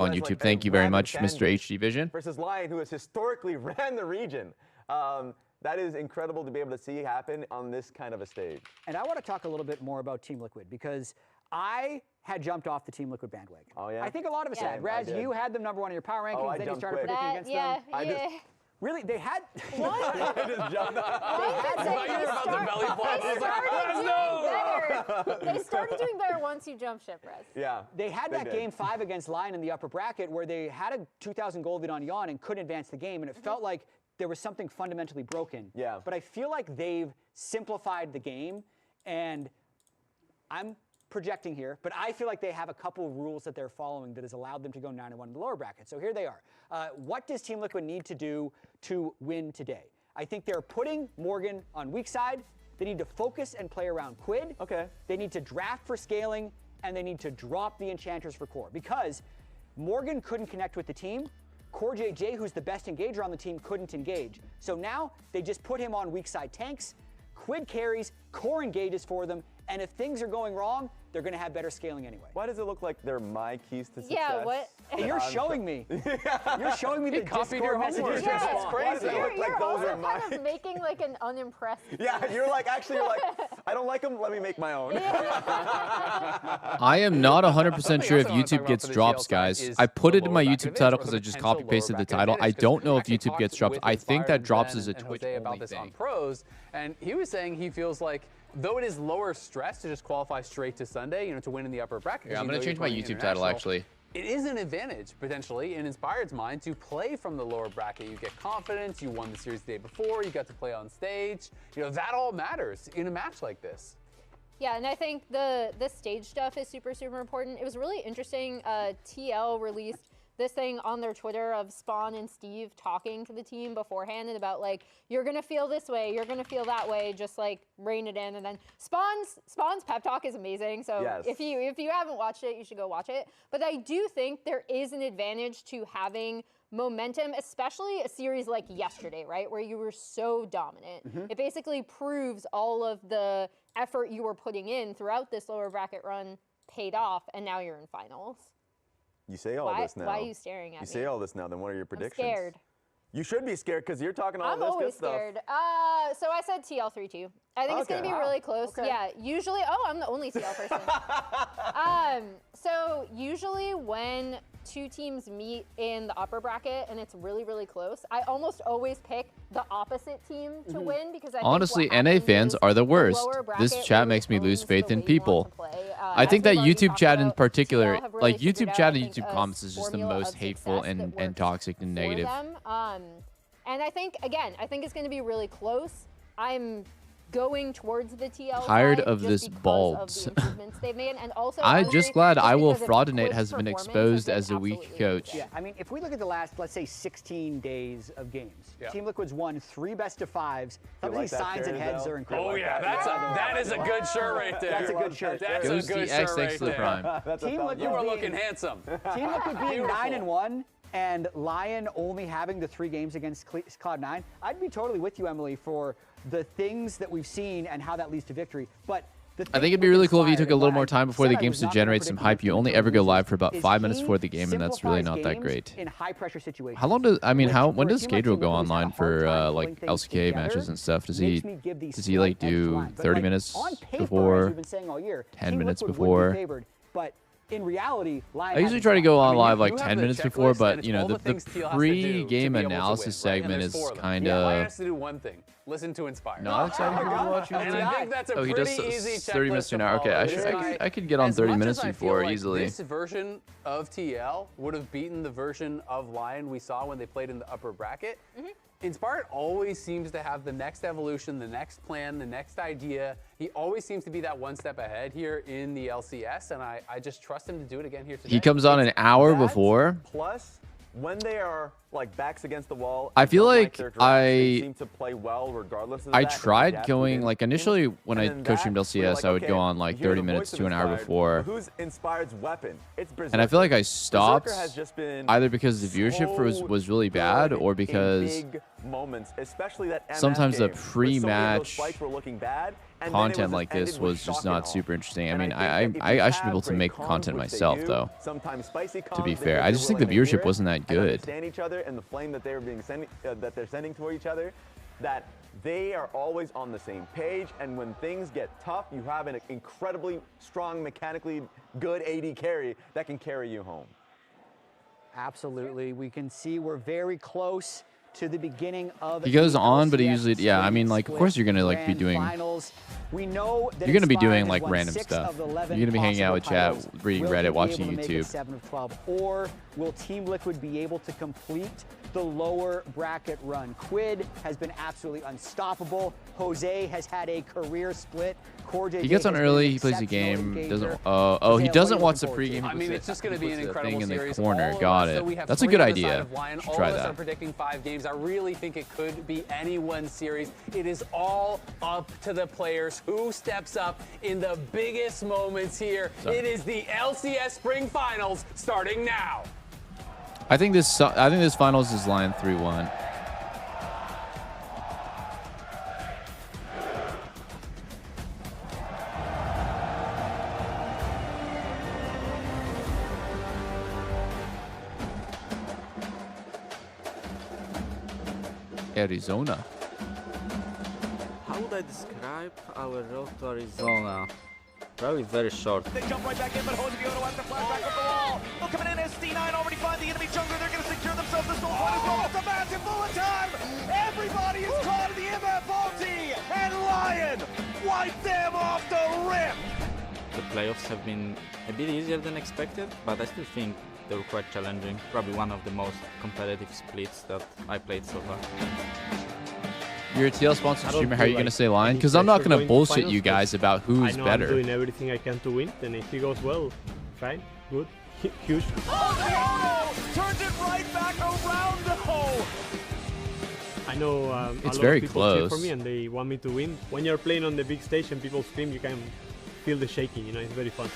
on YouTube. Thank you very much, Mr. HD Vision. Versus Lion, who has historically ran the region. That is incredible to be able to see happen on this kind of a stage. And I want to talk a little bit more about Team Liquid, because I had jumped off the Team Liquid bandwagon. Oh, yeah? I think a lot of us had. Raz, you had them #1 in your power rankings, then you started quick. predicting against them. Yeah. Really? They had... What? I just jumped off. They started doing better once you jump ship, Rez. Yeah. They had that game 5 against Lion in the upper bracket where they had a 2,000 gold lead on Yon and couldn't advance the game, and it felt like there was something fundamentally broken. Yeah. But I feel like they've simplified the game, and I'm projecting here, but I feel like they have a couple of rules that they're following that has allowed them to go 9-1 in the lower bracket. So here they are. What does Team Liquid need to do to win today? I think they're putting Morgan on weak side. They need to focus and play around Quid. Okay. They need to draft for scaling, and they need to drop the enchanters for core, because Morgan couldn't connect with the team. Core JJ, who's the best engager on the team, couldn't engage. So now they just put him on weak side tanks. Quid carries, Core engages for them, and if things are going wrong, they're going to have better scaling anyway. Why does it look like they're my keys to success? Yeah, what? Hey, you're showing me. You're showing me the copied Discord your messages. homework. Yeah, It's crazy. You're also kind of making like an unimpressed. Yeah, you're like, actually, you're like, I don't like them, let me make my own. I am not 100% sure if YouTube gets drops, guys. I put it in my YouTube title because I just copy-pasted the title. I don't know if YouTube gets drops. I think that drops is a Twitch-only thing. Pros, and he was saying he feels like, though it is lower stress to just qualify straight to Sunday, you know, to win in the upper bracket. Yeah, I'm going to change my YouTube title, actually. It is an advantage, potentially, in Inspired's mind, to play from the lower bracket. You get confidence, you won the series the day before, you got to play on stage. You know, that all matters in a match like this. Yeah, and I think the stage stuff is super, super important. It was really interesting. TL released this thing on their Twitter of Spawn and Steve talking to the team beforehand and about like, you're gonna feel this way, you're gonna feel that way, just like rein it in. And then Spawn's pep talk is amazing. So if you haven't watched it, you should go watch it. But I do think there is an advantage to having momentum, especially a series like yesterday, right? Where you were so dominant. It basically proves all of the effort you were putting in throughout this lower bracket run paid off, and now you're in finals. You say all this now. Why are you staring at me? You say all this now, then what are your predictions? I'm scared. You should be scared because you're talking all this good stuff. I'm always scared. So I said TL 3-2. I think it's going to be really close. Okay. Yeah, usually, I'm the only TL person. So usually when two teams meet in the upper bracket and it's really, really close, I almost always pick the opposite team to win because I Honestly, think NA fans are the worst. This chat makes me lose faith in people. I think that YouTube chat in particular, like YouTube chat and YouTube comments is just the most hateful and toxic and negative. And I think, again, it's going to be really close. I'm going towards the TL Tired side of just this because bulbs. of the improvements they've made, and also I'm honestly, just glad I Will because of Fraudinate Quid's has been performance exposed has as been a weak absolutely coach. Yeah, I mean, if we look at the last, let's say, 16 days of games, Team Liquid's won 3 best-of-5s. Some of these signs and heads are incredible. Oh yeah, that is a good shirt right there. That's a good shirt. That's Goes a good the X shirt next right to the there. prime. Team Liquid You are looking handsome. Team Liquid being 9-1 and Lion only having the 3 games against Cloud9, I'd be totally with you, Emily, for the things that we've seen and how that leads to victory. But I think it'd be really cool if you took a little more time before the games to generate some hype. You only ever go live for about 5 minutes before the game, and that's really not that great. In high-pressure situations. How long does when does Schedule go online for like LCK matches and stuff? Does he like do 30 minutes before, 10 minutes before? But in reality, I usually try to go on live like 10 minutes before, but you know the pre-game analysis segment is kind of. Lion has to do one thing: listen to Inspire. Not exciting for me to watch usually. And I think that's a he does pretty easy 30 minutes to an hour. Okay, I could get on As 30 much minutes as I before feel like easily. This version of TL would have beaten the version of Lion we saw when they played in the upper bracket. Inspired always seems to have the next evolution, the next plan, the next idea. He always seems to be that one step ahead here in the LCS, and I just trust him to do it again here today. He comes on an hour before. Plus, when they are like backs against the wall. I feel like they seem to play well regardless of I that, tried going, like, initially when I coached in LCS, I would go on like 30 minutes to an hour before. Who's Inspired's weapon? It's Berserker. And I feel like I stopped has just been either because the viewership was really bad or because big moments, especially that MF sometimes the game, where so many of those pre-match fights were looking bad, and then it content was like ended this with was just shock and not awe. super interesting. I And mean, I think that if you I should be have able to great make comms, content which they myself, do, though. sometimes spicy To be comms, fair, because I they're just think the willing to hear viewership it wasn't that and good. understand each other and the flame that they're sending toward each other, that they are always on the same page, and when things get tough, you have an incredibly strong, mechanically good AD carry that can carry you home. Absolutely. We can see we're very close to the beginning of He goes the on, but he LCS usually, yeah, I mean, like, of course you're gonna like be Grand doing, Finals. We know that you're gonna be Inspired doing has like won random 6 stuff. of the 11 You're gonna be hanging out with possible chat, titles. reading Will they Reddit, be watching able to make it YouTube. 7 of 12, or will Team Liquid be able to complete the lower bracket run? Quid has been absolutely unstoppable. Jose has had a career split. He gets on early, he plays a game, doesn't, oh, he doesn't watch the pregame. I mean, it's just going to be an incredible thing in the series. corner. All of Got us, it. so we have That's a 3 good on the side idea. of Lion. Should All try of us that. are predicting 5 games. I really think it could be anyone's series. It is all up to the players who steps up in the biggest moments here. It is the LCS Spring Finals starting now. I think this finals is Lion 3-1. Arizona. How would I describe our road to Arizona? Probably very short. They jump right back in, but Jose Vioto has to flash back up the wall. They'll come in as D9 already find the enemy jungler. They're going to secure themselves this goal point as well. It's a massive bullet time. Everybody is caught in the MF ulti, and Lion wiped them off the rip. The playoffs have been a bit easier than expected, but I still think they were quite challenging. Probably one of the most competitive splits that I played so far. You're a TL sponsored streamer. How are you going to say Lion? Because I'm not going to bullshit you guys about who's I know better. I'm doing everything I can to win, and if he goes well, fine, good, huge. Oh, Vioto turns it right back around the hole. I know a It's lot very of people cheer for close. me and they want me to win. When you're playing on the big stage and people scream, you can feel the shaking, you know, it's very fun.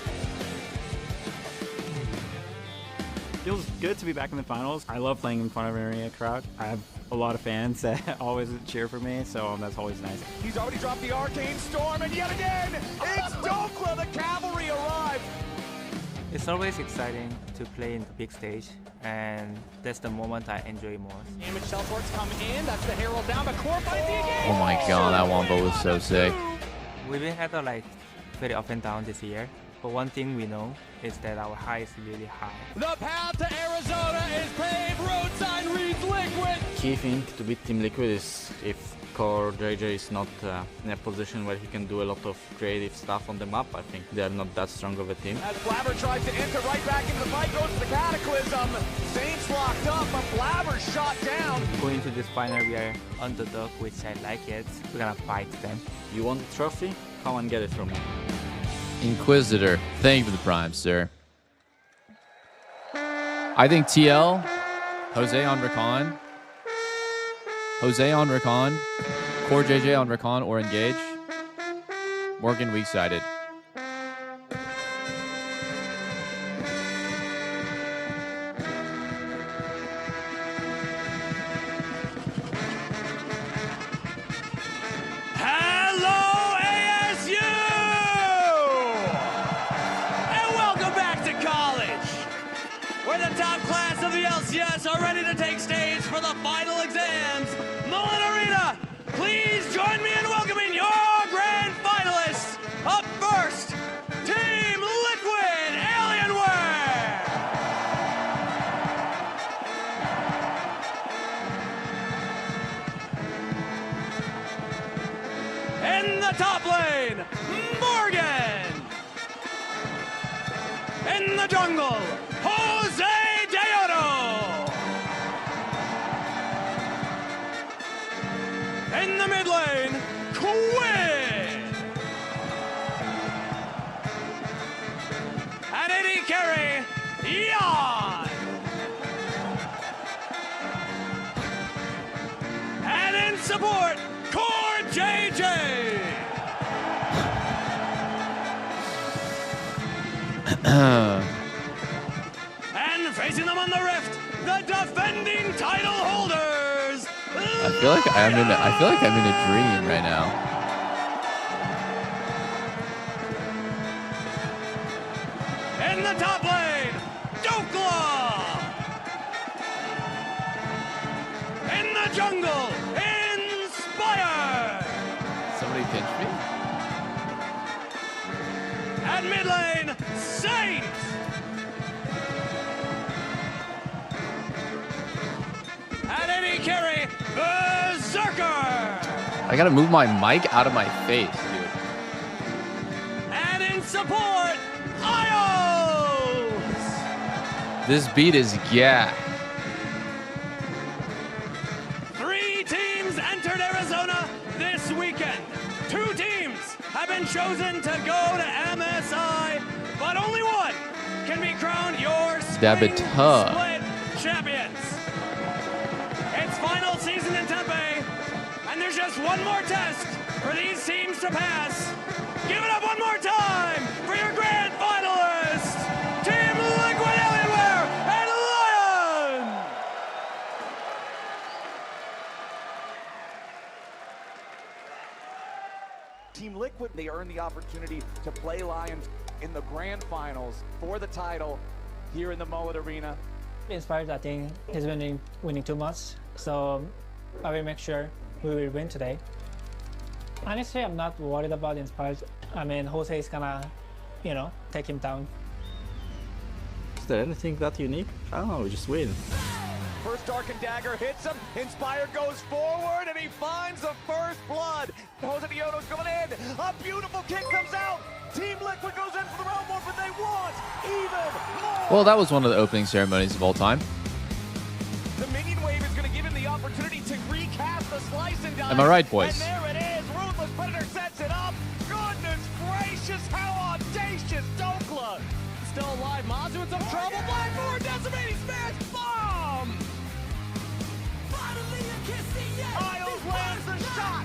Feels good to be back in the finals. I love playing in front of an arena crowd. I have a lot of fans that always cheer for me, so that's always nice. He's already dropped the Arcane Storm, and yet again, it's Dokla, the cavalry arrived. It's always exciting to play in the big stage, and that's the moment I enjoy most. Damage teleports come in, that's the Herald down, but Core finds the engage. Oh my god, that Wombo was so sick. We've had a very up and down this year, but one thing we know is that our high is really high. The path to Arizona is paved, road sign reads Liquid. Key thing to beat Team Liquid is if core JJ is not in a position where he can do a lot of creative stuff on the map. I think they are not that strong of a team. As Blabber tries to enter right back into the fight, goes to the Cataclysm. Saints locked up, but Blabber shot down. Going to this final, we are underdog, which I like it. We're gonna fight them. You want the trophy? Come and get it from me. Inquisitor, thank you for the prime, sir. I think TL, Jose on Recon, Core JJ on Recon or Engage, Morgan weak-sided. Hello, ASU! And welcome back to college, where the top class of the LCS are ready to take stage for the final exams. Mullen Arena, please join me in welcoming your grand finalists. Up first, Team Liquid Alienware. In the top lane, Morgan. In the jungle, Jose Deodo. In the mid lane, Quid. And AD carry, Jan. support, Core JJ. And facing them on the rift, the defending title holders. I feel like I'm in a dream right now. In the top lane, Doublelift. In the jungle, Inspire. Somebody pinch me? At mid lane, Saint. At any carry, Berserker. I gotta move my mic out of my face, dude. And in support, Ios. This beat is yeah. 3 teams entered Arizona this weekend. 2 teams have been chosen to go to MSI, but only one can be crowned your split champions. It's final season in Tempe, and there's just one more test for these teams to pass. Give it up one more time for your grand finalists, Team Liquid Alienware and Lion! Team Liquid, they earned the opportunity to play Lions in the grand finals for the title here in the Mullet Arena. Inspired, I think he's winning too much, so I will make sure we will win today. Honestly, I'm not worried about Inspired. I mean, Jose is gonna, take him down. Is there anything that unique? I don't know, just win. First Darkened Dagger hits him, Inspire goes forward, and he finds the first blood. Jose Dioto's going in, a beautiful kick comes out. Team Liquid goes in for the round one, but they want even more. Well, that was one of the opening ceremonies of all time. The minion wave is going to give him the opportunity to recast the slice and dice. Am I right, boys? And there it is. Ruthless Predator sets it up. Goodness gracious, how audacious. Doublelift still alive. Mazu in some trouble. Blackboard decimating smash bomb. Isles lands the shot.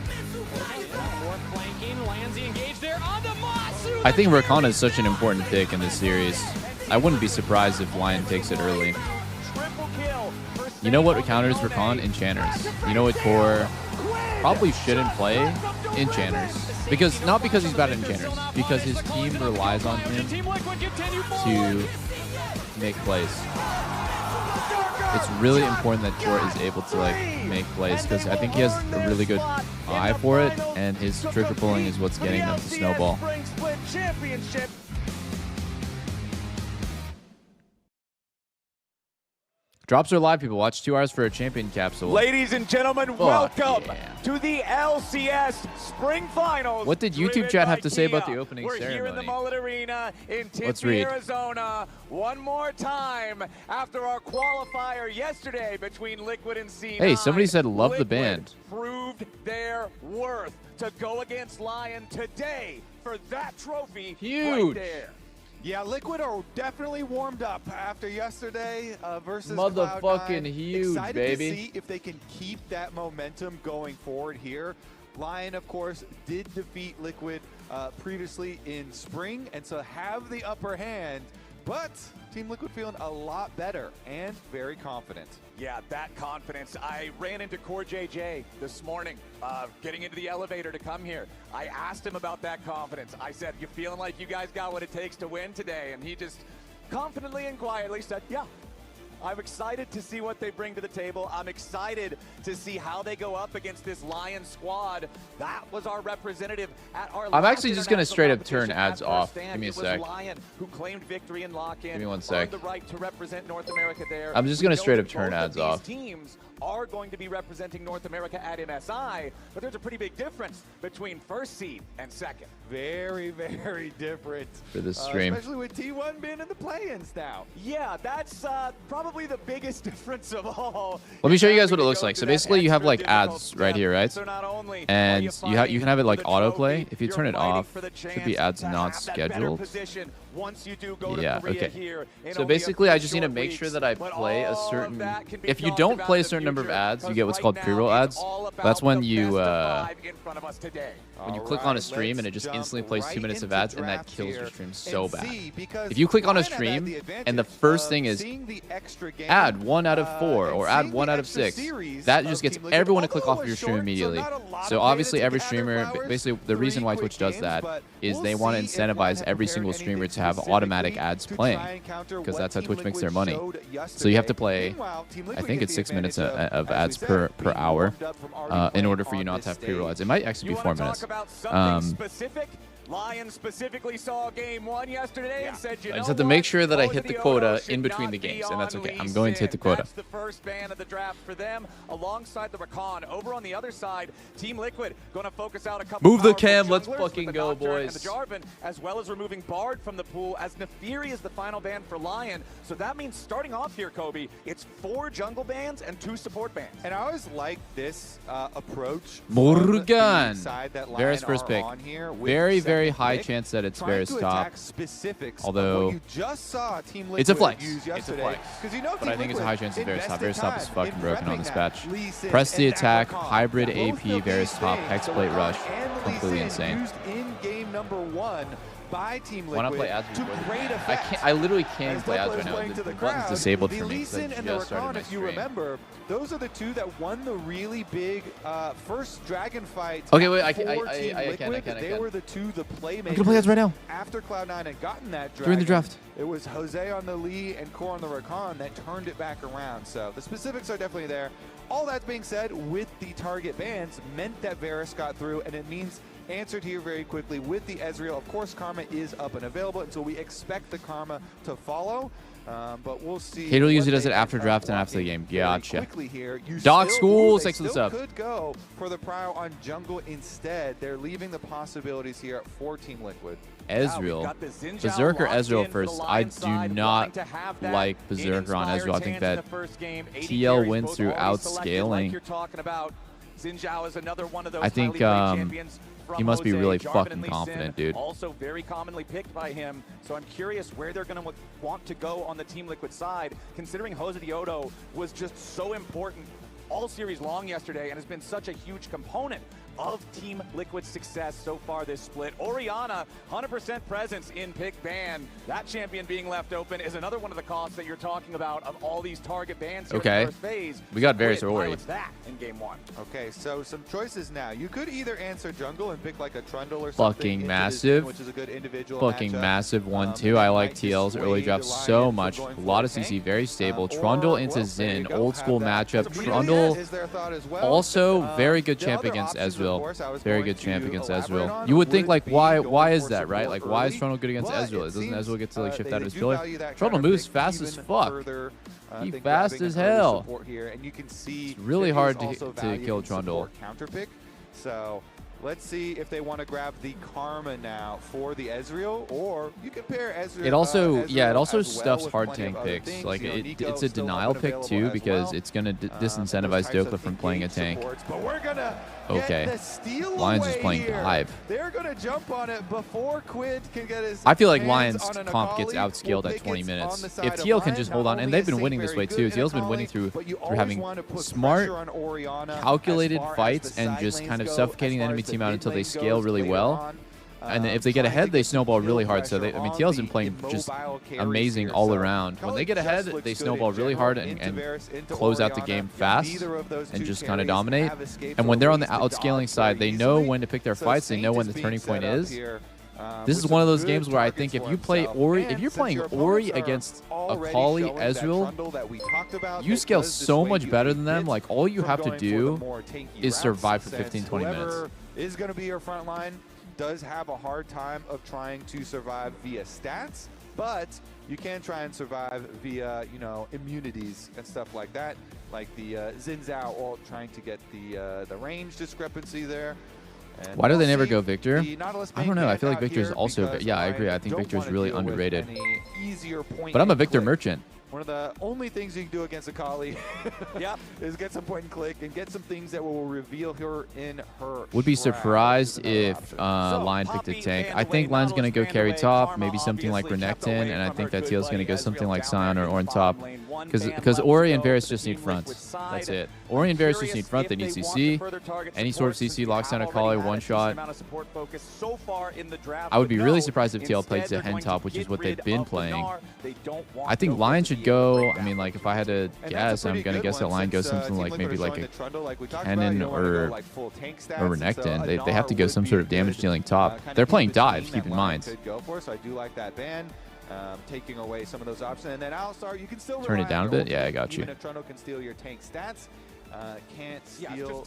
More flanking. Landsy engaged there on the Mazu. I think Rakan is such an important pick in this series. I wouldn't be surprised if Lion takes it early. You know what counters Rakan? Enchanters. You know what Core probably shouldn't play? Enchanters. Not because he's bad at Enchanters, because his team relies on him to make plays. It's really important that Core is able to make plays, because I think he has a really good eye for it, and his trigger pulling is what's getting them to snowball. Drops are live, people. Watch 2 hours for a champion capsule. Ladies and gentlemen, welcome to the LCS Spring Finals. What did YouTube chat have to say about the opening We're ceremony? here in the Mullet Arena in Let's Tempe, read. Arizona. One more time after our qualifier yesterday between Liquid and C9. Hey, somebody said love the Liquid band. Proved their worth to go against Lion today for that trophy. Huge. Right there. Yeah, Liquid are definitely warmed up after yesterday versus Motherfucking Cloud9. huge, Excited baby. to see if they can keep that momentum going forward here. Lion, of course, did defeat Liquid previously in spring, and so have the upper hand. But Team Liquid feeling a lot better and very confident. Yeah, that confidence. I ran into Core JJ this morning, getting into the elevator to come here. I asked him about that confidence. I said, you feeling like you guys got what it takes to win today? And he just confidently and quietly said, yeah. I'm excited to see what they bring to the table. I'm excited to see how they go up against this Lion squad. That was our representative at our I'm last actually just going to international straight up turn competition ads at off. First Stand. Give me a It was sec. Lion who claimed victory in lock-in. Give me 1 sec. earned the right to represent North America there. I'm just We going to know straight that up turn both of ads these off. teams are going to be representing North America at MSI, but there's a pretty big difference between first seed and second. very, very different for this stream. Especially with T1 being in the play-ins now. Yeah, that's probably the biggest difference of all. Let me show you guys what it looks like. So basically, you have like ads right here, right? And you can have it like autoplay. If you turn it off, it should be ads not scheduled. Yeah, okay. So basically, I just need to make sure that I play a certain... If you don't play a certain number of ads, you get what's called pre-roll ads. That's when you click on a stream and it just instantly plays 2 minutes of ads, and that kills your stream so bad. If you click on a stream and the first thing is add 1 out of 4 or add 1 out of 6, that just gets everyone to click off your stream immediately. So obviously every streamer, basically the reason why Twitch does that is they want to incentivize every single streamer to have automatic ads playing, because that's how Twitch makes their money. So you have to play, I think it's 6 minutes of ads per hour in order for you not to have pre-roll ads. It might actually be 4 minutes. Lion specifically saw game 1 yesterday and said, I just have to make sure that I hit the quota in between the games, and that's okay. I'm going to hit the quota. That's the first ban of the draft for them, alongside the Rakan. Over on the other side, Team Liquid going to focus out a couple. Move the cam, let's fucking go, boys. And the Jarvan, as well as removing Bard from the pool, as Nefiri is the final ban for Lion. So that means starting off here, Kobe, it's 4 jungle bans and 2 support bans. And I always like this approach. Morgan, Varus first pick. Very high chance that it's Varus top. Although it's a flex. It's a flex. But I think it's a high chance it's Varus top. Varus top is fucking broken on this patch. Press the attack, hybrid AP, Varus top, hexplate rush. Completely insane. In game number 1 by Team Liquid. When I play ads, I literally can't play ads right now. The button's disabled for me. And the Rakan, if you remember, those are the 2 that won the really big first dragon fight. Okay, wait, I can. They were the 2, the playmakers. I'm gonna play ads right now. After Cloud9 had gotten that dragon, during the draft, it was Jose on the Lee and Core on the Rakan that turned it back around. So the specifics are definitely there. All that being said, with the target bans, meant that Varus got through, and it means answered here very quickly with the Ezreal. Of course, Karma is up and available, and so we expect the Karma to follow. But we'll see. Kato usually does it after draft and after the game. Gotcha. Dog Schools, thanks for the sub. Could go for the Prow on jungle instead. They're leaving the possibilities here for Team Liquid. Ezreal. Berserker Ezreal first. I do not like Berserker on Ezreal. I think that TL wins through outscaling. I think he must be really fucking confident, dude. Also very commonly picked by him, so I'm curious where they're going to want to go on the Team Liquid side, considering Jose Diodo was just so important all series long yesterday and has been such a huge component of Team Liquid's success so far this split. Orianna, 100% presence in pick ban. That champion being left open is another one of the costs that you're talking about of all these target bans here in the first phase. We got Varus Ori. That in game 1. Okay, so some choices now. You could either answer jungle and pick like a Trundle or something. Fucking massive. Which is a good individual fucking matchup. Massive 1-2. I like TL's early draft so much. A lot of CC, very stable. Trundle into Xin, old school matchup. Trundle also very good champ against Ezreal. Very good champ against Ezreal. You would think like why is that, right? Like why is Trundle good against Ezreal? Doesn't Ezreal get to like shift out of his pillar? Trundle moves fast as fuck. He fast as hell. It's really hard to kill Trundle. So let's see if they want to grab the Karma now for the Ezreal, or you can pair Ezreal. It also stuffs hard tank picks. Like it's a denial pick too, because it's gonna disincentivize Dokla from playing a tank. Okay. Lions is playing dive. They're gonna jump on it before Quid can get his. I feel like Lions comp gets outscaled at 20 minutes. If TL can just hold on, and they've been winning this way too. TL's been winning through having smart, calculated fights and just kind of suffocating the enemy team out until they scale really well. And then if they get ahead, they snowball really hard. So I mean, TL's been playing just amazing all around. When they get ahead, they snowball really hard and close out the game fast and just kind of dominate. And when they're on the outscaling side, they know when to pick their fights. They know when the turning point is. This is one of those games where I think if you play Ori, if you're playing Ori against Akali Ezreal, you scale so much better than them. Like all you have to do is survive for 15-20 minutes. Is going to be your front line. Does have a hard time of trying to survive via stats, but you can try and survive via, you know, immunities and stuff like that, like the Xin Zhao ult trying to get the range discrepancy there. And Why do they we'll never see go Victor? the Nautilus I don't know. I feel like main Victor's out also. here Yeah, I because agree. I think don't Victor's wanna really deal with underrated. any easier point But I'm a and Victor click. merchant. One of the only things you can do against Akali is get some point and click and get some things that will reveal her in her Would be shroud. surprised if Lion picked a tank. I think Lion's going to go carry top, maybe something like Renekton, and I think that Teal's going to go something like Sion or Ornn top. Because Ori and Varus just need front. That's it. Ori and Varus just need front. They need CC. Any sort of CC locks down Akali, one shot. I would be really surprised if TL plays the Hen top, which is what they've been playing. I think Lion should go, I mean, like, if I had to guess, I'm going to guess that Lion goes something like maybe like a Kennen or Renekton. They have to go some sort of damage dealing top. They're playing dive, keep in mind. So I do like that ban. Taking away some of those options, and then Alistar, you can still turn it down a bit. Yeah, I got you. Even if Trundle can steal your tank stats, can't steal.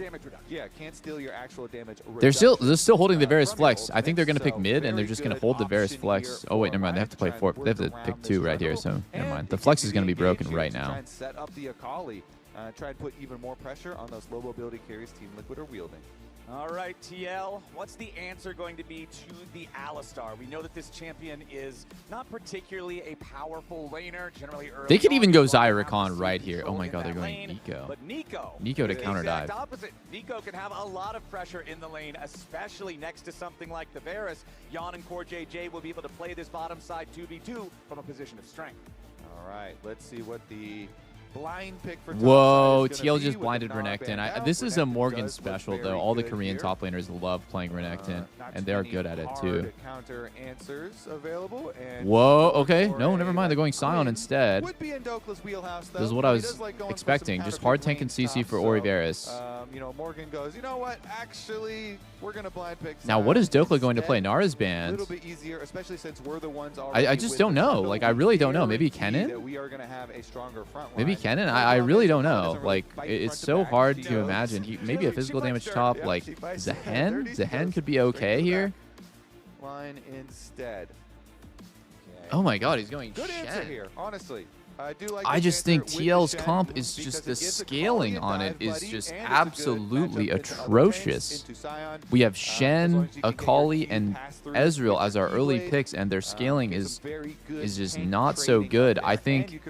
Can't steal your actual damage. They're still holding the Varus flex. I think they're going to pick mid, and they're just going to hold the Varus flex. Oh wait, never mind. They have to play 4. They have to pick 2 right here. So never mind. The flex is going to be broken right now. Try and set up the Akali. Try and put even more pressure on those low mobility carries Team Liquid are wielding. All right, TL, what's the answer going to be to the Alistar? We know that this champion is not particularly a powerful laner, generally early. They could even go Zyrakan right here. Oh my god, they're going Nico. But Nico to counter dive. Opposite. Nico can have a lot of pressure in the lane, especially next to something like the Varus. Jan and Core JJ will be able to play this bottom side 2v2 from a position of strength. All right, let's see what the blind pick for Whoa, TL just blinded Renekton. This is a Morgan special, though. All the Korean top laners love playing Renekton, and they're good at it, too. Counter answers available. And whoa, okay. No, never mind. They're going Sion instead. Would be in Dokla's wheelhouse, though. This is what I was expecting. Just hard tank and CC for Ori Varus. You know, Morgan goes, you know what? Actually, we're going to blind pick. Now, what is Dokla going to play? Nara's A banned. little bit easier, especially since we're the ones I just don't know. Like, I really don't know. Maybe Kennen? We are going to have a stronger front line. Maybe Kennen? I really don't know. Like, it's so hard to imagine. Maybe a physical damage top, like Zehen? Zehen could be okay here. Line instead. Oh my god, he's going Good answer Shen. here, honestly. I just think TL's comp is just the scaling on it is just absolutely atrocious. We have Shen, Akali, and Ezreal as our early picks, and their scaling is just not so good. I think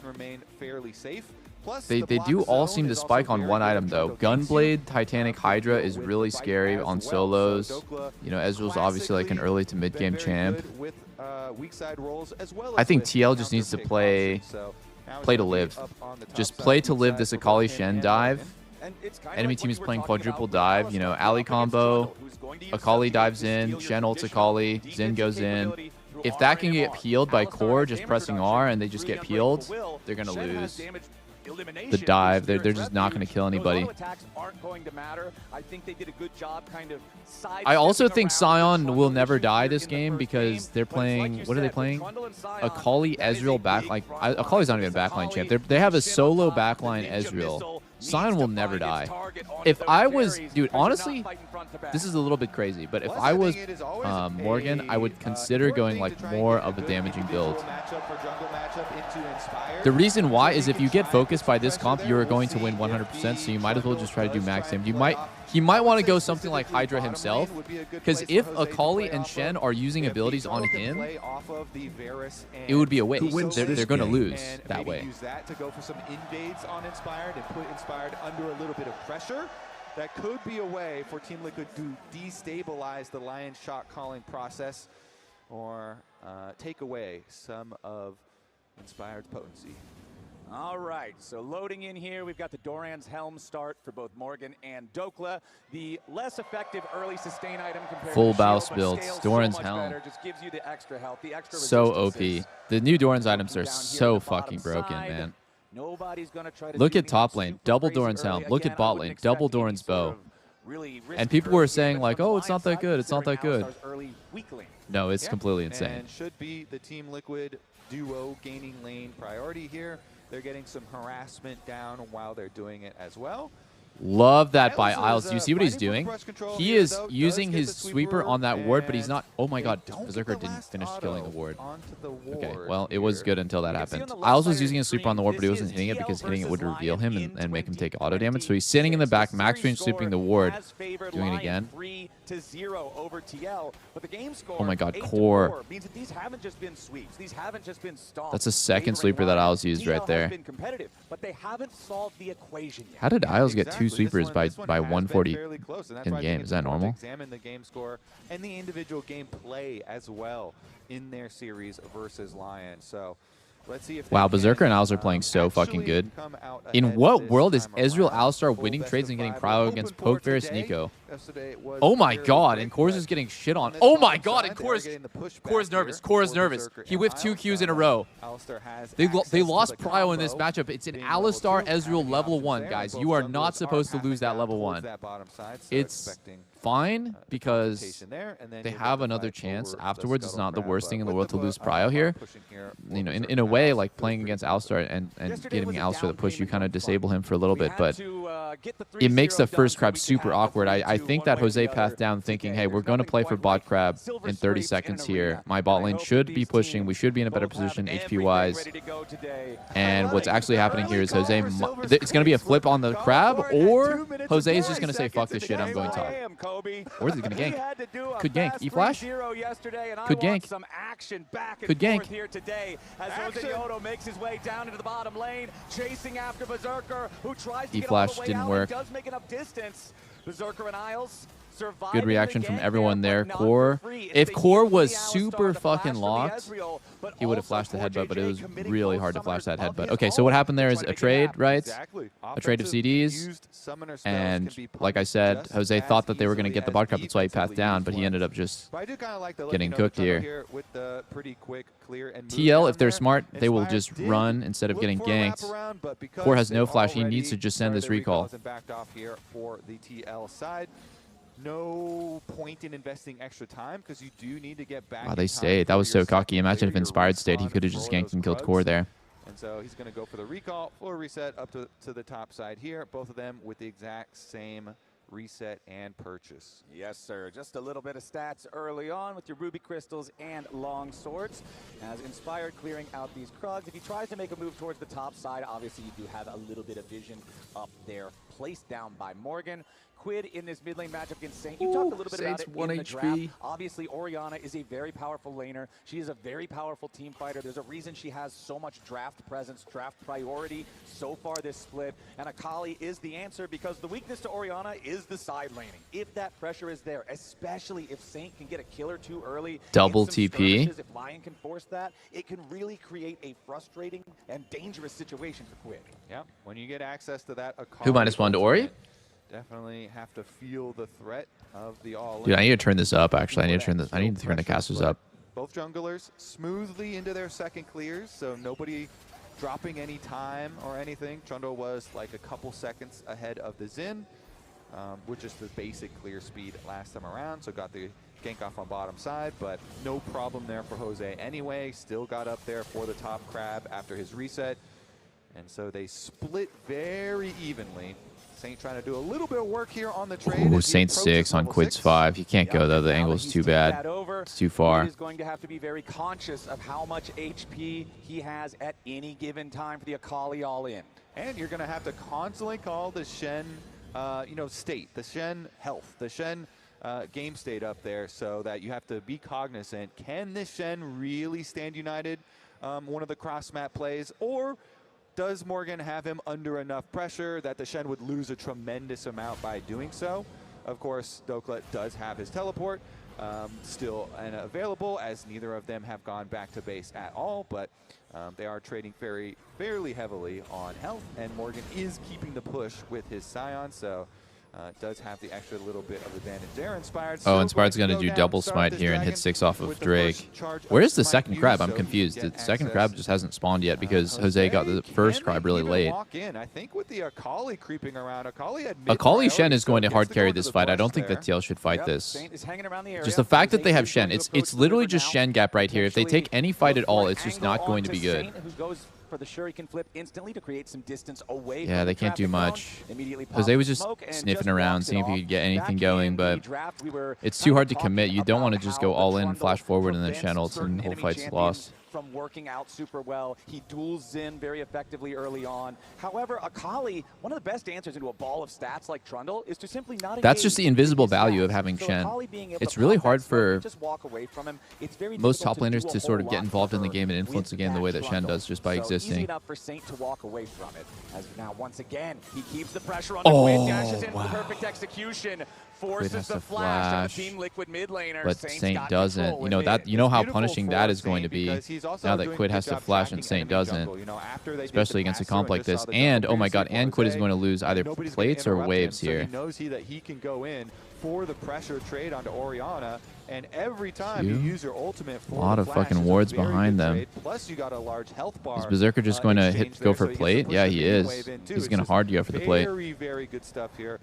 they do all seem to spike on one item, though. Gunblade, Titanic, Hydra is really scary on solos. You know, Ezreal's obviously like an early to mid-game champ. I think TL just needs to play to live. Just play to live this Akali Shen dive. Enemy team is playing quadruple dive. You know, Ali combo, Akali dives in, Shen ults Akali, Xin goes in. If that can get peeled by Core just pressing R and they just get peeled, they're going to lose. The dive, they're just not going to kill anybody. I also think Sion will never die this game because they're playing, what are they playing? Akali, Ezreal backline. Akali's not even a backline champ. They have a solo backline Ezreal. Sion will never die. If I was, dude, honestly, this is a little bit crazy, but if I was Morgan, I would consider going like more of a damaging build. The reason why is if you get focused by this comp, you're going to win 100%, so you might as well just try to do max damage. He might want to go something like Hydra himself, because if Akali and Shen are using abilities on him, it would be a waste. They're going to lose that way. Use that to go for some invades on Inspired and put Inspired under a little bit of pressure. That could be a way for Team Liquid to destabilize the Lion shot calling process or take away some of Inspired's potency. All right, so loading in here, we've got the Doran's Helm start for both Morgan and Dokla. The less effective early sustain item compared Full to Baus Shield, build. but Doran's so Helm. better, just gives you the extra health, the extra So OP. resistances. The new Doran's items are so fucking broken, man. Nobody's gonna try to Look do at top lane, double Doran's Helm. Look at bot lane, double Doran's bow. And people were saying like, oh, it's not that good, it's not that good. No, it's completely insane. And should be the Team Liquid duo gaining lane priority here. They're getting some harassment down while they're doing it as well. Love that by Isles. Do you see what he's doing? He is using his sweeper on that ward, but he's not. Oh my god, Berserker didn't finish killing the ward. Okay, well, it was good until that happened. Isles was using his sweeper on the ward, but he wasn't hitting it because hitting it would reveal him and make him take auto damage. So he's sitting in the back, max range sweeping the ward, doing it again. Oh my god, core. That's a second sweeper that Isles used right there. How did Isles get 2 sweepers by 140 in game? Is that normal? Examine the game score and the individual game play as well in their series versus Lion. So let's see if wow, Berserker and Isles are playing so fucking good. In what world is Ezreal Alistar winning trades and getting Cryo against Poke versus Nico? Oh my god, and Core's is getting shit on. Oh my god, and Core's nervous. Core's nervous. He whiffed 2 Qs in a row. They lost Cryo in this matchup. It's an Alistar Ezreal level 1, guys. You are not supposed to lose that level 1. It's fine because they have another chance afterwards. It's not the worst thing in the world to lose Cryo here. You know, in a way, like playing against Alistar and getting Alistar the push, you kind of disable him for a little bit, but it makes the first crab super awkward. I think that Jose pathed down thinking, hey, we're going to play for bot crab in 30 seconds here. My bot lane should be pushing. We should be in a better position HP-wise. And what's actually happening here is Jose, it's going to be a flip on the crab, or Jose is just going to say, fuck this shit, I'm going top. Or is he going to gank? Could gank. E-flash? Could gank. Could gank. Here today as Jose makes his way down into the bottom lane, chasing after Berserker, who tries to E-flash didn't work. does make enough distance. Berserker and Isles survive. Good reaction from everyone there. Core, if Core was super fucking locked, he would have flashed the headbutt, but it was really hard to flash that headbutt. Okay, so what happened there is a trade, right? A trade of CDs. And like I said, Jose thought that they were going to get the bot crab, that's why he pathed down, but he ended up just getting cooked here. TL, if they're smart, they will just run instead of getting ganked. Core has no flash. He needs to just send this recall. No point in investing extra time because you do need to get back. Wow, they stayed. That was so cocky. Imagine if Inspired stayed. He could have just ganked and killed Core there. And so he's going to go for the recall, floor reset up to the top side here. Both of them with the exact same reset and purchase. Yes, sir. Just a little bit of stats early on with your Ruby Crystals and Long Swords. As Inspired clearing out these Krugs. If he tries to make a move towards the top side, obviously you do have a little bit of vision up there placed down by Morgan. Quid in this mid lane matchup against Saint. You talked a little bit about it in the draft. Obviously, Orianna is a very powerful laner. She is a very powerful team fighter. There's a reason she has so much draft presence, draft priority so far this split. And Akali is the answer because the weakness to Orianna is the side laning. If that pressure is there, especially if Saint can get a kill or two early. Double TP. If Lion can force that, it can really create a frustrating and dangerous situation for Quid. Yeah, when you get access to that Akali. Who -1 to Ori? Definitely have to feel the threat of the all-in. Dude, I need to turn this up, actually. I need to turn the casters up. Both junglers smoothly into their second clears, so nobody dropping any time or anything. Trundle was like a couple seconds ahead of the Xin, which is the basic clear speed last time around, so got the gank off on bottom side, but no problem there for Jose anyway. Still got up there for the top crab after his reset, and so they split very evenly. Saint trying to do a little bit of work here on the trade. Ooh, Saint 6 on Quid's 5. He can't go, though. The angle's too bad. It's too far. He's going to have to be very conscious of how much HP he has at any given time for the Akali all-in. And you're going to have to constantly call the Shen, state, the Shen health, the Shen game state up there, so that you have to be cognizant. Can this Shen really stand united one of the cross-map plays, or does Morgan have him under enough pressure that the Shen would lose a tremendous amount by doing so? Of course, Doklet does have his teleport still available, as neither of them have gone back to base at all, but they are trading fairly heavily on health, and Morgan is keeping the push with his Scion, so does have the extra little bit of advantage there. Inspired's going to do double smite here and hit 6 off of Drake. Where is the second crab? I'm confused. The second crab just hasn't spawned yet because Jose got the first crab really late. I think with the Akali creeping around, Akali Shen is going to hard carry this fight. I don't think that TL should fight this. Just the fact that they have Shen, it's literally just Shen gap right here. If they take any fight at all, it's just not going to be good. for the shuriken flip instantly to create some distance away. Yeah, they can't do much. Jose was just sniffing around, seeing if he could get anything going, but it's too hard to commit. You don't want to just go all in, flash forward, and then channel it, and the whole fight's lost. From working out super well. He duels in very effectively early on. However, Akali, one of the best answers into a ball of stats like Trundle is to simply not engage. That's just the invisible value of having Shen. It's really hard for most top laners to sort of get involved in the game and influence the game the way that Shen does just by existing. Easy enough for Saint to walk away from it. As now, once again, he keeps the pressure on the Quid, dashes in with perfect execution. Forces the flash on the Team Liquid mid laner. But Saint doesn't. You know how punishing that is going to be now that Quid has to flash and Saint doesn't, especially against a comp like this. And oh my god, and Quid is going to lose either plates or waves here. He knows that he can go in for the pressure trade onto Orianna, and every time you use your ultimate for a lot of fucking wards behind them. Plus you got a large health bar. Is Berserker just going to go for plate? Yeah, he is. He's going to hard go for the plate. Very, very good stuff here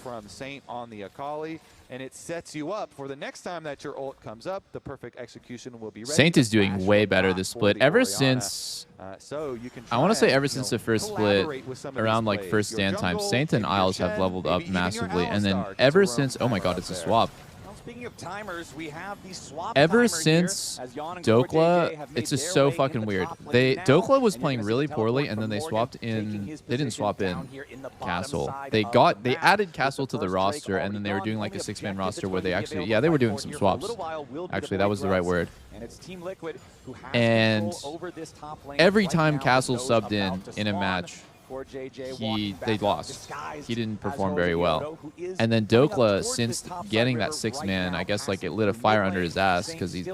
from Saint on the Akali, and it sets you up for the next time that your ult comes up. The perfect execution will be ready. Saint is doing way better this split. Ever since, I want to say ever since the first split, around like first stand time, Saint and Isles have leveled up massively, and then ever since, oh my god, it's a swap. Speaking of timers, we have the swap ever since Dokla, it's just so fucking weird. Dokla was playing really poorly, and then they swapped in. They didn't swap in Castle. They added Castle to the roster, and then they were doing like a 6-man roster where they actually, they were doing some swaps. Actually, that was the right word. And every time Castle subbed in a match, they lost. He didn't perform very well. And then Dokla, since getting that 6-man, I guess like it lit a fire under his ass because he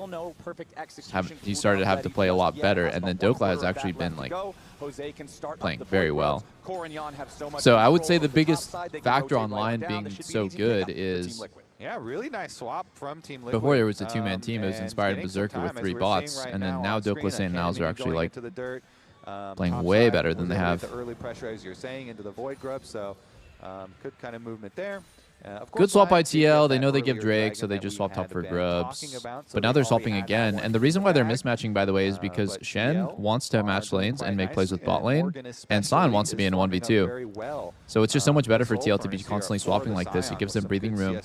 started to have to play a lot better. And then Dokla has actually been like playing very well. So I would say the biggest factor on Lion being so good is really nice swap from Team Liquid. Before there was a 2-man team, it was inspired Berserker with 3 bots, and then now Dokla, Saint, and Niles are actually like playing way better than they have. The early pressure, as you're saying, into the Void Grub, so good kind of movement there. Good swap by TL. They know they give Drake, so they just swap top for Grubs. But now they're swapping again. And the reason why they're mismatching, by the way, is because Shen wants to match lanes and make plays with bot lane, and San wants to be in a 1v2. So it's just so much better for TL to be constantly swapping like this. It gives them breathing room.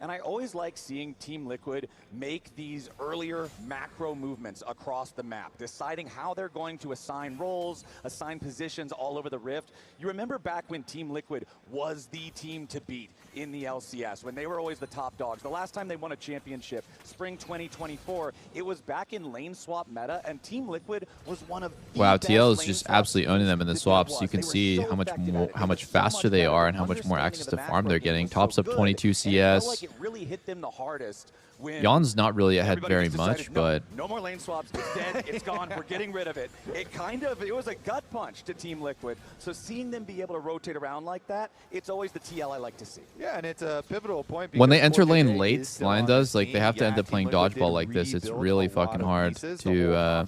And I always like seeing Team Liquid make these earlier macro movements across the map, deciding how they're going to assign roles, assign positions all over the Rift. You remember back when Team Liquid was the team to beat in the LCS, when they were always the top dogs. The last time they won a championship, spring 2024, it was back in lane swap meta, and Team Liquid was one of the wow, best TL is lane just swaps absolutely owning them in the swaps. You can see how much faster they are and how much more access to farm they're getting. Tops up 22 CS. It really hit them the hardest. Yon's not really ahead very much, but no more lane swaps. It's dead. It's gone. We're getting rid of it. It was a gut punch to Team Liquid. So seeing them be able to rotate around like that, it's always the TL I like to see. Yeah, and it's a pivotal point. When they enter lane late, Lion does, like they have to end up playing dodgeball like this. It's really fucking hard to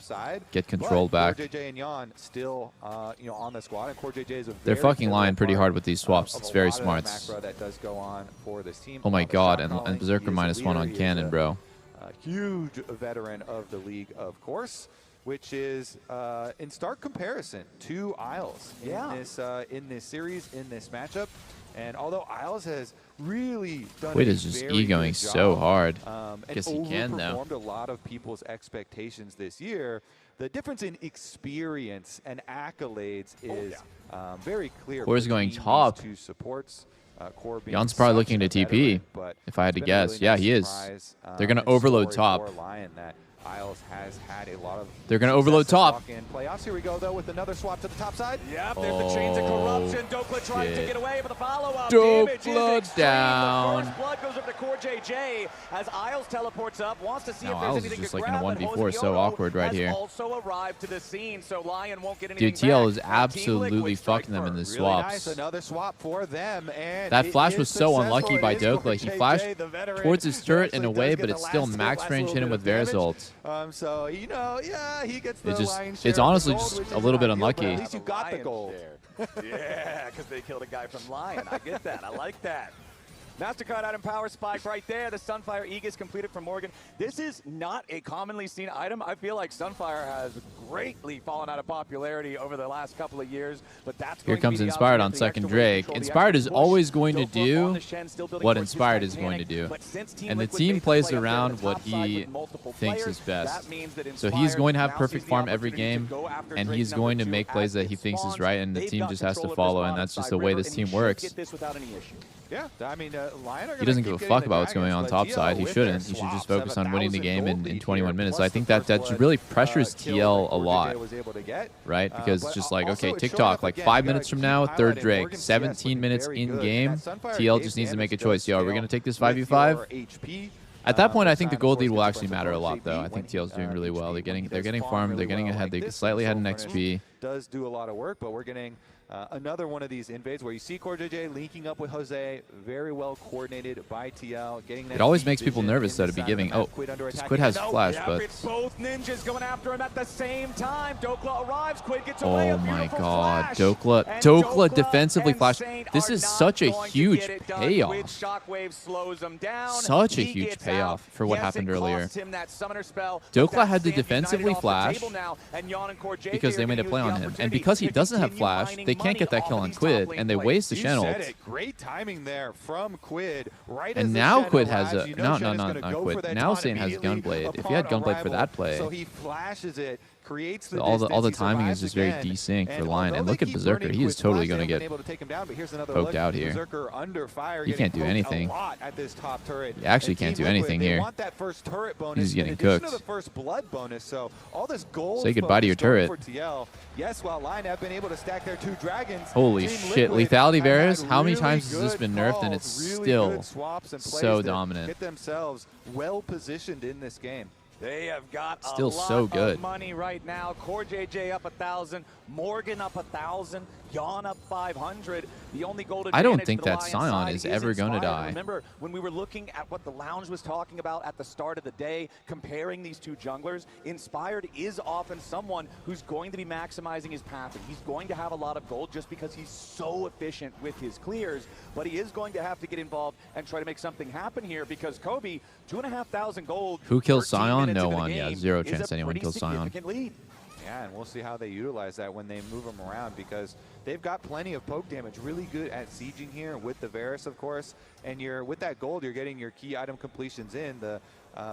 get control back. JJ and Yon still, on the squad, and JJ is they're fucking Lion pretty hard with these swaps. It's very smart. That does go on for this team. Oh my god, and Berserker -1 on Cannon, bro. Huge veteran of the league, of course, which is in stark comparison to Isles in this series, in this matchup. And although Isles has really done Quid is just egoing so hard. Guess he can though. Overperformed a lot of people's expectations this year. The difference in experience and accolades is very clear. Quid's going top. Two supports. Yon's probably looking to TP, if I had to guess. Yeah, he is. They're going to overload top. They're going to overload top. Playoffs. Here we go, though, with another swap to the top side. Yep, there's the chains of corruption. Dokla trying to get away, but the follow-up. Dokla down. The first blood goes over to Core JJ as Isles teleports up, wants to see if there's Isles anything is just to like in a grab. 1v4, so awkward right here. Also arrived to the scene, so Lion won't get anything Dude, TL is back. absolutely fucking them in the swaps. Nice, another swap for them, and that flash was so unlucky by Dokla. He flashed towards his turret in a way, but it's still max range hit him with Varus ult. So, he gets the lion's share. It's honestly just a little bit unlucky. At least you got the gold. Yeah, because they killed a guy from Lion. I get that. I like that. Mastercard item power spike right there. The Sunfire Aegis completed from Morgan. This is not a commonly seen item. I feel like Sunfire has greatly fallen out of popularity over the last couple of years, but that's Here comes Inspired on second Drake. Inspired is always going to do what Inspired is going to do. And the team plays around what he thinks is best. So he's going to have perfect farm every game, and he's going to make plays that he thinks is right, and the team just has to follow, and that's just the way this team works. Yeah, I mean, Lion are He doesn't give a fuck about what's going on top side. He shouldn't. He should just focus on winning the game in 21 minutes. So I think that really pressures TL a lot, right? Because it's just like, okay, TikTok, like 5 minutes from now, third Drake, 17 minutes in game. TL just needs to make a choice. Yo, are we going to take this 5v5? At that point, I think the gold lead will actually matter a lot, though. I think TL's doing really well. They're getting farmed. They're getting ahead. They're slightly ahead in XP. Does do a lot of work, but we're getting another one of these invades where you see CoreJJ linking up with Jose, very well coordinated by TL. Getting it always makes people nervous, though, to be giving. Oh, this Quid has flash, but both ninjas going after him at the same time. Dokla arrives. Quid gets away. Oh my God, Dokla defensively flash. This is such a huge payoff. Such a huge payoff for what happened earlier. Dokla had to defensively flash because they made a play on him, and because he doesn't have flash, they can't get that kill on Quid, and they waste the Shen ult. Great timing there from Quid. And now Quid has a not Quid. Now Saint has Gunblade. If he had Gunblade for that play, so he flashes it. So all the timing is just very desync for Lion. And look at Berserker. He is totally going to get poked out here. He can't do anything. He actually can't do anything here. He's getting cooked. Say goodbye to your turret. Holy shit. Lethality Varus, how many times has this been nerfed and it's still so dominant? Get themselves well positioned in this game. They have got still a lot so good of money right now. CoreJJ up 1,000, Morgan up 1,000, Yon up 500. The only gold I don't think that Sion is ever going to die. Remember when we were looking at what the Lounge was talking about at the start of the day, comparing these two junglers, Inspired is often someone who's going to be maximizing his path. He's going to have a lot of gold just because he's so efficient with his clears, but he is going to have to get involved and try to make something happen here because Kobe, 2,500 gold. Who kills Sion? No one. Yeah, zero chance anyone kills Sion. Yeah, and we'll see how they utilize that when they move them around because they've got plenty of poke damage. Really good at sieging here with the Varus, of course. And with that gold, you're getting your key item completions in. The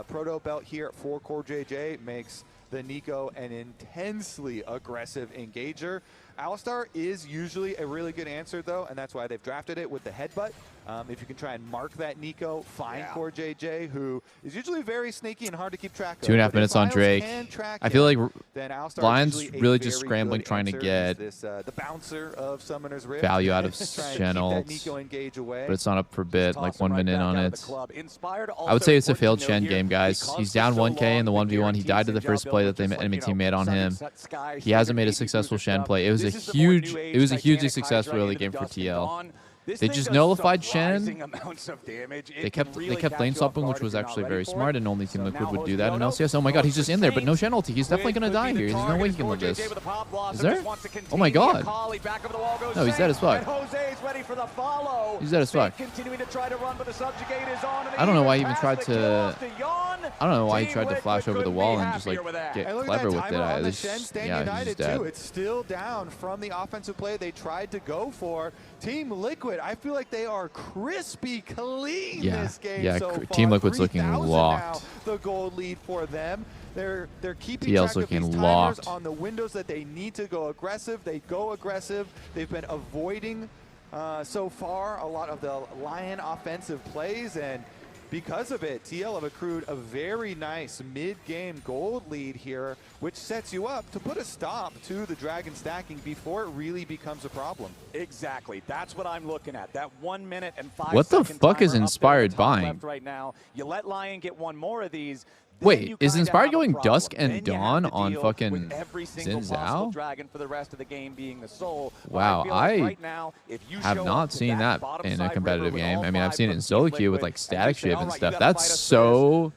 Proto Belt here for CoreJJ makes the Nico an intensely aggressive engager. Alistar is usually a really good answer, though, and that's why they've drafted it with the headbutt. If you can try and mark that Nico, find CoreJJ, who is usually very sneaky and hard to keep track of. 2.5 minutes on Drake. I feel like Lion's really just scrambling, trying to get the bouncer of Summoner's Rift. Value out of Shen ult, but it's not up for a bit, like 1 minute on it. I would say it's a failed Shen game, guys. He's down 1K in the 1v1. He died to the first play that the enemy team made on him. He hasn't made a successful Shen play. It was a hugely successful early game for TL. They just nullified Shen. They kept lane swapping, which was actually very smart, and only Team Liquid would do that in LCS. Oh my God, he's just in there, but no Shen ulti. He's definitely going to die here. There's no way he can live this. Is there? Oh my God. No, he's dead as fuck. He's dead as fuck. I don't know why he even tried to... I don't know why he tried to flash over the wall and just like get clever with it. Yeah, he's just dead. It's still down from the offensive play they tried to go for. Team Liquid, I feel like they are crispy clean this game so far. Team Liquid's looking locked. The gold lead for them. They're keeping TL's track of looking these locked timers on the windows that they need to go aggressive. They go aggressive. They've been avoiding so far a lot of the Lion offensive plays, and because of it, TL have accrued a very nice mid-game gold lead here, which sets you up to put a stop to the Dragon stacking before it really becomes a problem. Exactly. That's what I'm looking at. That 1 minute and 5 What the fuck is Inspired buying? Right now, you let Lion get one more of these. Wait, is Inspired going Dusk and Dawn on fucking Xin Zhao? Wow, I have not seen that in a competitive game. I mean, I've seen it in SOLOQ with like static shift and stuff. That's so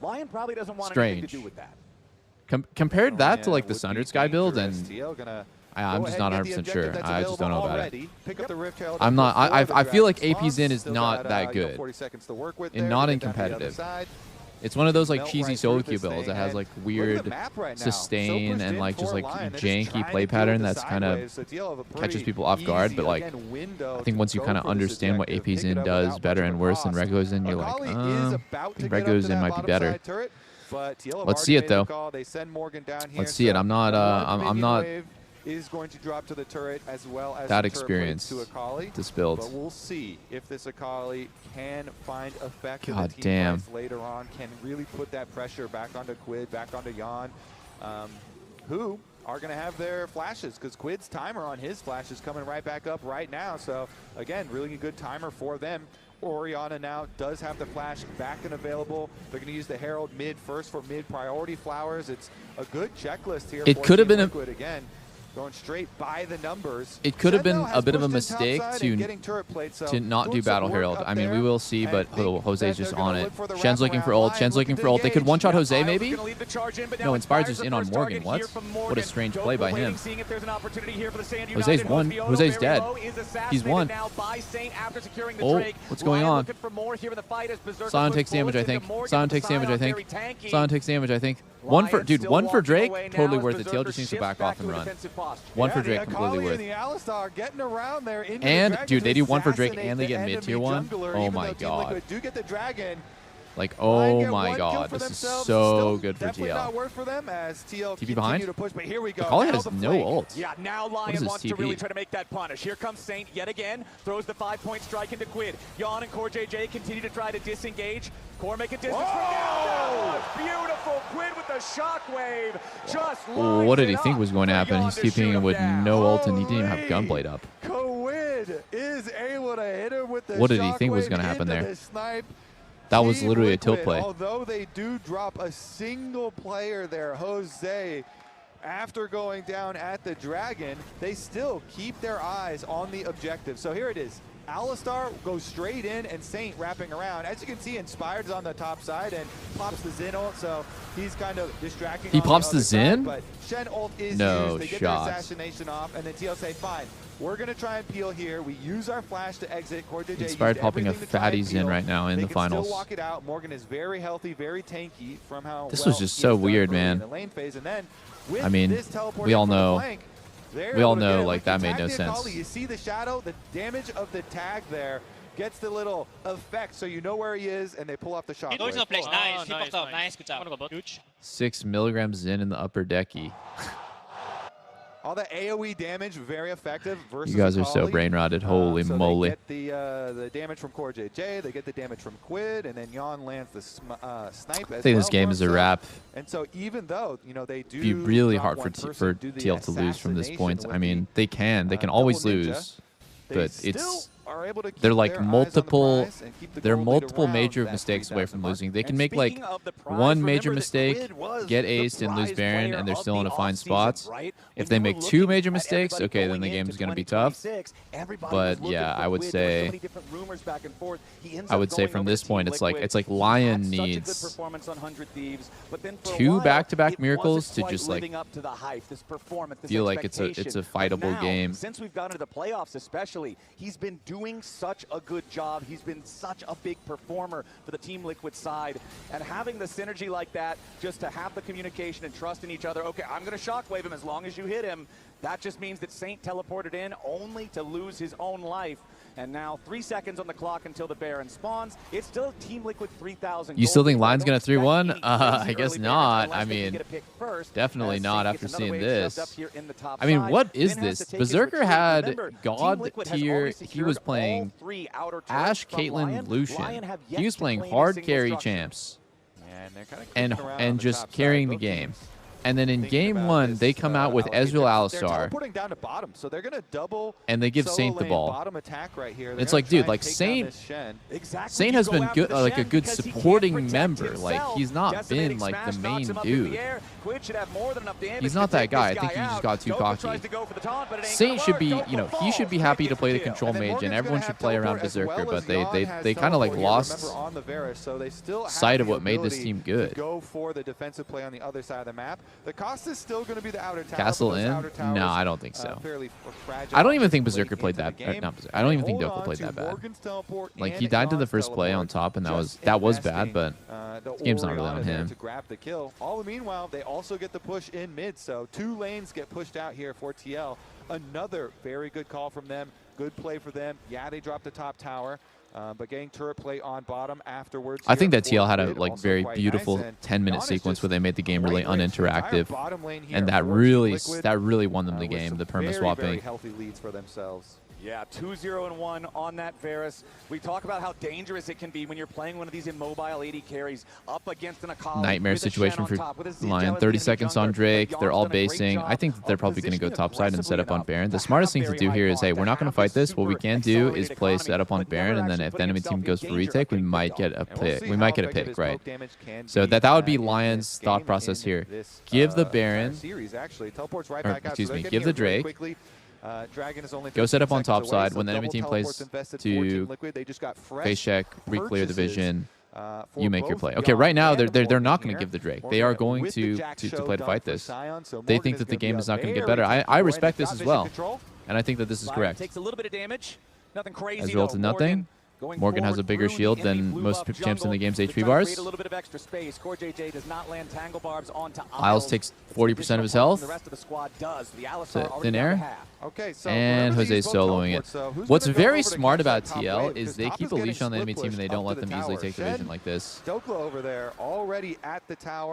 strange. Compared that to like the Sundered Sky build, and I'm just not 100% sure. I just don't know about it. Pick up the Rift Herald I'm not. I feel like Dragon AP Zen is Still not got, that good. 40 seconds to work with And there. not Get in down to the other competitive. side. It's one of those like Melt cheesy right through solo this queue builds thing, that has and like look at weird the map right now. sustain So pushed and in like for just like Lion. They're just janky trying to play deal pattern with the that's kind of sideways. So TL have a catches pretty people off guard. easy, But like, again, window I think to once you go kind of for this understand what objective, AP pick it Zen up does without better much of and a worse than cost. regular Zen, you're like, Akali is I about to think get regular up to Zen that might be bottom better. side turret, but TL have Let's already see it made the though. call. They send Morgan down here, Let's see it. so I'm not. one I'm minion not wave is going to drop to the turret as well as that the turret blades experienced to Akali. this build. But we'll see if this Akali can find effect in God the team damn. fights later on, can really put that pressure back onto Quid, back onto Jan, who are going to have their flashes because Quid's timer on his flash is coming right back up right now. So again, really good timer for them. Orianna now does have the flash back and available. They're going to use the Herald mid first for mid priority flowers. It's a good checklist here. It for could have Team been Liquid again. Going straight by the numbers. It could have Shen, been though, a has bit of a pushed in mistake topside to and getting turret plates, so not doing do some Battle work Herald. up I mean, we there. will see, And but I think Jose's that just they're on gonna it. look for the Shen's looking for wraparound. ult. Lion Shen's looking looking for to ult. They could engage. one-shot Yeah, Jose, Lion maybe? gonna lead the charge in, but No, now Inspired's Inspired's just in on the first Morgan. target What? here from What a Morgan. strange Dope play by waiting, him. seeing if there's an opportunity here for the Sand Jose's United. won. Hospiono Jose's very dead. low, is He's assassinated won. now by Saint after securing the Oh, Drake. what's going Lion on? looking for more here in the fight as Berserker Sion puts takes damage, I bullets think. into Morgan, Sion but the takes damage, I Sion think. very tanky. Sion takes damage, I think. One for, Lion dude, still one for walking Drake, away now totally as worth it. TL Berserker just needs to shifts back back off and to a run. defensive posture. One for Yeah, Drake, the completely Akali worth. and the Alistar getting around there into the And, dragon dude, they to do one for Drake assassinate and they the get enemy mid-tier one? jungler, Oh even my though Team god. Liquid do get the dragon. Like, Lion oh get my one kill god, for this is themselves. so Still good for definitely not TL. work for them as TL TP behind? continue to push, but here we go. Akali Now has the no flank. ult. Yeah, now What is Lion this wants to TP? really try to make that punish. Here comes Saint yet again, throws the 5-point strike into Quid. Jan and Core JJ continue to try to disengage. Core make a distance from Jan. Beautiful Quid with the shockwave. Just Oh, what did he think was going to happen? He's TPing him with no ult and he didn't even have Gunblade up. Quid is able to hit him with the What did he think was going to happen there? That was Team literally a Liquid, tilt play. Although they do drop a single player there, Jose, after going down at the Dragon, they still keep their eyes on the objective. So here it is. Alistar goes straight in and Saint wrapping around. As you can see, Inspired's on the top side and pops the Xin ult, so he's kind of distracting. He on pops the other side, Xin? but Shen ult is No used. They get shot. their assassination off, and then TL say, fine, we're going to try and peel here. We use our flash to exit. Core JJ Inspired used popping a everything to try and fatty Xin peel. right now in They the can finals. Still walk it out. Morgan is very healthy, very tanky from how This well was just he so has done weird, early in man. the lane phase. And then with I mean, this teleporting we all from the know. flank, they're We all able to get know, it. like, Look, that the made no tag the Akali, sense. You see the shadow, the damage of the tag there gets the little effect, so you know where he is, and they pull off the shot. Nice, he popped up, nice, good job. 6 milligrams Zen in the upper decky. All the AoE damage, very effective versus You guys are so Akali. brain rotted. Holy so moly. They get the damage from Core JJ, they get the damage from Quid, and then Jan lands the snipe as I think well this game for is a himself. wrap. And so even though, you know, they do It'd be really drop hard one for person, do the TL to lose from this assassination point. with I mean, the, they can always double ninja, lose, they but still it's are able to keep they're like their eyes on the multiple prize and keep the they're gold lead multiple around major that mistakes away 3,000 from mark. losing. They can And make like speaking of the prize, one major remember that mistake, Quid was get the aced and lose prize Baron, player and they're of still the in a fine offseason, spots. right? If When they you make were 2 looking major at mistakes, everybody okay, then going the game into is going to be tough. 2026, everybody But was looking yeah, for I would Quid. There were so say many different rumors back and forth. He ends I up would say going from over this to point Team it's like Liquid. Lion He had such a good needs performance on 100 Thieves, but then for a 2 while, back-to-back it miracles wasn't to quite just like living up to the hype, this performance, this feel like it's a expectation. fightable But now, game. Since we've gotten to the playoffs especially, he's been doing such a good job. He's been such a big performer for the Team Liquid side. And having the synergy like that, just to have the communication and trust in each other, okay, I'm going to shockwave him as long as you hit him, that just means that Saint teleported in only to lose his own life. And now 3 seconds on the clock until the Baron spawns. It's still Team Liquid 3,000. You still think Lion's going to 3-1? I guess not. I mean, definitely not after seeing this. I mean, what is this? Berserker had God tier. He was playing Ashe, Caitlyn, Lucian. He was playing hard carry champs and just carrying the game. And then in game 1, they come out with Ezreal Alistar. Down to bottom, so they're gonna double and they give Saint the ball. Bottom attack right here. It's like, dude, like Saint has been good, like a good supporting member. Like he's not been like the main dude. He's not that guy. I think he just got too cocky. Saint should be, you know, he should be happy to play the control mage, and everyone should play around Berserker. But they kind of like lost sight of what made this team good. Go for the defensive play on the other side of the map. The cost is still going to be the outer tower. Castle in? No, I don't think so. I don't even think Berserker played that. Not Berserker. I don't even think Doka played that bad. Like, he died to the first play on top, and that was bad, but this game's not really on him. To grab the kill. All the meanwhile, they also get the push in mid, so 2 lanes get pushed out here for TL. Another very good call from them. Good play for them. Yeah, they dropped the top tower. But getting turret play on bottom afterwards. I think that TL had a very beautiful 10-minute sequence where they made the game really uninteractive, and that really won them the game. The perma swapping. Very healthy leads for themselves. Yeah, 2-0-1 on that Varus. We talk about how dangerous it can be when you're playing one of these immobile AD carries up against an Akali. Nightmare situation for Lion. 30 seconds on Drake. They're all basing. I think that they're probably going to go topside and set up on Baron. The smartest thing to do here is, hey, we're not going to fight this. What we can do is play set up on Baron, and then if the enemy team goes for retake, we might get a pick. We might get a pick, right? So that would be Lion's thought process here. Give the Baron, or excuse me, give the Drake. Go set up on top side. When the enemy team plays to face check, re-clear the vision, you make your play. Okay, right now they're not going to give the Drake. They are going to play to fight this. They think that the game is not going to get better. I respect this as well, and I think that this is correct. Takes a little bit of damage. Nothing crazy. Ezreal to nothing. Morgan has a bigger shield than most champs in the game's HP bars. Isles takes 40% of his health. Thin air. And Jose's soloing it. What's very smart about TL is they keep a leash on the enemy team and they don't let them easily take the vision like this.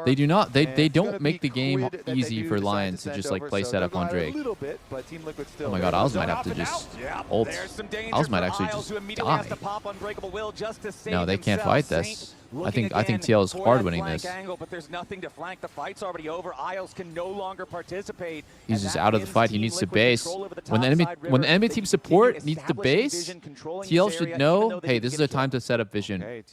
They do not. They don't make the game easy for Lion to just like play setup on Drake. Oh my God, Isles might have to just ult. Isles might actually just die. No, they can't fight this. I think TL is hard winning this. But there's nothing to flank. The fight's already over. Isles can no longer participate. He's just out of the fight. He needs to base. When the enemy team support needs to base, TL should know, hey, this is a time to set up vision.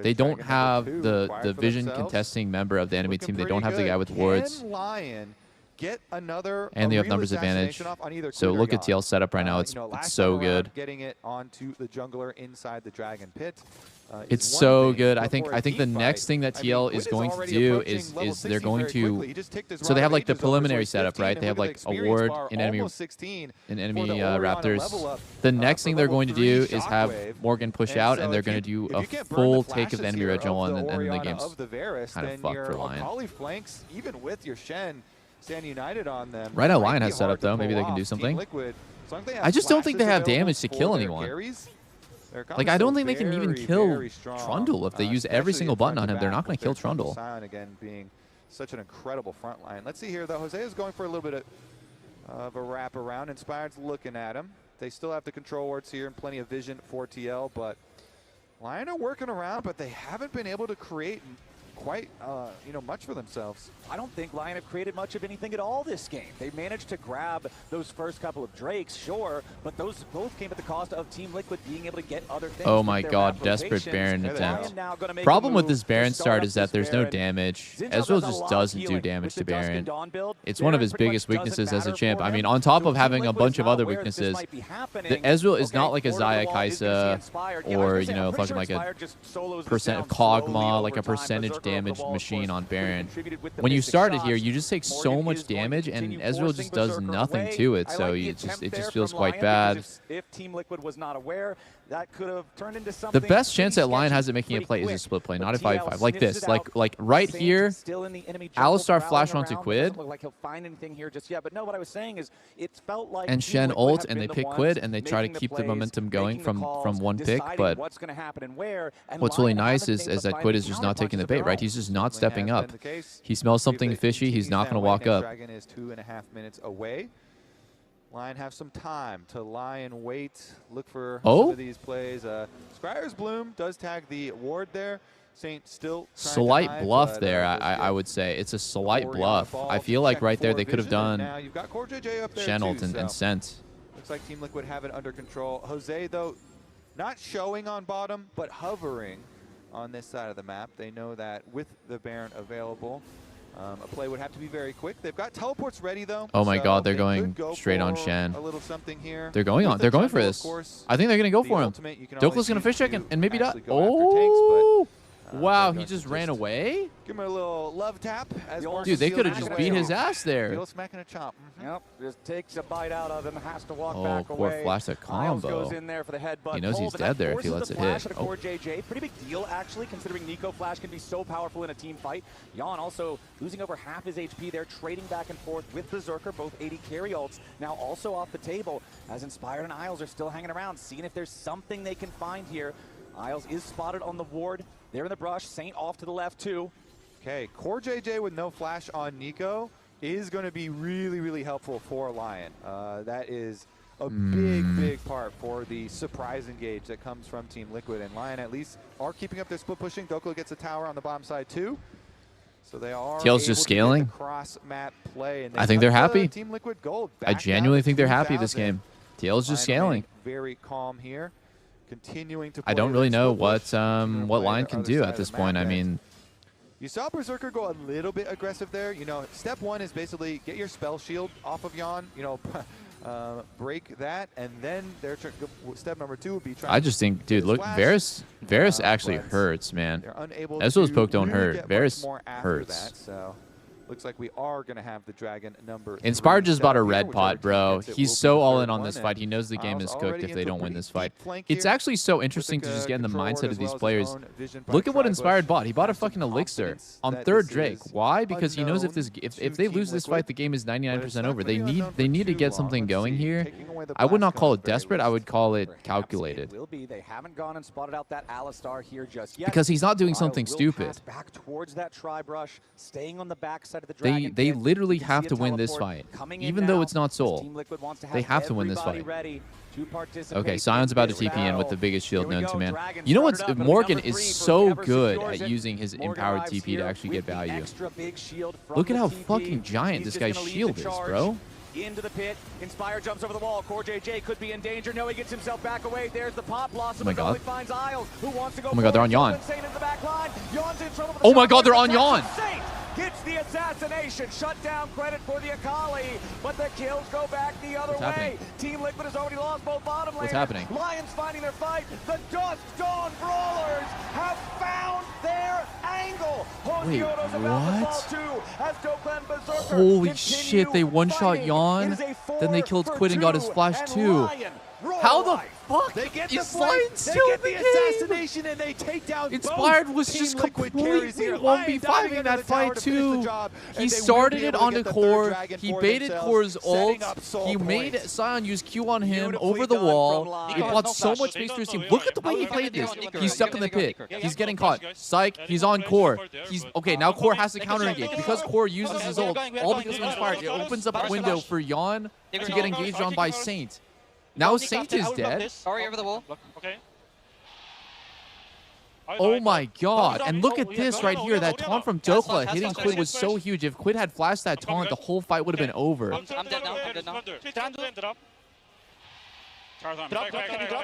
They don't have the vision contesting member of the enemy team. They don't have the guy with wards. And they have numbers advantage. So look at TL's setup right now. It's so good. Getting it onto the jungler inside the dragon pit. It's so good. I think the next thing that TL is going to do is they're going to, so they have like the preliminary setup, right? They have like a ward in enemy Raptors. The next thing they're going to do is have Morgan push out, and they're going to do a full take of the enemy red jungle, and then the game's kind of fucked for Lion. Even with your Shen, stand united on them. Right now, Lion has setup though. Maybe they can do something. I just don't think they have damage to kill anyone. Like, I don't think they can even kill Trundle if they use every single button on him. They're not going to kill Trundle. Again, being such an incredible front line. Let's see here, though. Jose is going for a little bit of a wrap around. Inspired's looking at him. They still have the control wards here and plenty of vision for TL, but Lion are working around, but they haven't been able to create quite much for themselves. I don't think Lion have created much of anything at all this game. They managed to grab those first couple of Drakes, sure, but those both came at the cost of Team Liquid being able to get other things. Oh my God, desperate Baron attempt. Problem with this Baron start is that there's no damage. Ezreal just doesn't do damage to Baron. It's one of his biggest weaknesses as a champ. I mean, on top of having a bunch of other weaknesses, the Ezreal is not like a Xayah Kaisa or, fucking like a percent of Kog'Maw, like a percentage damage machine on Baron. When you started here, you just take so much damage, and Ezreal just does nothing to it, so it just feels quite bad. If Team Liquid was not aware, that could have turned into something. The best chance that Lion has at making a play is a split play, not a 5-5. Like this, like right here, Alistar flash onto Quid, like he'll find anything here just yet. But no, what I was saying is it felt like and Shen ult, and they pick Quid, and they try to keep the momentum going from one pick. But what's really nice is that Quid is just not taking the bait, right? He's just not stepping up. He smells something fishy. He's not going to walk up. Dragon is 2.5 minutes away. Lion have some time to lie and wait, look for some of these plays. Scryer's Bloom does tag the ward there. Saint still slight bluff there, I would say. It's a slight bluff. I feel like right there they could have done Shen ult and sent. Looks like Team Liquid have it under control. Jose, though, not showing on bottom, but hovering on this side of the map. They know that with the Baron available, a play would have to be very quick. They've got teleports ready, though. Oh my God, they're going straight on Shen. They're going for this. I think they're going to go for him. Dokla's going to fish check and maybe not. Oh! Wow, he just ran away? Give him a little love tap. As Dude, they could have just beat his ass there. Little smack and a chop. Yep, just takes a bite out of him, has to walk Oh, back poor away. flash that Isles combo. goes in there for the headbutt. He knows he's dead there if he lets it hit. Oh. Core JJ, pretty big deal actually, considering Nico Flash can be so powerful in a team fight. Jan also losing over half his HP there, trading back and forth with Berserker, both 80 carry ults, now also off the table, as Inspired and Isles are still hanging around, seeing if there's something they can find here. Isles is spotted on the ward. They're in the brush. Saint off to the left, too. Okay, Core JJ with no flash on Nico is going to be really, really helpful for Lion. That is a big part for the surprise engage that comes from Team Liquid. And Lion at least are keeping up their split pushing. Doko gets a tower on the bottom side, too. So they are TL's just scaling. Cross map play, and I think they're happy. Team Liquid Gold I genuinely think they're happy this game. TL's just scaling. Very calm here. Continuing to I don't really know what Lion can do at this point. I mean, you saw Berserker go a little bit aggressive there. You know, step one is basically get your spell shield off of Jan. You know, break that, and then step number two would be trying. I just think, dude, look, Varus actually hurts, man. Ezreal's poke don't hurt. Varus hurts. So looks like we are going to have the dragon number. Inspired just bought a red pot, bro. He's so all in on this fight. He knows the game is cooked if they don't win this fight. It's actually so interesting to just get in the mindset of these players. Look at what Inspired bought. He bought a fucking elixir on third Drake. Why? Because he knows if they lose this fight, the game is 99% over. They need to get something going here. I would not call it desperate. I would call it calculated. They haven't gone and spotted out that Alistar here just yet. Because he's not doing something stupid. Back towards that tri-brush, staying on the backside of the dragon. They literally have to win this fight. Even though it's not Soul, they have to win this fight. Okay, Sion's about to TP in with the biggest shield known to man. You know what? Morgan is so good at using his empowered TP to actually get value. Look at how fucking giant this guy's shield is, bro. Into the pit. Inspire jumps over the wall. Core JJ could be in danger. No, he gets himself back away. There's the pop. Blossom. Oh my god. Finds Isles, who wants to go. Oh my god, they're on Jan. The oh my god, they're on Jan. Gets the assassination. Shut down credit for the Akali, but the kills go back the other way. Happening? Team Liquid has already lost both bottom laners. What's happening? Lions finding their fight. The Dusk Dawn Brawlers have found their angle. Wait, Hosiedo's about to fall too, as Dokkan Berserker holy shit, they one-shot Jan, then they killed Quid and got his flash too. How the fuck is Lion still in the assassination and they take down Inspired was just completely 1v5 in that fight too. He started it onto Core, he baited Core's ult, he made Sion use Q on him over the wall, he bought so much space for his team. Look at the way he played this. He's stuck in the pit, he's getting caught. Psych, he's on Core. Okay, now Core has to counter engage. Because Core uses his ult, all because of Inspired, it opens up a window for Jan to get engaged on by Saint. Now Saint is dead. Sorry, over the wall. Okay. Oh my god. And look at this right here. That taunt from Dokla hitting Quid was so huge. If Quid had flashed that taunt, the whole fight would have been over. I'm dead now. I'm dead now.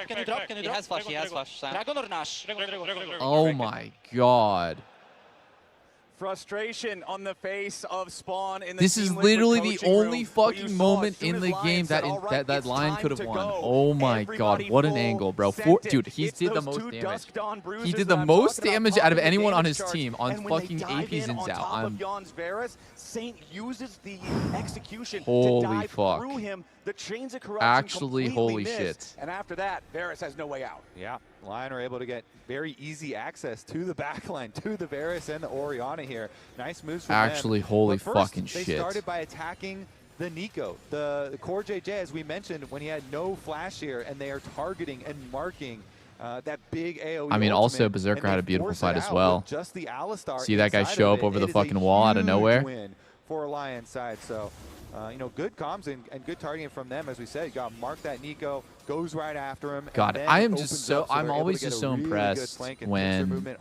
Can you drop? He has flash. He has flash. Dragon or Nash? Oh my god. Frustration on the face of Spawn in the This is literally the only fucking moment in the game that Lion could have won. Oh my god, what an angle, bro. Dude, he did the most damage. He did the most damage out of anyone on his team on fucking APs and Zao. Saint uses the execution holy to dive fuck. through him. The chains of corruption actually holy missed. shit. And after that, Varus has no way out. Yeah, Lion are able to get very easy access to the backline, to the Varus and the Orianna here. Nice moves from actually them. holy first, fucking they shit. Started by attacking the Nico, the Core JJ, as we mentioned, when he had no flash here, and they are targeting and marking that big AoE. I mean, also Berserker had a beautiful fight as well. See that guy show up over the fucking wall out of nowhere? Win for Lion's side, so you know, good comms and good targeting from them. As we said, got mark that Nico, goes right after him. God, I am just so, I'm always just so impressed when,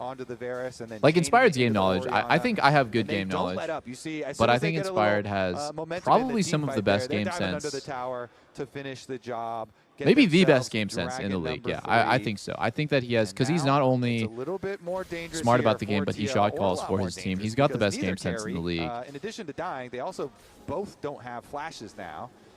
like, Inspired's game knowledge, I think I have good game knowledge, but I think Inspired has probably some of the best game sense. Maybe the best game sense in the league. Yeah, I think so. I think that he has, because he's not only smart about the game, but he shot calls for his team. He's got the best game sense in the league. In addition to dying, they also both don't have flashes now.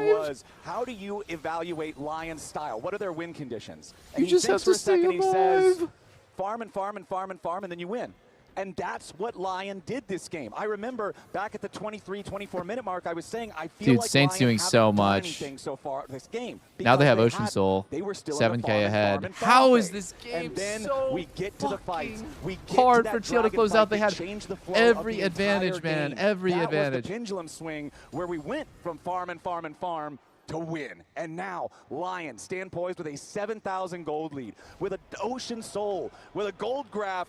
today was, how do you evaluate Lion's style? What are their win conditions? And You just have to stay he says, alive. farm and farm and farm and farm, and then you win. And that's what Lion did this game. I remember back at the 23, 24-minute mark, I was saying, I feel Dude, like Saints Lion doing haven't so done much. anything so far this game. Now they have because Ocean Soul. They were still in the 7K farm and ahead. farm and farm How is phase. this game And then so we get to the fights. We get hard to for that TL to dragon close fight out? They that had changed the flow every of the entire advantage, man. game. Every that advantage. was the pendulum swing where we went from farm and farm and farm to win. And now Lion stand poised with a 7,000 gold lead, with an Ocean Soul, with a gold graph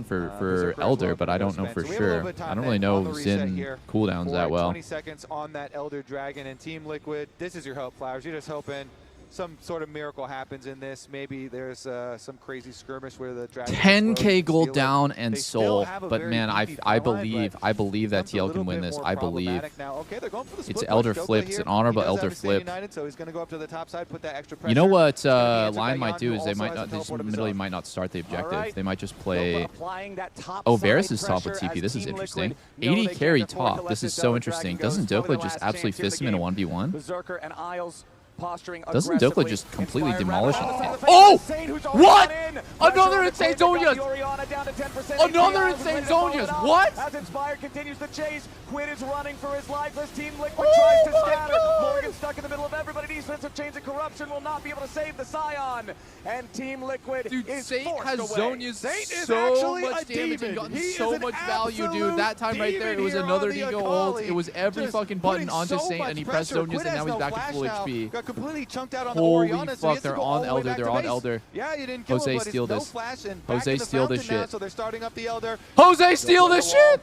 down for Elder, but I don't know for sure. I don't really know Xin cooldowns that well. 20 seconds on that Elder Dragon, and Team Liquid, this is your hope, Flowers. You're just hoping some sort of miracle happens in this. Maybe there's some crazy skirmish where the Dragon 10k gold down and Soul, but man, I believe that TL can win this. I believe. It's Elder flip. It's an honorable Elder flip. So he's going to go up to the top side, put that extra You know what Lion might do is they just literally might not start the objective. They might just play. Oh, Varus is top with TP. This is interesting. 80 carry top. This is so interesting. Doesn't Dokla just absolutely fist him in a 1v1? Berserker and Isles posturing Doesn't Dokla just completely demolish him? Oh! What? Another insane Zonias. Another insane Zonias. What? As Inspired continues to chase, Quinn is running for his life as Team Liquid tries to scatter. Morgan stuck in the middle of everybody. Defensive Chains of Corruption will not be able to save the Scion. And Team Liquid is Saint forced has away. Zonias Saint is so actually much a damage demon. and gotten He so is an much value, dude. absolute That time right there, it was demon another here on the Ego ult. Akali. It was every Just fucking button putting onto so Saint, much and he pressed pressure. Zonias, Quinn and now has he's no back flash to full now. HP. Got completely chunked out on the Holy Orianna, so he fuck, has to they're go all on the way Elder. back They're to on base. Elder. Yeah, you didn't kill Jose, him, but steal it's no this. flash and Jose, back in the steal this fountain now, shit. so they're starting up the Elder. Jose, steal this shit.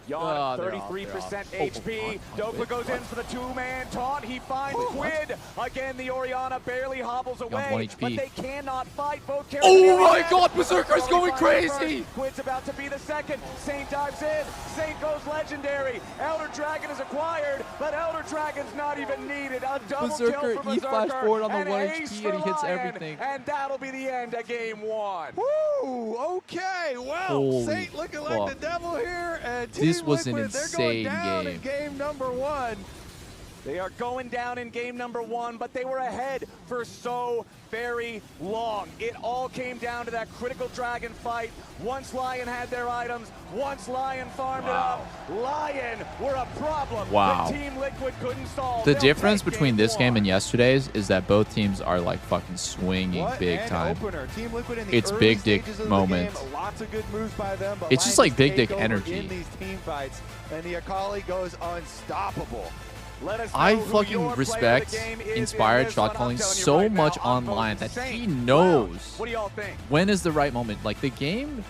Yawn, they're off, 33% they're off. HP. Dopa goes in for the two-man taunt. He finds Quinn. Again, the Orianna barely hobbles away, 1 HP. but they cannot fight. Both characters Oh are my dead. god, Berserker's going Finds the crazy! first. Quinn's about to be the second. Saint dives in. Saint goes legendary. Elder Dragon is acquired, but Elder Dragon's not even needed. A double Berserker, kill for E Berserker. flash forward on the and 1 ace HP, for and he hits Lion. everything. And that'll be the end of game 1. Woo! Okay, well, Holy Saint looking fuck. like the devil here, and This Team was an Liquid, they're going insane down game. in game number 1. They are going down in game number 1, but they were ahead for so very long. It all came down to that critical dragon fight. Once Lion had their items, once Lion farmed it up, Lion were a problem Wow. that Team Liquid couldn't solve. The They'll difference take between this game 1. and yesterday's is that both teams are like fucking swinging What big an time. opener. Team Liquid in the It's early big dick stages of moment. The game, lots of good moves by them, but It's just Lions like big take dick over energy. in these team fights, and the Akali goes unstoppable. Let us know I who fucking your player of respect the game is Inspired in this shot one. I'm calling telling you so right now, much I'm online voting that he Saint. knows What do y'all think? when is the right moment. Like the game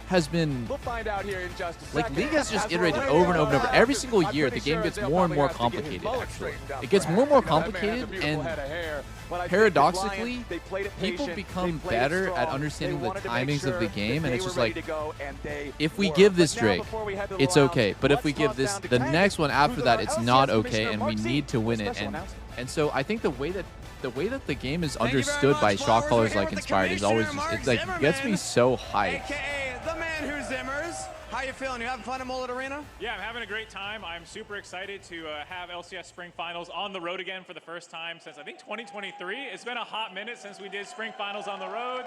has been We'll find out here in just a like second. League has just As we're iterated waiting over and over and over. on Every that, single I'm year, the pretty game sure gets they'll more and probably more have to get his complicated. mullet Actually, straightened out it gets for more and more him. That man has a complicated, beautiful and head of hair. But I think paradoxically, Lion, they played it people patient, become they played it better strong, at understanding they the wanted to make timings of the sure game, that and they it's just were ready like, to go, and they if we were. give this But now, Drake, before we head to the it's rounds, okay. But if let's we give toss this down to the Kang, next one after who's that, our it's LCS not commissioner, okay, and we Mark Z, need to win it. special announcer. And so I think the way that the game is Thank you very understood by much, shot Flowers. callers We're here like with the Inspired is always commissioner, just, it's Mark like gets me Zimmerman, so hyped. AKA the man who zimmers. How you feeling? You having fun at Mullet Arena? Yeah, I'm having a great time. I'm super excited to have LCS Spring Finals on the road again for the first time since I think 2023. It's been a hot minute since we did Spring Finals on the road.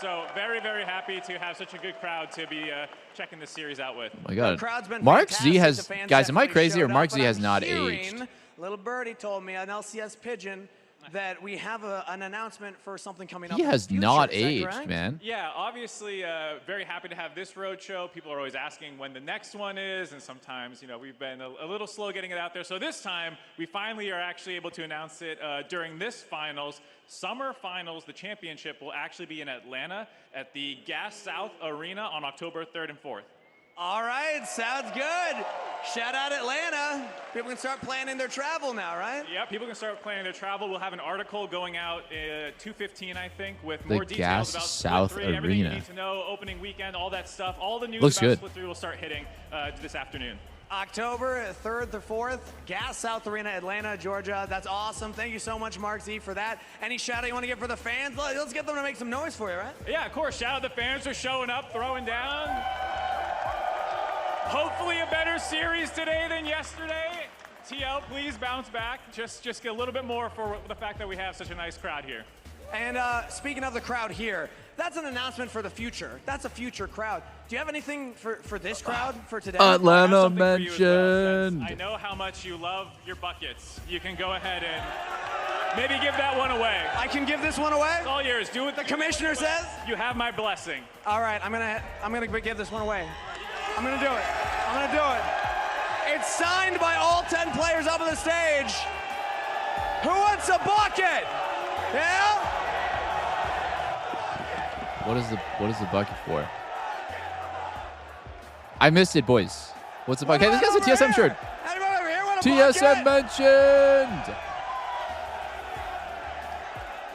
So very, very happy to have such a good crowd to be checking this series out with. Oh my God, Crowd's been Mark fantastic. Z The has fans guys. Am I definitely crazy or showed Mark up, Z but has I'm not hearing, aged? Little Birdie told me, an LCS pigeon, that we have an announcement for something coming up. He in the has future. not Is that aged, correct? man. Yeah, obviously very happy to have this road show. People are always asking when the next one is, and sometimes, you know, we've been a little slow getting it out there. So this time, we finally are actually able to announce it during this finals. Summer Finals, the championship, will actually be in Atlanta at the Gas South Arena on October 3rd and 4th. All right, sounds good. Shout out Atlanta. People can start planning their travel now, right? Yeah, people can start planning their travel. We'll have an article going out at 2:15, I think, with The more details Gas about South Split 3, everything you Arena. need to know, opening weekend, all that stuff. All the news Looks about good. Split 3 will start hitting this afternoon. October 3rd to 4th, Gas South Arena, Atlanta, Georgia. That's awesome. Thank you so much, Mark Z, for that. Any shout out you want to give for the fans? Let's get them to make some noise for you, right? Yeah, of course. Shout out the fans for showing up, throwing down. Hopefully a better series today than yesterday. TL, please bounce back. Just get a little bit more for the fact that we have such a nice crowd here. And speaking of the crowd here, that's an announcement for the future. That's a future crowd. Do you have anything for this crowd for today? Atlanta Something for you as well, since mentioned. I know how much you love your buckets. You can go ahead and maybe give that one away. I can give this one away? It's all yours. Do what The commissioner says? You have my blessing. All right, I'm gonna give this one away. I'm gonna do it. I'm gonna do it. It's signed by all 10 players up on the stage. Who wants a bucket? Yeah? What is the bucket for? I missed it, boys. What's the bucket? Hey, this guy's a TSM shirt. Anybody over here want a TSM bucket? mentioned.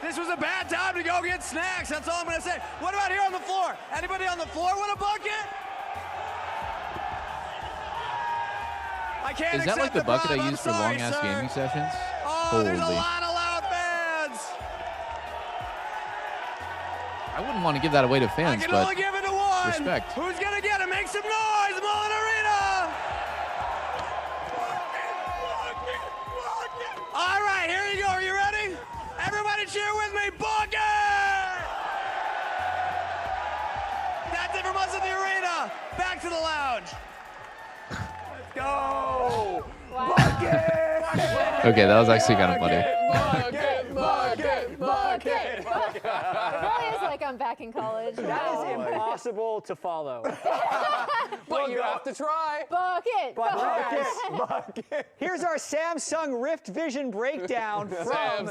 This was a bad time to go get snacks. That's all I'm gonna say. What about here on the floor? Anybody on the floor want a bucket? I can't Is that like accept the bucket bribe. I I'm use for sorry, long-ass sir. gaming sessions? Oh, there's a Holy. lot of loud fans. I wouldn't want to give that away to I fans, can but only give it to one. respect. Who's gonna get it? Make some noise, Mullet Arena. All right, here you go. Are you ready? Everybody cheer with me. Bucket! the lounge. Let's go! Wow. Okay, that was actually kind of funny. Bucket. It really is like I'm back in college. That is impossible to follow. But you have to try. Bucket. Bucket. Here's our Samsung Rift Vision breakdown from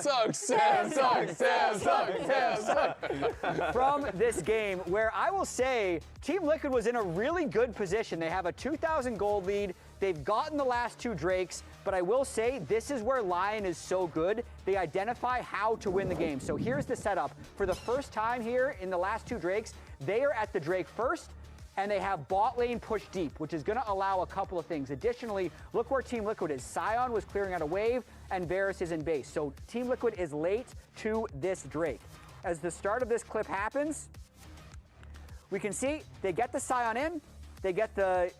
from this game, where I will say Team Liquid was in a really good position. They have a 2,000 gold lead. They've gotten the last 2 Drakes, but I will say this is where Lion is so good. They identify how to win the game. So here's the setup. For the first time here in the last 2 Drakes, they are at the Drake first, and they have bot lane push deep, which is going to allow a couple of things. Additionally, look where Team Liquid is. Sion was clearing out a wave, and Varus is in base. So Team Liquid is late to this Drake. As the start of this clip happens, we can see they get the Sion in, they get the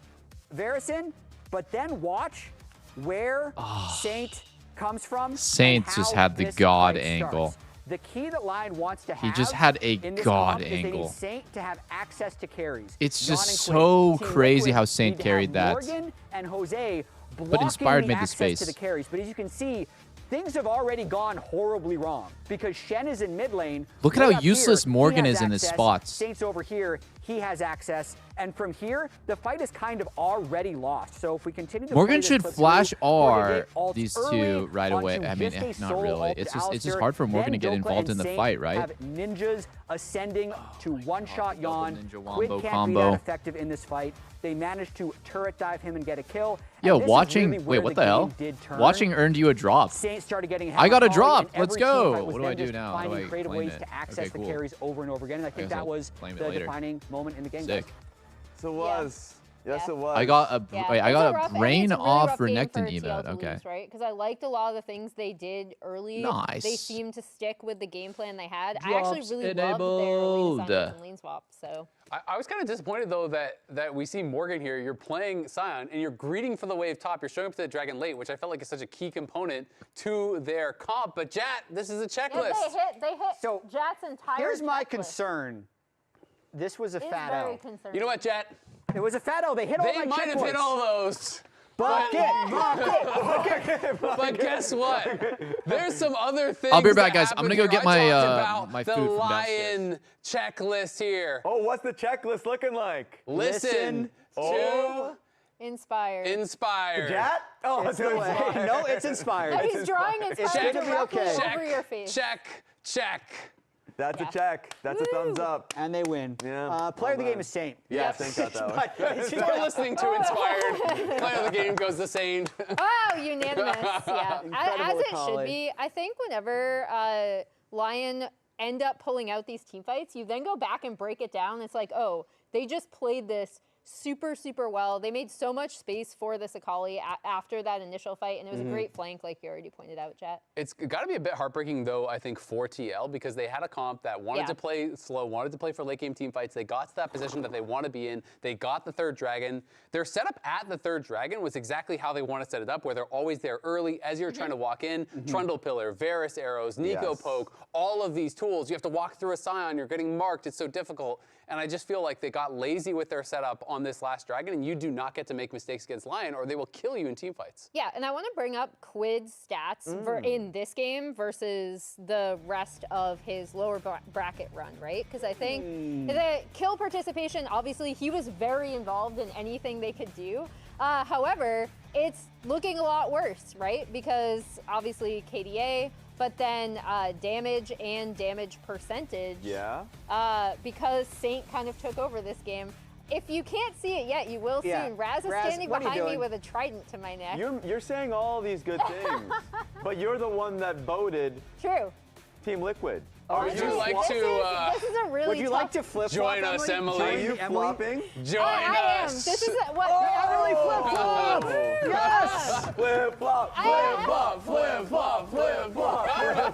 Varus in, but then watch where Saint comes from. Saint just had the god angle. The key that Lion wants to have, He just had a in this god comp, is they angle. need Saint to have access to carries. It's John just and so Quinn. Team crazy Liquid how Saint need to carried have that. Morgan and Jose But blocking Inspired the made the access space. to the carries. But as you can see, things have already gone horribly wrong because Shen is in mid lane. Look at Way how up useless here, Morgan he has is in this access. spot. Saint's over here, he has access, and from here the fight is kind of already lost. So if we continue to play Morgan this should clip flash through, Morgan R did ult these early 2 right away. onto I mean, just a not solo really. ult to It's just Alistair. hard for Morgan to Then get Dokla involved in and the Saint fight, right? Have ninjas ascending to one-shot Yawn. ninja Quid wombo can't be combo. that effective in this fight. They managed to turret dive him and get a kill. Yo, And this is watching. really Wait, where what the the hell? game did turn. Watching earned you a drop. Saint started getting I got a hella drop. volleyed, and Let's every team go. fight was What do I then do just now? How do finding I creative claim ways it? to access Okay, the cool. carries over and over again. And I think guess that I'll was claim it the later. defining moment in the game. Sick. guys. So it was. Yes, it was. I got a Yeah, wait. I it's got rough- a I think brain it's a really off rough for game Necton TL evo. to Okay. lose, right? Because I liked a lot of the things they did early. Nice. They seemed to stick with the game plan they had. I Drops actually really enabled. loved their lane assignments and lane swap. So I was kind of disappointed though that we see Morgan here. You're playing Sion and you're greeting for the wave top. You're showing up to the dragon late, which I felt like is such a key component to their comp. But Jat, this is a checklist. yeah, they hit So, Jat's entire. Here's my checklist. concern. This was a It is fat very L. concerning. You know what, Jat? It was a fat L. They hit all my They might have hit checkpoints. all those. Bucket. But guess what? There's some other things. I'll be right back, that guys. I'm happen gonna go here. get my, I talked about my the food from downstairs. Lion checklist here. Oh, what's the checklist looking like? Listen to Inspired. Inspired. Jat? Oh, It's the way. No, it's inspired. No, he's drawing It's inspired gonna be directly okay. over your face. Check. That's a check. That's a thumbs up. And they win. Yeah. Player of the game is Saint. Yeah, Saint got that one. You're listening to Inspired. Player of the game goes to Saint. Oh, unanimous. Yeah. As Incredible it should college. be. I think whenever Lion end up pulling out these team fights, you then go back and break it down. It's like, oh, they just played this super, super well. They made so much space for this Akali after that initial fight, and it was a great flank, like you already pointed out, Chat. It's got to be a bit heartbreaking, though, I think, for TL, because they had a comp that wanted to play slow, wanted to play for late game team fights. They got to that position that they want to be in. They got the third dragon. Their setup at the third dragon was exactly how they want to set it up, where they're always there early as you're trying to walk in. Trundle Pillar, Varus arrows, Nico poke, all of these tools. You have to walk through a Scion. You're getting marked. It's so difficult. And I just feel like they got lazy with their setup on this last dragon, and you do not get to make mistakes against Lion, or they will kill you in team fights. Yeah, and I want to bring up Quid's stats in this game versus the rest of his lower bracket run, right? Because I think the kill participation, obviously, he was very involved in anything they could do. However, it's looking a lot worse, right? Because obviously KDA, but then damage and damage percentage. Yeah. Because Saint kind of took over this game. If you can't see it yet, you will soon. Raz is standing what are you behind me doing? with a trident to my neck. You're saying all these good things, but you're the one that voted True. Team Liquid. Would you like this to is a really Would you tough... like to flip join us, Emily? Are you flopping? Join I am. us. This is what... Emily flip-flop! Yes! Flip flop, flip flop, flip flop, flip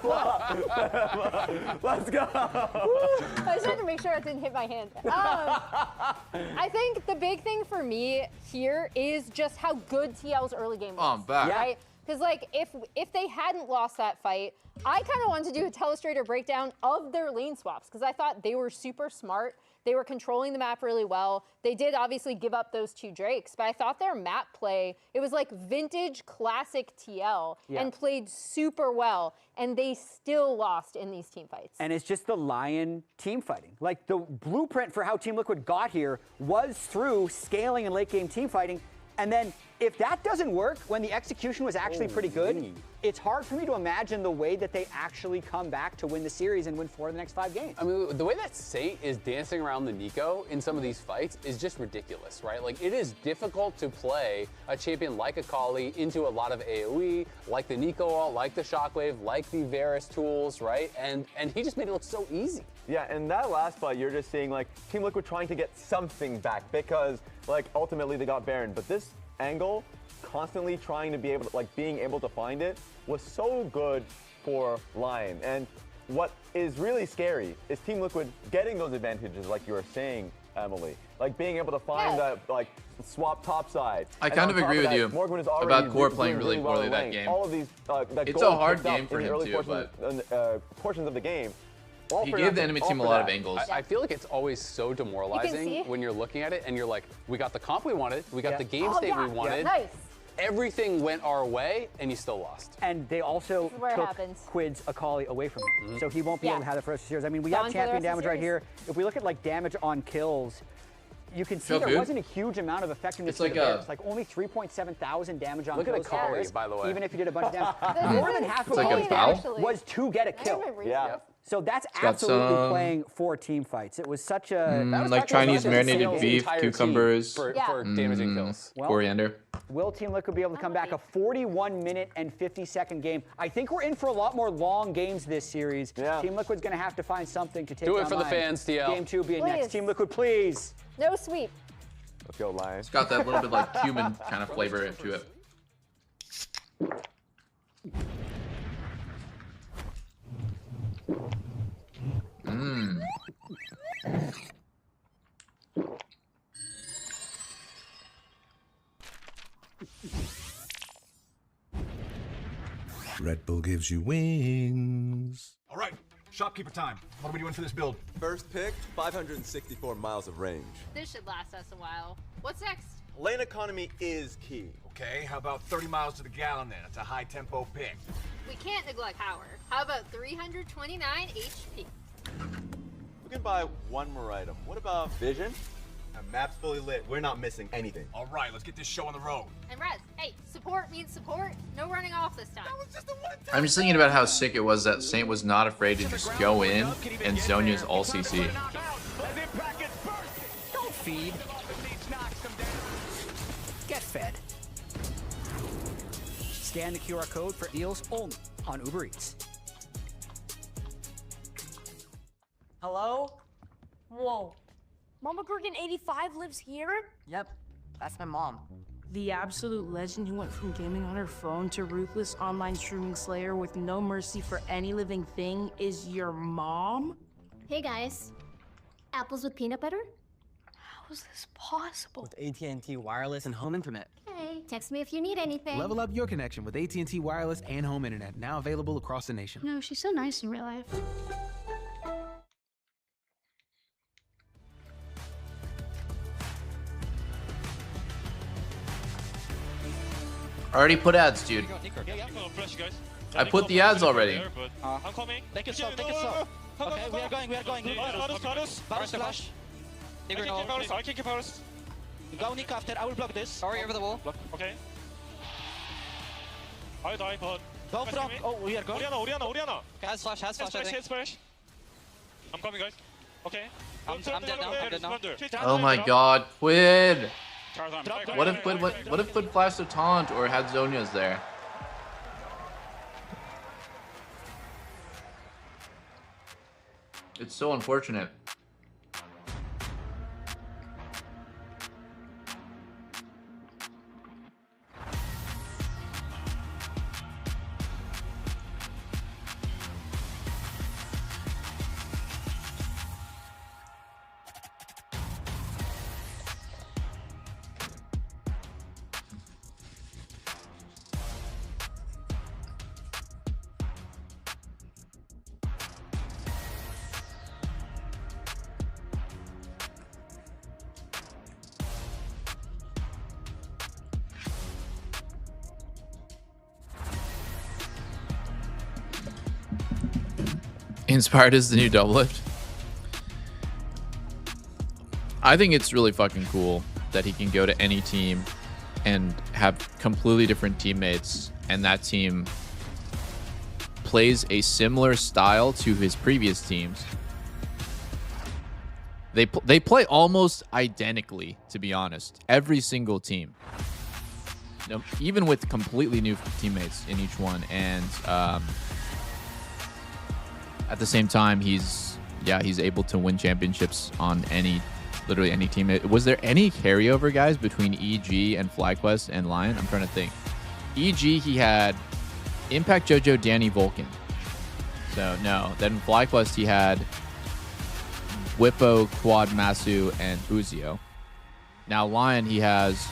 flop, flip flop. Let's go. I just had to make sure it didn't hit my hand. I think the big thing for me here is just how good TL's early game was. I'm back. Right? Because like if they hadn't lost that fight, I kind of wanted to do a telestrator breakdown of their lane swaps because I thought they were super smart. They were controlling the map really well. They did obviously give up those 2 Drakes, but I thought their map play, it was like vintage classic TL and played super well, and they still lost in these team fights. And it's just the Lion team fighting. Like the blueprint for how Team Liquid got here was through scaling and late game team fighting. And then if that doesn't work when the execution was actually pretty good, it's hard for me to imagine the way that they actually come back to win the series and win 4 of the next 5 games. I mean, the way that Sate is dancing around the Nico in some of these fights is just ridiculous, right? Like, it is difficult to play a champion like Akali into a lot of AoE, like the Nico ult, like the Shockwave, like the Varus tools, right? And he just made it look so easy. Yeah, and that last fight, you're just seeing like Team Liquid trying to get something back because like ultimately they got Baron, but this angle, constantly trying to be able to, like being able to find it was so good for Lion. And what is really scary is Team Liquid getting those advantages like you were saying, Emily. Like being able to find that like swap topside. I kind of agree with you about Core playing really poorly that game. All of these it's a hard game for him too, portions of the game. He gave the enemy team a lot of angles. I feel like it's always so demoralizing when you're looking at it and you're like, we got the comp we wanted, we got the game state we wanted. Nice. Everything went our way, and you still lost. And they also took Quid's Akali away from him. So he won't be able to have it for the rest of the series. I mean, we got champion damage right here. If we look at like damage on kills, you can see there wasn't a huge amount of effectiveness. It's like only 3.7 thousand damage on kills. Look at Akali, by the way. Even if you did a bunch of damage. More than half of Akali's damage was to get a kill. Yeah. So that's absolutely playing for team fights. It was such a... like Chinese marinated beef, cucumbers, for damaging kills. Well, coriander. Will Team Liquid be able to come back a 41-minute and 50-second game? I think we're in for a lot more long games this series. Yeah. Team Liquid's going to have to find something to take Do it for the fans, TL. Game 2 being next. Team Liquid, please. No sweep. Let's go, Lion. It's got that little bit like cumin kind of flavor to it. Red Bull gives you wings. All right, shopkeeper time. What are we doing for this build? First pick, 564 miles of range. This should last us a while. What's next? Lane economy is key. Okay, how about 30 miles to the gallon then? It's a high tempo pick. We can't neglect power. How about 329 HP? We can buy one more item. What about vision? The map's fully lit. We're not missing anything. All right, let's get this show on the road. And Rez, hey, support means support. No running off this time. I'm just thinking about how sick it was that Saint was not afraid to just go in and Zonya's all CC. Don't feed. Get fed. Scan the QR code for deals only on Uber Eats. Hello? Whoa. Mama Gorgon 85 lives here? Yep, that's my mom. The absolute legend who went from gaming on her phone to ruthless online streaming slayer with no mercy for any living thing is your mom? Hey guys. Apples with peanut butter? How is this possible? With AT&T wireless and home internet. Hey, text me if you need anything. Level up your connection with AT&T wireless and home internet, now available across the nation. No, she's so nice in real life. Already put ads, dude. I put the ads already. I'm coming. Take it slow, take it slow. Okay, we are going. Varus. Flash. I can keep Varus. Go Nick after, I will block this. Sorry, over the wall. Block. Okay. I die, but... Go from... Oh, we are going. Oriana. Has flash, I think. Splash. I'm coming, guys. Okay. I'm dead now. Oh my god, Quid! What if Quid flashed a taunt or had Zonya's there? It's so unfortunate. Inspired is the new Doublelift. I think it's really fucking cool that he can go to any team and have completely different teammates, and that team plays a similar style to his previous teams. They play almost identically, to be honest. Every single team. You know, even with completely new teammates in each one. And at the same time, he's able to win championships on literally any team. Was there any carryover, guys, between EG and FlyQuest and Lion? I'm trying to think. EG, he had Impact Jojo, Danny, Vulcan. So, no. Then FlyQuest, he had Whippo, Quad, Masu, and Uzio. Now, Lion, he has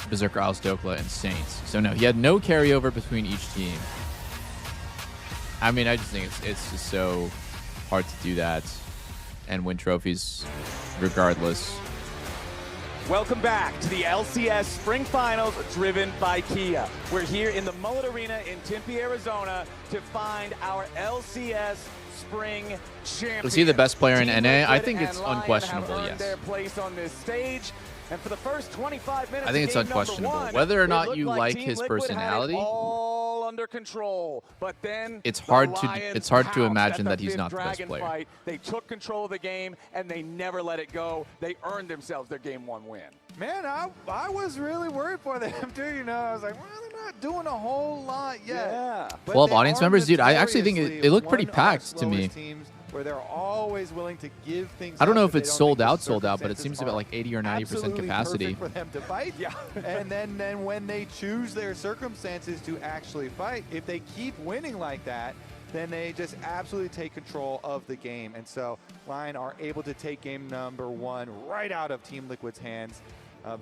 Berserker, Alstokla, and Saints. So, no, he had no carryover between each team. I mean, I just think it's just so hard to do that and win trophies regardless. Welcome back to the LCS Spring Finals driven by Kia. We're here in the Mullet Arena in Tempe, Arizona to find our LCS Spring champion. Was he the best player in NA? I think it's unquestionable, yes. Their place on this stage. And for the first 25 minutes, I think it's unquestionable. Whether or not you like his personality, all under control. But then it's hard to imagine that he's not the best player. Fight. They took control of the game and they never let it go. They earned themselves their game 1 win. Man, I was really worried for them too. You know, I was like, well, they're not doing a whole lot yet. Yeah. 12 audience members, dude. I actually think it looked pretty packed to me. Where they're always willing to give things. I don't know if it's sold out, but it seems to be like 80 or 90% capacity. For them to fight. Yeah. And then when they choose their circumstances to actually fight, if they keep winning like that, then they just absolutely take control of the game. And so Lion are able to take game number 1 right out of Team Liquid's hands.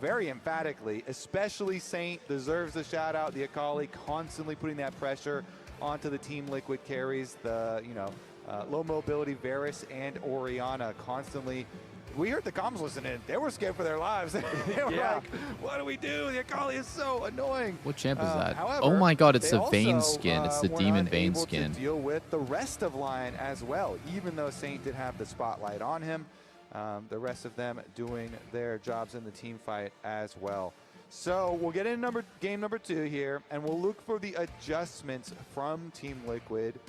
Very emphatically, especially Saint deserves a shout out. The Akali constantly putting that pressure onto the Team Liquid carries. The low mobility Varus and Orianna constantly. We heard the comms listening. They were scared for their lives. They were like, what do we do? The Akali is so annoying. What champ is that? However, oh my god, it's the Vayne skin. It's the Demon Vayne skin. To deal with the rest of Lion as well, even though Saint did have the spotlight on him. The rest of them doing their jobs in the team fight as well. So we'll get in game number 2 here, and we'll look for the adjustments from Team Liquid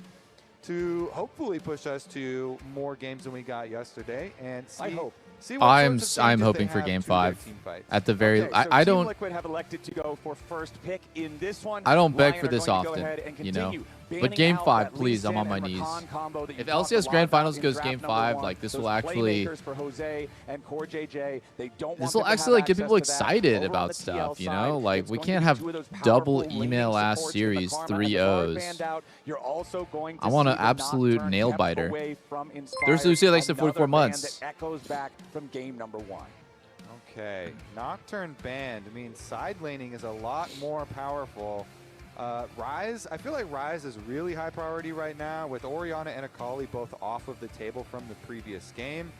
to hopefully push us to more games than we got yesterday, and see what I'm hoping for game 5 at the very. So I don't. Team Liquid have elected to go for first pick in this one. I don't beg Lion for this often, you know. But game 5, please, I'm on my knees. If LCS Grand Finals goes game 5, like this will actually. This will actually like get people excited about stuff, you know. Like we can't have double email ass series 3-0s. I want an absolute nail biter. There's Lucia likes the 44 months. Echoes back from game number 1. Okay, Nocturne banned. I mean, side laning is a lot more powerful. Ryze, I feel like Ryze is really high priority right now with Orianna and Akali both off of the table from the previous game.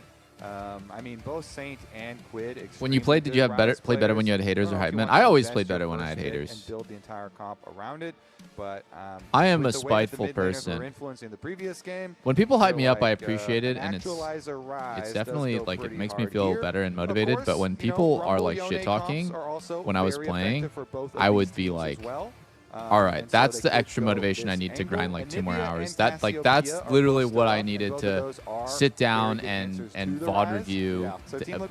I mean, both Saint and Quid. When you played, did you have play better when you had haters or hype men? I always played better when I had haters. And build the entire comp around it, but I am a spiteful person. Influencing the previous game, when people hype me up, I appreciate it, and it's definitely like it makes me feel better and motivated. But when people are like shit talking, when I was playing, I would be like. All right, that's the extra motivation I need to grind like 2 more hours. That's literally what I needed to sit down and VOD review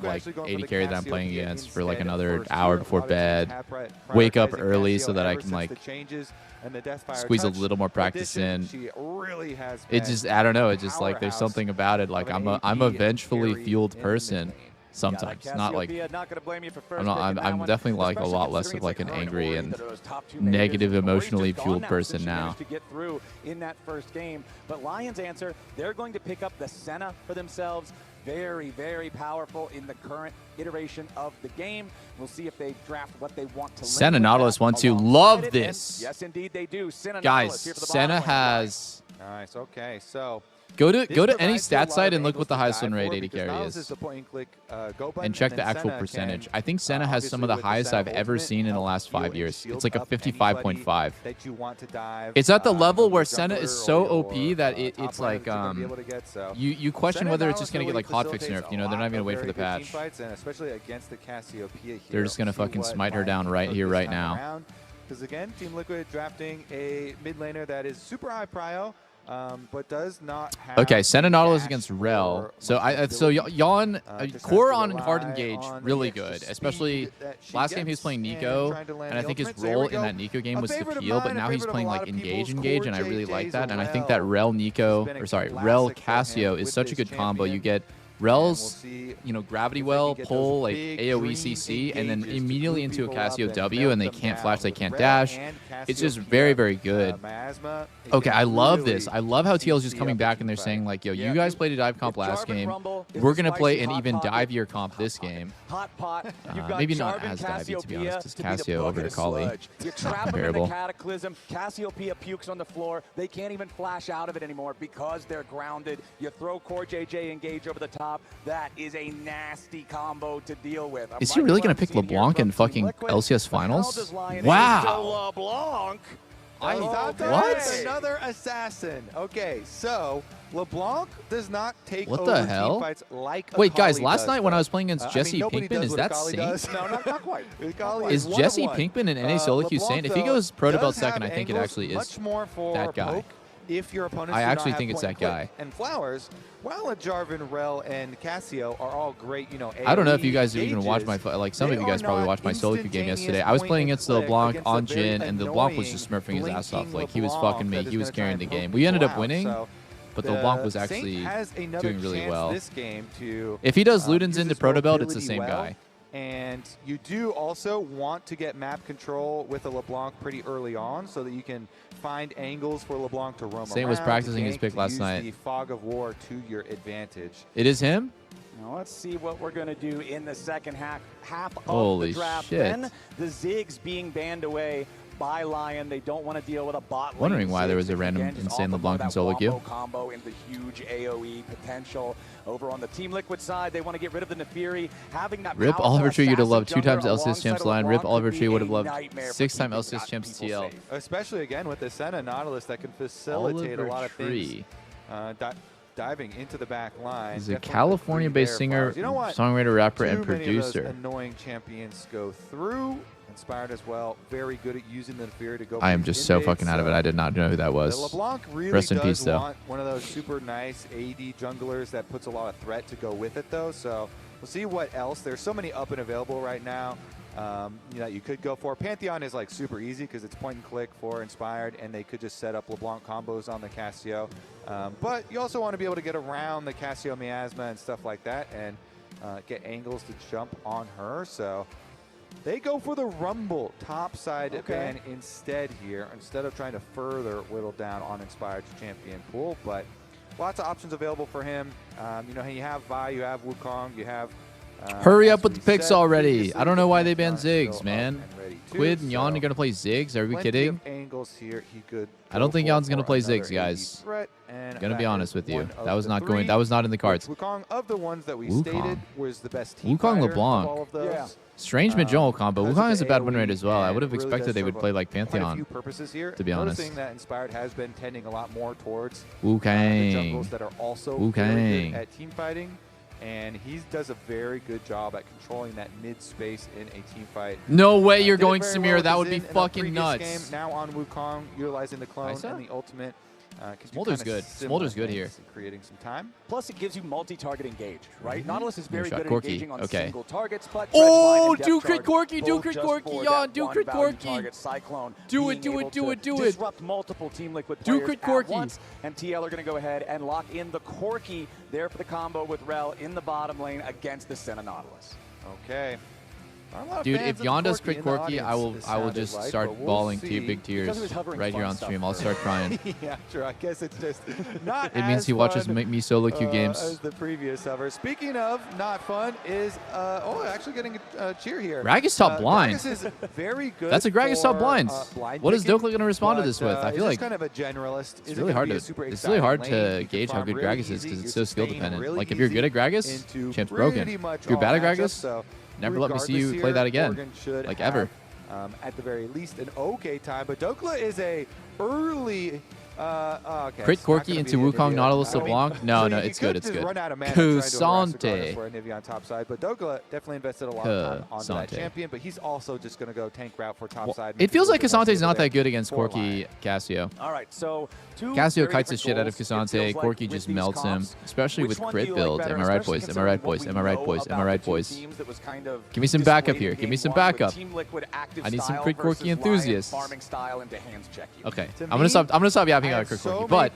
like 80 carry that I'm playing against for like another hour before bed. Wake up early so that I can like squeeze a little more practice in. It just, I don't know. It's just like there's something about it. Like I'm a vengefully fueled person. Sometimes, not like I'm definitely like a lot less of like an angry and negative, emotionally fueled person now. To get through in that first game, but Lions answer, they're going to pick up the Senna for themselves. Very, very powerful in the current iteration of the game. We'll see if they draft what they want to. Senna Nautilus 1-2, love this. Yes, indeed they do. Senna guys, Senna has. Nice. Okay, so. Go to any stat site and look what the highest win rate AD carry is. The point and click go button, And check the then actual Senna percentage. can, I think Senna has some of the obviously with highest Senna I've ever Ultimate, seen in the help last 5 heal and years. shield It's like a up anybody 55.5. that you want to dive. It's at the level where your Senna jungler is so or OP your, that top it's laner like that you're gonna be able to get, so. you question Senna whether now it's just gonna get like really hotfix facilitates nerfed. You know, a they're not lot even gonna of wait for the very good patch. teamfights, and especially against the Cassiopeia They're here. just gonna See fucking what smite her Lion down can right cook here, this right time now. around. Because again, Team Liquid drafting a mid laner that is super high prio, but does not have. Okay, Senna the Nautilus dash against Rel. or So much so ability, Yawn, just has core to on rely hard engage, on really the extra good. speed Especially that she last game he was gets playing and Nico, trying to land and I the think his ultimates. There role we in go. that Nico game A was to favorite of peel, but mine, a now he's favorite of playing a lot like of engage, people's. and I Core really like that. And I think JJ's that Rel Nico, been a or sorry, Rel classic for him Cassio is with such a this good combo. You champion. get Rel's, see gravity if they well, can get pull, those like big AoE green CC, and then engages to immediately group into a people up Cassio and W, melt and they them can't down. flash, they With can't Rel dash. and It's just Cassiopeia, very, very good. Miasma, it Okay, can I love really this. I love how TL is just CC coming up a back and they're teamfight. saying like, yo, Yeah, you guys played a dive comp last Jarvan game. Rumble is We're a gonna spicy play an hot even pocket. divier comp this game. Hot pot. You've got Maybe not Jarvan as divey, to be Cassiopeia honest, because to be the Cassio over bucket to of Kali. sludge. You Not trap him in the comparable. cataclysm. Cassiopeia pukes on the floor. They can't even flash out of it anymore because they're grounded. You throw Core JJ engage over the top. That is a nasty combo to deal with. Is he really gonna pick LeBlanc in fucking LCS finals? Wow. LeBlanc. I thought that What? was another assassin. Okay, so LeBlanc does not take What over the hell? teamfights like a Wait, guys, Kali last does, night when I though. was playing against Jesse nobody Pinkman, does is what that Kali Saint? does. No, not quite. Kali Is one Jesse of one. Pinkman in any solo queue LeBlanc, Saint? If he though, goes pro to belt does second, I have think it angles actually is much more for that guy. poke if your opponents I do not actually have think it's point that and click. guy. And Flowers, while a Jarvan, Rel, and Cassio are all great, I don't know if you guys AoE even watched my engages, like some of they you guys are probably not watched my solo queue game yesterday. instantaneous I was point playing and against click LeBlanc against on a very Jin, and LeBlanc was annoying just smurfing his ass off. blinking Like he was LeBlanc fucking me. that is He was gonna try carrying and the poke game. We ended people up out. winning, So but the LeBlanc was Saint actually has another doing really chance well. this game to, If he does Ludens use into his proto belt, it's the mobility same well. guy. And you do also want to get map control with a LeBlanc pretty early on so that you can find angles for LeBlanc to roam Saint around. was practicing to his gank, pick to last use night. the fog of war to your advantage. It is him? Now let's see what we're going to do in the second half of Holy the draft. shit. Then the Ziggs being banned away by Lion. They don't want to deal with a bot lane. Wondering why there was a Ziggs, random again, just insane off of LeBlanc that in solo queue. wombo combo into huge AoE potential. Over on the Team Liquid side, they want to get rid of the Nefiri. Having that Rip powerful Oliver Tree, you'd have assassin loved 2 times jungler LCS champs alongside line. LeBlanc Rip Oliver could Tree be would a have loved nightmare for 6-time keeping LCS champs people TL. safe. Especially again with the Senna Nautilus that can facilitate Oliver a lot of Tree. things. Diving into the back line. He's a Definitely California-based there, singer, Flowers. You know what? songwriter, rapper, and Too many of those producer. annoying champions go through. Inspired as well. Very good at using the fear to go. I am for just so invades, fucking out of it. I did not know who that The was. LeBlanc really Rest in does peace, though. want one of those super nice AD junglers that puts a lot of threat to go with it, though. So we'll see what else. There's so many up and available right now that you could go for. Pantheon is like super easy because it's point and click for Inspired, and they could just set up LeBlanc combos on the Cassio. But you also want to be able to get around the Cassio Miasma and stuff like that, and get angles to jump on her. So they go for the Rumble topside ban instead here, instead of trying to further whittle down on Inspired's champion pool. But lots of options available for him. You have Vi, you have Wukong, you have. Hurry up as with we the picks said already. previously, I don't know why they Pantheon banned still Ziggs, up man. and ready too, Quid and Yon so are going to play Ziggs? Are we plenty kidding? of angles here he could I don't go think for Yon's going to play another Ziggs, guys. AD threat, and Gonna be that honest is with you. one of That was the not going. three, That was not in the cards. which Wukong, of the ones that we Wukong. stated, was the best team Wukong fighter LeBlanc. of all of those. Yeah. Strange mid-jungle combo. because Wukong of has the a bad win AoE, rate as well. I and would have it really expected does they serve would play like quite a Pantheon. few purposes here. To be honest. Noticing that Inspired has been tending a lot more towards the Wukong. jungles that are also very Wukong. good at team fighting. And he does a very good job at controlling that mid space in a team fight. No way you're Did it going very Samir. well with That the would be Xin in a fucking previous nuts. Game. Now on Wukong, utilizing the clone Isa? and the ultimate. Smolder's good. Smolder's good here. Creating some time. Plus, it gives you multi-target engage, right? Nautilus is very shot good at Corki. engaging on Okay. single targets, but Oh, Dredge Line and do Depth crit Charge, Corki, do both crit just Corki, for Jan, that do one crit value Corki. target. Cyclone Do it, being do it, able do to it, do it. disrupt multiple Team Liquid Do players crit at Corki. once, and TL are going to go ahead and lock in the Corki there for the combo with Rel in the bottom lane against the Senna Nautilus. Okay. Dude, if Yon does crit Corki, I will just start bawling big tears right here on stream. I'll start crying. Yeah, sure. I guess it's just not. It means he watches me solo queue games. As the previous hover. Speaking of not fun, is actually getting a cheer here. Gragas top blind. Gragas is very good. That's a Gragas top blind. What is picking, Dokla going to respond to this with? I feel like kind of a generalist. It's really hard to gauge how good Gragas is because it's so skill dependent. Really like if you're good at Gragas, champ's broken. If you're bad at Gragas, never let me see you play that again, like ever. At the very least, an okay time, but Dokla is a early. Okay, crit Corki into Wukong Nautilus LeBlanc? No, it's good. It's good. Kusante. For Anivia on top side, but Dokla definitely invested a lot of time onto that champion, but he's also just going to go tank route for top side. It feels like Kasante's not that good against Corki Cassio. All right, so Cassio kites the shit out of Kasante. Corki just melts him, especially with crit builds. Am I right, boys? Am I right, boys? Am I right, boys? Am I right, boys? Give me some backup here. Give me some backup. I need some crit Corki enthusiasts. Okay, I'm gonna stop yapping about crit Corki, but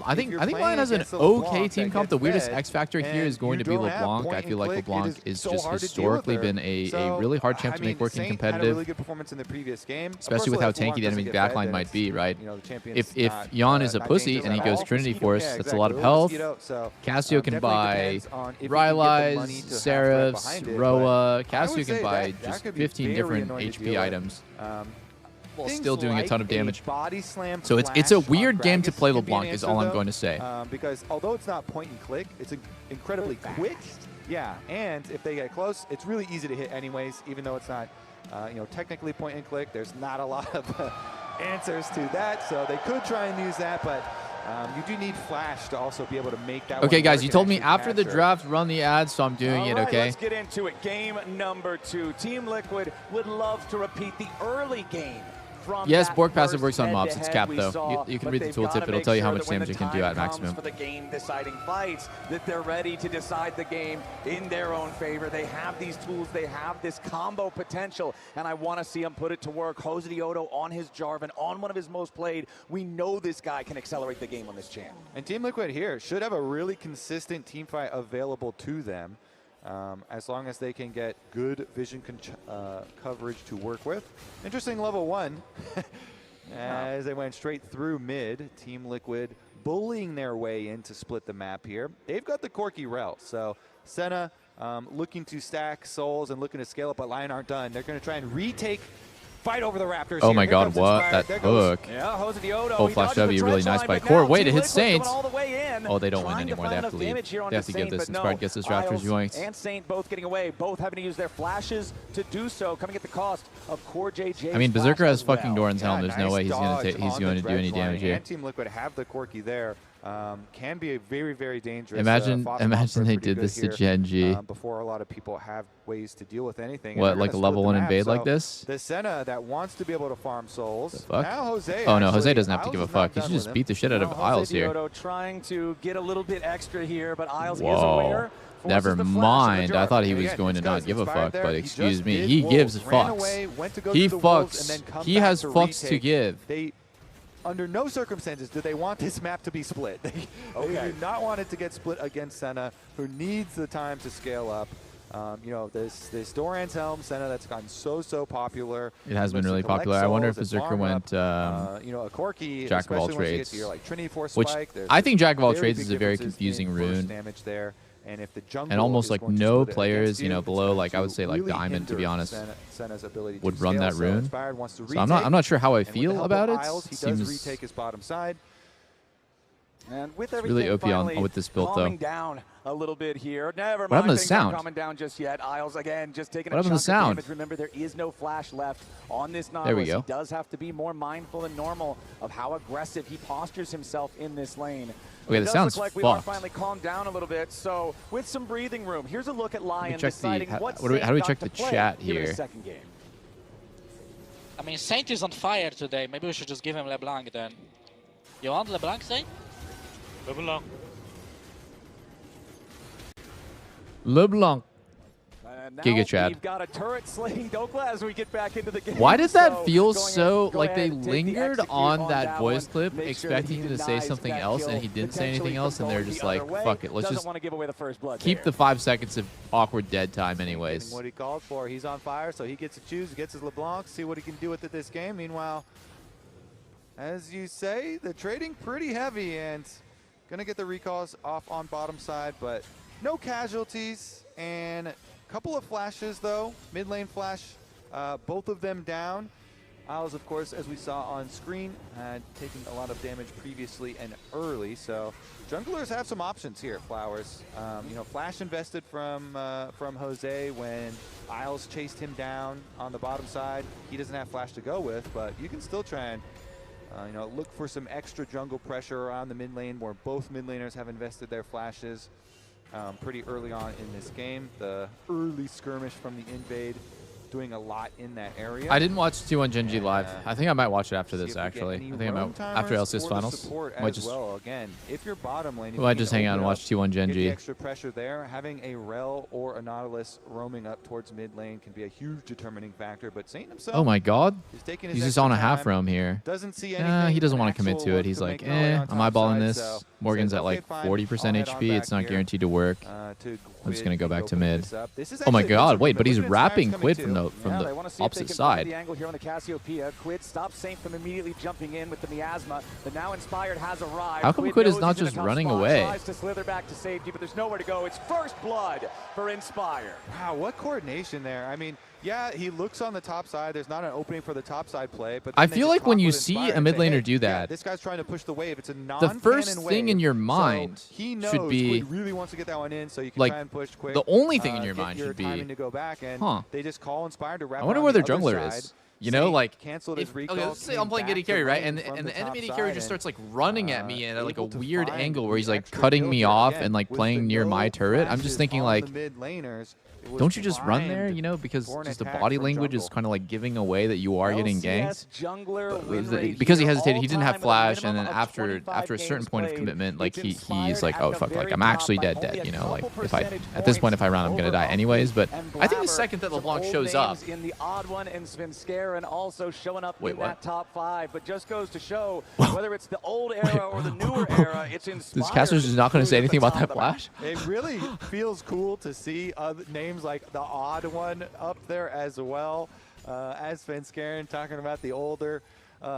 I think Lion has an okay team comp. The weirdest X factor here is going to be LeBlanc. I feel like LeBlanc is just historically been a really hard champ to make working competitive, especially with how tanky the enemy backline might be, right? If Yon is a pussy and he goes Trinity Force, that's a lot of health. Cassio can buy Rylai's, Seraphs, Roa. Cassio can buy just 15 different HP items. While still doing a ton of damage. So it's a weird game to play LeBlanc is all I'm going to say. Because although it's not point and click, it's incredibly quick. Yeah, and if they get close, it's really easy to hit anyways, even though it's not technically point and click. There's not a lot of answers to that, so they could try and use that, but you do need flash to also be able to make that. Okay, guys, you told me after the draft run the ads, so I'm doing it, okay? Let's get into it. Game number 2. Team Liquid would love to repeat the early game. Yes, Borg passive works on mobs. It's capped, though. You can read the tooltip. It'll tell you how much damage it can do at maximum. For the game-deciding fights, that they're ready to decide the game in their own favor. They have these tools. They have this combo potential, and I want to see them put it to work. Jose Dioto on his Jarvan, on one of his most played. We know this guy can accelerate the game on this champ. And Team Liquid here should have a really consistent team fight available to them. As long as they can get good vision coverage to work with. Interesting level 1 as they went straight through mid. Team Liquid bullying their way in to split the map here. They've got the Corki rel, so Senna looking to stack souls and looking to scale up, but Lion aren't done. They're going to try and retake fight over the Raptors. Oh my god, what? That hook. Yeah, Jose Dioto. Oh, flash W, really nice by Core. Wait, it hits Saint. Oh, they don't win anymore. They have to leave. They have to give this. Inspired gets this Raptors yoinks. And Saint both getting away, both having to use their flashes to do so, coming at the cost of Core JJ. I mean, Berserker has fucking Doran's helm. There's no way he's going to do any damage here. And Team Liquid have the Corki there. Can be a very, very dangerous. Imagine they did this to GENG. Before a lot of people have ways to deal with anything. What, like a level 1 invade like this? The Senna that wants to be able to farm souls. Fuck? Now Jose. Oh no, Jose doesn't have to give a fuck. He should just beat the shit out of Isles here. Trying to get a little bit extra here, but Isles is aware. Never mind. I thought he was going to not give a fuck, but excuse me, he gives fucks. He fucks. He has fucks to give. Under no circumstances do they want this map to be split. They do not want it to get split against Senna, who needs the time to scale up. This Doran's helm, Senna, that's gotten so popular. It has been really popular. I wonder if Berserker went a Corki, Jack of all trades. Which I think Jack of all trades is a very confusing rune. Damage there. And almost like no players, below like I would say like Diamond, to be honest, would run that rune. So I'm not sure how I feel about it. It seems really OP with this build though. Down a little bit here. Never what happened to the sound? Coming down just yet. Isles again just taking what happened to the sound? Remember, there is no flash left on this Nautilus. There we go. He does have to be more mindful than normal of how aggressive he postures himself in this lane. Okay, the sound's like we are finally calmed down a little bit. So with some breathing room, here's a look at Lion deciding what how do we check the chat here? Second game. I mean, Saint is on fire today. Maybe we should just give him LeBlanc then. You want LeBlanc, Saint? LeBlanc. LeBlanc. Giga Chad. We've got a turret slaying Dokla as we get back into the game. Why did that So feel go so ahead, like they take the lingered execute on that voice one. clip, Make sure that expecting he him to say denies something that else, and kill he didn't say anything potentially else, from and they're going just the like, other way. fuck it, let's Doesn't just want to give away the first blood keep there. the 5 seconds of awkward dead time anyways. Getting what he called for. He's on fire, so he gets to choose, gets his LeBlanc, see what he can do with it this game. Meanwhile, as you say, they're trading pretty heavy and gonna get the recalls off on bottom side, but no casualties and a couple of flashes though. Mid lane flash, both of them down. Isles, of course, as we saw on screen, had taken a lot of damage previously and early, so junglers have some options here, Flowers. You know, flash invested from Jose when Isles chased him down on the bottom side. He doesn't have flash to go with, but you can still try and you know, look for some extra jungle pressure around the mid lane where both mid laners have invested their flashes pretty early on in this game. The early skirmish from the invade doing a lot in that area. I didn't watch T1 GENG live. I think I might watch it after this, actually. I think I might, after LCS Finals. Might just, well. Again, if you're bottom lane, might just hang out and watch T1 get the GENG. extra pressure there. Having a Rel or a Nautilus roaming up towards mid lane can be a huge determining factor, but Saint himself, Oh my god. taking his He's just extra on a half time, room here. Doesn't see Nah, anything he doesn't for want to commit actual to it. work He's to like, make melee on I'm top eyeballing side, this. so Morgan's says, at like okay, fine, 40% I'll head HP. on It's back not here, guaranteed to work. to I'm just quit going to go back to opening mid. this up. This is Oh my actually a god, good wait, but he's movement. wrapping Inspire's Quid coming from too. the They want to see if they opposite can find side. the angle here on the Cassiopeia. Quid stops Saint from immediately jumping in with the miasma, but now Inspired has arrived. How come Quid is knows not he's in a just tough running spot, away? Tries to slither back to safety, but there's nowhere to go. It's first blood for Inspired. Wow, what coordination there. I mean, yeah, he looks on the top side. There's not an opening for the top side play, but I then they feel just like when talk you with see Inspired a and mid say, laner hey, do yeah, that, this guy's trying to push the wave. It's a the non-canon first wave, thing in your so mind he knows should be Quid really wants to get that one in, so you can like try and push quick. the only thing in your get mind should be, timing to go back, and huh, they just call Inspired to wrap I wonder around where the their other jungler side. is. You know, Saint like, canceled his recall, okay, let's say I'm came playing back AD to carry, right? lane And from the enemy top AD carry side just and, starts like running at me at like a able to weird find angle where he's the like extra cutting kill me here. off Again, and like with playing the near no my turret. I'm flashes just thinking on like, the mid laners, it was don't you just run there, primed you know, because for an just the attack body from language is jungle. kind of like giving away that you are getting ganked. Jungler But win rate because he here, hesitated, he didn't have all-time flash, with a and then minimum of after a 25 certain games point of played. commitment, like It's he's Inspired like, at oh the fuck, like very I'm top actually by dead, only you a know, like couple if I percentage at this point if I run, I'm points gonna die over anyways. But and I think the Blabber, second that some LeBlanc old shows up, names in the odd one, and Svenskeren also showing up Wait, in what? that top 5, but just goes to show whether it's the old era or the newer era, it's Inspired. this caster's just not gonna say who's at anything the about top that of the flash. It really feels cool to see other names like the odd one up there as well. As Svenskeren talking about the older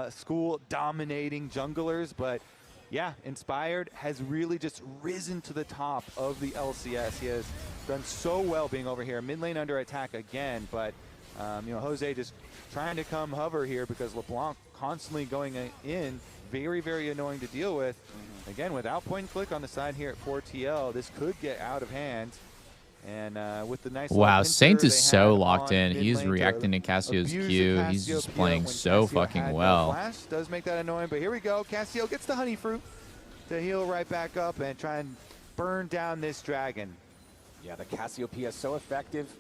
school dominating junglers, but yeah, Inspired has really just risen to the top of the LCS. He has done so well being over here. Mid lane under attack again, but you know, Jose just trying to come hover here because LeBlanc constantly going in. Very, very annoying to deal with. Again, without point and click on the side here at 4TL, this could get out of hand. And with the nice Wow, pincer Saint is they so had locked on in. mid He's lane to reacting to Cassio's abuse Q. the He's just Cassiopeia playing when so Cassio fucking had no well. flash. Does make that annoying, but here we go. Cassio gets the honey fruit to heal right back up and try and burn down this dragon. Yeah, the Cassiopeia is so effective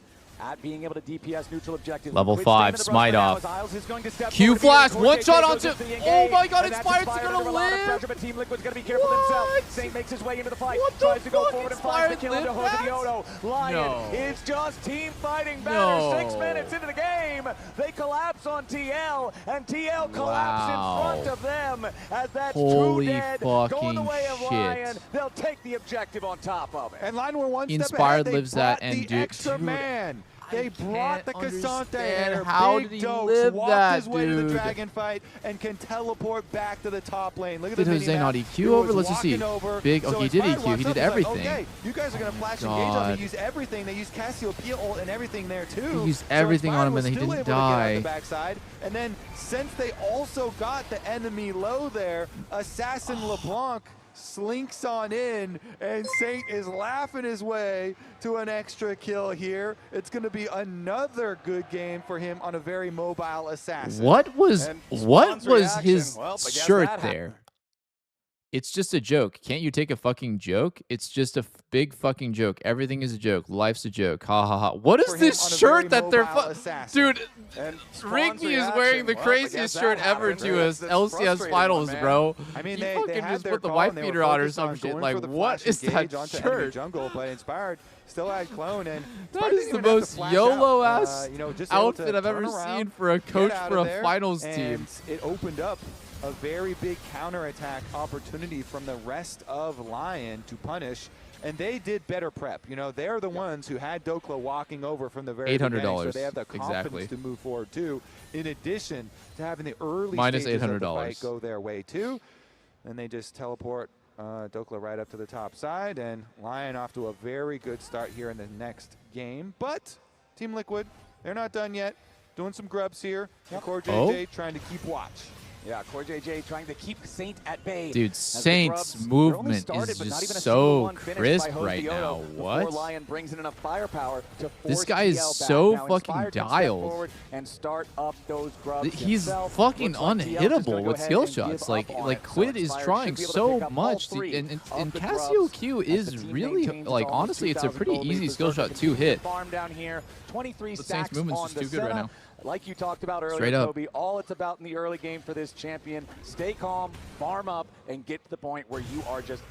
at being able to DPS neutral objectives. Level Quid 5, staying in the brush smite for now off. as Isles is going to step Q forward flash, immediately. one Core shot JJ onto. goes to the Oh engage, my god, and that's Inspired's Inspired gonna under a lot of live. pressure, but Team Liquid's gonna be careful themselves. Saint makes his way into the fight, tries to go forward and finds the kill into Jose the Odo. Lion No. is just team fighting better. No. 6 minutes into the game, they collapse on TL, and TL collapse in front of them as that's Holy true dead. Going fucking the way of shit. Lion, they'll take the objective on top of it. And Line were one step Inspired ahead. They lives that brought and the dude, extra man. They brought the can't Cassante understand here. how Big did he Dokes live walked that, his way to the dude. dragon fight and can teleport back to the top lane. Look at Did the Jose minimap. not He EQ over? was Let's just see. walking over. Big. So Oh, he did Inspired EQ. He walks did up, he's like, everything. okay, you guys are going to flash engage on me. Use everything. They used Cassiopeia ult and everything there too. He used everything so on him was and then he still didn't able to get out die. the backside. And then since they also got the enemy low there, Assassin LeBlanc slinks on in, and Saint is laughing his way to an extra kill here. It's going to be another good game for him on a very mobile assassin. What was And his reaction, well, I guess shirt that there? It's just a joke. Can't you take a fucking joke? It's just a big fucking joke. Everything is a joke. Life's a joke. Ha ha ha. What is this shirt that they're dude? Rinky is wearing the craziest shirt ever to us LCS finals, bro. I mean, he they fucking had just their put the call wife and they were beater on or focused some on shit. going Like, for the what flash is that engage onto enemy shirt? jungle, but Inspired still had clone, and That Inspired is didn't the even have to most flash YOLO out, ass you know, just able to outfit I've turn ever around, seen for a get coach out for of a there, finals and team. it opened up a very big counterattack opportunity from the rest of Lion to punish. And they did better prep. You know, they're the ones who had Dokla walking over from the very beginning, so they have the confidence to move forward too. In addition to having the early stages of the fight go their way too, and they just teleport Dokla right up to the top side, and Lion off to a very good start here in the next game. But Team Liquid, they're not done yet. Doing some grubs here. And Core JJ trying to keep watch. Yeah, Core JJ trying to keep Saint at bay. Dude, Saint's movement is just so crisp right now. What? Lion brings in enough firepower to this guy is so fucking dialed. And start up those grubs He's fucking unhittable with skill shots. Like Quid is trying so much. And Casio Q is really, like, honestly, it's a pretty easy skill shot to hit. Farm down here, 23 But Saint's movement's just too good right now. Like you talked about earlier, Kobe, all it's about in the early game for this champion, stay calm, farm up, and get to the point where you are just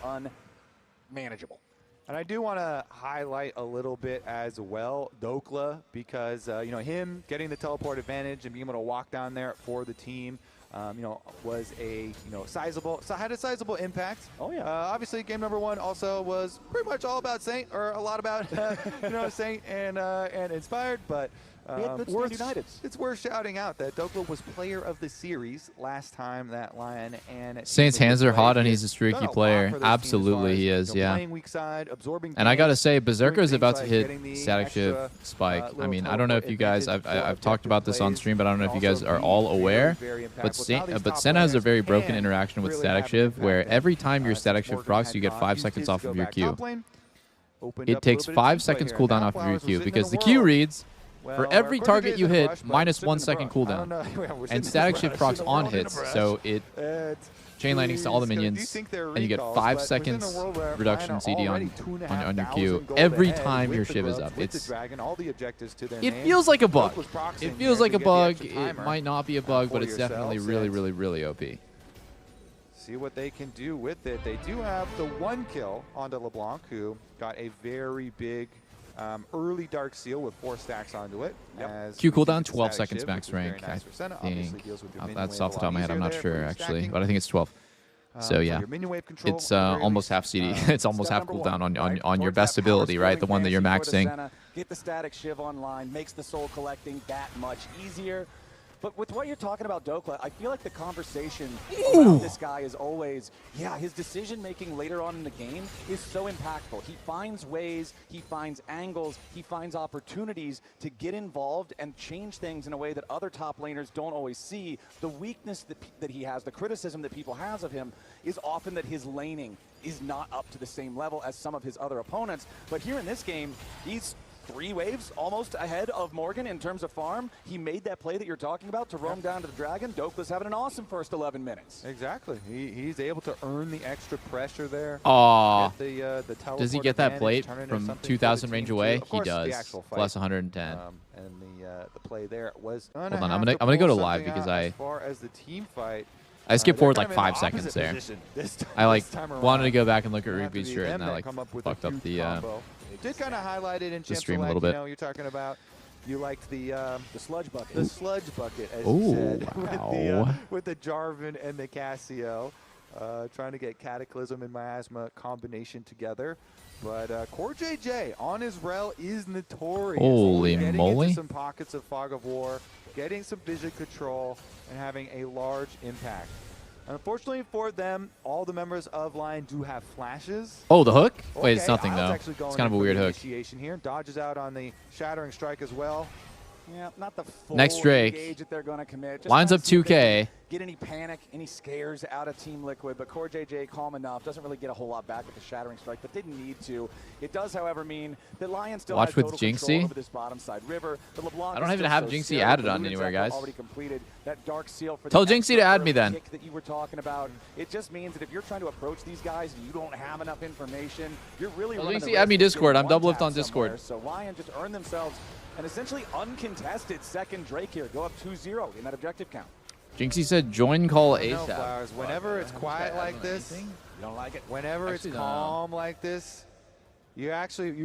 unmanageable. And I do want to highlight a little bit as well Dokla, because you know, him getting the teleport advantage and being able to walk down there for the team, you know, was a had a sizable impact. Oh yeah. Obviously, game number 1 also was pretty much all about Saint, or a lot about you know, Saint and Inspired, but. It's worth shouting out that Dokla was player of the series last time that Lion and Saint's hands are hot and he's a streaky player. Absolutely he is, yeah. And I gotta say, Berserker is about to hit Static Shiv Spike. I mean, I don't know if you guys, I've talked about this on stream, but I don't know if you guys are all aware. But Senna has a very broken interaction with Static Shiv, where every time your Static Shiv procs, you get 5 seconds off of your Q. It takes 5 seconds cooldown off of your Q, because the Q reads, for every target you hit, -1 second cooldown. And Static Shift procs on hits, so it chain lightnings to all the minions, and you get 5 seconds reduction CD on your Q every time your Shiv is up. It feels like a bug. It feels like a bug. It might not be a bug, but it's definitely really, really, really OP. See what they can do with it. They do have the 1 kill onto LeBlanc, who got a very big early Dark Seal with 4 stacks onto it. Q cooldown 12 seconds max rank. I think that's off the top of my head. I'm not sure actually, but I think it's 12. So yeah, it's almost half CD. It's almost half cooldown on your best ability, right? The one that you're maxing. Get the Static Shiv online makes the soul collecting that much easier. But with what you're talking about, Dokla, I feel like the conversation around this guy is always, yeah, his decision-making later on in the game is so impactful. He finds ways, he finds angles, he finds opportunities to get involved and change things in a way that other top laners don't always see. The weakness that he has, the criticism that people have of him, is often that his laning is not up to the same level as some of his other opponents. But here in this game, he's 3 waves almost ahead of Morgan in terms of farm. He made that play that you're talking about to roam down to the Dragon. Dokla's having an awesome first 11 minutes. Exactly. He's able to earn the extra pressure there. Aw. Does he get that plate from 2,000 range away? He does. Plus 110. And the play there was. Hold on, I'm gonna go to live because as far as the team fight. I skipped forward like 5 seconds there. I like wanted to go back and look at Ruby's shirt, and I like fucked up the. Did kind of highlight it in the stream a little bit. You know, you're talking about. You liked the sludge bucket. The sludge bucket, as you said, wow. with the Jarvan and the Casio, trying to get Cataclysm and Miasma combination together. But Core JJ on his rel is notorious. Holy moly! Into some pockets of Fog of War, getting some vision control, and having a large impact. Unfortunately for them, all the members of Lion do have flashes. Oh, the hook? Wait, it's nothing though. It's kind of a weird hook. Here. Dodges out on the Shattering Strike as well. Yeah, not the full next Drake. engage that they're going to commit. Just lines up 2K. get any panic, any scares out of Team Liquid, but Core JJ calm enough, doesn't really get a whole lot back with the Shattering Strike, but didn't need to. It does, however, mean that Lion still has total control over this bottom side river. The LeBlanc I don't even have Jinxie added on anywhere, guys. Already completed that dark seal for Tell the Jinxie to add me then. that you were talking about. It just means that if you're trying to approach these guys and you don't have enough information, you're really Tell running Jinxie the add me risk of Discord. getting I'm Doublelift one-tapped on Discord. somewhere. So Lion just earned themselves an essentially uncontested second Drake here. Go up 2-0 in that objective count. Jinxie said join call I know, ASAP. Flowers, whenever it's quiet like this, You don't like it? whenever it's calm like this, you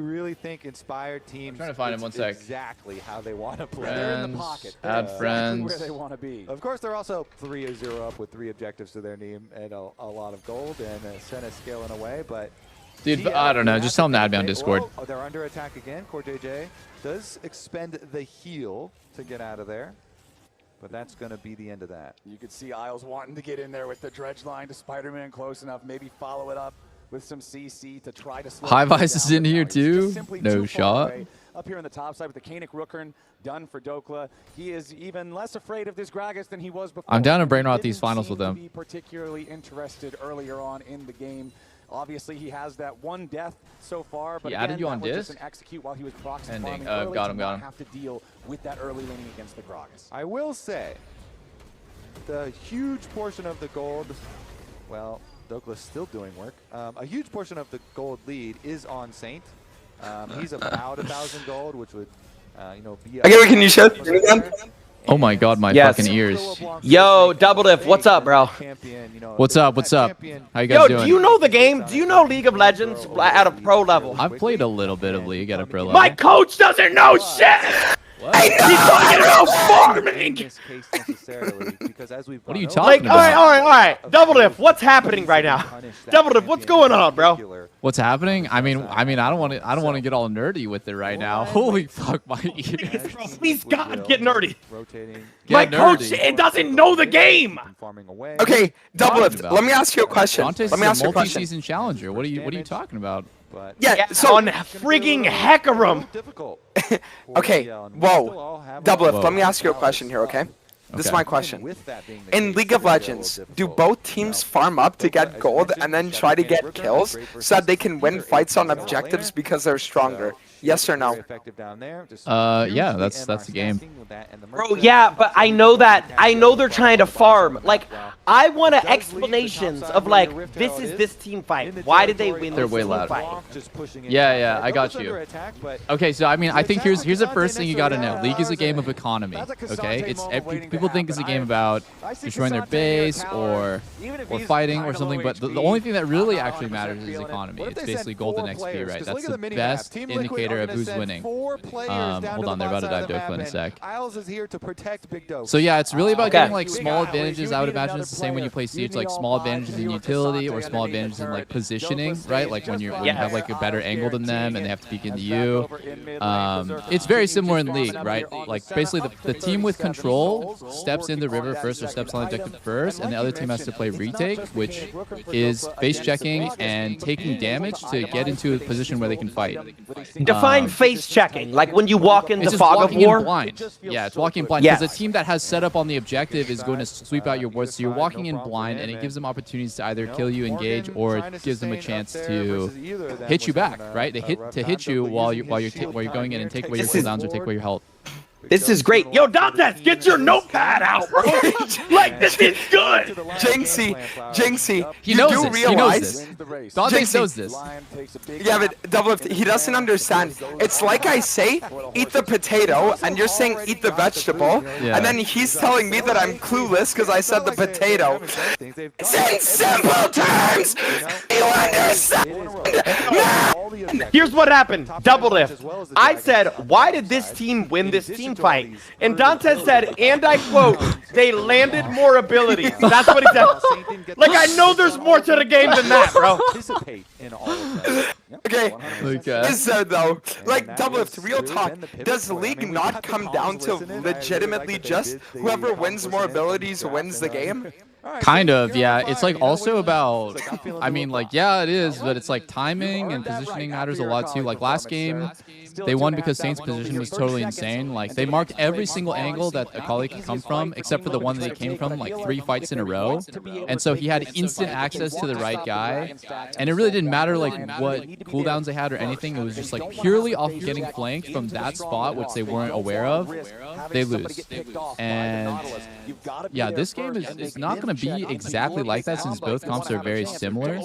really think inspired teams. I'm trying to find him, one sec. Exactly how they want to play. They're in the pocket. They're Add exactly friends. where they want to be. Of course, they're also 3-0 up with 3 objectives to their name and a lot of gold and Senna scaling away. But Dude, I don't know. Just tell him to add me on Discord. Oh, they're under attack again. Core JJ does expend the heal to get out of there. But that's going to be the end of that. You could see Isles wanting to get in there with the dredge line to Spider-Man close enough. Maybe follow it up with some CC to try to slow High things Vice is down, in but here no, he's too. just simply No too far shot. away. Up here on the top side with the Kanik Rookern done for Dokla. He is even less afraid of this Gragas than he was before. I'm down to brain rot He these didn't finals seem with to them. be particularly interested earlier on in the game. Obviously, he has that one death so far, but He again, added you that on was just Disc? an execute while he was proxy Ending. farming early Got to him, not got him. have to deal with that early laning against the Gragas. I will say, the huge portion of the gold, well, Douglas still doing work. A huge portion of the gold lead is on Saint. He's about 1,000 gold, which would, be. Okay, can you show it again? Oh my god, my Yes. fucking ears. Yo, Doublelift, what's up, bro? What's up? What's up? How you guys doing? Do you know the game? Do you know League of Legends at a pro level? I've played a little bit of League at a pro level. My coach doesn't know shit! He's talking about farming! What are you talking about? All right. Doublelift, what's happening right now? Doublelift, what's going on, bro? What's happening? I mean, I don't want to get all nerdy with it right now. Holy fuck, my ears. Please, God, get nerdy. Get My nerdy. coach doesn't know the game. Okay, Doublelift, let me ask you a question. Dante's Let me a ask you a question. multi-season challenger. What are you talking about? Yeah, so on frigging Hecarim. Okay, whoa. Doublelift, let me ask you a question here, okay? This is Okay. my question. In League of Legends, do both teams farm up to get gold and then try to get kills so that they can win fights on objectives because they're stronger? Yes or no? Yeah, that's the game. Bro, yeah, but I know that. I know they're trying to farm. Like, I want explanations of, like, this is this team fight. Why did they win They're this way team louder. fight? Yeah, I got you. Okay, so I mean, I think here's the first thing you got to know. League is a game of economy. Okay, people think it's a game about destroying their base or fighting or something, but the only thing that really actually matters is economy. It's basically gold and XP, right? That's the best indicator of who's winning. Hold on, they're about to dive Dokla in a sec. Isles is here to protect Big Doke. So yeah, it's really about getting like small advantages. I would imagine it's the same when you play Siege, like small advantages in utility or small advantages in like positioning, right? Like when you have like a better angle than them and they have to peek into you. It's very similar in League, right? Like basically the team with control steps in the river first or steps on the objective first, and the other team has to play retake, which is face checking and taking damage to get into a position where they can fight. Define face checking, like when you walk in It's the just fog of walking in war. blind. Yeah, it's walking blind. Yes. Because a team that has set up on the objective is going to sweep out your wards, so you're walking in blind, and it gives them opportunities to either kill you, engage, or it gives them a chance to hit you back, right? To hit you while you're going in and take away your cooldowns or take away your health. This is great. Yo, Dantes, get your notepad out, bro. Like, this is good. Jinxie, He you knows do this. realize... He knows this. Dante knows this. Yeah, but Doublelift, he doesn't understand. It's like I say, eat the potato, and you're saying eat the vegetable, and then he's telling me that I'm clueless because I said the potato. It's in simple terms! You understand? Here's what happened. Doublelift. I said, why did this team win this team fight? And Dantes said, and I quote, they landed more abilities. That's what he said. Like, I know there's more to the game than that, bro. Okay, so though, like Doublelift, real talk, does League not come down to legitimately just whoever wins more abilities wins the game? Kind of, yeah. It's like also about, I mean, like, yeah, it is, but it's like timing and positioning matters a lot too. Like last game, They won because Saint's position was totally insane. Like, they marked every single angle that Akali could come from, except for the one that he came from, like 3 fights in a row. And so he had instant access to the right guy. And it really didn't matter, like, what cooldowns they had or anything. It was just, like, purely off of getting flanked from that spot, which they weren't aware of. They lose. And yeah, this game is not going to be exactly like that since both comps are very similar.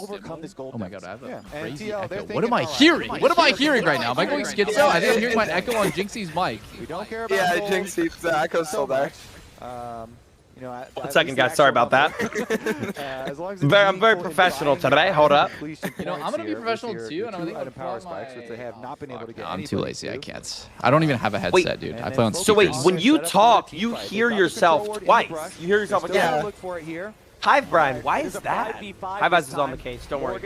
Oh my god, I have a crazy echo. What am I hearing? What am I hearing right now? Am I going schizo? I think I'm hearing my echo on Jinxie's mic. Yeah, Jinxie's echo's still there. One second, guys. Sorry about that. I'm very professional today. Hold up. You know, I'm gonna be professional too, and I'm gonna power spikes, which they have not been able to get. I'm too lazy. I can't. I don't even have a headset, dude. I play on speakers. So wait, when you talk, you hear yourself twice. You hear yourself again. Yeah. Hive Brian, why is that? Hive is on the case. Don't worry.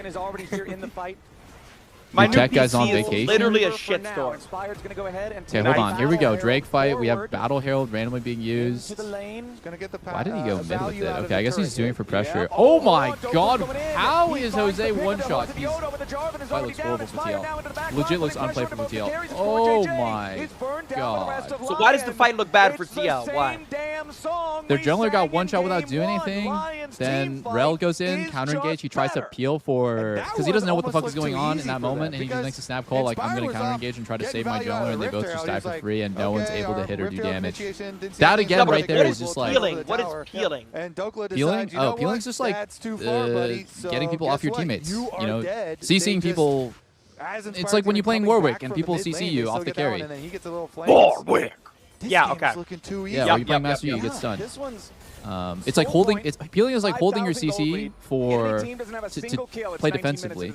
My tech guy's on vacation. Literally a shitstorm. Okay, hold on. Here we go. Drake fight. We have Battle Herald randomly being used. Why did he go mid with it? Okay, I guess he's doing it for pressure. Oh my god. How is Jose one shot? Fight looks horrible for TL. Legit looks unplayable for TL. Oh my god. So why does the fight look bad for TL? Why? Their jungler got one shot without doing anything. Then Rel goes in, counter engage. He tries to peel for, because he doesn't know what the fuck is going on in that moment. And he just makes a snap call like, I'm going to counter engage and try to save my jungler, and they both just die for free, and no one's able to hit or do damage. That again right there is just like... What is peeling? Peeling? Oh, peeling's just like getting people off your teammates. You know, CCing people... It's like when you're playing Warwick and people CC you off the carry. Warwick! Yeah, okay. Yeah, when you're playing Master Yi, you get stunned. It's like holding... Peeling is like holding your CC for... to play defensively.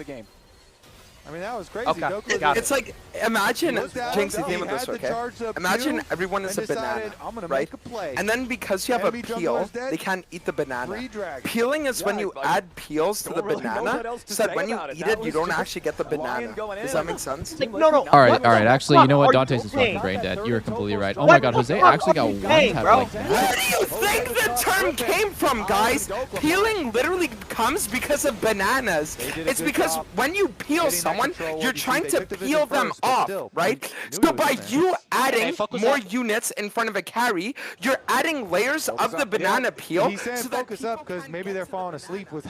I mean, that was crazy. Okay. It's like, imagine, Jinxie came with this, okay? Imagine everyone is a banana, right? And then because you have a peel, they can't eat the banana. Peeling is when you add peels to the banana, so that when you eat it, you don't actually get the banana. Does that make sense? No. Alright, actually, you know what? Dante's is fucking brain dead. You're completely right. Oh my god, Jose actually got one tap like that. Where do you think the term came from, guys? Peeling literally comes because of bananas. It's because when you peel someone, you're trying to peel them off, right? So by you adding more units in front of a carry, you're adding layers of the banana peel. He's saying focus up because maybe they're falling asleep with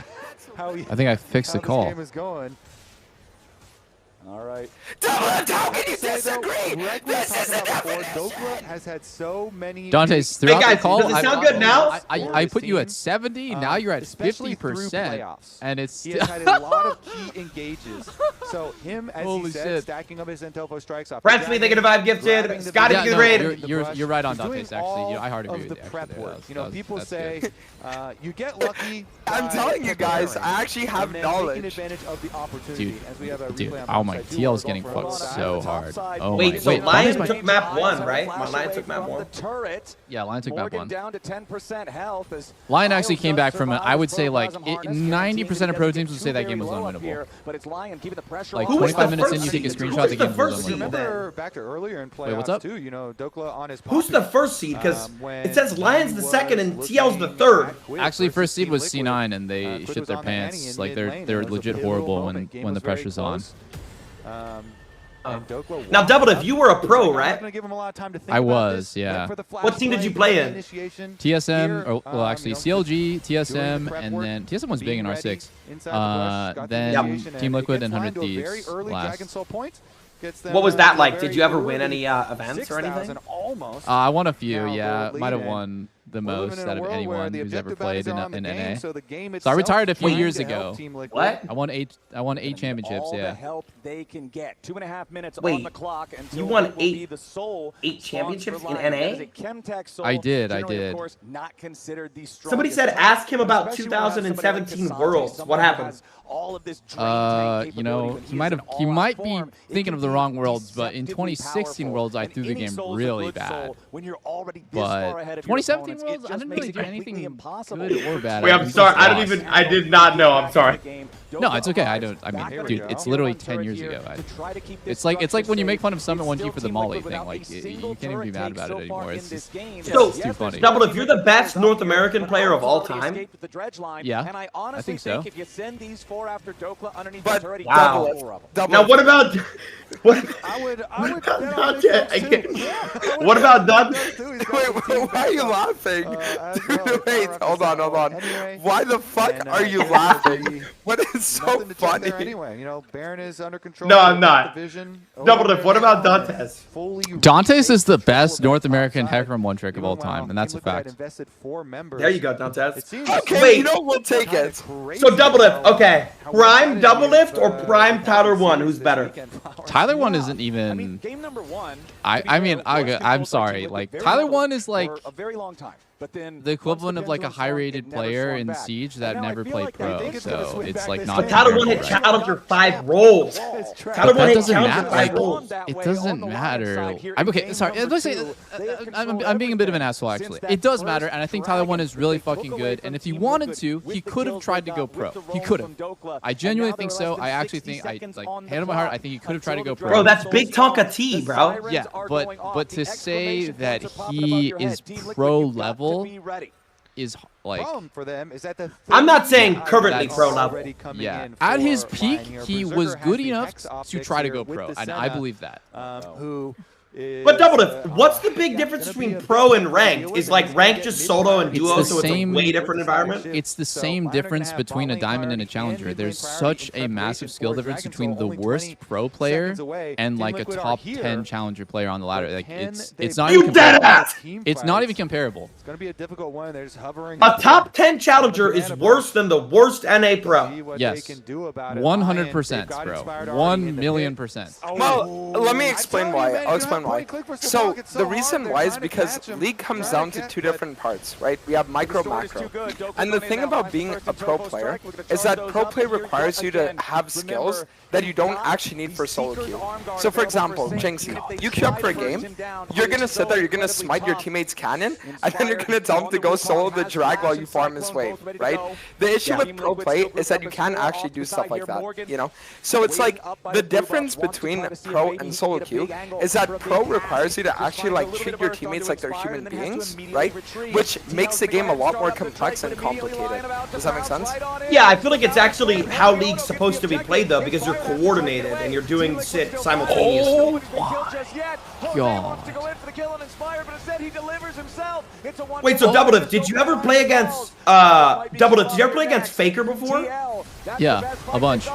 how he. I think I fixed the call. Game is going. All right. Doublelift, how can you disagree? This is a Doublelift has had so many. Dante's throughout guys, the call. does it sound good now? I put you at 70. Now you're at 50%, and it's. He has had a lot of key engages. So him, as Holy he said, shit. stacking up his Intofo strikes off. Frankly, they get a vibe gifted. Scotty, Yeah, get no, raid. you're right on Dante's actually. I hard agree of with the you. prep Actually, work. yeah, You know, people that's say good. you get lucky. I'm telling you guys, I actually have knowledge. Advantage of the opportunity. Dude, as we have a dude, replay on oh my, website. TL's getting fucked so hard. Oh Wait, my, so wait, Lion Dante's took map 1, right? Lion took map 1. Yeah, Lion took map 1. Down to 10% health as Lion actually came back from it. I would say like 90% of pro teams would say that game was unwinnable. But it's Lion keeping the pressure Like on. 25 minutes in, you take a screenshot, the game was unwinnable. Remember back to earlier in playoffs Wait, what's up? too. You know, Dokla on his. Who's the first seed? Because it says Lion's the second and TL's the third. Actually, first seed was C9, and they shit their pants. Like they're legit horrible when the pressure's on. Now, Doublelift, you were a pro, right? I was, yeah. What team did you play in? TSM, or well, actually CLG, TSM, and then TSM was big in R6. Then Team Liquid and 100 Thieves last. What was that like? Did you ever win any events or anything? I won a few, yeah. Might have won the most out of anyone who's ever played in NA. So I retired a few years ago. What? I won eight championships, yeah. Wait, you won eight championships in NA? I did. Somebody said ask him about 2017 Worlds. What happened? You know, he might be thinking of the wrong Worlds, but in 2016 Worlds I threw the game really bad. But 2017 Worlds, I didn't really do anything good or bad. Wait, I'm sorry. I did not know. I'm sorry. No, it's okay. I mean, dude, it's literally 10 years ago. It's like when you make fun of Summit 1G for the Molly thing. Like, you can't even be mad about it anymore. It's just too funny. Double, if you're the best North American player of all time. Yeah, I think so. But wow. Now, what about What about Dante? Wait, why are you laughing? Dude, wait, hold on. Why the fuck are you laughing? What is so funny? Anyway, you know, Baron is under control. No, I'm not. Doublelift, what about Dantes? Dantes is the best North American Hecarim one trick of all time, and that's a fact. There you go, Dantes. Okay, wait, you know, we'll take it. So Doublelift, okay. Prime Doublelift or Prime Tyler 1? Who's better? Tyler 1 isn't even. I'm sorry. Like Tyler 1 is like a very long time. But then the equivalent of like a high-rated player in Siege that never played pro, so it's like not. But Tyler 1 hit Challenger 5 rolls. Tyler 1 hit Challenger 5 rolls. It doesn't matter. I'm okay. Sorry. I'm being a bit of an asshole actually. It does matter, and I think Tyler 1 is really fucking good. And if he wanted to, he could have tried to go pro. He could have. I genuinely think so. I actually think, hand on my heart, I think he could have tried to go pro. Bro, that's Big Tonka T, bro. Yeah, but to say that he is pro level is like. I'm not saying currently pro level. Yeah, at his peak, he was good enough to try to go pro, and I believe that. But Doublelift, what's the big difference between pro and ranked? Is like ranked just solo and duo, so it's a way different environment? It's the same difference between a diamond and a challenger. There's such a massive skill difference between the worst pro player and like a top 10 challenger player on the ladder. Like it's not even comparable. It's not even comparable. It's gonna be a difficult one. They're just hovering. A top 10 challenger is worse than the worst NA pro. Yes, 100%, bro. 1,000,000%. Well, let me explain why. I'll explain why. So the reason why is because League comes down to two different parts, right? We have micro, macro. And the thing about being a pro player is that pro play requires you to have skills that you don't actually need for solo queue. So for example, Jinxie, you queue up for a game, you're gonna sit there, you're gonna smite your teammate's cannon, and then you're gonna tell him to go solo the drag while you farm his wave, right? The issue with pro play is that you can't actually do stuff like that, you know? So it's like, the difference between pro and solo queue is that pro requires you to actually like treat your teammates like they're human beings, right? Which makes the game a lot more complex and complicated. Does that make sense? Yeah, I feel like it's actually how League's supposed to be played though, because you're coordinated and you're doing shit simultaneously. Oh my god. Wait, so Doublelift, did you ever play against Doublelift? Did you ever play against Faker before? Yeah, a bunch.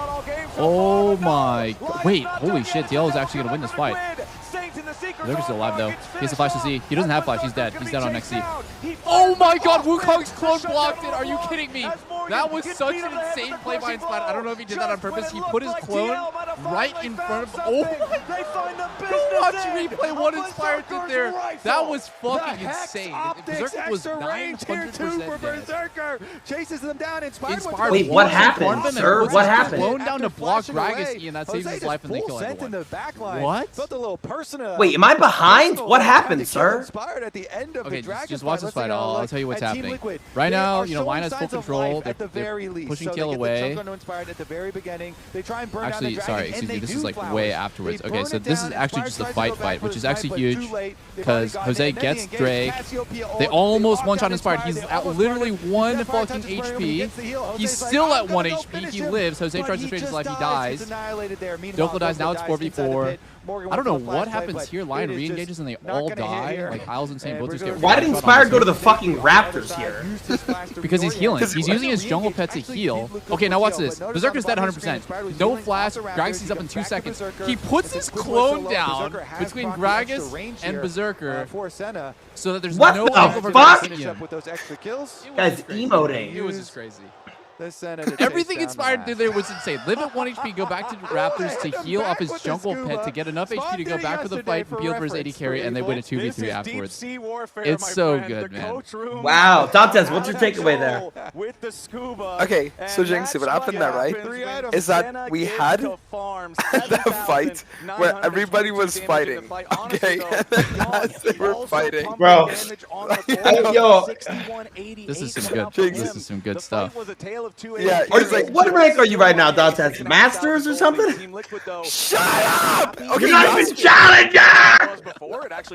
Oh my. Wait, holy shit, DL is actually gonna win this fight. Berserker's still alive though. He has a flash to Z. He doesn't have flash. He's dead. He's dead on next Z. Oh my god, Wukong's clone blocked it. Are you kidding me? That was such an insane play by Inspired. I don't know if he did that on purpose. He put his clone right in front of. Oh, go watch replay what Inspired did there. That was fucking insane. Berserker was 900% dead. Chases them down. Inspired. Wait, what happened, sir? What happened? Clone down to block Gragas, and that saves his life, and they kill everyone. What? Wait, am I behind? What happened, sir? Okay, just watch this fight. I'll tell you what's happening. Right now, you know, Line has full control. They're pushing Tail away. Actually, sorry, excuse me. This is like way afterwards. Okay, so this is actually just the fight, which is actually huge because Jose gets Drake. They almost one-shot Inspired. He's at literally 1 fucking HP. He's still at 1 HP. He lives. Jose tries to trade his life. He dies. Doko dies. Now it's 4v4. I don't know what happens here. Lion re-engages and they all die. Like Isles and St. Both get. Why did Inspired go to the fucking Raptors here? Because he's healing. He's using his jungle pet to heal. Okay, now watch this. Berserker's dead 100%. No flash. Gragas up in 2 seconds. He puts his clone down between Gragas and Berserker so that there's no angle for fuck? Gragas. Guy's emoting. It was just crazy. Everything Inspired did there was insane. Live at 1 HP, go back to Raptors to heal off his jungle pet to get enough HP to go back for the fight and be over his AD carry, and they win a 2v3 afterwards. It's so good, man. Wow, Dantes, what's your takeaway there? Okay, so Jinxie, what happened there, right, is that we had the fight where everybody was fighting, okay, as they were fighting. Bro, yo. This is some good stuff. Yeah, what rank are you right now, Dantes? Masters or something? Shut up! Okay, You're not even challenger!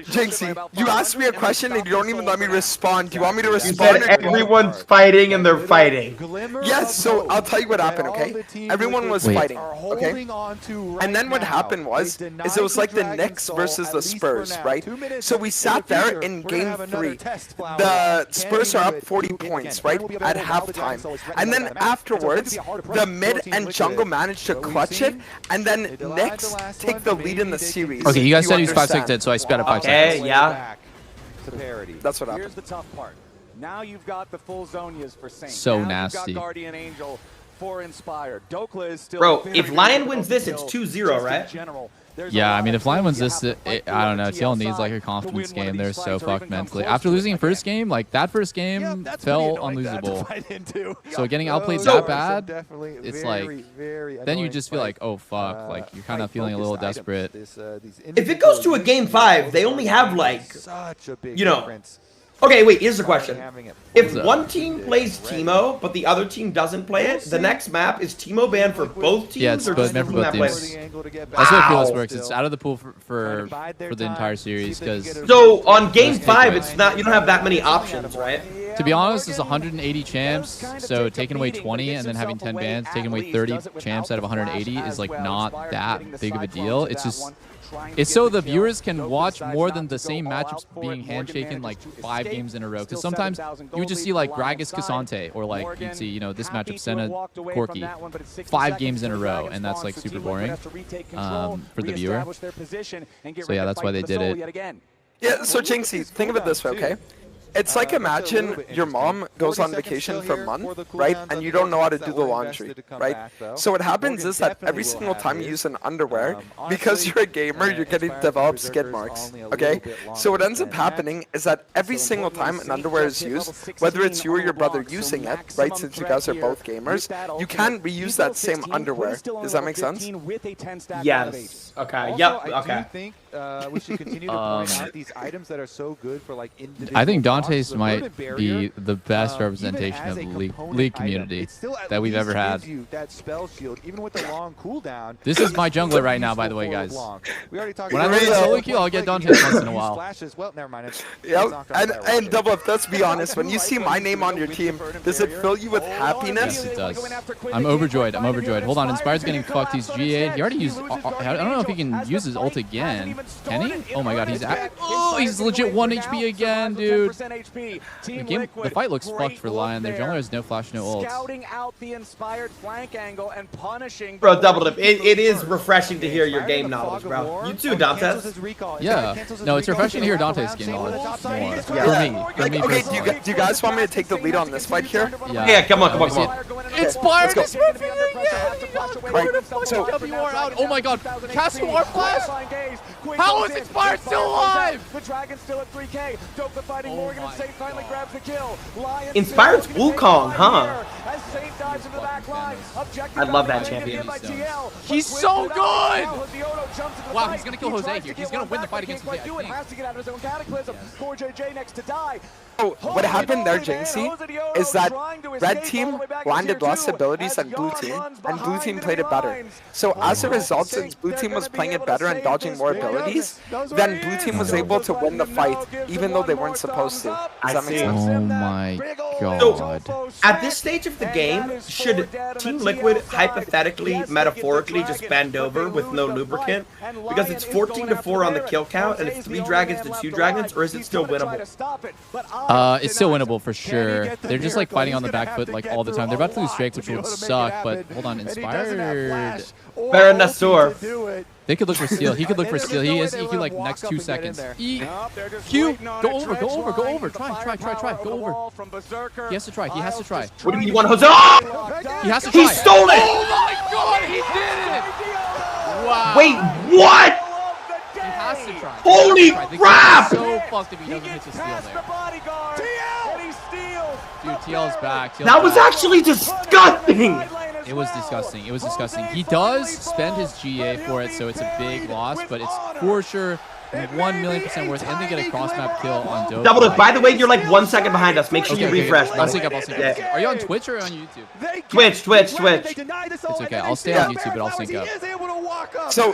Jinxie, you asked me a question and you don't even let me respond. Do you want me to You respond? said everyone's fighting and they're fighting. Yes, so I'll tell you what happened, okay? Everyone was fighting, okay? And then what happened was, it was like the Knicks versus the Spurs, right? So we sat there in game 3. The Spurs are up 40 points, right? At halftime. And then afterwards, the mid and jungle managed to clutch it, and then Knicks take the lead in the series. Okay, you guys said he was 5 seconds dead, so I sped up 5 seconds. Okay, yeah. That's what happened. Here's the tough part. Now you've got the full Zonias for Saint. So now nasty. You've got Guardian Angel for Inspired. Dokla is still Bro, if Lion wins this, it's 2-0, right? Yeah, I mean, if Lion wins this, I don't know. TL needs like a confidence game. They're so fucked mentally. After losing first game, like that first game felt unlosable. So getting outplayed that bad, it's like, then you just feel like, oh fuck, like you're kind of feeling a little desperate. If it goes to a game 5, they only have like, you know. Okay, wait, here's the question. If one team plays Teemo, but the other team doesn't play it, the next map is Teemo banned for both teams? Yeah, it's or just meant for both teams. That's what Fearless works. It's out of the pool for the entire series. So on game 5, it's not, you don't have that many options, right? To be honest, it's 180 champs, so taking away 20 and then having 10 bans, taking away 30 champs out of 180 is like not that big of a deal. It's just, it's so the viewers can watch more than the same matchups being handshaken like 5 games in a row. Because sometimes you would just see like Gragas Cassante, or like you'd see, you know, this matchup Senna Corki 5 games in a row, and that's like super boring for the viewer. So yeah, that's why they did it. Yeah, so Jinxie, think of it this way, okay? It's like imagine your mom goes on vacation for a month, right? And you don't know how to do the laundry, right? So what happens is that every single time you use an underwear, because you're a gamer, you're getting developed skid marks, okay? So what ends up happening is that every single time an underwear is used, whether it's you or your brother using it, right? Since you guys are both gamers, you can reuse that same underwear. Does that make sense? Yes. Okay. Yep. Okay. I do think we should continue to point out these items that are so good for like individual. I think Dantes might be the best representation of the league community that we've ever had. That spell shield, even with the long cooldown. This is my jungler right now, by the way, guys. When I learn SOLOQ, I'll get Dantes once in a while. Well, never mind. Yep. And Doublelift, let's be honest, when you see my name on your team, does it fill you with happiness? Yes, it does. I'm overjoyed. I'm overjoyed. Hold on, Inspired's getting fucked. He's GA. He already used. I don't know if he can use his ult again. Can he? Oh my god, he's legit 1 HP again, dude. The fight looks fucked for Lion. Their jungler has no flash, no ult. Bro, Doublelift, it is refreshing to hear your game knowledge, bro. You too, Dantes. Yeah. No, it's refreshing to hear Dantes' game knowledge more. For me Okay, do you guys want me to take the lead on this fight here? Yeah, come on. Inspired is moving again! So, WR out. Oh my god, cast WR flash! How is Inspired still alive? The Dragon's still at 3K. Dokla fighting Morgan, and Saint finally grabs the kill. Inspired's Wukong, huh? I love that champion. He's so good! Wow, he's gonna kill Jose here. He's gonna win the fight against Jose, I think. Oh, what happened there, Jinxie, is that red team landed less abilities than blue team, and blue team played it better. So as a result, since blue team was playing it better and dodging more abilities, then blue team was able to win the fight, even though they weren't supposed to. Does that make sense? Oh my god. So, at this stage of the game, should Team Liquid hypothetically, metaphorically, just bend over with no lubricant? Because it's 14-4 on the kill count, and it's 3 dragons to 2 dragons, or is it still winnable? It's still winnable for sure. They're just like fighting on the back foot like all the time. They're about to lose Drake, which would suck, but hold on, Inspired. Baron Nasur. They could look for steal. He could look for steal. He is EQ like next 2 seconds. Q, go over. Try. Go over. He has to try. What do you mean you want Jose? He has to try. He stole it! Oh my god, he did it! Wow. Wait, what? He has to try. Holy crap! So fucked if he doesn't hit the steal there. Dude, TL's back. That was actually disgusting! It was disgusting. He does spend his GA for it, so it's a big loss, but it's for sure 1,000,000% worth, and they get a cross-map kill on Dope. Doublelift, by the way, you're like 1 second behind us. Make sure you refresh. I'll sync up. Are you on Twitch or on YouTube? Twitch. It's okay. I'll stay on YouTube, but I'll sync up. So,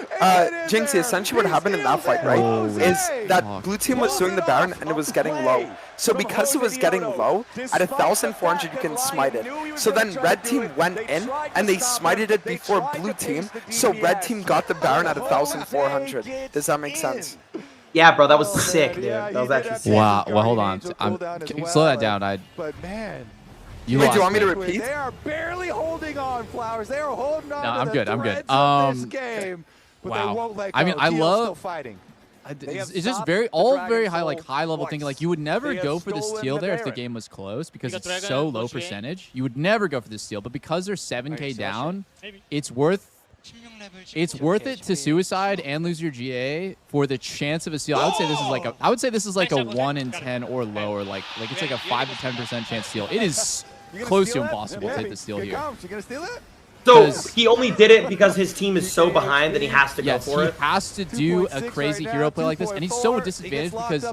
Jinxie, essentially what happened in that fight, right, is that blue team was doing the Baron and it was getting low. So because it was getting low, at 1,400 you can smite it. So then red team went in and they smited it before blue team. So red team got the Baron at 1,400. Does that make sense? Yeah, bro, that was sick, dude. That was actually sick. Wow. Well, hold on. Can you slow that down? But man. Wait, do you want me to repeat? They are barely holding on, Flowers. They are holding on. No, to I'm the good. threads of this game, but they won't let go. I mean, I TL's love. still fighting. It's just very high level thinking. Like you would never go for the steal there if the game was close because it's so low percentage. You would never go for the steal, but because they're 7K down, it's worth it to suicide and lose your GA for the chance of a steal. I would say this is like a 1 in 10 or lower. Like it's like a 5 to 10% chance steal. It is close to impossible to take the steal here. You gonna steal it? So he only did it because his team is so behind that he has to go for it? He has to do a crazy hero play like this, and he's so disadvantaged because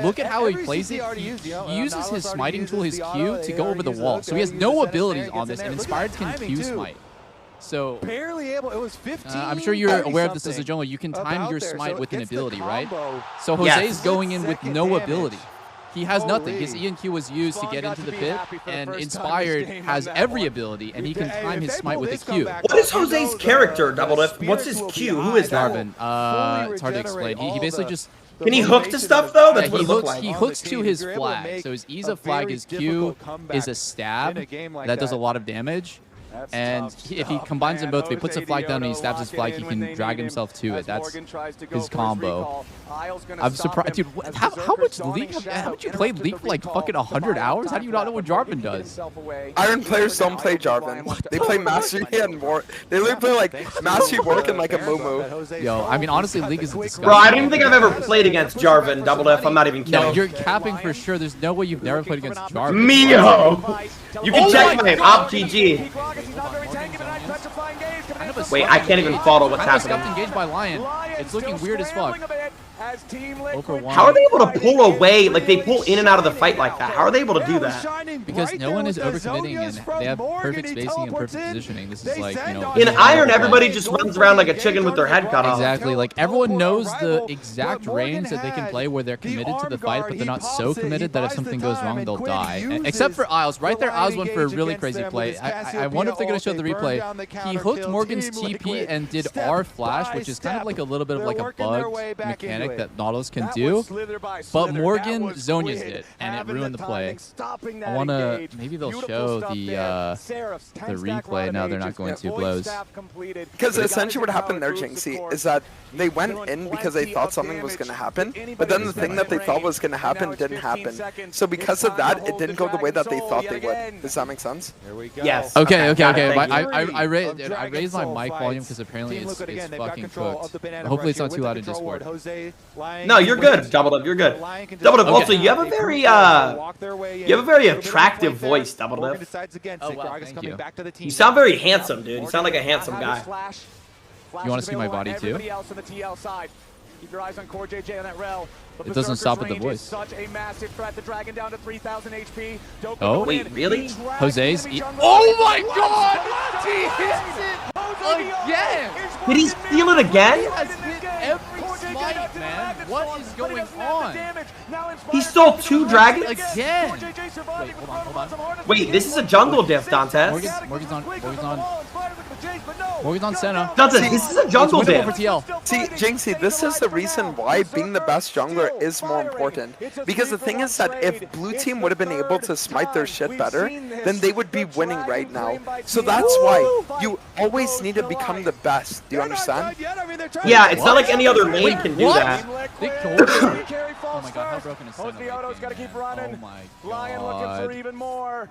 look at how he plays it. He uses his smiting tool, his Q, to go over the wall. So he has no abilities on this, and Inspired can Q smite. So barely able. It was 15. I'm sure you're aware of this as a jungler. You can time your smite with an ability, right? So Jose's going in with no ability. He has nothing. His ENQ was used to get into the pit, and Inspired has every ability, and he can time his smite with a Q. What is Jose's character, Doublelift? What's his Q? Who is that? Jarvan. It's hard to explain. He basically just... Can he hook to stuff, though? That's what it looks like. He hooks to his flag. So his E's a flag, his Q is a stab. That does a lot of damage. And if he combines them both, if he puts a flag down and he stabs his flag, he can drag himself to it. That's his combo. I'm surprised, dude. How much League? How much you played League for like fucking 100 hours? How do you not know what Jarvan does? Iron players don't play Jarvan. They play Mastery and more. They literally play like Mastery Work and like a Momo. Yo, I mean, honestly, League is disgusting. Bro, I don't even think I've ever played against Jarvan, Doublelift. I'm not even kidding. No, you're capping for sure. There's no way you've never played against Jarvan. Mio! You can check my OpGG. Wait, I can't even follow what's happening. I got engaged by Lion. It's looking weird as fuck. How are they able to pull away? Like, they pull in and out of the fight like that. How are they able to do that? Because no one is overcommitting, and they have perfect spacing and perfect positioning. This is like, you know... In Iron, everybody just runs around like a chicken with their head cut off. Exactly. Like, everyone knows the exact range that they can play where they're committed to the fight, but they're not so committed that if something goes wrong, they'll die. Except for Isles. Right there, Isles went for a really crazy play. I wonder if they're going to show the replay. He hooked Morgan's TP and did R flash, which is kind of like a little bit of like a bugged mechanic that Nautilus can do. But Morgan Zonia's it, and it ruined the play. I want to... Maybe they'll show the replay. No, they're not going to. Blows. Because essentially what happened there, Jinxie, is that they went in because they thought something was going to happen, but then the thing that they thought was going to happen didn't happen. So because of that, it didn't go the way that they thought they would. Does that make sense? Yes. Okay. I raised my mic volume because apparently it's fucking cooked. Hopefully it's not too loud in Discord. No, you're good, Doublelift. You're good. Doublelift. Okay. Also, you have a very attractive voice, Doublelift. Oh, wow, thank you. You sound very handsome, dude. You sound like a handsome guy. You want to see my body too? Keep your eyes on Core JJ on that rel. It doesn't stop at the voice. Such a massive threat. The dragon down to 3,000 HP. Oh, wait, really? Jose's. Oh my God! He hits it again. Did he steal it again? He has hit every smite, man. What is going on? He stole 2 dragons? Again. Wait, hold on. Wait, this is a jungle diff, Dantes. Morgan's on Senna. Dantes, this is a jungle diff. See, Jinxie, this is the reason why being the best jungler is more important. Because the thing is that if blue team would have been able to smite their shit better, then they would be winning right now. So that's why you always need to become the best. Do you understand? Yeah, it's not like any other lane can do that. Oh my God, how broken is Senna? Oh my Lion looking for even more.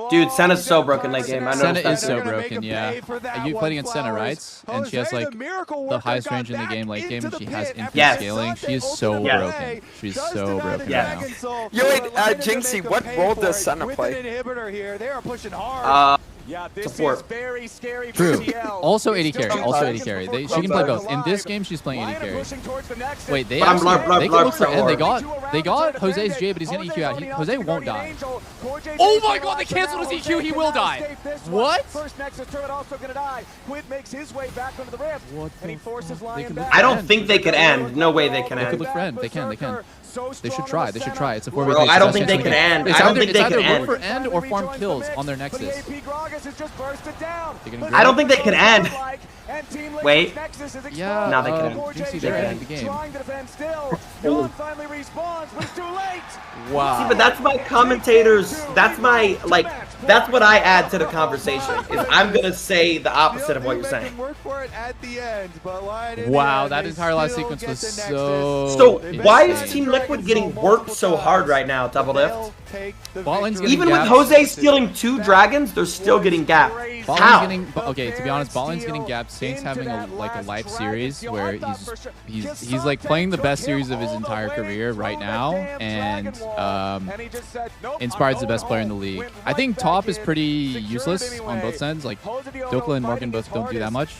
Dude, Senna's so broken late game. I know Senna is so broken, yeah. You played against Senna, right? And she has like the highest range in the game late game, and she has infinite scaling. She is so broken. She's so broken right now. Yo, wait, Jinxie, what role does Senna play? Yeah, this support. is very scary for True. TL. Also AD It's carry. still Also time AD carry. for She can play both. In this game, she's playing AD carry. pushing towards the next Wait, they But I'm actually blur, they can blur, look for blur, and they blur. got Jose's J, but he's gonna EQ out. Jose won't die. Oh my God! They canceled his EQ. He will die. What? First Nexus turret also gonna die. Quid makes his way back onto the ramp, and he forces Lion back. I don't think they could end. No way they can They could end. look for end. They can. They can. They should try. They should try. It's a 4v3. Bro, I don't think they can end. I don't think they can It's either end. look for end or farm kills on their Nexus. I don't think they can end. Wait. Yeah. No, they can end. Juicy, they're ending the game. Wow. See, but that's my commentators. That's my That's what I add to the conversation. Is I'm gonna say the opposite of what you're saying. Wow, that entire last sequence was so. So why is Team Liquid getting worked so hard right now, Doublelift? Even with Jose stealing 2 dragons, they're still getting gapped. How? Okay, to be honest, Ballin's getting gapped. Saint's having a life series where he's like playing the best series of his entire career right now, and Inspired's the best player in the league. I think top is pretty useless on both sides. Like Dokla and Morgan both don't do that much.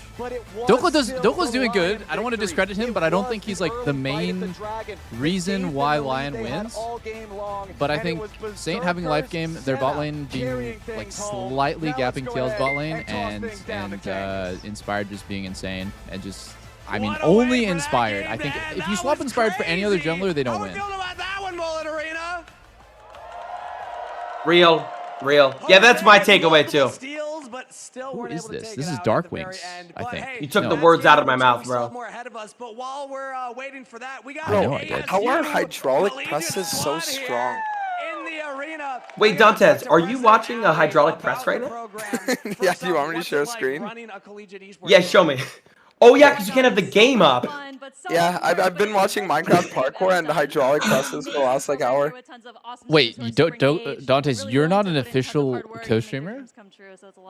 Dokla's doing good. I don't want to discredit him, but I don't think he's like the main reason why Lion wins. But I think Saint having a life game, their bot lane being like slightly gapping Tails bot lane, and Inspired just being insane, and just, I mean, only Inspired. I think if you swap Inspired for any other jungler, they don't win. Real. Yeah, that's my takeaway too. Who is this? This is Dark Wings, I think. You took the words out of my mouth, bro. But while we're waiting for that, we got How are hydraulic presses so strong? Wait, Dantes, are you watching a hydraulic press right now? Yeah, do you want me to share a screen? Yeah, show me. Oh yeah, because you can't have the game up. Yeah, I've been watching Minecraft parkour and hydraulic presses for the last like hour. Wait, you Dantes, you're not an official co-streamer?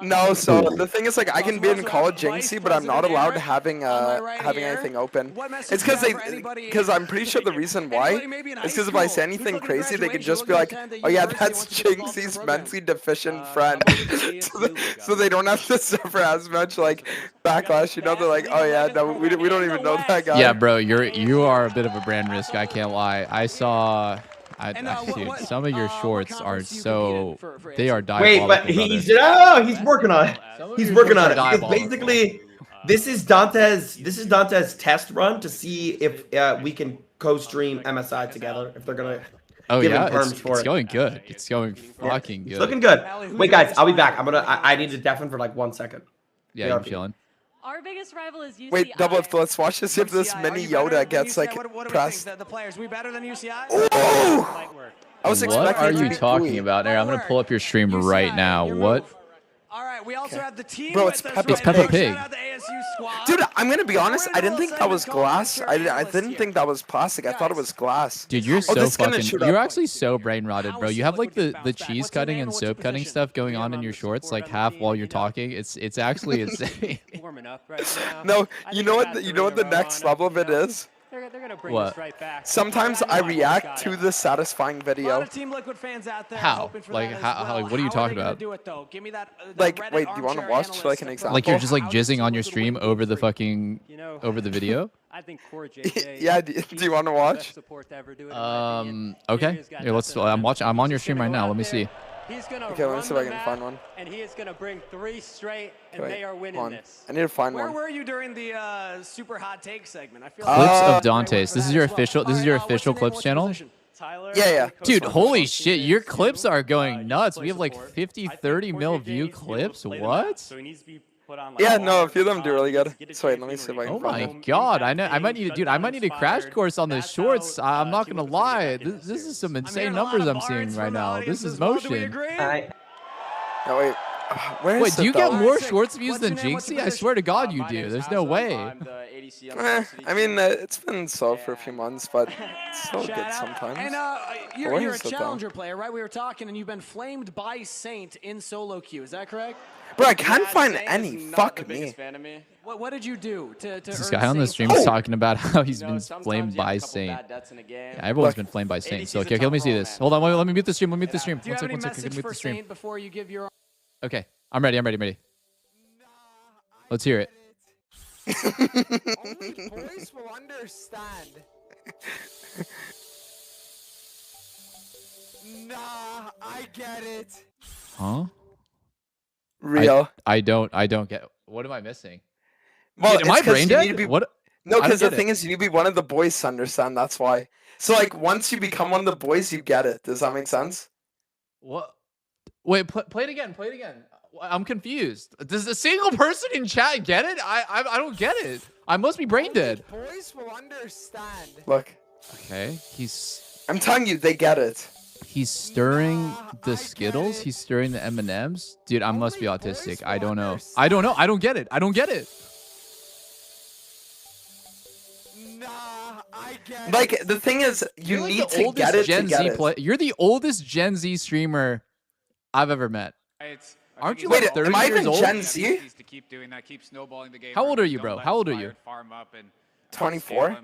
No, so the thing is, like, I can be in college Jinxie, but I'm not allowed having anything open. It's because I'm pretty sure the reason why is because if I say anything crazy, they can just be like, oh yeah, that's Jinxie's mentally deficient friend. so they don't have to suffer as much like backlash. You know, they're like, oh yeah, no, we don't even know that guy. Yeah, bro, you are a bit of a brand risk. I can't lie. I saw. Dude, some of your shorts are so, they are diabolical. Wait, but he's working on it. He's working on it. Because basically, this is Dantes' test run to see if we can co-stream MSI together. If they're gonna give him perms for it. It's going good. It's going fucking good. It's looking good. Wait, guys, I'll be back. I need to deafen for like 1 second. Yeah, I'm chilling. Our biggest rival is UCI. Wait, Doublelift, let's watch this if this mini Yoda gets like pressed. The players, we better than UCI? Ooh! I was expecting What are it to you be talking gooey. about? There, I'm gonna pull up your stream right now. What? All right, we also have the team. Bro, it's Peppa Pig. Dude, I'm gonna be honest. I didn't think that was glass. I didn't think that was plastic. I thought it was glass. Dude, you're so this is gonna fucking. shoot You're up. actually so brain rotted, bro. You have like the cheese cutting and soap cutting stuff going on in your shorts, like half while you're talking. It's actually insane. No, you know what? You know what the next level of it is? They're gonna bring What? us right back. Sometimes I react to the satisfying video. Team Liquid fans out there How? hoping for Like that as how? well. What are you How talking they gonna about? do it, though? Give me that, Like, wait, do you want to watch like an example? Like you're just like jizzing on your stream over the fucking over the video? I think Core JJ. Yeah, do you want to watch? Okay. Here, let's. I'm on your stream right now. Let me see. He's gonna Okay, let me see if I can find one. and he is gonna bring 3 straight, and Wait, they are winning hold on. this. I need to find Where one. were you during the super hot take segment? I feel Clips of Dantes. This is your official. This is your official clips channel. Yeah. Dude, holy shit, your clips are going nuts. We have like 50, 30 mil view clips. What? So he needs to be put on. Yeah, no, a few of them do really good. So wait, let me see if I can Oh find my one. god, I know. I might need to, dude. I might need a crash course on the shorts. I'm not gonna lie. This is some insane numbers I'm seeing right now. This is motion. No, wait. Where is Wait, do you it, get though? more shorts views than Jinxie? I swear to God, you do. There's no way. I mean, it's been so for a few months, but it's still good sometimes. And Where you're a is it, though? challenger player, right? We were talking, and you've been flamed by Saint in SOLOQ. Is that correct? Bro, I can't find any. Fuck me. What did you do to This earn guy on the Saint's stream is talking about how he's been flamed by Saint. Yeah, everyone's been flamed by Saint. So okay, let me see this. Hold on, let me mute the stream. Let me mute the stream. Do you One have any second. message Mute for the stream. Saint before you give your? Okay. I'm ready. Let's hear it. Only boys will understand. Nah, I get it. Huh? Real. I don't get. What am I missing? Well, Wait, am I brain dead? What? No, I don't because the get thing it. is, you need to be one of the boys to understand. That's why. So, like, once you become one of the boys, you get it. Does that make sense? What? Wait, play it again. I'm confused. Does a single person in chat get it? I don't get it. I must be brain dead. Boys will understand. Look. Okay, I'm telling you, they get it. He's stirring the Skittles. He's stirring the M&Ms. Dude, I must be autistic. I don't know. I don't get it. Like, the thing is, you need to get it to get it. You're the oldest Gen Z streamer I've ever met. Aren't you Wait, like 30 am I years even old? Gen Z? How old are you, bro? How old are you? 24.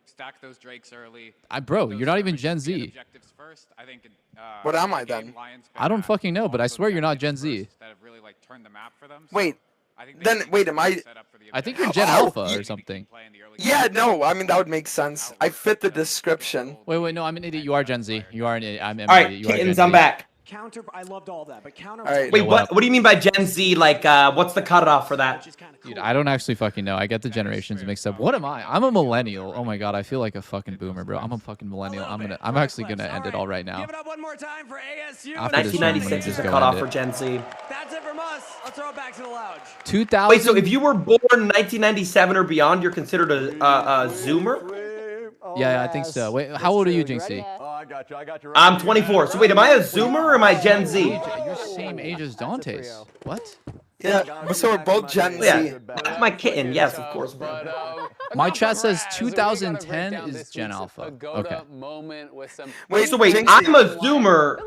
Stack those drakes early. Bro, you're not even Gen Z. What am I then? I don't fucking know, but I swear you're not Gen Z. Wait, then wait, am I? I think you're Gen Alpha or something. Yeah, no, I mean that would make sense. I fit the description. Wait, no, I'm an idiot. You are Gen Z. You are an idiot. I'm an All right, idiot. You are kittens, Gen I'm Z. back. Counter, I loved all that, but counter. All right. Wait, what do you mean by Gen Z? Like, what's the cutoff for that? Dude, I don't actually fucking know. I get the generations mixed up. What am I? I'm a millennial. Oh my god, I feel like a fucking boomer, bro. I'm a fucking millennial. I'm actually gonna end it all right now. Give it up one more time for ASU. 1996 is the cutoff for Gen Z. That's it from us. I'll throw it back to the lounge. 2000. Wait, so if you were born 1997 or beyond, you're considered a Zoomer? Yeah, I think so. Wait, how old are you, Jinxie? Oh, I got you. I'm 24. So wait, am I a Zoomer or am I Gen Z? You're same age as Dante's. What? Yeah, so we're both Gen Z. Yeah, that's my kitten. Yes, of course, bro. My chat says 2010 is Gen Alpha. Okay. Wait, so wait, I'm a Zoomer,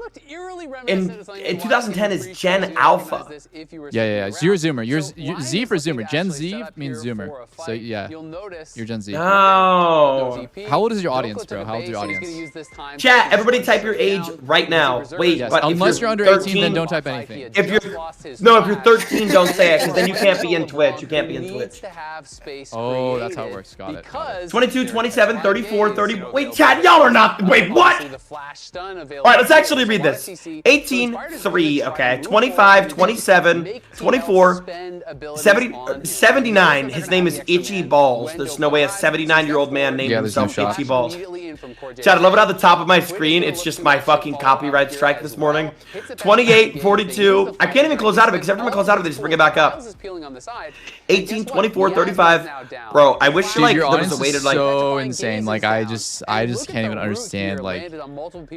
and 2010 is Gen Alpha. Yeah. You're Zoomer. You're Z for Zoomer. Gen Z means Zoomer. So yeah, you're Gen Z. Oh. How old is your audience, bro? How old is your audience? Chat, everybody type your age right now. Wait, Yes, but unless you're under 18, then don't type anything. If you're 13, don't say it, because then you can't be in Twitch. You can't be in Twitch. Oh, that's how it works. Got it. 22, 27, 34, 30. Wait, chat, y'all are not. Wait, what? All right, let's actually read this. 18, 3, okay. 25, 27, 24, 79. His name is Itchy Balls. There's no way a 79-year-old man named himself Itchy Balls. Chat, I love it at the top of my screen. It's just my fucking copyright strike this morning. 28, 42. I can't even close out of it, because every time I close out of it, they just bring it back up. 18, 24, 35. Bro, I wish like your there was a way to like. So insane. Like I just can't even understand. Like,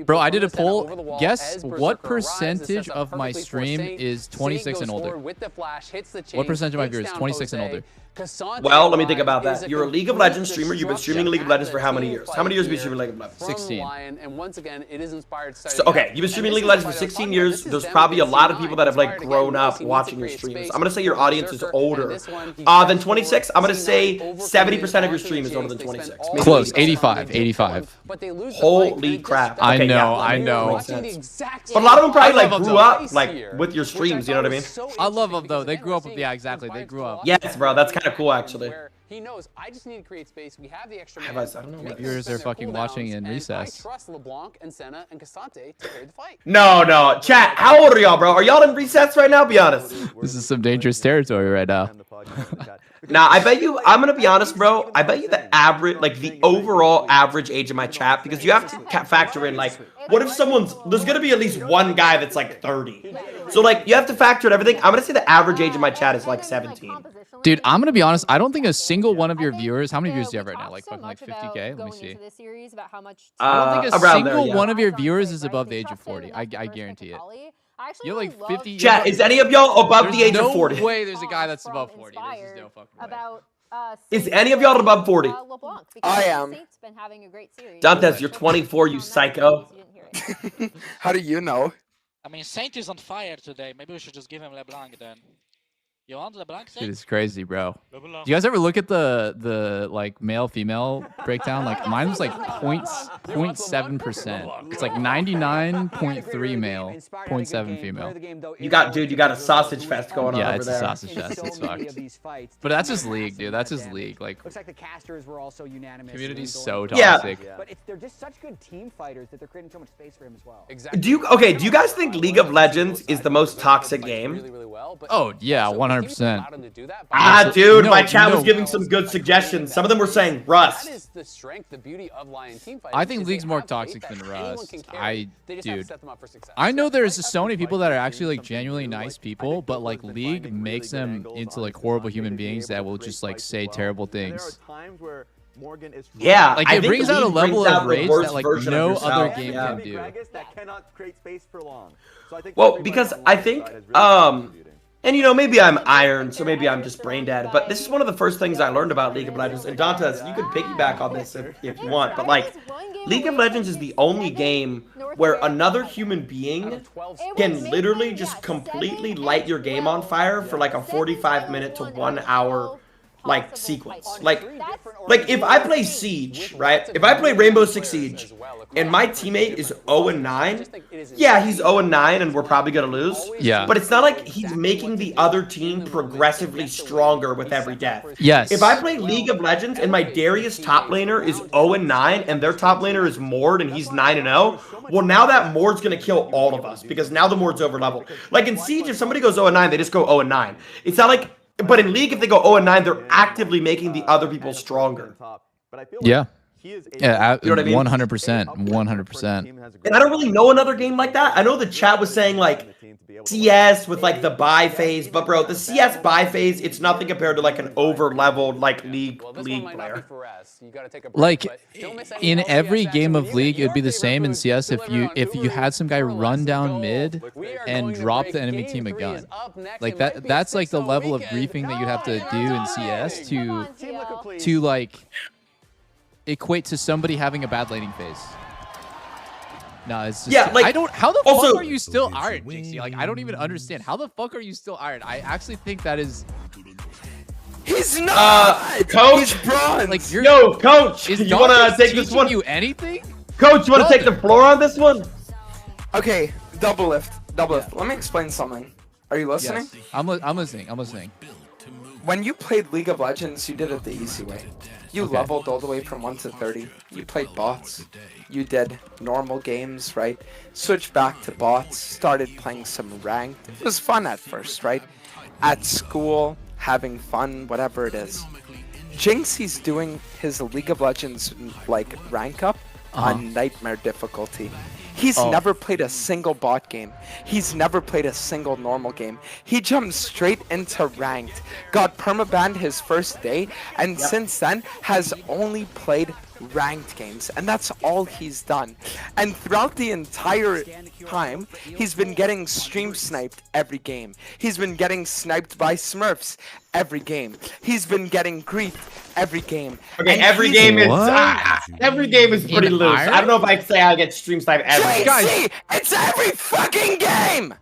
bro, I did a poll. Guess what percentage of my stream is 26 and older? What percentage of my viewers 26 and older? Well, let me think about that. You're a League of Legends streamer. You've been streaming League of Legends for how many years? How many years have you been streaming League of Legends? 16. So, okay, you've been streaming League of Legends for 16 years. There's probably a lot of people that have like grown up watching your streams. I'm gonna say your audience is older than 26. I'm gonna say 70% of your stream is older than 26. Maybe Close. 85. Holy crap. I Okay, know. yeah, I know. But a lot of them probably like grew up like with your streams. You know what I mean? I love them though. They grew up with. Yeah, exactly. They grew up. Yes, bro. That's kind of cool, actually. He knows I just need to create space. We have the extra. I don't know. Viewers are fucking watching in recess. I trust LeBlanc and Senna and Cassante to carry the fight. No. Chat, how old are y'all, bro? Are y'all in recess right now? Be honest. This is some dangerous territory right now. Nah, I bet you, I'm gonna be honest, bro. I bet you the average, like the overall average age of my chat, because you have to factor in, like, what if there's gonna be at least one guy that's like 30. So, like, you have to factor in everything. I'm gonna say the average age of my chat is like 17. Dude, I'm gonna be honest. I don't think a single one of your viewers. How many viewers do you have right now? Like fucking like 50K. Let me see. I don't think a single one of your viewers is above the age of 40. I guarantee it. You're like 50. Chat, is any of y'all above the age of 40? No way. There's a guy that's above 40. There's just no fucking way. Is any of y'all above 40? I am. Dantes, you're 24, you psycho. How do you know? I mean, Saint is on fire today. Maybe we should just give him LeBlanc then. You want the blank Dude, it's crazy, bro. Do you guys ever look at the like male female breakdown? Like mine was like 0.7%. It's like 99.3 male, 0.7 female. You got a sausage fest going on over there. Yeah, it's a sausage fest. It's fucked. But that's just league, dude. That's just league. Like, looks like the casters were also unanimous. Community's so toxic. But they're just such good team fighters that they're creating so much space for him as well. Exactly. Do you guys think League of Legends is the most toxic game? Oh yeah, 100%. Dude, my chat was giving some good suggestions. Some of them were saying Rust. That is the strength, the beauty of Lion team fighting. I think League's more toxic than Rust. Dude, I know there's so many people that are actually like genuinely nice people, but like League makes them into like horrible human beings that will just like say terrible things. Yeah, like it brings out a level of rage that like no other game can do. Well, because I think, and you know, maybe I'm iron, so maybe I'm just brain dead, but this is one of the first things I learned about League of Legends. And Dantes, you could piggyback on this if you want, but like, League of Legends is the only game where another human being can literally just completely light your game on fire for like a 45-minute to 1 hour like sequence. Like if I play Siege, right? If I play Rainbow Six Siege and my teammate is 0-9, yeah, he's 0-9 and we're probably gonna lose. Yeah. But it's not like he's making the other team progressively stronger with every death. Yes. If I play League of Legends and my Darius top laner is 0-9 and their top laner is Mord and he's 9-0, well now that Mord's gonna kill all of us because now the Mord's over level. Like in Siege, if somebody goes 0-9, they just go 0-9. It's not like. But in League, if they go 0-9, they're actively making the other people stronger. Yeah. Yeah, you know what I mean? 100%. 100%. And I don't really know another game like that. I know the chat was saying, like, CS with, like, the buy phase. But, bro, the CS buy phase, it's nothing compared to, like, an over-leveled, like, league player. Like, in every game of League, it would be the same in CS if you had some guy run down mid and drop the enemy team a gun. Like, that's, like, the level of griefing that you'd have to do in CS to like, equate to somebody having a bad laning phase. No, it's just, yeah, like, I don't. How the fuck are you still iron, JC? Like, I don't even understand. How the fuck are you still iron? I actually think that is. He's not. Coach, he's bronze. Like, yo, coach, you want to take this one? You anything? Coach, you want to take the floor on this one? Okay, Doublelift. Let me explain something. Are you listening? Yes. I'm listening. I'm listening. When you played League of Legends, you did it the easy way. You leveled all the way from 1 to 30. You played bots. You did normal games, right? Switched back to bots. Started playing some ranked. It was fun at first, right? At school, having fun, whatever it is. Jinxie's doing his League of Legends like rank up on nightmare difficulty. He's never played a single bot game. He's never played a single normal game. He jumped straight into ranked, got permabanned his first day, and since then has only played ranked games, and that's all he's done. And throughout the entire time, he's been getting stream sniped every game. He's been getting sniped by Smurfs every game. He's been getting griefed every game. Okay, and every game is pretty loose. I don't know if I'd say I get stream sniped every game. It's every fucking game!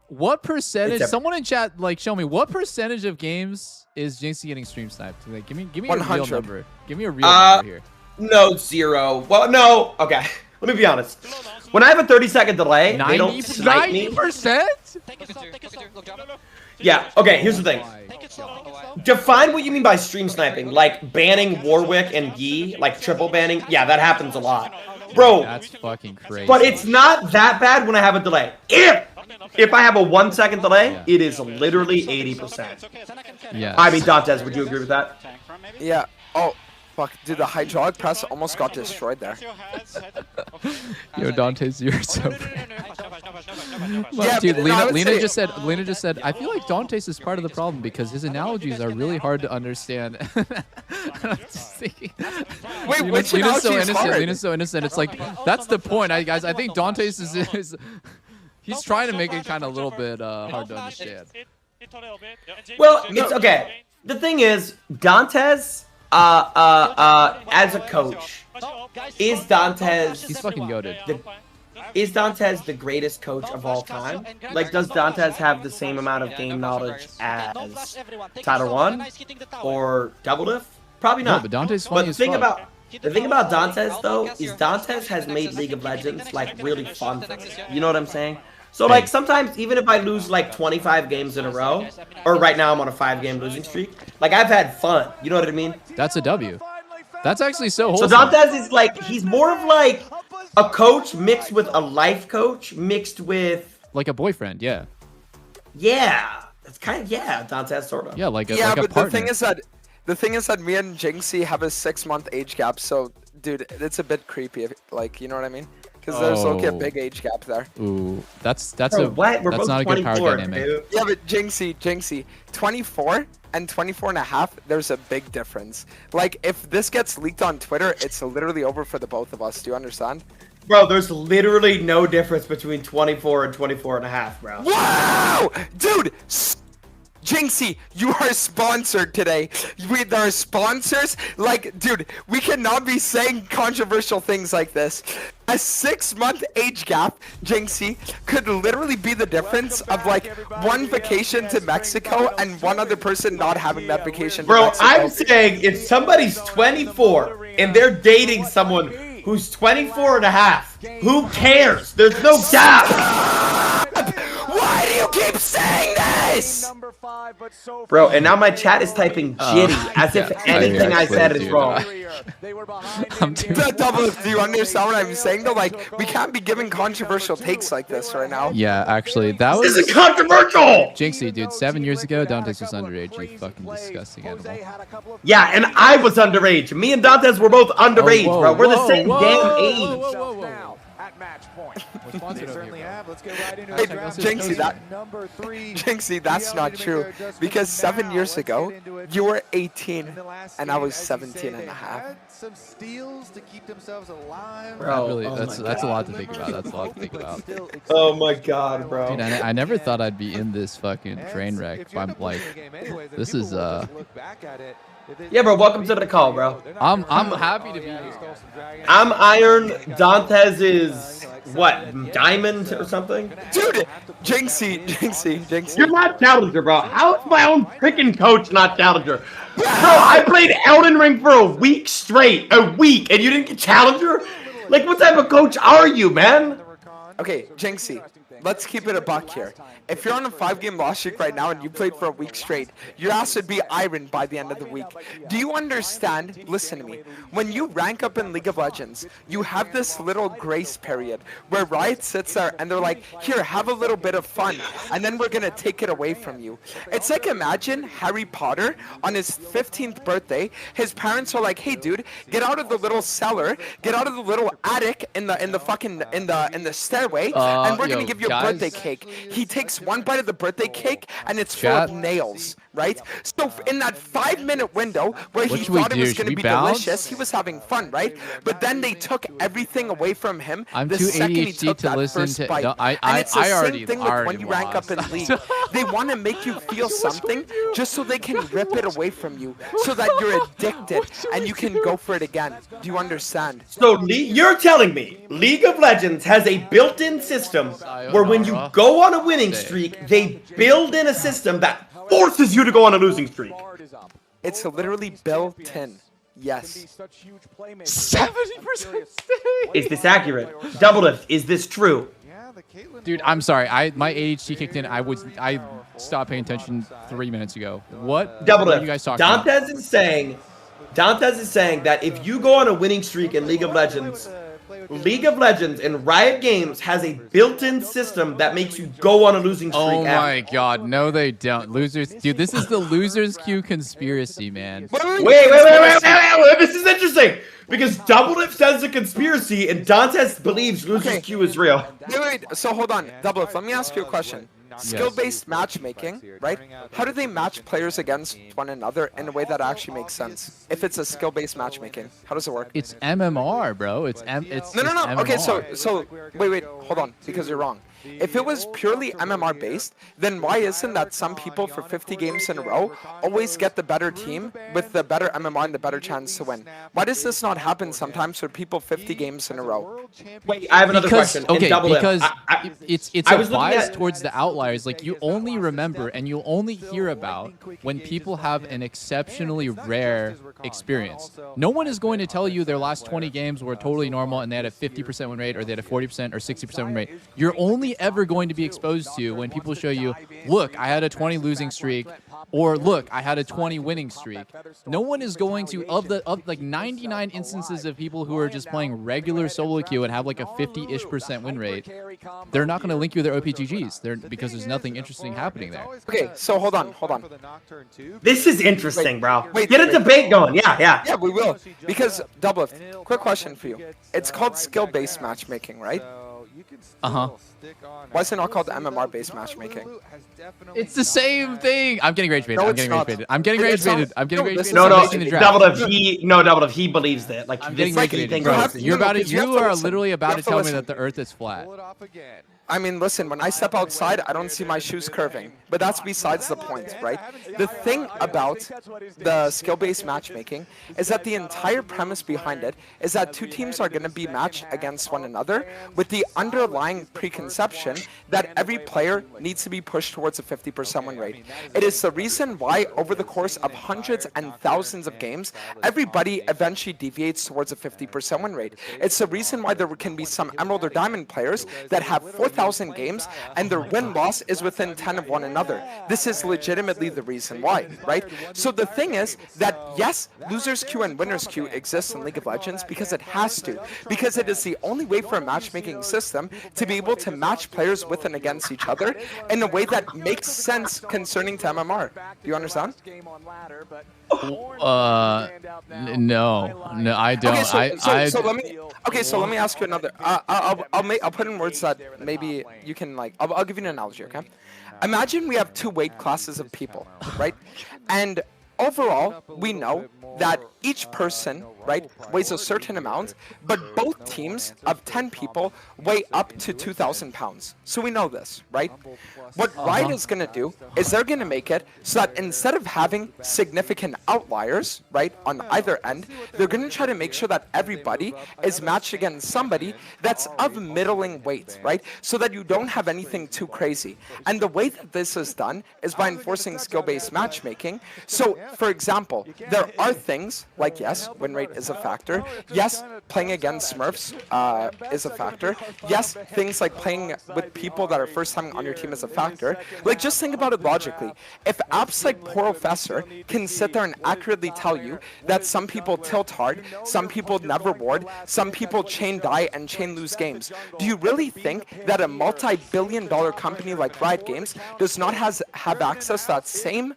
What percentage? Someone in chat, like, show me what percentage of games is Jinxie getting stream sniped? Like, give me a 100. real number. Give me a real number here. No, 0. Well, no. Okay, let me be honest. When I have a 30-second delay, they don't snipe me. 90%? Yeah, okay, here's the thing. Define what you mean by stream sniping. Like banning Warwick and Yi, like triple banning. Yeah, that happens a lot. Bro, that's fucking crazy. But it's not that bad when I have a delay. If I have a 1 second delay, it is literally 80%. Yeah. I mean, Dantes, would you agree with that? Yeah. Oh, fuck. Dude, the hydraulic press almost got destroyed there. Yo, Dante's, you're so yeah, dude, Lena just said, I feel like Dante's is part of the problem because his analogies are really hard to understand. I'm just thinking, wait, which Lena's so innocent. Hard? Lena's so innocent. It's like, that's the point, guys. I think Dante's is he's trying to make it kind of a little bit hard to understand. Well, it's okay. The thing is, Dantes, as a coach, is Dantes... He's fucking goated. is Dantes the greatest coach of all time? Like, does Dantes have the same amount of game knowledge as Title 1 or Doublelift? Probably not. No, but Dante's funny as fuck. The thing about Dantes, though, is Dantes has made League of Legends, like, really fun for me. You know what I'm saying? So, like, sometimes, even if I lose, like, 25 games in a row, or right now I'm on a 5-game losing streak, like, I've had fun. You know what I mean? That's a W. That's actually so wholesome. So Dantes is, like, he's more of, like, a coach mixed with a life coach mixed with... Like a boyfriend, yeah. Yeah. It's kind of, yeah, Dantes sort of. Yeah, like a, yeah, like a but partner. the thing is that me and Jinxie have a 6-month age gap, so, dude, it's a bit creepy, like, you know what I mean? Because there's like a big age gap there. Ooh, that's Bro, that's not a good power dynamic. Dude. Yeah, but Jinxie, 24 and 24 and a half, there's a big difference. Like, if this gets leaked on Twitter, it's literally over for the both of us. Do you understand? Bro, there's literally no difference between 24 and 24 and a half, bro. Wow! Dude! Jinxie, you are sponsored today. There are sponsors. Like, dude, we cannot be saying controversial things like this. A 6-month age gap, Jinxie, could literally be the difference of like one vacation to Mexico and one other person not having that vacation to Mexico. I'm saying if somebody's 24 and they're dating someone who's 24 and a half, who cares? There's no gap. Why do you keep saying this? Bro, and now my chat is typing jitty as if anything I said is wrong. Doublelift, do you understand what I'm saying though? Like, we can't be giving controversial takes like this right now. Yeah, actually, that was... This is controversial! Jinxie, dude, 7 years ago, Dantes was underage, you fucking disgusting animal. Yeah, and I was underage. Me and Dantes were both underage, bro. We're the same damn age. Jinxie, that's not true. Because 7 years ago, you were 18 and I was 17 and a half. Bro, really, that's a lot to think about. That's a lot to think about. Oh my god, bro. Dude, I never thought I'd be in this fucking train wreck. I'm like, this is Yeah, bro, welcome to the call, bro. I'm happy to be here. I'm Iron. Dantes is what, Diamond or something? Dude, Jinxie. You're not Challenger, bro. How is my own freaking coach not Challenger? Bro, I played Elden Ring for a week straight. A week, and you didn't get Challenger? Like, what type of coach are you, man? Okay, Jinxie, let's keep it a buck here. If you're on a 5-game loss streak right now and you played for a week straight, your ass would be iron by the end of the week. Do you understand? Listen to me. When you rank up in League of Legends, you have this little grace period where Riot sits there and they're like, here, have a little bit of fun, and then we're going to take it away from you. It's like, imagine Harry Potter on his 15th birthday. His parents are like, hey, dude, get out of the little cellar, get out of the little attic in the stairway, and we're going to give you a birthday cake. He takes one bite of the birthday cake and it's full of nails, right? So in that 5-minute window where he thought it was going to be delicious, he was having fun, right? But then they took everything away from him the second he took that first bite. And it's the same thing with when you rank up in League. They want to make you feel something just so they can rip it away from you, so that you're addicted and you can go for it again. Do you understand? So you're telling me League of Legends has a built-in system where when you go on a winning streak, they build in a system that forces you to go on a losing streak. It's literally built in. Yes. 70% Is this accurate? Doublelift, is this true? Dude, I'm sorry. My ADHD kicked in. I stopped paying attention 3 minutes ago. What? Doublelift. Are you guys talking Dantes is saying that if you go on a winning streak in League of Legends and Riot Games has a built-in system that makes you go on a losing streak. Oh my god, no they don't. Losers, dude, this is the Losers Q conspiracy, man. Wait, this is interesting. Because Doublelift says a conspiracy and Dantes believes Losers Q is real. Wait, so hold on. Doublelift, let me ask you a question. Skill-based matchmaking, right? How do they match players against one another in a way that actually makes sense? If it's a skill-based matchmaking, how does it work? It's MMR, bro. It's No. Okay, so wait, hold on, because you're wrong. If it was purely MMR based, then why isn't that some people for 50 games in a row always get the better team with the better MMR and the better chance to win? Why does this not happen sometimes for people 50 games in a row? Wait, I have another question. Okay, because it's I a was looking bias at- towards the outliers. Like, you only remember and you only hear about when people have an exceptionally rare experience. No one is going to tell you their last 20 games were totally normal and they had a 50% win rate or they had a 40% or 60% win rate. You're only ever going to be exposed to when people show you, look, I had a 20 losing streak, or look, I had a 20 winning streak. No one is going to, of like 99 instances of people who are just playing regular solo queue and have like a 50-ish% win rate, they're not going to link you with their OPGGs because there's nothing interesting happening there. Okay, so hold on. This is interesting, bro. Wait, Get a debate going. Yeah. Yeah, we will. Because, Doublelift, quick question for you. It's called skill-based matchmaking, right? Uh-huh. Why is it not called MMR-based matchmaking? It's the same thing. I'm getting rage baited. No, I'm it's getting not. rage baited. I'm getting rage baited. I'm getting rage baited. No, I'm making the draft. Doublelift, he believes that. Like, I'm this getting is rage he thinks baited. it's- You're about to, you have you to are listen. literally You about have to to tell me listen. that the Earth is flat. I mean, listen, when I step outside, I don't see my shoes curving. But that's besides the point, right? The thing about the skill-based matchmaking is that the entire premise behind it is that two teams are going to be matched against one another with the underlying preconception that every player needs to be pushed towards a 50% win rate. It is the reason why, over the course of hundreds and thousands of games, everybody eventually deviates towards a 50% win rate. It's the reason why there can be some Emerald or Diamond players that have 4,000 games and their win-loss is within 10 of one another. This is legitimately the reason why, right? So the thing is that, yes, losers queue and winners queue exists in League of Legends because it has to, because it is the only way for a matchmaking system to be able to match players with and against each other in a way that makes sense concerning to MMR. Do you understand? No, I don't. Okay, so let me ask you another. I'll put in words that maybe you can like. I'll give you an analogy, okay? Imagine we have two weight classes of people, right? And overall, we know that each person, right, weighs a certain amount, but both teams of 10 people weigh up to 2,000 pounds. So we know this, right? What Riot is going to do is they're going to make it so that instead of having significant outliers, right, on either end, they're going to try to make sure that everybody is matched against somebody that's of middling weight, right? So that you don't have anything too crazy. And the way that this is done is by enforcing skill-based matchmaking. So, for example, there are things like, yes, win rate is a factor. Yes, playing against Smurfs is a factor. Yes, things like playing with people that are first time on your team is a factor. Like, just think about it logically. If apps like Porofessor can sit there and accurately tell you that some people tilt hard, some people never ward, some people chain die and chain lose games, do you really think that a multi-billion-dollar company like Riot Games does not have access to that same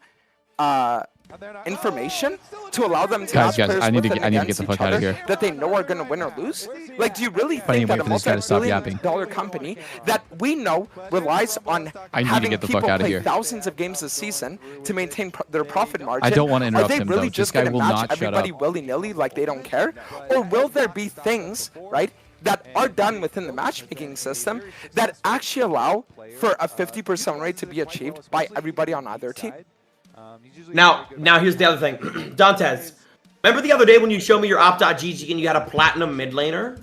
information to allow them to Guys, match players I need with to and get against the each fuck out of other here. that they know are going to win or lose? Like, do you really I need think to that wait a for this guy to stop multi-billion-dollar company that we know relies on I need to having get the people fuck out of play here. thousands of games a season to maintain their profit margin? I don't want to interrupt Are they him, really though. just This guy going to will match not shut everybody up. willy-nilly like they don't care? Or will there be things, right, that are done within the matchmaking system that actually allow for a 50% rate to be achieved by everybody on either team? Now here's the other thing. Dantes, remember the other day when you showed me your op.gg and you had a platinum mid laner?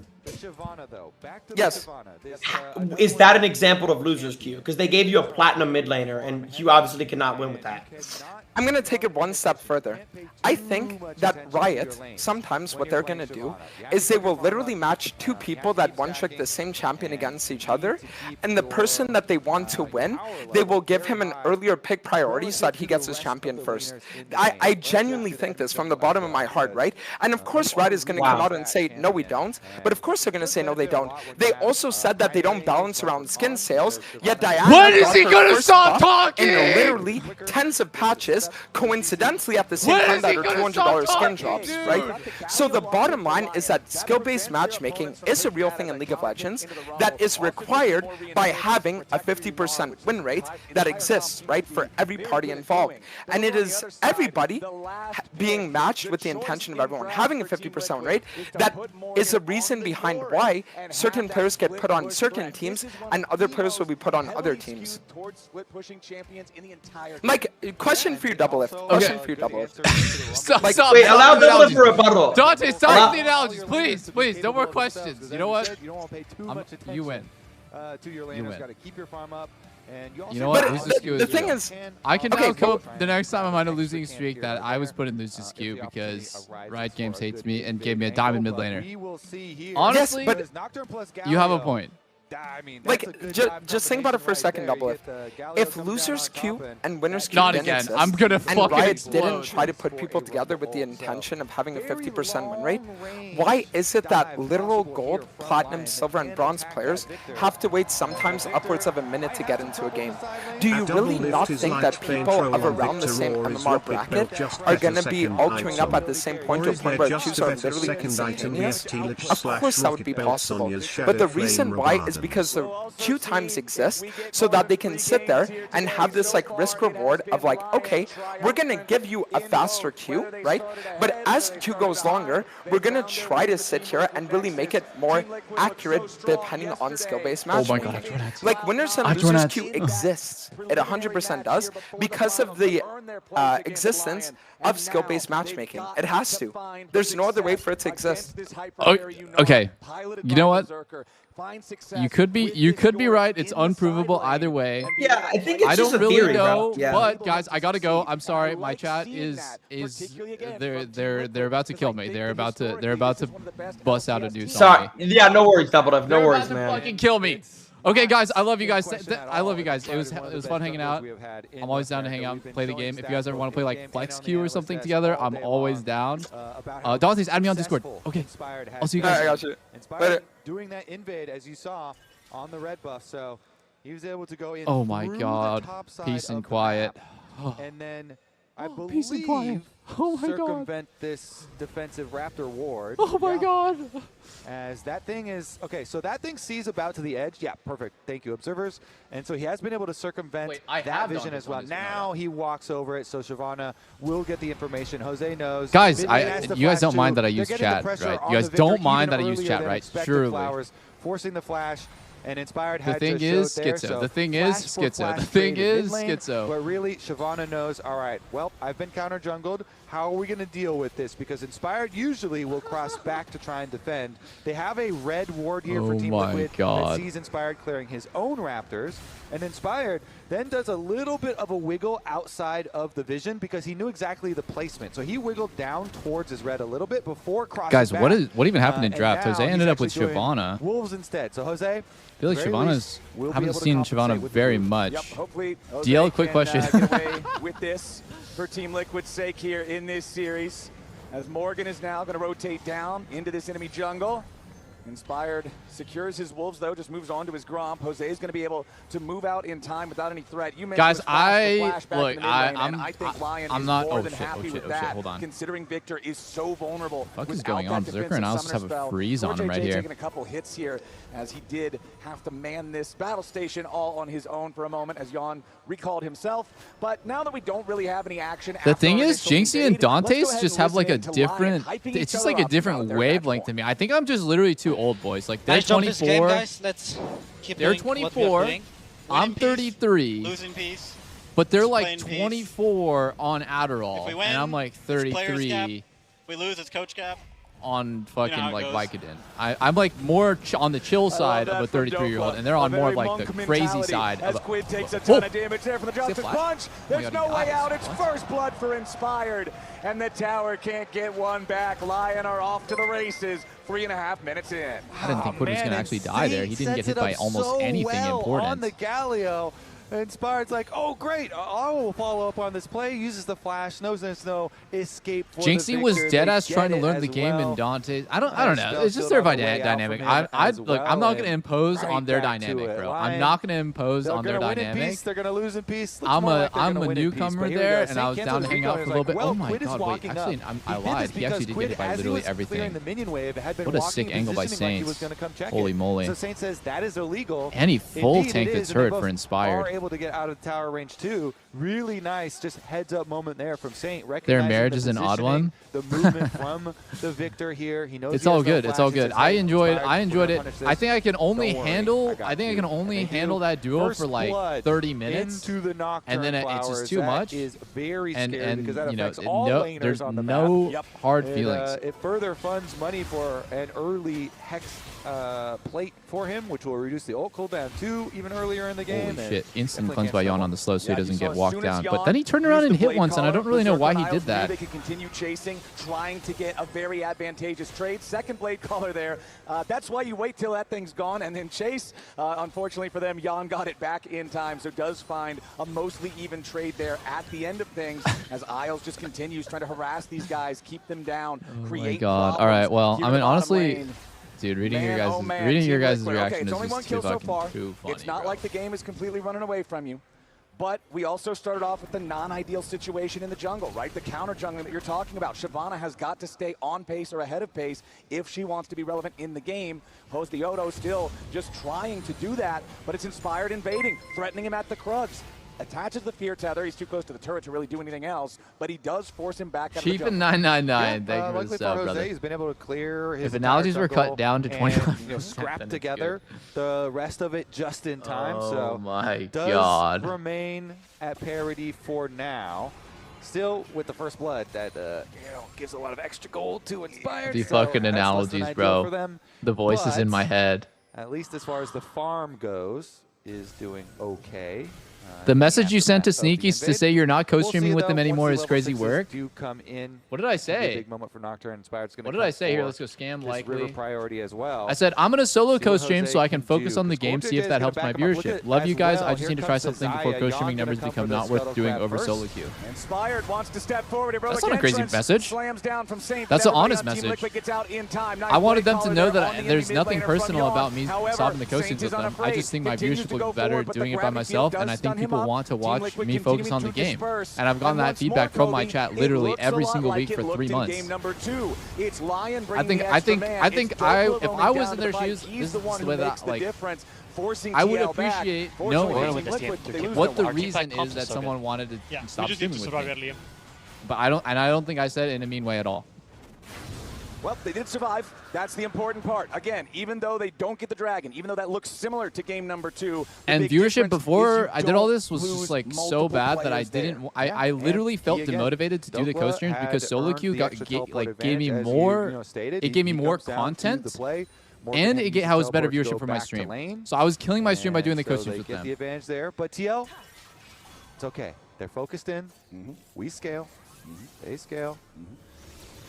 Yes. Is that an example of losers queue? Because they gave you a platinum mid laner and you obviously cannot win with that. I'm going to take it one step further. I think that Riot, sometimes what they're going to do is they will literally match two people that one-trick the same champion against each other, and the person that they want to win, they will give him an earlier pick priority so that he gets his champion first. I genuinely think this from the bottom of my heart, right? And of course Riot is going to come out and say, no, we don't. But of course they're going to say, no, they don't. They also said that they don't balance around skin sales, yet Diana When is he got her gonna first stop buff talking? in literally tens of patches drops coincidentally at the same time that our $200 skin drops, right? So the bottom line is that skill-based matchmaking is a real thing in League of Legends that is required by having a 50% win rate that exists, right, for every party involved. And it is everybody being matched with the intention of everyone having a 50% win rate that is a reason behind why certain players get put on certain teams and other players will be put on other teams. Mike, question for you, Doublelift. Question for you, Doublelift. Stop, Like, stop. Wait, stop allow with the Doublelift for analogies. rebuttal. Dante, stop with the analogies, please, please. No more questions. You know what? You don't want to pay too much attention. You win. To your You laners, win. got to keep your farm up. And you, also You know what? But Lose the skew the is thing real. is, I can okay, now cope the next time I'm on a losing streak that I was put in lose the skew because Riot Games hates me and gave me a diamond mid laner. Honestly, yes, but you have a point. like, just think about it for a second, Doublelift. If losers queue and winners queue Not didn't again. exist, I'm gonna and fucking Riot explode. didn't try to put people together with the intention of having a 50% win rate, why is it that literal gold, platinum, silver, and bronze players have to wait sometimes upwards of a minute to get into a game? Do you really not think that people of around the same MMR bracket are going to be all queuing up at the same point to a point where queues are literally instantaneous? Of course that would be possible. But the reason why is because the queue times exist so that they can sit there and have this like risk reward of like, okay, we're going to give you a faster queue, right? But as queue goes longer, we're going to try to sit here and really make it more accurate depending on skill-based matchmaking. Oh my God, like winners and losers queue exists. It 100% does because of the existence of skill-based matchmaking. It has to. There's no other way for it to exist. Oh, okay. You know what? You could be right. It's unprovable either way. Yeah, I think it's I just don't a really theory, know, bro. Yeah. but guys, I gotta go. I'm sorry, my chat is they're about to kill me. They're about to bust out a new song. Sorry. Yeah, no worries, Doublelift. No They're worries, about to man. fucking kill me. Okay, guys, I love you guys. I love you guys. It was fun hanging out. I'm always down to hang out, play the game. If you guys ever want to play like Flex Q or something together, I'm always down. Dante's add me on Discord. Okay, I'll see you guys. I got you. Inspired doing that invade as you saw on the red buff, so he was able to go in. Oh my through God, the top side peace and of the quiet. map, and then I believe peace and quiet. Oh my God. circumvent this defensive Raptor ward. Oh my God. As that thing is okay, so that thing sees about to the edge. Yeah, perfect. Thank you, observers. And so he has been able to circumvent that vision as well. Now he walks over it, so Shyvana will get the information. Jose knows. Guys, Midlane has to you guys flash don't mind too. that I They're use getting the chat, pressure right? on You guys the don't Victor mind even that I use earlier chat, than right? expected. Surely. Flowers forcing the flash. And Inspired The had thing just is showed there, schizo. so The thing is flash for schizo. flash The thing created is mid lane, schizo. But really, Shyvana knows, all right, well, I've been counter jungled. How are we going to deal with this? Because Inspired usually will cross back to try and defend. They have a red ward here for Oh Team my Liquid God. that sees Inspired clearing his own Raptors. And Inspired then does a little bit of a wiggle outside of the vision because he knew exactly the placement. So he wiggled down towards his red a little bit before crossing Guys, back. what even happened in And draft? now Jose he's ended up with actually doing Shyvana. Wolves instead. So Jose, I feel like very Shyvana's least, will be haven't able to seen compensate Shyvana with the very group. much. Yep, hopefully DL, quick question. Get away with this for Team Liquid's sake here in this series. As Morgan is now going to rotate down into this enemy jungle. Inspired secures his wolves, though, just moves on to his Gromp. Jose is going to be able to move out in time without any threat. You mentioned Guys, the flashback in the look, mid lane, and I think I'm Lion not. is more Oh than shit! happy Oh with shit! that, Hold on. considering Victor is so vulnerable. What is without going on? that Berserker defensive analysis have summoner a spell. freeze on him right JJ here. taking a couple hits here as he did have to man this battle station all on his own for a moment as Jan recalled himself. But now that we don't really have any action, The after thing our is, initial Jinxie and invade, let's go Dante's ahead just and have like a listen in to Lion different. hyping It's each just other like a up different about their wavelength to me. I think I'm just literally too old, boys. Like they're Nice job this game, 24. guys. Let's keep They're doing what we are 24. doing. I'm 33. Losing peace. But they're Just like playing peace. 24 on Adderall, If we win, and I'm like it's players cap. 33 We lose, it's coach cap. on fucking how it like goes. Vicodin. I'm like more on the chill side of a 33-year-old, and they're on more like the crazy side. As of Quid takes a ton of damage there from the Johnson flash? punch. Oh my There's God, no he way dies. out. It's What? first blood for Inspired, and the tower can't get one back. Lion are off to the races. 3.5 minutes in. I didn't think Quid was going to actually die there. He didn't get hit by almost anything important. On the Galio, Inspired's like, oh, great. I will follow up on this play. Uses the flash. Knows there's no escape for the Jinxie was victor. dead They ass trying to get learn it the as game well. in Dante's. I don't know. It's just their dynamic. Look, I'm not gonna impose on their dynamic, bro. I'm not gonna impose on their dynamic. They're gonna lose in peace. I'm a newcomer there, and I was down to hang out for a little bit. Oh my god, wait, actually, I lied. He actually did get it by literally everything. What a sick angle by Saints. Holy moly. So Saints says that is illegal. And he full tanked the turret for Inspired. Are able to get out of the tower range too. Really nice, just heads up moment there from Saint. Their marriage is an odd one. The movement from the victor here. He knows it's all good. It's all good. I enjoyed it. I think I can only handle that duo for like 30 minutes. And then it's just too much. And you know, there's no hard feelings. It further funds money for an early Hex plate for him, which will reduce the ult cooldown too even earlier in the game. Holy shit. Instant cleanse by Yon on the slow so he doesn't get walked down. But then he turned around and hit once, and I don't really know why he did that. They could continue chasing, trying to get a very advantageous trade. Second blade caller there. That's why you wait till that thing's gone and then chase. Unfortunately for them, Yon got it back in time, so does find a mostly even trade there at the end of things as Isles just continues trying to harass these guys, keep them down, create Oh my god. All right, well, I mean, honestly, dude, reading your guys' reaction is just too funny. It's not like the game is completely running away from you. But we also started off with the non-ideal situation in the jungle, right? The counter jungling that you're talking about. Shyvana has got to stay on pace or ahead of pace if she wants to be relevant in the game. Hosdiodo still just trying to do that, but it's Inspired invading, threatening him at the Krugs. Attaches the fear tether. He's too close to the turret to really do anything else, but he does force him back out Cheap of the and jungle. 999. Thank you for the sub, brother. He's been able to clear his if analogies were cut down to 25, scrap together the rest of it just in time. Oh so my does god. Remain at parity for now. Still with the first blood that gives a lot of extra gold to Inspired. The fucking analogies, bro. The voice is in my head. At least as far as the farm goes, is doing okay. The message you sent to Sneakies to say you're not co-streaming with them anymore is crazy work. What did I say? Big moment for Nocturne. What did I say? Here, let's go scam likely. River priority as well. I said I'm gonna solo co-stream so I can focus on the game, see if that helps my viewership. Love you guys. I just need to try something before co-streaming numbers become not worth doing over solo queue. Inspired wants to step forward. That's not a crazy message. Slams down from Saint. That's an honest message. Gets out in time. I wanted them to know that there's nothing personal about me stopping the co-streams with them. I just think my viewership will be better doing it by myself, and I think people want to watch me focus on the game. And I've gotten that feedback from my chat literally every single week for 3 months. If I was in their shoes, this is the way that I would appreciate knowing what the reason is that someone wanted to stop streaming with me. But I don't think I said it in a mean way at all. Well, they did survive. That's the important part. Again, even though they don't get the dragon, even though that looks similar to game number 2. And viewership before I did all this was just like so bad that I didn't. I literally felt demotivated to do the co-streams because SOLOQ gave me more. It gave me more content. And it has better viewership for my stream. So I was killing my stream by doing the co-streams with them. The advantage there, but TL, it's okay. They're focused in. We scale. They scale.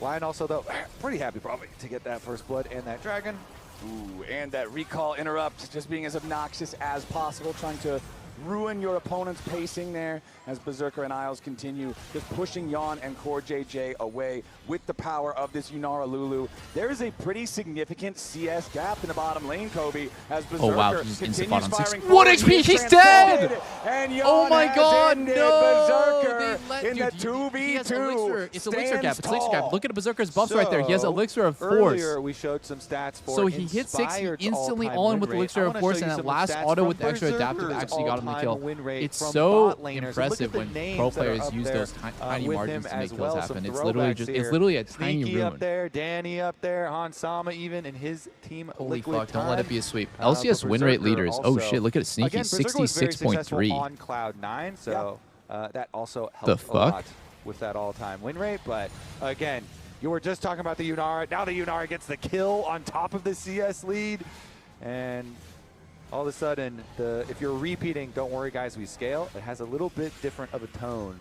Lion also, though, pretty happy probably to get that first blood and that dragon. Ooh, and that recall interrupt, just being as obnoxious as possible, trying to ruin your opponent's pacing there as Berserker and Isles continue just pushing Yon and Core JJ away with the power of this Yunara Lulu. There is a pretty significant CS gap in the bottom lane, Kobe, as Berserker continues firing. 1 HP, he's dead! And Yon oh my god, no! Berserker in the 2v2. It's elixir gap, it's elixir gap. Look at Berserker's buffs right there. He has elixir of force. Earlier we showed some stats for so he hit 6, he instantly all-in with elixir of force, and that last auto with the extra adaptive actually got him the kill. It's so impressive when pro players use those tiny margins to make kills happen. It's literally a tiny Sneaky ruin. up there, Danny up there, Hansama even, and his team. Holy fuck, don't let it be a sweep. LCS win rate leaders. Oh shit, look at it, Sneaky, 66.3. On Cloud 9, so that also helped a lot with that all-time win rate. But again, you were just talking about the Yunara. Now the Yunara gets the kill on top of the CS lead, and all of a sudden, if you're repeating, don't worry guys, we scale, it has a little bit different of a tone.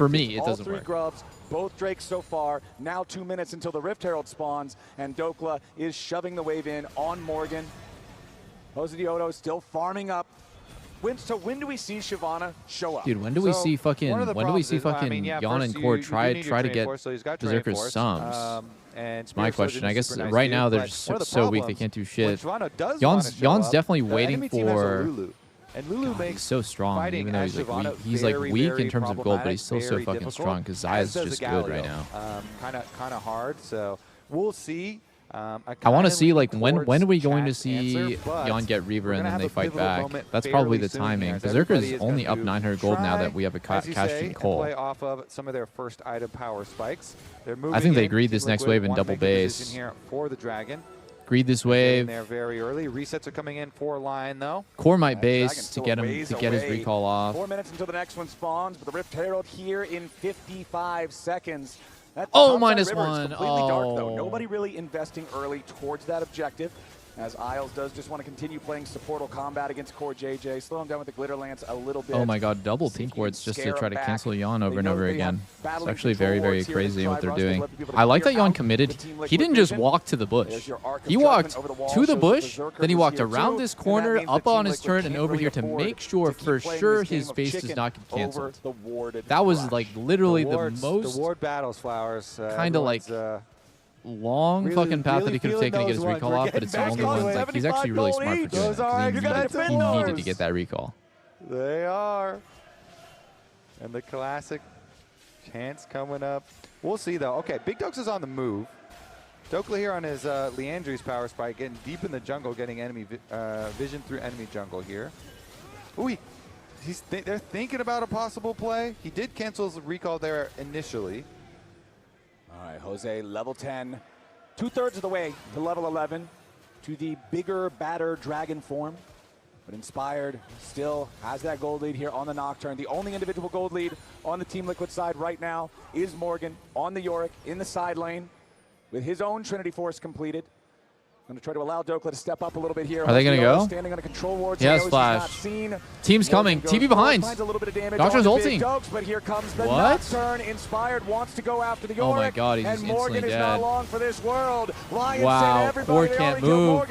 For me, it all doesn't three work. grubs, both Drakes so far. Now 2 minutes until the Rift Herald spawns, and Dokla is shoving the wave in on Morgan. Osidioto still farming up. So when do we see Shyvana show up? Dude, when do we see fucking Jan and Cord try to get Berserker Sums? And It's my question. I guess right now they're just so weak they can't do shit. Yon's definitely waiting for. And Lulu makes he's so strong, even though he's like weak. He's like weak in terms of gold, but he's still so fucking strong because Zaya's just good right now. Kind of hard. So we'll see. I want to see like when are we going to see Yon get Reaver and then they fight back? That's probably the timing. Berserker's only up 900 gold now that we have a cashed Cole. Play off of some of their first item power spikes. I think they agreed this next wave in double base. Here for the dragon. Agreed this wave. There very early. Resets are coming in for Lion though. Core might base to get him to get his recall off. 4 minutes until the next one spawns, but the Rift Herald here in 55 seconds. That oh, -1. Is completely dark, though. Nobody really investing early towards that objective, as Isles does just want to continue playing supportal combat against Core JJ, slow him down with the Glitter Lance a little bit. Oh my god, double pink wards just to try to cancel Yon over and over again. It's actually very, very crazy what they're doing. I like that Yon committed. He didn't just walk to the bush. He walked to the bush, then he walked around this corner, up on his turret, and over here to make sure for sure his face does not get canceled. That was like literally the most ward battles, Flowers. Kind of like long fucking path that he could have taken to get his recall off, but it's the only one. Like, he's actually really smart for doing that because he needed to get that recall. They are. And the classic chance coming up. We'll see, though. Okay, Big Dogs is on the move. Dokla here on his Leandry's power spike, getting deep in the jungle, getting enemy vision through enemy jungle here. Ooh, they're thinking about a possible play. He did cancel his recall there initially. All right, Jose, level 10, 2/3 of the way to level 11, to the bigger, badder dragon form. But Inspired still has that gold lead here on the Nocturne. The only individual gold lead on the Team Liquid side right now is Morgan on the Yorick in the side lane with his own Trinity Force completed. Going to try to allow Dokla to step up a little bit here. Are they going to go? Standing on a control ward. He has flash. Team's coming. TV behind. Nocturne's ulting. But here comes the what? Nocturne. Inspired wants to go after the Yorick. Oh my god, he's and instantly Morgan dead. is not long for this world. Lion wow, Core can't move.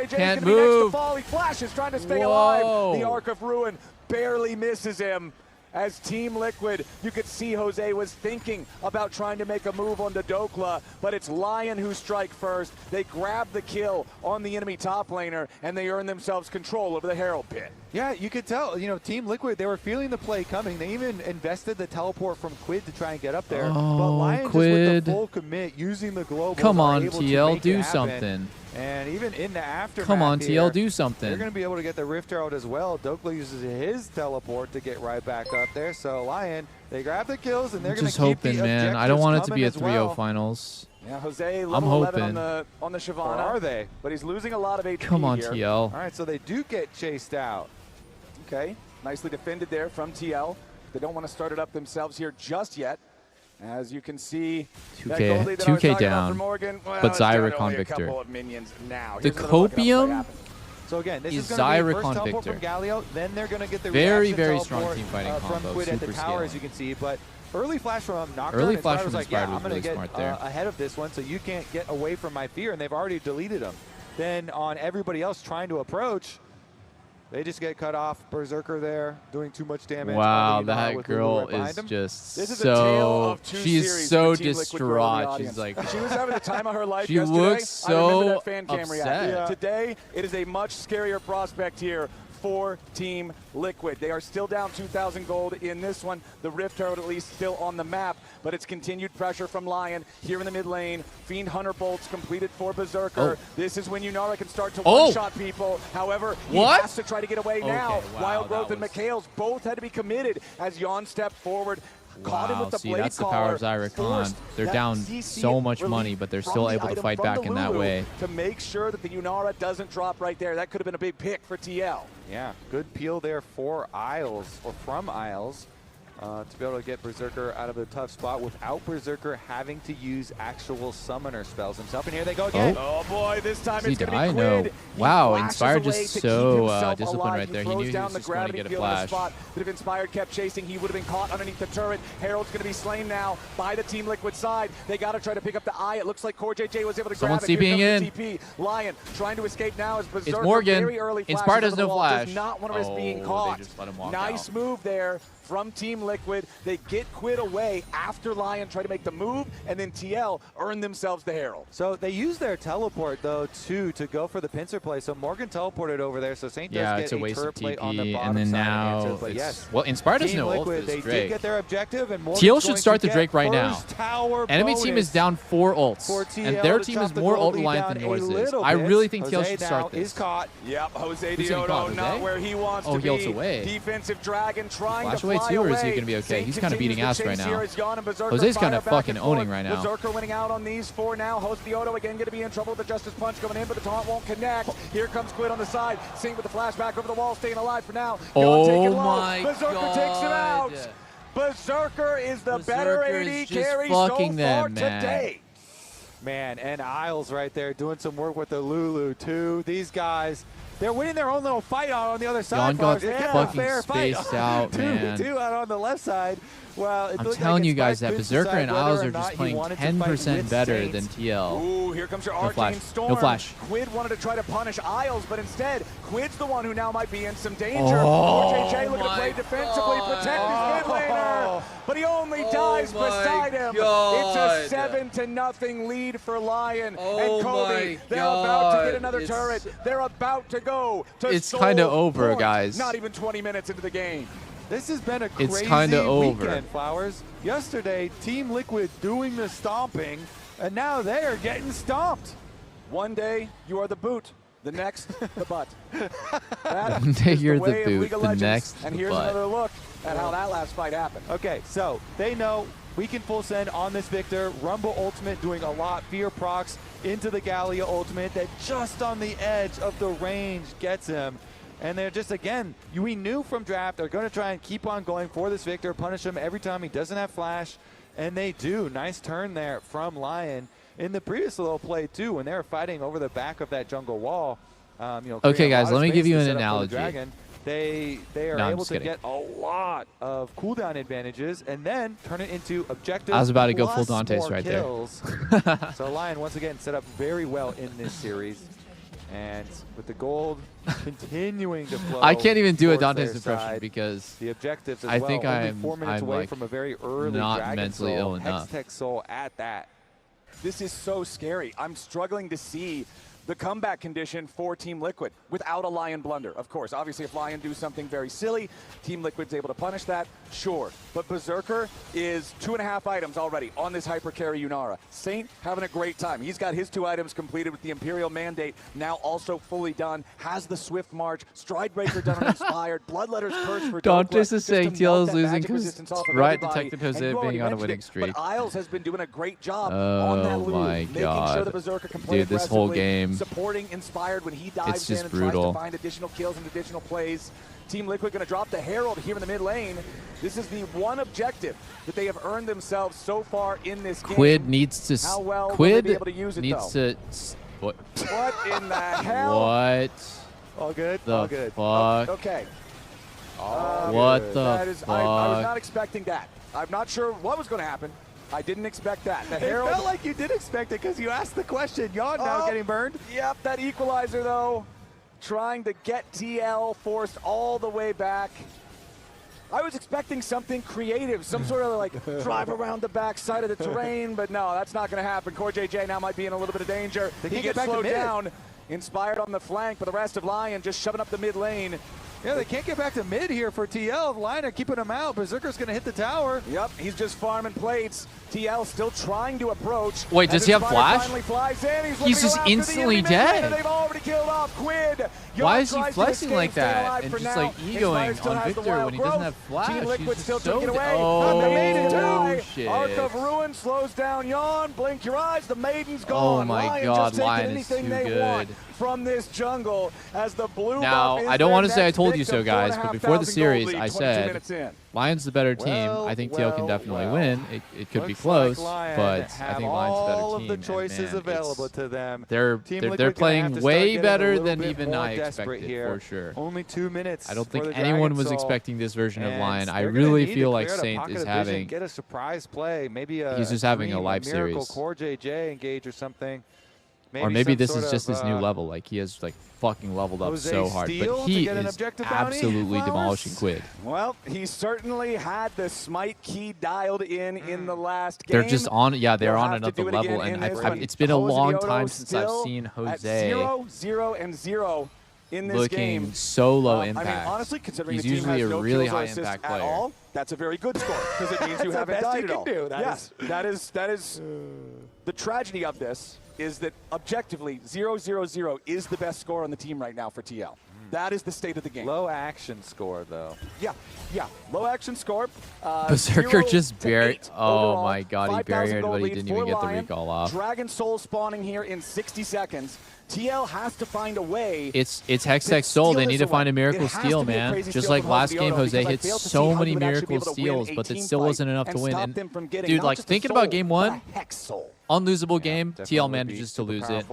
Can't move. He flashes, trying to stay alive. The Arc of Ruin barely misses him. As Team Liquid, you could see Jose was thinking about trying to make a move onto Dokla, but it's Lion who strike first. They grab the kill on the enemy top laner, and they earn themselves control over the Herald Pit. Yeah, you could tell, you know, Team Liquid, they were feeling the play coming. They even invested the teleport from Quid to try and get up there. Oh, but Lion Quid. just with the full commit, using the global. Come on, TL, do something. And even in the aftermath come on, here, TL, do something. They're going to be able to get the Rift Herald as well. Dokla uses his teleport to get right back up there. So Lion, they grab the kills, and they're going to keep hoping, the man. I don't want it to be a 3-0 finals. Yeah, Jose, level 11 on the Shyvana. Or are they? But he's losing a lot of HP Come on, here. TL. All right, so they do get chased out. Okay, nicely defended there from TL. They don't want to start it up themselves here just yet. As you can see, 2K down, but Zyricon Victor. The Copium so again, this is going to be Zyricon first teleport Victor. from Galio, then they're going to get the very teleport, strong team fighting combo, from Quid at the super tower, scaling. as you can see. But early flash from Nocturne. Early flash from was like, Inspired yeah, was I'm going really to get smart there. ahead of this one, so you can't get away from my fear, and they've already deleted them. Then on everybody else trying to approach, they just get cut off. Berserker there, doing too much damage. Wow, that girl is just so... She's so distraught. She's like... She was having the time of her life she yesterday. looks so upset. Yeah. Today, it is a much scarier prospect here for Team Liquid. They are still down 2,000 gold in this one. The Rift Herald at least still on the map, but it's continued pressure from Lion here in the mid lane. Fiend Hunter bolts completed for Berserker. This is when Yunara can start to one-shot people. However, he has to try to get away now. Wow, Wild Growth and Mikhails both had to be committed as Yon stepped forward. Caught him with the see, blade that's the power of Zyricon. They're down so much money, but they're still able to fight back in that way. To make sure that the Yunara doesn't drop right there. That could have been a big pick for TL. Yeah, good peel there for Isles, or from Isles, to be able to get Berserker out of a tough spot without Berserker having to use actual summoner spells himself. And here they go again. Oh boy, this time it's going to be Quid. No. Wow, Inspired just so disciplined right there. He knew he was just going to get a flash. But if Inspired kept chasing, he would have been caught underneath the turret. Herald's going to be slain now by the Team Liquid side. They got to try to pick up the eye. It looks like Core JJ was able to grab it. TPing in. TP. Lion trying to escape now as Berserker. It's Morgan. Very early Inspired has no flash. Does not want to risk being caught. They just let him walk nice out. move there from Team Liquid. Liquid. They get Quid away after Lion try to make the move, and then TL earn themselves the Herald. So they use their teleport, though, too, to go for the pincer play. So Morgan teleported over there, so Saint does get it's a waste of play on the TP, bottom and then side now of the answer, but yes. well, Inspired has Team no ult Liquid, for this they Drake. did get their objective, and Morgan's TL should going start to the Drake get right now. first tower Enemy team is bonus down 4 ults, for and TL their to team chop is the more gold ult lead reliant down than a yours is. little I bit. really think TL Jose should now start this. is caught. Yep, Jose Who's getting caught, Diodo not Jose? where he wants Oh, to he ults be. away. Defensive Dragon trying Flash to away fly too, or is he away. going to be okay? Saint He's kind of beating continues ass to right chase here now. as Yon and Berserker Jose's kind fire of back fucking and forth. owning right now. Berserker winning out on these 4 now. Host Diodo again going to be in trouble with the Justice Punch coming in, but the taunt won't connect. Here comes Quid on the side. Saint with the flashback over the wall, staying alive for now. Oh taking low. my Berserker God. takes him out. Berserker is the better Berserker AD is just carry so fucking far them, man. today. Man, and Isles right there doing some work with the Lulu, too. These guys, they're winning their own little fight out on the other side. Yon got It's kind of a fucking fair fight. spaced out, man. 2v2 out on the left side. Well, it I'm looked telling like you guys Inspired that couldn't Berserker decide and whether Isles or are just not he playing wanted to fight 10% with better Saint. than TL. Ooh, here comes your No Arcane flash. Storm. No flash. Quid wanted to try to punish Isles, but instead, Quid's the one who now might be in some danger. Oh, JJ looking to play defensively, protect his mid laner, but he only dies beside him. God. It's a 7-0 lead for Lion Oh and Kobe. my They're about to God. get another turret. They're about to go to It's kinda Soul over, Point. guys. Not even 20 minutes into the game. This has been a It's crazy kinda over. weekend, Flowers. Yesterday, Team Liquid doing the stomping, and now they are getting stomped. One day, you are the boot. The next, the butt. That One day is you're the way the of boot, League of the Legends. next And the here's butt. another look at how that last fight happened. Okay, so they know we can full send on this Victor. Rumble ultimate doing a lot. Fear procs into the Gallia ultimate that just on the edge of the range gets him. And they're just, again, we knew from draft they're going to try and keep on going for this Victor, punish him every time he doesn't have flash. And they do. Nice turn there from Lion. In the previous little play, too, when they were fighting over the back of that jungle wall. Okay, guys, let me give you an set up for the analogy. Dragon. They are No, I'm able just to kidding. get a lot of cooldown advantages and then turn it into objectives. I was about to go full plus Dante's more right there. kills. So Lion once again set up very well in this series, and with the gold continuing to flow. I can't even do a towards Dante's their impression side. because The objectives as I well. think Only 4 minutes I'm away like from a very early not Dragon mentally Soul, ill enough. Hextech Soul at that. This is so scary. I'm struggling to see the comeback condition for Team Liquid without a Lion blunder. Of course, obviously if Lion do something very silly, Team Liquid's able to punish that, sure. But Berserker is 2.5 items already on this hyper carry Yunara. Saint having a great time. He's got his 2 items completed with the Imperial Mandate, now also fully done, has the Swift March, Stridebreaker done on Inspired, Bloodletter's Curse for Dante's Doppler, is saying just to melt TL is that losing magic because resistance off of Riot everybody. detected Jose And you already being on a mentioned winning it, streak. But Isles has been doing a great job on that Oh loop, my making sure God. the Berserker can play Dude, this whole aggressively, game, supporting Inspired when he dives it's just in and brutal. tries to find additional kills and additional plays. Team Liquid going to drop the Herald here in the mid lane. This is the one objective that they have earned themselves so far in this game. Quid needs to. How well will they Quid be able to use it, needs though? to. What? What in the hell? What? All good? The All good. fuck? Okay. What the that is, I was fuck? not expecting that. I'm not sure what was going to happen. I didn't expect that. The It Herald. felt like you did expect it because you asked the question. Yon now Oh, getting burned. Yep, that equalizer though, trying to get TL forced all the way back. I was expecting something creative, some sort of like drive around the back side of the terrain, but no, that's not going to happen. Core JJ now might be in a little bit of danger. They He can't get gets back to slowed mid. down, Inspired on the flank, but the rest of Lion just shoving up the mid lane. Yeah, they can't get back to mid here for TL. Lion are keeping him out. Berserker's going to hit the tower. Yep, he's just farming plates. TL still trying to approach. Wait, does As he have Inspired flash? finally flies in. He's He's looking just around for the instantly enemy mid laner. dead. They've already killed off Quid. Why Yon is he tries to flexing escape, like staying that alive and for just now. like Inspired egoing still on has the Victor wild when he doesn't growth. have flash? Team He's Liquid just still so taking dead. away. Oh, The Maiden die. shit. Arc of Ruin slows down Yon. Blink your eyes. The Maiden's Oh gone. my Lion God, just taking Lion is anything too they good. want from this jungle as the blue Now, buff is I don't their want to say I next told you so, victim. guys, but before the 4,500 series, gold lead, I 22 minutes said in. Lion's the better team. I think TL can definitely win. It could be Looks close, like Lion but I have think Lion's the better all team. of the and, choices man, available to them. They're Team they're Liquid gonna have playing to start way getting a better little than bit even more I desperate expected, here. for sure. Only 2 minutes. I don't for think the anyone Dragon was Soul. expecting this version of And Lion. I they're gonna really need to feel like clear out a Saint pocket is of vision, having. get a surprise play, maybe a He's just having a dream, live miracle series. Core JJ engage or something. Or maybe this is just his new level. Like, he has, like, fucking leveled up so hard. But he is absolutely demolishing Quid. Well, he certainly had the smite key dialed in the last game. They're just on, yeah, they're on another level. And it's been a long time since I've seen Jose 0-0-0 in this game. Looking so low impact. I mean, honestly, considering he's the team usually has a no really kills or high assists impact at player. all, that's a very good score because it means you haven't died at all. Yes, that is the tragedy of this is that objectively 0-0-0 is the best score on the team right now for TL. That is the state of the game. Low action score, though. Yeah, low action score. Berserker just buried. Oh overall, my god, he buried, but he didn't even get the Lion. recall off. Dragon Soul spawning here in 60 seconds. TL has to find a way. It's Hex Soul. They need to find a miracle steal, man. Just like last game, Jose hit so many miracle steals, but it still wasn't enough to win. And dude, like thinking about game 1, unlosable game, TL manages to lose it.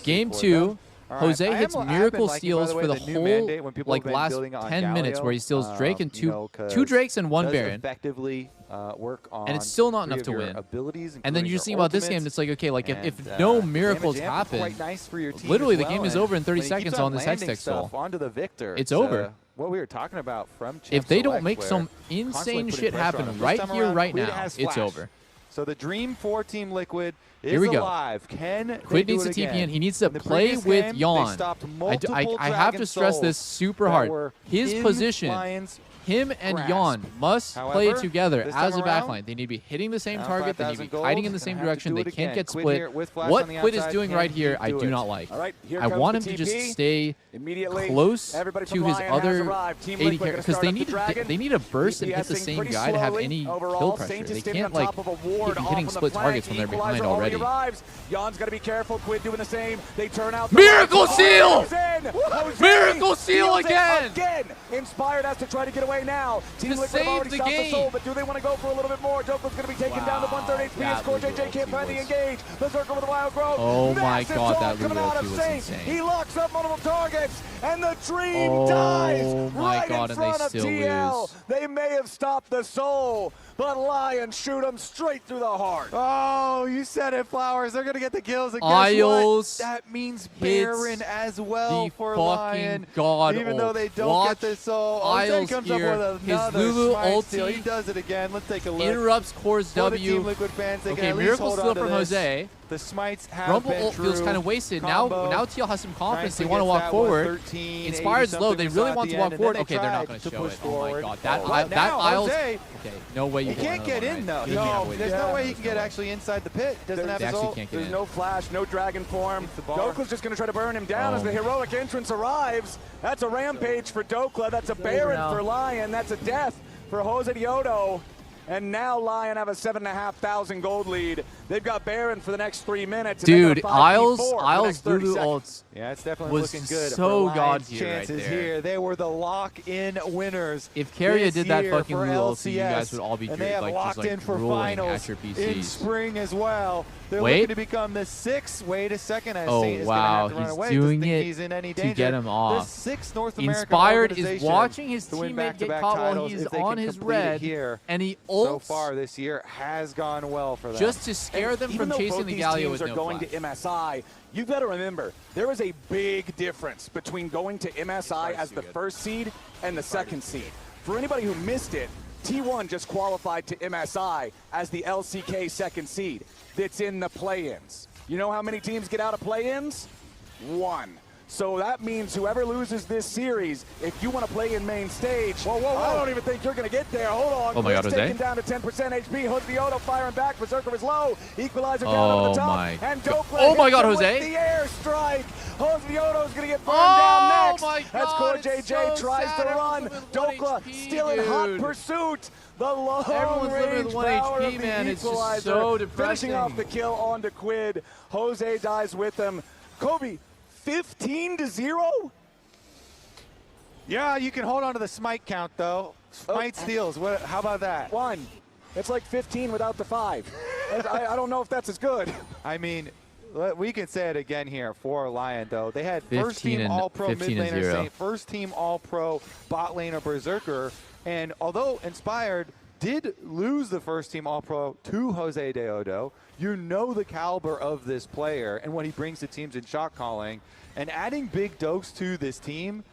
Game 2, Jose hits miracle steals for the whole like last 10 minutes where he steals Drake and two Drakes and 1 Baron. And it's still not enough to win. And then you're seeing about this game, it's like, okay, like if no miracles happen, literally the game is over in 30 seconds on this Hextech Soul. It's over. What we were talking about from if they don't make some insane shit happen right here, right now, it's over. So the Dream 4 Team Liquid is Here we go. alive. Can Quid needs to TP in. He needs to play with Yawn. I have to stress this super hard. His position, him and Yawn must play together as a backline. They need to be hitting the same target. They need to be hiding in the same direction. They can't get split. What Quid is doing right here, I do not like. I want him to just stay close to his other 80 characters because they need to burst and hit the same guy to have any kill pressure. They can't like keep hitting split targets when they're behind already. Yawn's got to be careful. Quid doing the same. They turn out. Miracle Seal! Miracle Seal again! Inspired has to try to get away now. Team Liquid have already stopped the Soul, but do they want to go for a little bit more? Joker's going to be taken down to 130 HP as CoreJJ can't find the engage. Berserker with a wild growth. Oh my god, that Lulu was insane. He locks up multiple targets, and the Dream dies right in front of TL. They may have stopped the Soul, but Lion shoot him straight through the heart. Oh, you said it, Flowers. They're going to get the kills. And Isles guess what? That means Baron as well for Lion. Even though they don't get the Soul. Isles comes here. Up with His Lulu ulti. He does it again. Let's take a look. Interrupts Core's W. Team Liquid fans, they okay, Miracle Steal from Jose. The smites have Rumble been ult feels kind of wasted. Now TL has some confidence. They want to walk forward. Inspired's low. They really want to walk forward. Okay, they're not going to show it. Oh my god. That Isles. Okay, no way you can't get in though. No, there's no way he can get actually inside the pit. Doesn't have his ult. There's no flash, no dragon form. Dokla's just going to try to burn him down as the heroic entrance arrives. That's a rampage for Dokla. That's a Baron for Lion. That's a death for Jose Diodo. And now Lion have a 7,500 gold lead. They've got Baron for the next 3 minutes. Dude, Isles Lulu ults. Yeah, it's definitely looking good. So god tier chances here. They were the lock-in winners. If Carrier did that fucking Lulu ulti, you guys would all be and they have like, locked just, like, in for drooling finals at your PCs. in spring as well. They're looking to become the 6th. Wait a second. Oh wow, he's doing it to get him off. The 6th North American Inspired is watching his teammate get caught while he's on his red, and he ults. So far this year has gone well for them. Just to scare them from chasing the Galio with no going to MSI, you've got to remember, there is a big difference between going to MSI as the first seed and the second seed. For anybody who missed it, T1 just qualified to MSI as the LCK second seed. That's in the play-ins. You know how many teams get out of play-ins? 1. So that means whoever loses this series, if you want to play in main stage, I don't even think you're going to get there. Hold on. Oh my god, Jose. Taken down to 10% HP. Jose Diodo firing back. Berserker is low. Equalizer down over the top. And oh my god, Jose. The airstrike. Jose Diodo is going to get burned down next. My god, as CoreJJ tries to run. Dokla still in hot pursuit. The long-range power of the equalizer. So depressing. Finishing off the kill onto Quid. Jose dies with him. Kobe, 15-0? Yeah, you can hold on to the smite count, though. Smite steals. How about that? 1. It's like 15 without the 5. I don't know if that's as good. I mean, we can say it again here for Lion, though. They had first-team All-Pro mid laner, first-team All-Pro bot laner Berserker, and although Inspired did lose the first team All-Pro to Jose Deodo. You know the caliber of this player and what he brings to teams in shot calling. And adding Big Dokes to this team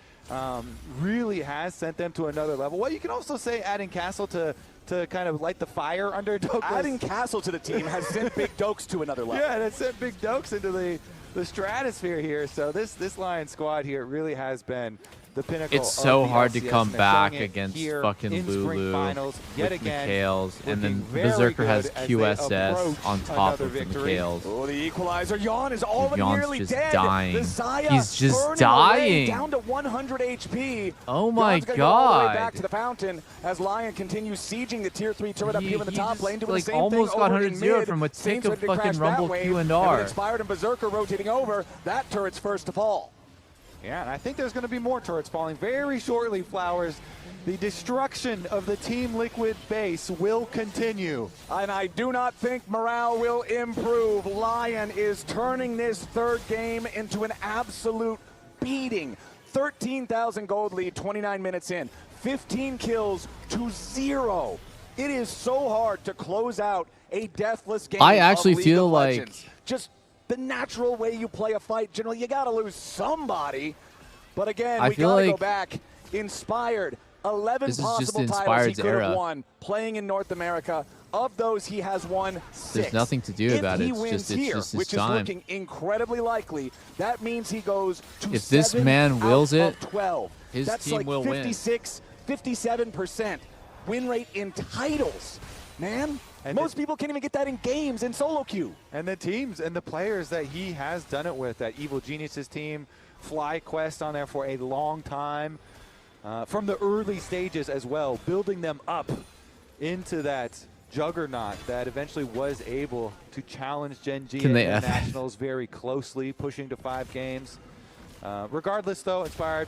really has sent them to another level. Well, you can also say adding Castle to kind of light the fire under Dokes. Adding Castle to the team has sent Big Dokes to another level. Yeah, and it sent Big Dokes into the stratosphere here. So this Lion squad here really has been the pinnacle. It's so of the hard to LCS, come and they're back showing it against here fucking in spring Lulu finals, yet with again, McHale's, and then looking very Berserker has good as they QSS approach on top another of victory. McHale's. Oh, the equalizer. Yawn is already Yawn's nearly just dead. dying. The Zaya He's just burning dying. away, down to 100 HP. Oh my Yawn's gonna go all the way God. back to the fountain as Lion continues sieging the tier 3 turret up here in the top just, lane, doing like, the same almost thing got over in 100-0 mid. from a Same tick of ready to crash fucking that Rumble wave. Q&R. And with Inspired and Berserker rotating over, that turret's first to fall. Yeah, and I think there's going to be more turrets falling very shortly, Flowers. The destruction of the Team Liquid base will continue. And I do not think morale will improve. Lion is turning this third game into an absolute beating. 13,000 gold lead, 29 minutes in. 15 kills to 0. It is so hard to close out a deathless game. I actually of League feel of like Legends. Just the natural way you play a fight. Generally, you got to lose somebody. But again, I we feel got to go like back. Inspired, 11 this is just possible titles he Inspired's could era. have won playing in North America. Of those, he has won 6. There's nothing to do about it. If he It's wins just here, his which time. is looking incredibly likely, that means he goes to If this 7 man wills out it, of 12. his That's team like will win. 56, 57% win rate in titles, man. And most people can't even get that in games in solo queue. And the teams and the players that he has done it with, that Evil Genius's team, FlyQuest on there for a long time, from the early stages as well, building them up into that juggernaut that eventually was able to challenge Gen G Can at they Internationals very closely, pushing to 5 games. Regardless, though, Inspired,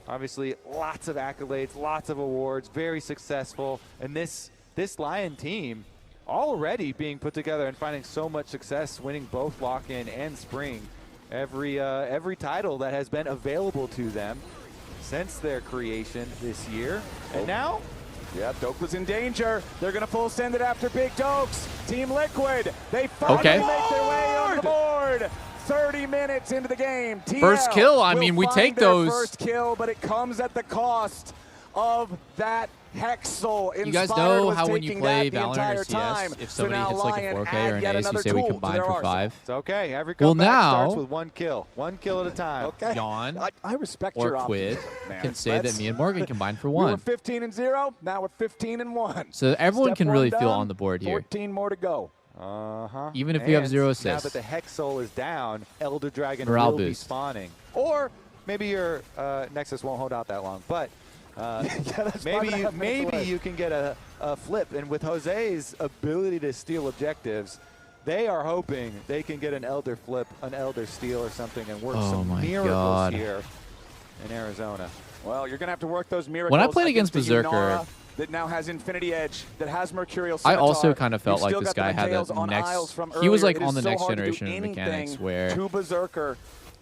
obviously lots of accolades, lots of awards, very successful, and this Lion team already being put together and finding so much success, winning both Lock-In and Spring. Every title that has been available to them since their creation this year. And now, yeah, Doke was in danger. They're going to full send it after Big Dokes. Team Liquid, they finally make their way on the board. 30 minutes into the game. TL First kill, I will mean, we find take their those. First kill, but it comes at the cost of that Hexel. You guys Inspired know was how when you taking play that the Valorant or entire CS, time. if So somebody now hits like a Lion 4K add or an yet ace, you another say we tool to combine their for arsenal. 5. it's okay. Every Well, comeback starts now- with 1 kill. 1 kill at a time. Okay. Yawn I respect or your Quid optimism, man. can say that Let's- me and Morgan combined for We were 1. 15-0. Now we're 15-1. So everyone Step can 1 really feel done, on the board here. 14 more to go. Even if you have 0 Now assists. that the Hex Soul is down, Elder Dragon Morale will be boost. spawning. Or maybe your Nexus won't hold out that long. But that's maybe 5.5 minutes maybe away. you can get a flip. And with Jose's ability to steal objectives, they are hoping they can get an Elder flip, an Elder steal or something and work Oh some my miracles God. here in Arizona. Well, you're going to have to work those miracles. When I played against the Berserker, Yunara that now has Infinity Edge, that has Mercurial I Scimitar. also kind of felt You've like still this got the guy had Tails the on next. Isles from He was earlier. like It on is the so next hard to do generation of anything mechanics where to Berserker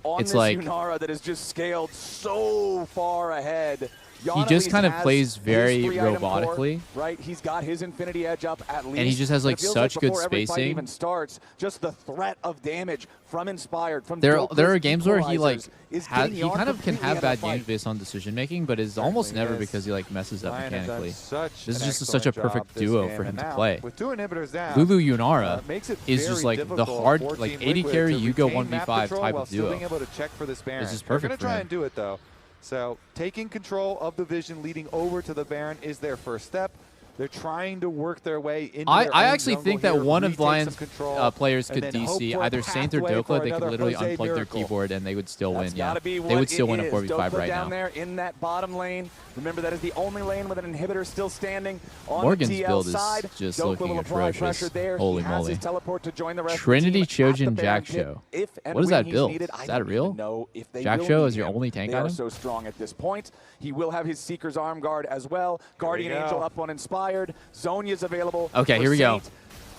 on it's this like- Yunara that is just scaled so far ahead. Yawn he at just least kind of has plays his very 3-item core, robotically. right? He's got his Infinity Edge up at least. And he just has, But like, it feels such good before every fight spacing. even starts, just the threat of damage from Inspired, from There Dokeless are games where he like equalizers is has getting he Yawn kind of can completely have out bad of the fight. games based on decision making, but it's almost Certainly never is. because he like messes up Lion have done mechanically. such This is an just such a excellent perfect job this duo game, for him and to now, play. With 2 inhibitors down, Lulu Yunara makes it is very just like the difficult hard, for like Team AD Liquid carry, to you go retain map 1v5 control type while of still duo. being able to check for this Baron. This is They're perfect gonna for try him. and do it though. So taking control of the vision leading over to the Baron is their first step. They're trying to work their way into their I own actually jungle think that here, one of retake some Lion's control, players and could then hope DC for a either Saint or pathway Dokla. for They could another literally Jose unplug their miracle. keyboard and they would still That's win. Yeah, gotta be they what would still it win a is. 4v5 Dokla right down now. there in that bottom lane. Remember, that is the only lane with an inhibitor still standing on Morgan's the TL build is side. just Dokla looking will apply atrocious. pressure there. Holy he has moly. his teleport to join the rest Trinity of the team at the Chojin Baron Jack pit. Show. If and What is when that he's build? needed, Is I that don't real? even know if they Jack will Show need is your him. only tank They are item? so strong at this point. He will have his Seeker's Arm Guard as well. Guardian go. Angel up on Inspired. Zonya's available. Okay, for here we go. Saint.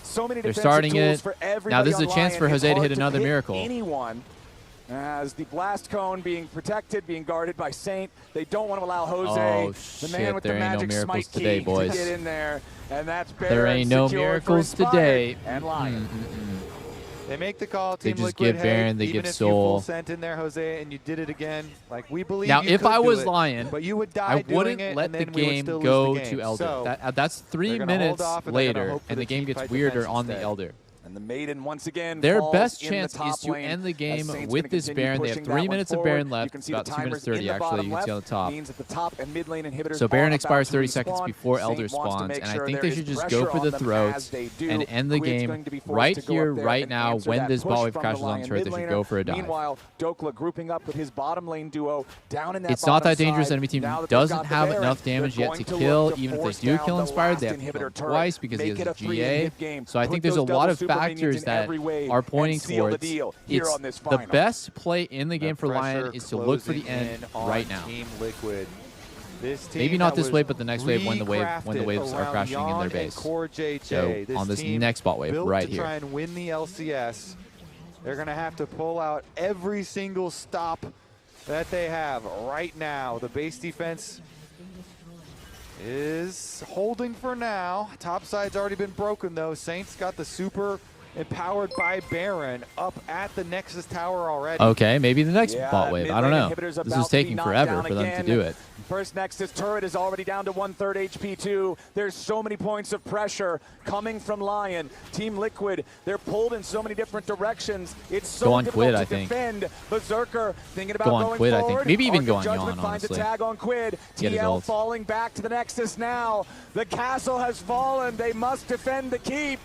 So many They're defensive starting tools it. for everybody Now this is a on chance Lion. for It's Jose to hard hit another pick miracle. Anyone. As the blast cone being protected, being guarded by Saint. They don't want to allow Jose, the man with the magic smite key, to get in there. And that's Baron. There ain't no miracles today. And Lion. They make the call. Team just Liquid, give Baron, they even give if Soul. you full sent in there, Jose, and you did it again. Like we believe. Now, you if could I do was it, Lion, but you would die I doing wouldn't it, let and the then we would game still lose go the game. to Elder. So That's 3 they're gonna hold minutes off, and they're gonna later, hope for and the game team gets fight weirder defense on the instead. Elder. And the Maiden once again Their falls best in the chance top is to lane, end the game as Saint's with gonna this continue Baron. They have pushing 3 that one minutes of forward. Baron You left. can It's see about the 2 minutes timers 30, in the actually. bottom You can see on the left. top. Means that the top and mid lane inhibitors So Baron are expires about to 30 seconds respawn. before Saint Elder wants to spawns, make and I sure think there they should is just pressure go for on the them throat as they do. and end the Quid's game going to be forced right to go here, up there right and now. answer When that this push bot wave from crashes the on Lion turret, they mid should laner. go for a dive. Meanwhile, Dokla grouping up with his bottom lane duo down in that It's not bottom that dangerous. side. Enemy team Now that they've doesn't got the have Baron, enough damage they're yet to going kill. look to Even if force they do down kill the Inspired, last they have to kill inhibitor him turret. twice because he Make has it a a 3 GA. hit game. So I Put think there's a those lot double of super factors minions in that every wave are pointing and seal the towards deal here it's on this the final. best play in the game for pressure Lion is to look for the closing end in on right now. Team Liquid. This team Maybe not that this wave, was but the next wave when the waves are recrafted crashing in around their Jan base. and Core JJ. So on this team next bot wave built right to here. try and win the LCS. They're going to have to pull out every single stop that they have right now. The base defense is holding for now. Top side's already been broken though. Saints got the super empowered by Baron up at the Nexus Tower already. Okay, maybe the next Yeah, bot wave. I don't mid-lane know. inhibitor's This about was to be taking knocked forever down for them to again. do it. First Nexus turret is already down to 1/3 HP too. There's so many points of pressure coming from Lion. Team Liquid, they're pulled in so many different directions. It's so Go on difficult Quid, to I think. defend. Berserker thinking about Go on going Quid, I forward. think. Maybe even Arc go of on Judgment Yawn, finds honestly. a tag on Quid. Get his TL ult. falling back to the Nexus now. The castle has fallen. They must defend the keep.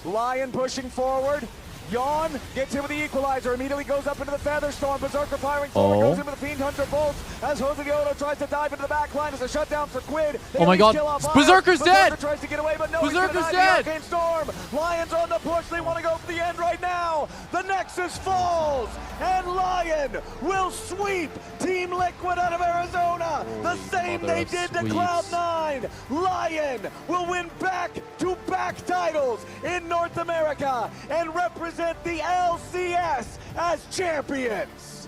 Lion pushing forward. Yawn gets hit with the equalizer, immediately goes up into the Featherstorm. Berserker firing forward, goes in with the Fiend Hunter bolts as Jose Dioto tries to dive into the back line as a shutdown for Quid. They Oh my at least God. kill off Lion. Berserker's dead! Berserker tries to get away, but no, Berserker's he's gonna die dead! the Arcane Storm. Lions on the push, they want to go for the end right now. The Nexus falls, and Lion will sweep Team Liquid out of Arizona. The same mother they of did to sweeps. Cloud9. Lion will win back-to-back titles in North America and represent the LCS as champions.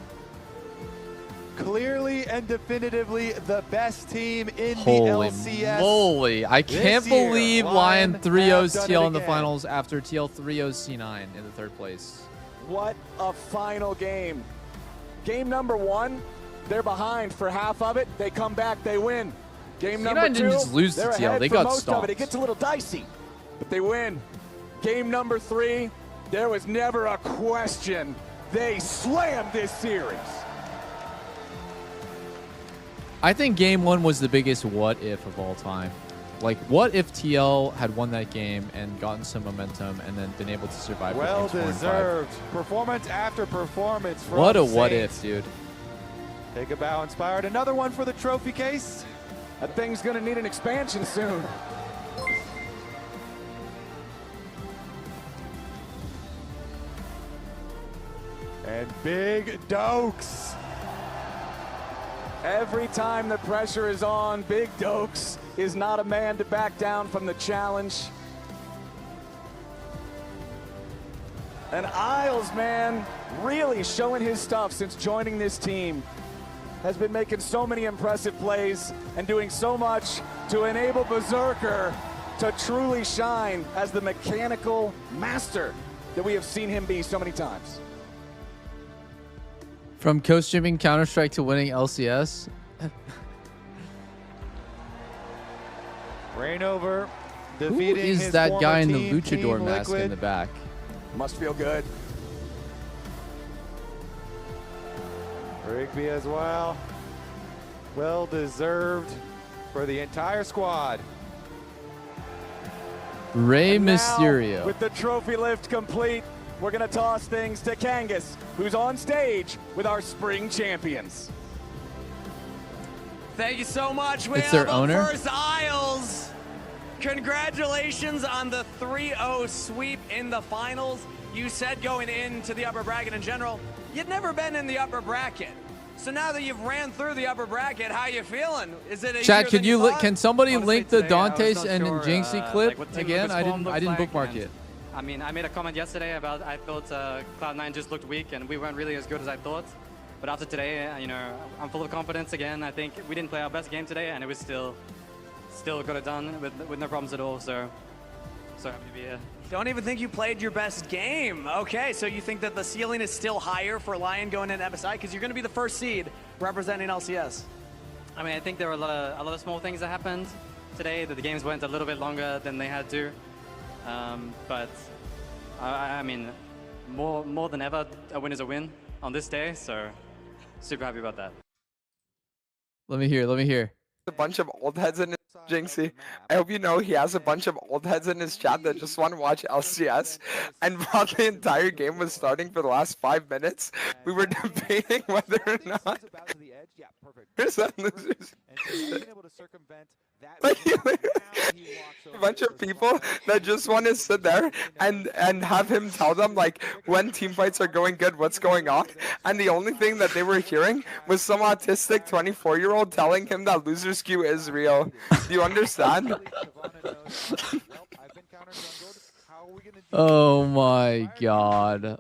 Clearly and definitively the best team in Holy the LCS. moly. I this can't year. believe Lion Lion 3-0's have done TL it in the again. finals after TL 3-0's C9 in the 3rd place. What a final game. Game number 1, they're behind for half of it. They come back, they win. Game C9 number 2, didn't just lose to they're TL, ahead they for got most of stomped. it. It gets a little dicey, but they win. Game number 3, there was never a question. They slammed this series. I think game 1 was the biggest what if of all time. Like, what if TL had won that game and gotten some momentum and then been able to survive? Well games 4 and 5? deserved. Performance after performance from What a the what Saints. if, dude. Take a bow inspired. Another one for the trophy case. That thing's gonna need an expansion soon. And Big Dokes. Every time the pressure is on, Big Dokes is not a man to back down from the challenge. And Isles, man, really showing his stuff since joining this team. Has been making so many impressive plays and doing so much to enable Berserker to truly shine as the mechanical master that we have seen him be so many times. From co-streaming Counter-Strike to winning LCS. Reignover Who defeating is his that former guy in the team, luchador Team mask in Liquid. the back? Must feel good. Rigby as well. Well deserved for the entire squad. Rey And now, Mysterio. with the trophy lift complete, we're going to toss things to Kangas, who's on stage with our spring champions. Thank you so much. We It's have their up owner? first Isles. Congratulations on the 3-0 sweep in the finals. You said going into the upper bracket in general, you'd never been in the upper bracket. So now that you've ran through the upper bracket, how you feeling? Is it Chat, easier could than you thought? can somebody Honestly, link the today, I was Dante's not and sure, Jinxie like, clip what Team again? Liquid's I form didn't looks like, bookmark and it. I mean, I made a comment yesterday about I thought Cloud9 just looked weak and we weren't really as good as I thought. But after today, you know, I'm full of confidence again. I think we didn't play our best game today, and it was still got it done with no problems at all. So happy to be here. Don't even think you played your best game. Okay, so you think that the ceiling is still higher for Lion going into MSI because you're going to be the first seed representing LCS. I mean, I think there were a lot of small things that happened today. That the games went a little bit longer than they had to. But I mean, more than ever, a win is a win on this day. So super happy about that. Let me hear. A bunch of old heads in his Jinxie. I hope you know he has a bunch of old heads in his chat that just want to watch LCS. And while the entire game was starting for the last 5 minutes, we were debating whether or not. Here's that losers. A bunch of people that just want to sit there and have him tell them like when team fights are going good, what's going on, and the only thing that they were hearing was some autistic 24-year-old telling him that loser skew is real. Do you understand? Oh my god.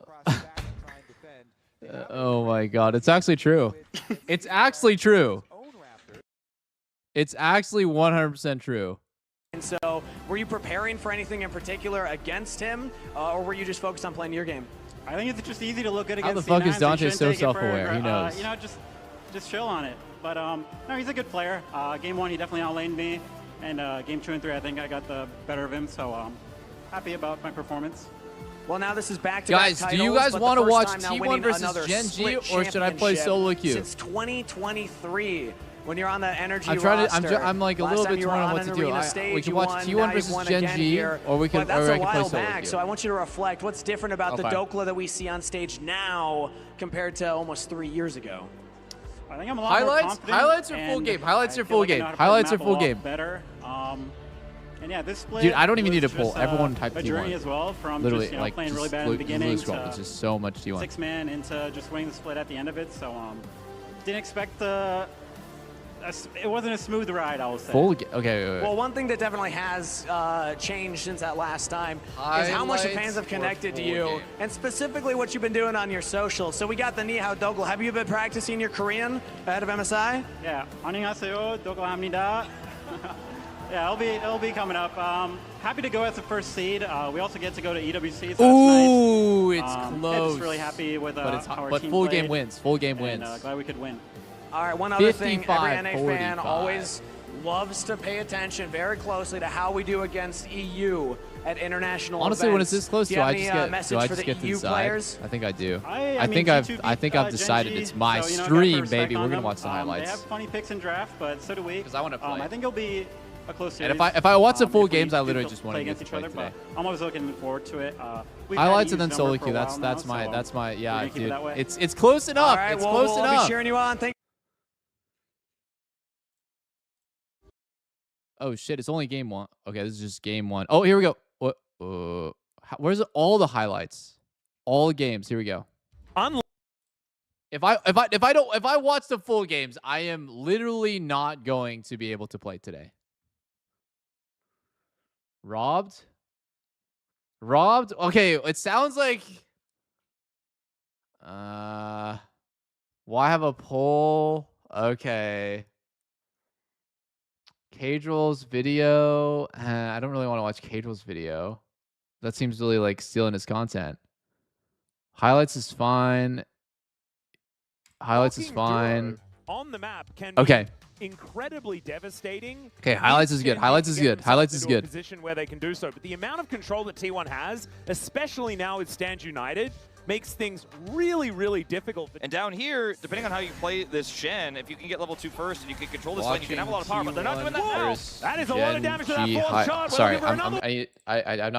Oh my god. It's actually true. It's actually true. It's actually 100% true. And so, were you preparing for anything in particular against him, or were you just focused on playing your game? I think it's just easy to look good against How the fuck C9, is Dante so shouldn't take it self-aware? for, He knows. You know, just chill on it. But no, he's a good player. Game 1, he definitely outlaned me, and game 2 and 3, I think I got the better of him. So happy about my performance. Well, now this is back-to-back guys, do you guys want to watch T1 versus Gen G, or should I play SOLOQ? Since 2023. When you're on the energy I'm like a little bit torn on what to do. We can watch T1 versus Gen G, or we can play SOLOQ. So I want you to reflect. What's different about the Dokla that we see on stage now compared to almost 3 years ago? I think I'm a lot more confident. Highlights are full game. Highlights are full game. Highlights are full game. Better. And yeah, this split. Dude, I don't even need to pull. Everyone type a journey T1. as well, from literally, just, you know, like, playing just really bad in the beginning It's just so much T1. 6-man into just winning the split at the end of it. So didn't expect it wasn't a smooth ride, I will say. Okay, wait. Well, one thing that definitely has changed since that last time is how much the fans have connected to you, and specifically what you've been doing on your socials. So we got the Ni Hao Double. Have you been practicing your Korean ahead of MSI? Yeah. 안녕하세요. 도글합니다. Yeah, it'll be coming up. Happy to go as the first seed. We also get to go to EWC, so Ooh, that's nice. It's close. Just really happy with how our but team full played, game wins. Full game wins. Glad we could win. All right, one other thing, every NA 45. fan always loves to pay attention very closely to how we do against EU at international Honestly, events. when it's this close, do I just get to EU decide? players? I think I do. I think I've decided Gen G, it's my so, you know, stream, baby. We're gonna watch the They highlights. have funny picks in draft, but so do we. Because I want to play. I think it'll be a close series. And if I watch the full if we games, I do literally just want play to get against to each play other. today. But I'm always looking forward to it. Highlights and then SOLOQ. That's my yeah, dude. It's close enough. All right, it's close we'll enough. be cheering you on. Oh shit! It's only game 1. Okay, this is just game 1. Oh, here we go. What? Where's all the highlights? All games. Here we go. If I watch the full games, I am literally not going to be able to play today. Robbed? Okay, it sounds like why have a poll? Okay. Cadrill's video. I don't really want to watch Cadrill's video. That seems really like stealing his content. Highlights is fine. Highlights is fine. On the map can be incredibly devastating. Okay, highlights is good. Highlights is good. Highlights is good. Position where they can do so, but the amount of control that T1 has, especially now with Stand United, makes things really, really difficult. And down here, depending on how you play this Gen, if you can get level 2 first and you can control this lane, you can have a lot of power, but they're not doing that now. That is a lot of damage to that fourth shot. Sorry, I'm not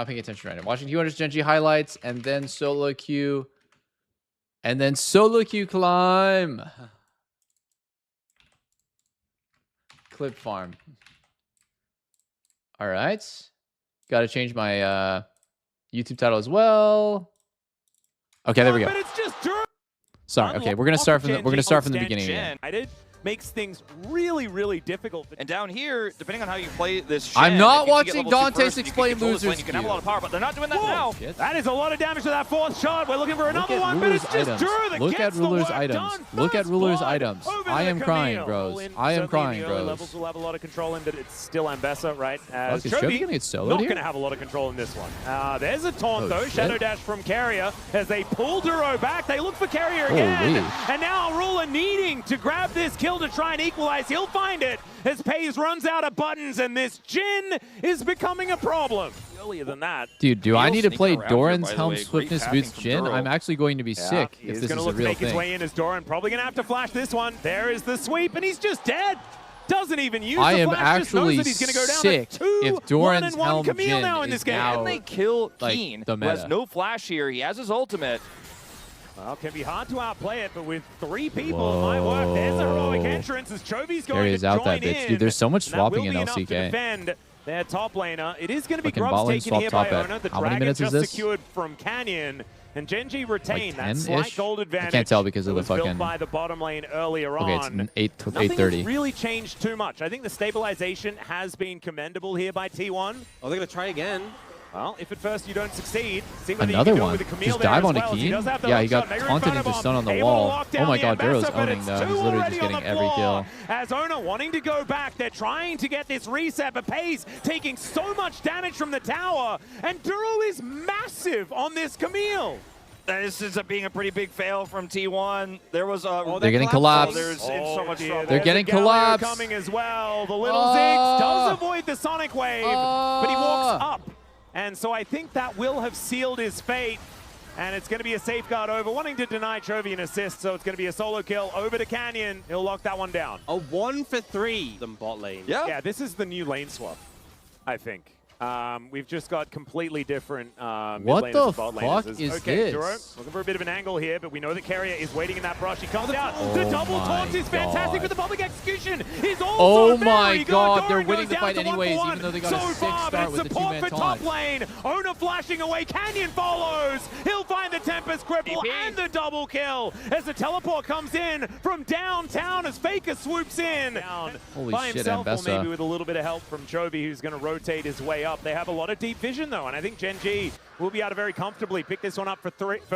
paying attention right now. Watching T1 versus Gen G highlights, and then SOLOQ. And then SOLOQ climb. Clip farm. All right. Got to change my YouTube title as well. Okay, there we go. Sorry. Okay, we're gonna start from the beginning again. makes things really, really difficult. And down here, depending on how you play this Shen, I'm not if you can get watching level 2 Dante's first, you can explain control this lane, losers You can have a lot of power, but they're not doing that now. That is a lot of damage to that fourth shot. We're looking for another one, but it's just Dura that Look at gets the Ruler's work items. done. Look at First Ruler's blood items. over I the am crying, Camille. bros. In- I am certainly crying, in the early bros. levels will have a lot of control in, but it's still Ambessa, right? As Fuck, is Chovy Chovy gonna get soloed not here? going to have a lot of control in this one. There's a taunt, Oh, though. shit. Shadow Dash from Carrier as they pull Duro back. They look for Carrier Holy. again. And now Ruler needing to grab this kill to try and equalize. He'll find it as Pays runs out of buttons, and this Jin is becoming a problem. Earlier than that. Dude, do I need to play sneaking around here, Doran's by the Helm way. Great Swiftness passing Boots from Jin? Duro. I'm actually going to be sick if He's this going is to a look to real make his thing. way in as Doran. Probably going to have to flash this one. There is the sweep, and he's just dead. Doesn't even use I the am flash. Just knows actually that he's going to go down sick to 2, if Doran's 1-1 Helm Camille Jin now in this is game. now Can they kill like Keen, the who has meta. no flash here? He has his ultimate. Well, can be hard to outplay it, but with 3 people, it might work. There's a heroic entrance as Chovy's going Carries to out join that bitch. in. Dude, there's so much And that will swapping in be enough to LCK. defend their top laner. It is going to be Fucking Grubs bot lane taken swap here by top at- Ona. The how many Dragon minutes is just this? secured from Canyon. And Genji retained Like that 10-ish? slight gold advantage. I can't tell because of that the was built fucking... by the bottom lane earlier Okay, on. it's Nothing 8:30. has really changed too much. I think the stabilization has been commendable here by T1. Oh, they're going to try again. Well, if at first you don't succeed, see whether Another you can do one. it with the Camille Just there dive as on a well, as Keen? does have the Yeah, hook he shot. got Mega taunted Inferno into Bomb, stun on the able to wall. lock Oh down my the god, Duro's Ambassador, but owning it's though. two He's literally just already on getting the every floor. kill. As Ona wanting to go back, they're trying to get this reset, but Pays taking so much damage from the tower, and Duro is massive on this Camille. This ends up being a pretty big fail from T1. There was a... They're getting collapsed. There's in so much trouble. They're getting There's a Galio collapsed. coming as well. The little Ziggs does avoid the Sonic Wave, but he walks up. And so I think that will have sealed his fate. And it's going to be a safeguard over, wanting to deny Chovy an assist, so it's going to be a solo kill over to Canyon. He'll lock that one down. A 1 for 3. Them bot lane. Yeah, this is the new lane swap, I think. We've just got completely different What mid the laners and bot fuck laners. is Okay, this? Duro, looking for a bit of an angle here, but we know that Carrier is waiting in that brush. He comes out. Oh The double my taunt is fantastic, God. but the public execution is also Oh very my good. god, Doran they're goes winning the down fight to 1 for anyways, 1. even though they got so a 6 far, start but with the support 2-man for taunt. top lane. Ona flashing away. Canyon follows. He'll find the Tempest Cripple and the double kill as the teleport comes in from downtown as Faker swoops in. Down Holy by shit, himself, or Ambessa. maybe with a little bit of help from Chovy, who's going to rotate his way up. They have a lot of deep vision, though, and I think GENG will be able to very comfortably pick this one up for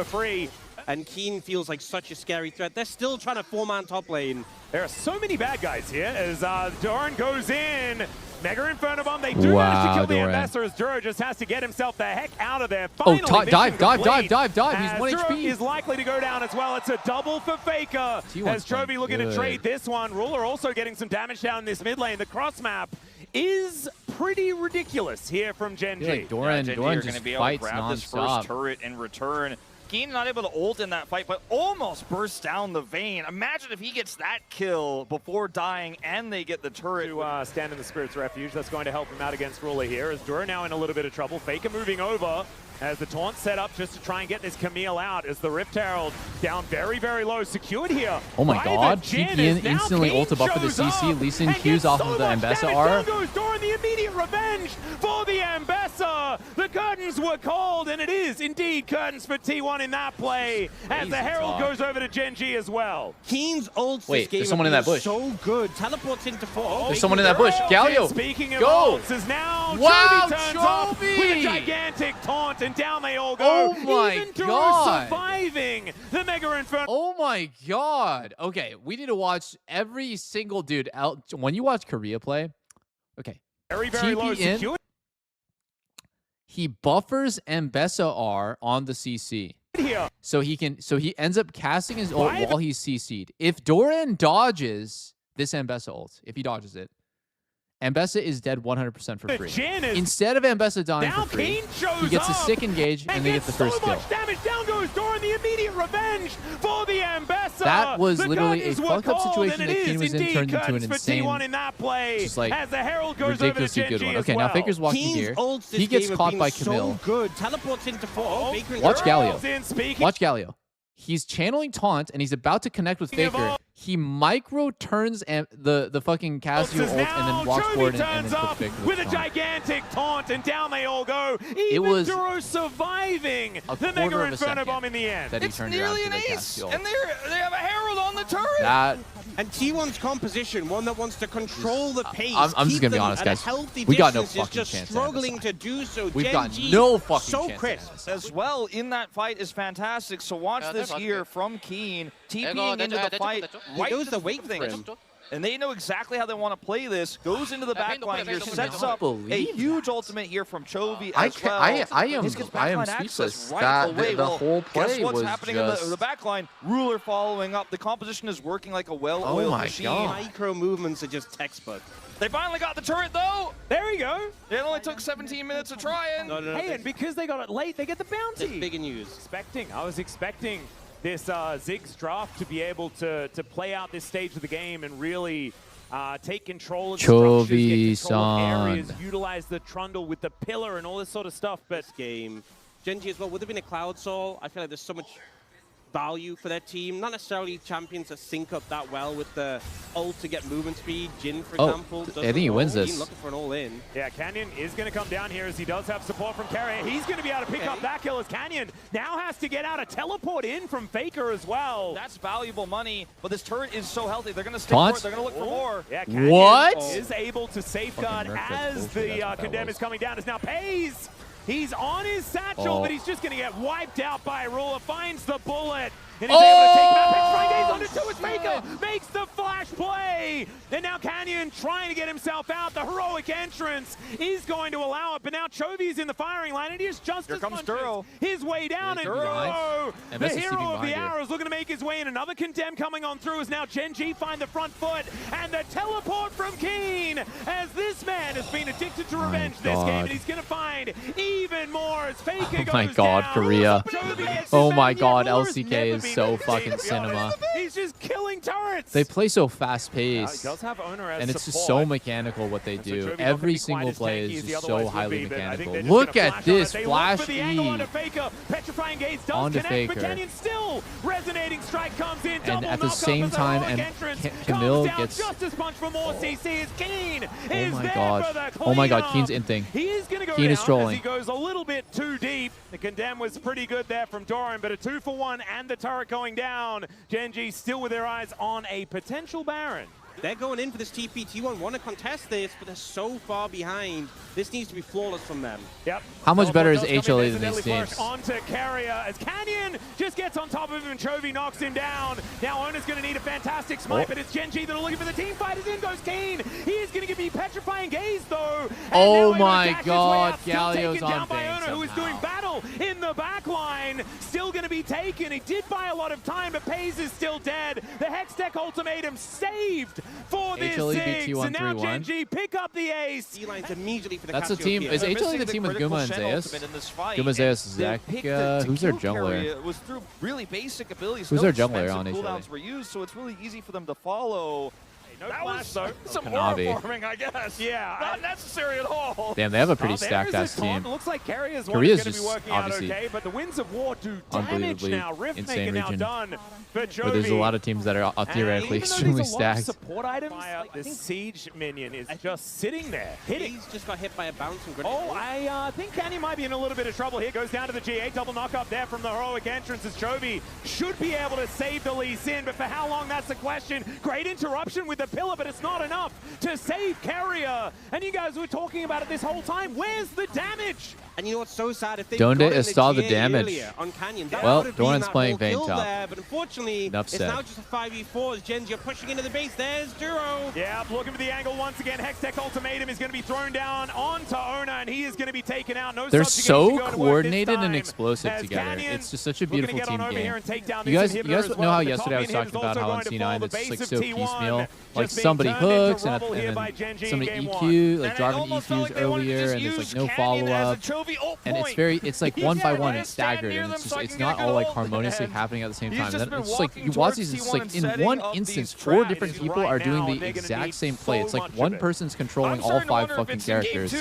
free. And Keen feels like such a scary threat. They're still trying to 4-man top lane. There are so many bad guys here as Doran goes in. Mega Inferno Bomb, they do manage to kill the Doran. Ambassador as Duro just has to get himself the heck out of there. Oh, Finally, dive. complete, He's as 1 Duro HP. is likely to go down as well. It's a double for Faker T1's as Chovy playing looking to good. trade this one. Ruler also getting some damage down in this mid lane. The cross map is pretty ridiculous here from GENG. Like Doran GENG are just going to be able to fights grab this nonstop. first turret in return. Keen not able to ult in that fight, but almost burst down the vein. Imagine if he gets that kill before dying and they get the turret. To stand in the Spirit's Refuge. That's going to help him out against Ruler here as Dura now in a little bit of trouble. Faker moving over as the taunt set up just to try and get this Camille out as the Rift Herald down very, very low. Secured here. Oh my by god, the Jin TPN as now instantly Kane ulted up for the shows CC. up Lee Sin and Qs gets off so of the much Ambessa damage. R. Down goes Doran, the immediate revenge for the Ambessa. The curtains were called, and it is indeed curtains for T1 in that play as the Herald goes over to GENG as well. Keen's ults Wait, this game there's someone in have that been bush. so good. Teleports into 4. There's someone in that bush. Galio, Speaking of go! ults, is now Wow, Chovy turns off with a Chovy! gigantic taunt, and down they all go. Oh my Even Duro god! surviving the Mega Inferno. Oh my god! Okay, we need to watch every single dude out. When you watch Korea play, okay, Very, very low TP in, secure. he buffers Ambessa R on the CC. Here. So he ends up casting his ult while he's CC'd. If Doran dodges this Ambessa ult, if he dodges it, Ambessa is dead 100% for The free. Jin is Instead of Ambessa dying now for free, Kane shows he gets a up sick engage and they get the first so kill. much damage. Down goes Doran, the immediate revenge for the Ambessa. That was the literally a curtains were fucked up called, situation and that it Kane is was in, indeed turned into an curtains for insane, T1 in that play, just like as the Herald goes over to ridiculously good GENG one. as Okay, well. now Faker's walking Keen's here. ults this He gets game have caught been by so Camille. good. Teleports into 4. Faker and Watch Duro. Galio. Watch Galio. He's channeling taunt and he's about to connect with Faker. He micro turns the fucking Casio ult and then walks forward and then puts Faker with a taunt. gigantic taunt, and down they all go. It Even was Duro surviving a the quarter Mega of a Inferno second Bomb in the end. that he It's turned nearly around an to the ace, Casio ult. and they have a Herald on the turret. That And T1's composition, one that wants to control the pace, I'm just gonna be honest, guys. We got no fucking chance. Struggling to do so. We've got no fucking so chance. crisp. As well in that fight is fantastic. So watch this here from Keen, TPing into the fight. He knows the weight for him. And they know exactly how they want to play this. Goes into the back line here, sets up a huge ultimate here from Chovy as well. I am speechless. That the whole play guess what's was happening just... in the back line? Ruler following up. The composition is working like a well-oiled machine. Micro movements are just textbook. They finally got the turret though. There we go. It only took 17 minutes to try it. Hey, and because they got it late, they get the bounty. That's big news. I was expecting this Ziggs draft to be able to play out this stage of the game and really take control of structures, get control of areas, utilize the trundle with the pillar and all this sort of stuff. But this game, GENG as well, would have been a Cloud Soul. I feel like there's so much value for their team. Not necessarily champions that sync up that well with the ult to get movement speed. Jin, for example, I think he wins this. Looking for an all-in. Yeah, Canyon is going to come down here as he does have support from Carrier. He's going to be able to pick up that kill as Canyon now has to get out a teleport in from Faker as well. That's valuable money, but this turret is so healthy. They're going to stick for it. They're going to look for more. Yeah, Canyon is able to safeguard as the Condemn is coming down. As now Pays. He's on his satchel, but he's just going to get wiped out by Ruler. Finds the bullet. And he's able to take him out. Petrifying Gaze onto 2 as Faker makes the flash play. And now Canyon trying to get himself out. The heroic entrance is going to allow it. But now Chovy's in the firing line. And he is just as Duro. His way down. And Duro, the hero of the hour, is looking to make his way in. Another Condemn coming on through as now GENG find the front foot. And the teleport from Keen as this man has been addicted to revenge this game. And he's going to find even more as Faker goes down. Oh my god, Korea. Oh my god, LCK is so fucking cinema. He's just killing turrets. They play so fast-paced, he does have owner as and it's just support. so mechanical what they do. Chovy Every not gonna be single quite play as is tanky just as the so otherwise highly would be, mechanical. Look Look at this flash the E angle onto Faker. Petrifying Gaze does onto connect, but Faker. Canyon still resonating strike comes in. And at the same time, and Camille gets... just as much for more CC as Keen is my there god. for the Oh my god, cleanup. Keen's in thing. He is going to go Keen down is trolling. as he goes a little bit too deep. The Condemn was pretty good there from Doran, but a 2-for-1 and the turret going down. GENG still with their eyes on a potential Baron. They're going in for this TP. T1 want to contest this, but they're so far behind. This needs to be flawless from them. Yep. How much better is HLE than these teams? Onto Carrier as Canyon just gets on top of him and Chovy knocks him down. Now Ona's going to need a fantastic smite, but it's GENG that are looking for the team fight. As in goes Keen. He is going to give me Petrifying Gaze though. Oh my god, Galio's down on by bang Ona, who is doing battle in the back line. Still going to be taken. He did buy a lot of time, but Pays is still dead. The Hextech ultimatum saved for this Ziggs. And now GENG pick up the ace. D-Line's immediately for the That's the team. Is HLE the team with Guma and Zeus? Guma, Zeus, Zach. Who's their jungler? It was through really basic abilities. Who's their jungler on HLE? Cooldowns were used, so it's really easy for them to follow. No that flash, was some Kanavi. aura farming, I guess. Yeah. Not necessary at all. Damn, they have a pretty there's stacked-ass a taunt. team. Looks like Carrier's Korea's going to be just working out obviously okay, but the Winds of War do damage unbelievably now. Rift insane making now region. done for Chovy. But there's a lot of teams that are theoretically extremely stacked. Support items, the siege minion is just sitting there, hitting. He's just got hit by a bouncing grenade. Oh, I think Canyon might be in a little bit of trouble here. Goes down to the G8, double knock up there from the heroic entrance as Chovy should be able to save the Lee Sin, but for how long, that's the question. Great interruption with the pillar, but it's not enough to save Carrier. And you guys were talking about it this whole time. Where's the damage? And you know what's so sad? If they Donde got está the GA damage? earlier on Canyon, that Well, would have been Doran's that playing whole Vayne kill top. there, but unfortunately, Enough it's said. now just a 5v4 as GENG are pushing into the base. There's Duro. Yeah, looking for the angle once again. Hextech ultimatum is going to be thrown down onto Ona, and he is going to be taken out. No They're subjugation so going to work this coordinated and time, explosive as together. Canyon It's just such a looking to beautiful get team on over here game. and take down You this guys inhibitor as know well. how The yesterday I was top talking about how on inhibitor's also going C9 to it's fall. like The so base of T1 piecemeal. Like just somebody being turned into hooks and rubble here by then GENG in somebody game EQ, one. like driving EQs earlier, and there's like no follow-up. And it's like one by one and staggered, and it's not all like harmoniously happening at the same time. Then it's just like you watch these, it's like in one instance, 4 different people are doing the exact same play. It's like one person's controlling all 5 fucking characters,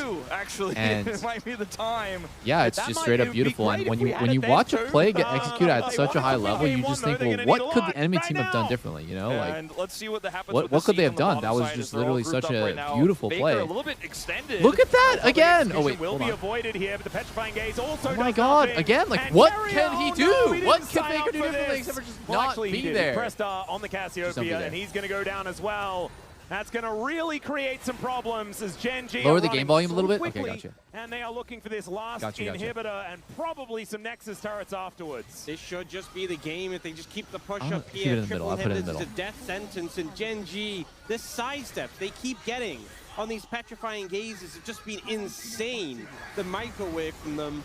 and And it might be the time. yeah, it's just straight up beautiful. And when you watch a play get executed at such a high level, you just think, well, what could the enemy team have done differently? You know, like and let's see what happens. what could they have done? That was just literally such a beautiful play. A little bit extended. Look at that again. Oh wait, will hold be on. avoided here, but the petrifying gaze also Oh my does God! nothing. Again, like And what Carrier, can he do? no, he What didn't can sign Faker up do for differently this. except for just Well, not actually, he be did. there? He pressed on the Cassiopeia, and he's going to go down as well. That's going to really create some problems as GENG Lower the game volume a little bit? Okay, quickly, gotcha. And they are looking for this last inhibitor and probably some Nexus turrets afterwards. This should just be the game if they just keep the push I'm up gonna keep here. it in the middle. I'll put it in the It's a middle. death sentence, and GENG, this sidestep they keep getting on these petrifying gazes have just been insane. The microwave from them.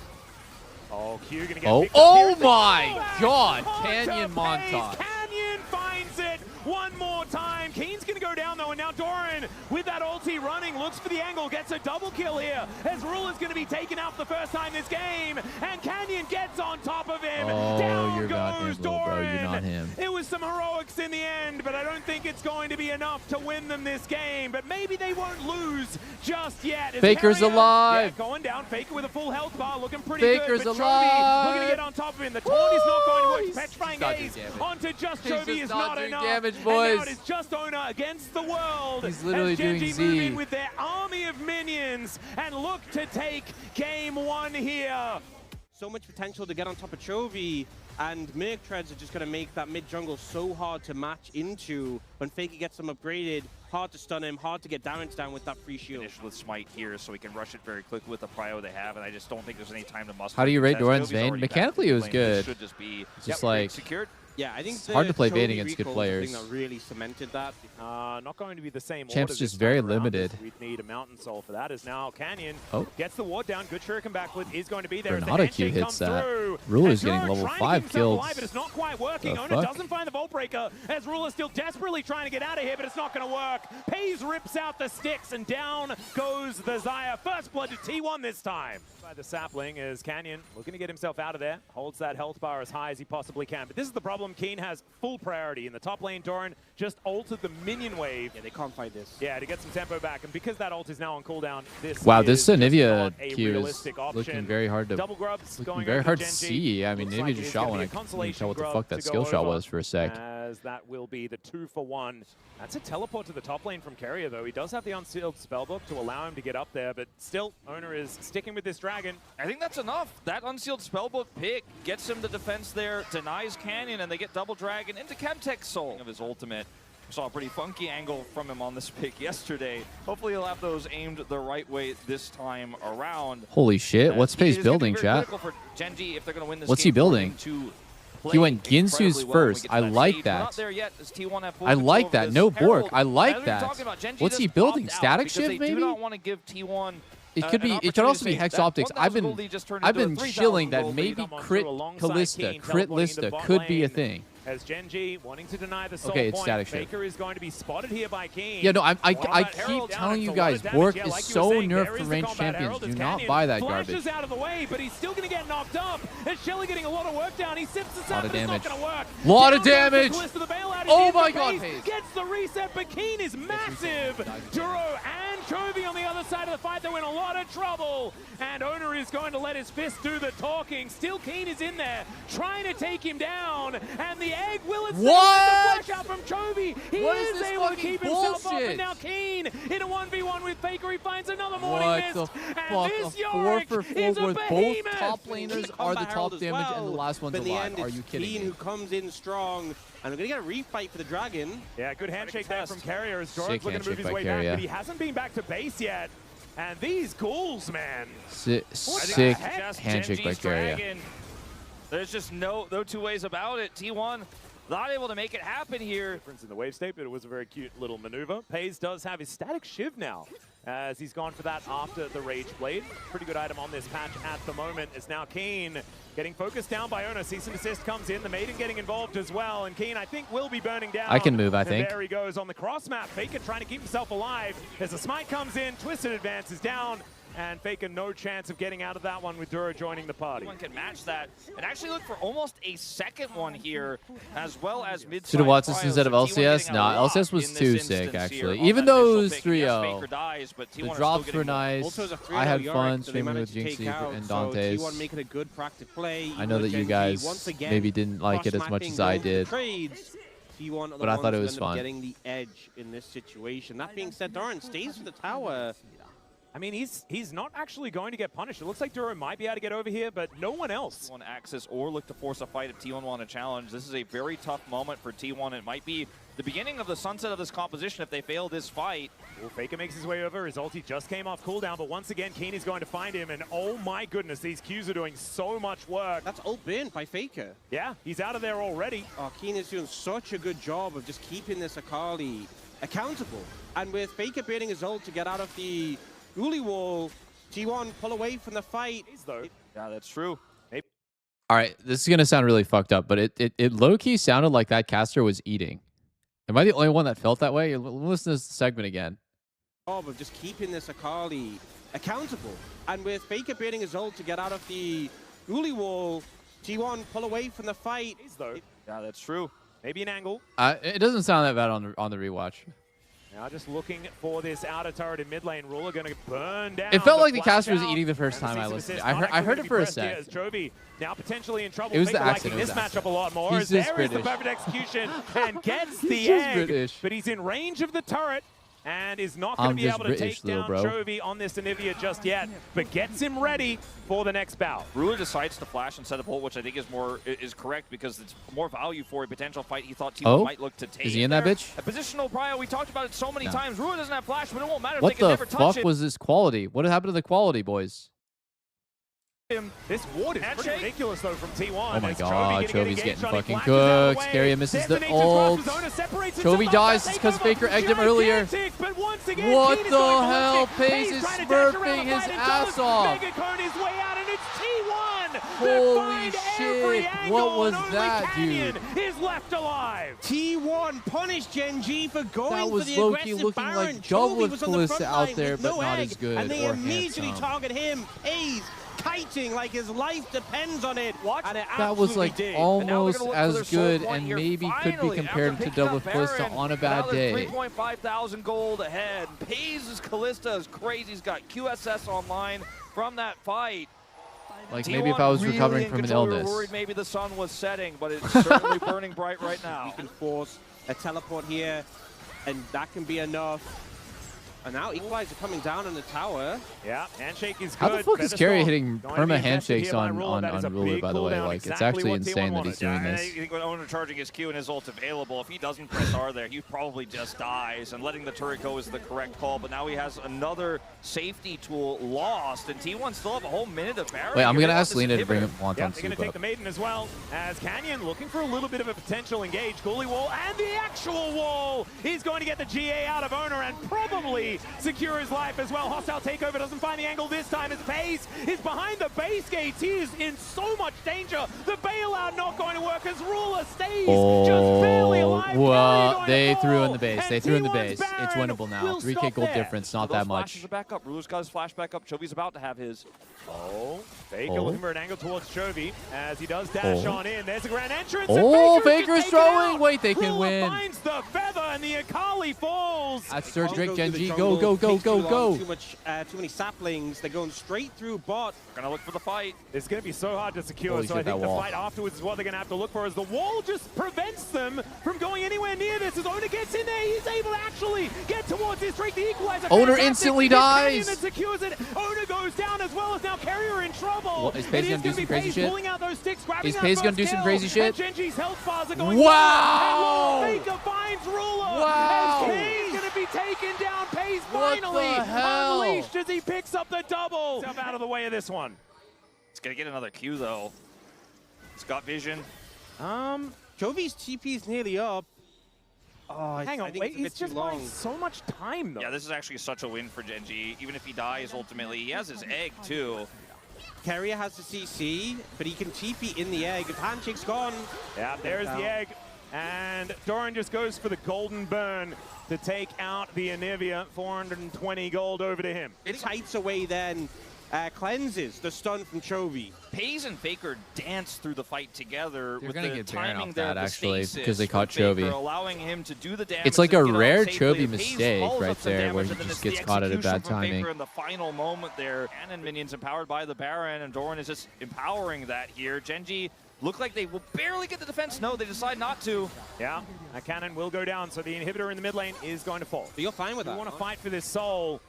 Oh, Q gonna get Oh my God! Canyon montage. Canyon finds it one more time. Keen's gonna go down though, and now Doran with that ulti running looks for the angle, gets a double kill here as Ruler's gonna be taken out for the first time this game, and Canyon gets on top of him. Oh, Down you're not him, goes little bro. Doran. You're not him. It was some heroics in the end, but I don't think it's going to be enough to win them this game. But maybe they won't lose just yet. As Faker's Carrier, alive. Yeah, going down. Faker with a full health bar, looking pretty Faker's good. But alive. Chovy looking to get on top of him. The taunt is not going to work. He's Petrifying not gaze doing damage. onto just He's Chovy just is not not doing enough. damage, And boys. now it is just Owner against the world. He's literally as doing GENG Z. move in with their army of minions and look to take game one here. So much potential to get on top of Chovy, and Merc Treads are just going to make that mid jungle so hard to match into. When Faker gets them upgraded, hard to stun him, hard to get damage down with that free shield. Finish with Smite here, so we can rush it very quickly with the prio they have, and I just don't think there's any time to muster. How do you rate contest. Doran's Jovi's Vayne? already back Mechanically, in it the was lane. good. This should just be It's just like secured. Yeah, I think it's hard to play Vayne Chovy against good recall players. is the thing that really cemented that. Not going to be the same Champ's order just this very time around. limited. We'd need a Mountain Soul for that. As now Canyon Oh. gets the ward down. Good shuriken backwards is going to be there. Granada as the Q handshake hits comes that. through. Ruler's And getting Dura level trying to 5 keep himself kills. alive, but it's not quite working. The Owner fuck? doesn't find the Vault Breaker as Ruler's still desperately trying to get out of here, but it's not going to work. Pays rips out the sticks, and down goes the Xayah. First blood to T1 this time. By the sapling is Canyon looking to get himself out of there. Holds that health bar as high as he possibly can. But this is the problem. Keen has full priority. In the top lane, Doran just altered the minion wave. Yeah, they can't fight this. Yeah, to get some tempo back. And because that ult is now on cooldown, this Wow, is this just Nivea not a Q is realistic option. looking very hard to Double grubs looking going very over hard to to GENG. see. I mean, Looks Nivea like just it's shot gonna one. be I a couldn't consolation tell what the grub fuck to that go skill shot over, was for a sec. As that will be the 2-for-1. That's a teleport to the top lane from Carrier, though. He does have the unsealed spellbook to allow him to get up there, but still, Owner is sticking with this dragon. I think that's enough. That unsealed spellbook pick gets him the defense there, denies Canyon, and they get double dragon into Chemtech's soul of his ultimate. We saw a pretty funky angle from him on this pick yesterday. Hopefully he'll have those aimed the right way this time around. Holy shit! What's Pace building, chat? For GENG if they're going to win this What's game he building? He went Ginsu's first. I like that. I like that. No Bork. I like that. What's he building? Static Shift, maybe? It could be. It could also be Hex Optics. I've been chilling that maybe Crit Callista, Crit Lista could be a thing. As GENG wanting to deny the soul Okay, it's point. Static Shift. Faker is going to be spotted here by Keen. Yeah, no, I keep telling you guys, Bork is so nerfed for ranged champions. Do not buy that garbage. Flashes out of the way, but he's still going to get knocked up. As Shelly getting a lot of work down. He sips the Lot of but it's not damage. going to work. Lot of Down goes the damage. twist of the bailout. Oh He's my in the God, base, Pace. Gets the reset, but Keen is massive. Duro and Chovy on the other side of the fight. They're in a lot of trouble. And Owner is going to let his fist do the talking. Still Keen is in there, trying to take him down. And the egg will itself What? flash out from Chovy. He What is is this able to fucking keep himself up. bullshit? And now Keen in a 1v1 with Faker. He finds another morning What mist. the And fuck? this A 4 Yorick for 4 is a with both behemoth. top laners are the top damage and the last one's But in the alive. end, Are it's you kidding Keen me? who comes in strong, and we're going to get a refight for the Dragon. Yeah, good handshake there from Carrier as Sick Jordan's looking to move handshake his by way Carrier. back, but he hasn't been back to base yet. And these ghouls, man. Sick handshake by GENG's Carrier. dragon. There's just no two ways about it. T1 not able to make it happen here. Difference in the wave state, but it was a very cute little maneuver. Pays does have his static shiv now, as he's gone for that after the Rage Blade. Pretty good item on this patch at the moment. Is now Keen getting focused down by Owner. Cease and desist comes in. The Maiden getting involved as well. And Keen, I think, will be burning down. I can move, I And think. there he goes on the cross map. Faker trying to keep himself alive. As the smite comes in, Twisted advances down. and Faker no chance of getting out of that one with Duro joining the party. Anyone can match that and actually look for almost a second one here, as well as mid. Should have watched this instead of LCS. Nah, LCS was too sick actually. Even though it was 3-0, the drops were nice. I had fun streaming with Jinxie and Dante's. I know that you guys maybe didn't like it as much as I did, but I thought it was fun. Getting the edge in this situation. That being said, Doran stays for the tower. I mean, he's not actually going to get punished. It looks like Duro might be able to get over here, but no one else. Want access or look to force a fight if T1 want a challenge. This is a very tough moment for T1. It might be the beginning of the sunset of this composition if they fail this fight. Well, Faker makes his way over. His ulti just came off cooldown, but once again, Keeney's going to find him, and oh my goodness, these Qs are doing so much work. That's ult bin by Faker. Yeah, he's out of there already. Oh, Keeney's doing such a good job of just keeping this Akali accountable. And with Faker baiting his ult to get out of the Uli wall, T1 pull away from the fight. Yeah, that's true. Maybe. All right, this is gonna sound really fucked up, but it low-key sounded like that caster was eating. Am I the only one that felt that way? Listen to this segment again. Of just keeping this Akali accountable. And with Faker baiting his ult to get out of the Uli wall, T1 pull away from the fight. Yeah, that's true. Maybe an angle. It doesn't sound that bad on the rewatch. Now just looking for this outer turret in mid lane. Ruler going to burn down. It felt like the caster was eating the first time I listened. I heard it for a sec. Jovi now potentially in trouble. It was the Faker accent. liking this matchup a lot more. He's There British. is the perfect execution and gets the He's just egg. British. But he's in range of the turret and is not going to be able to take down Jovi on this Anivia just yet, but gets him ready for the next bout. Ruler decides to flash instead of ult, which I think is correct because it's more value for a potential fight he thought T1 might look to take. Is he in that bitch? A positional prio, we talked about it so many times. Ruler doesn't have flash, but it won't matter What if they can the never touch fuck it. was this quality? What happened to the quality, boys? This ward is pretty ridiculous though from T1. Oh my As god, Chovy Chovy's getting Johnny fucking flashes out of cooked. way. Carrier misses the Destinations ult. cross zone, separates Chovy himself dies up. because Faker egged him Going earlier. gigantic, but once again, What Keen is the going hell? ballistic. Pace He's is trying to dash around smurfing the his fight and ass does. off. Megacone his way out, and it's T1 that Holy find every shit. angle, What was and only that, Canyon dude? is left alive. T1 punished GENG for going That was for the low-key aggressive looking Baron. like Chovy Doublelift was on the Kalista front out line there, with but no not egg, as good and they or immediately handsome. target him. Pays kiting like his life depends on it. And it That was like absolutely did. almost look for as their soul good point and here. maybe could be Finally, compared after to picking up Doublelift Kalista Baron, on a bad day. 3.5 thousand gold ahead. Pays' Kalista is crazy. He's got QSS online from that fight. Like T1 maybe if I was really recovering in from an control. We were illness. worried maybe the sun was setting, but it's certainly burning bright right now. You can force a teleport here, and that can be enough. And now Equalizer coming down on the tower. Yeah, handshake is good. How the fuck is Carrier hitting Going to be perma invested handshakes here by on Ruler. That is a Ruler, big by the way? cooldown, Like, it's exactly actually what insane T1 that he's doing I this. think when Owner charging his Q and his ult's available, if he doesn't press R there, he probably just dies, and letting the turret go is the correct call, but now he has another safety tool lost, and T1 still have a whole minute of barrier. Wait, I'm going to ask Lena to bring up Yeah, Wonton they're going Soup to take up. the Maiden as well, as Canyon looking for a little bit of a potential engage. Goalie wall and the actual wall. He's going to get the GA out of Owner and probably secure his life as well. Hostile takeover doesn't find the angle this time as Pace is behind the base gates. He is in so much danger. The bailout not going to work as Ruler stays just barely alive. Well, they threw in the base. They threw in the base. It's winnable now. 3K gold difference, not that much. Flashes are back up. Ruler's got his flash back up. Chovy's about to have his. Oh, Faker looking for an angle towards Chovy as he does dash on in. There's a grand entrance. Oh, and Faker is just taken throwing. out. Wait, they can Ruler win. finds the feather and the Akali falls. That's Sir Drake Go through the GENG. jungle, Go, go, go, takes go, too go. long, Too many saplings. They're going straight through bot. Gonna look for the fight. It's going to be so hard to secure, Holy so shit, I think that the wall. fight afterwards is what they're going to have to look for, as the wall just prevents them from going anywhere near this. As Owner gets in there, he's able to actually get towards his streak. The equalizer. Owner Fantastic. instantly It's Canyon dies. that secures it. Owner goes down as well as now Carrier in trouble. Well, is Pace gonna do some crazy shit? Pulling out those sticks, grabbing Is that Pace gonna first do some kill, crazy shit? and GENG's health bars are going Wow! down. And Faker finds Ruler. Wow! And King's going to be taken down. Pace What finally the hell? unleashed as he picks up the double. Step out of the way of this one. It's gonna get another Q though. It's got vision. Jovi's TP is nearly up. Oh, Hang I on, think wait, it's a bit he's just too long. buying so much time though. Yeah, this is actually such a win for GENG. Even if he dies ultimately, he has his egg too. Carrier has the CC, but he can TP in the egg. If Handshake's gone. Yeah, there's the egg. And Doran just goes for the golden burn to take out the Anivia. 420 gold over to him. It hides away then, cleanses the stun from Chovy. Pays and Faker dance through the fight together. They're with gonna the get Baron timing off there, that, the actually, stasis because they caught from Faker, Chovy. allowing him to do the damage It's like a and get out rare safely. Chovy It pays, mistake follows right up some there, where damage, he and then just it's gets the caught at a execution bad from timing. Faker in the final moment there. Cannon minions empowered by the Baron, and Doran is just empowering that here. GENG look like they will barely get the defense. No, they decide not to. Yeah, a cannon will go down, so the inhibitor in the mid lane is going to fall. But you're fine with that. We want to fight for this soul.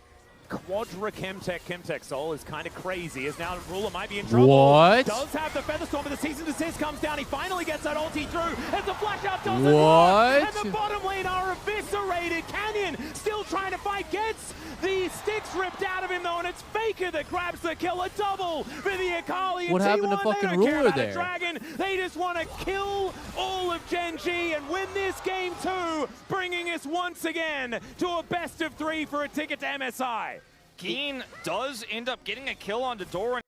Quadra Chemtech soul is kind of crazy, as now Ruler might be in trouble. What? Does have the Featherstorm, but the Cease and Desist comes down. He finally gets that ulti through, as the flash out doesn't What? work. And the bottom lane are eviscerated. Canyon still trying to fight, gets the sticks ripped out of him though, and it's Faker that grabs the kill. A double for the Akali. What happened to T1, fucking they don't care Ruler about a there? Dragon. They just want to kill all of GENG and win this game too, bringing us once again to a best of 3 for a ticket to MSI. Keen does end up getting a kill onto Doran.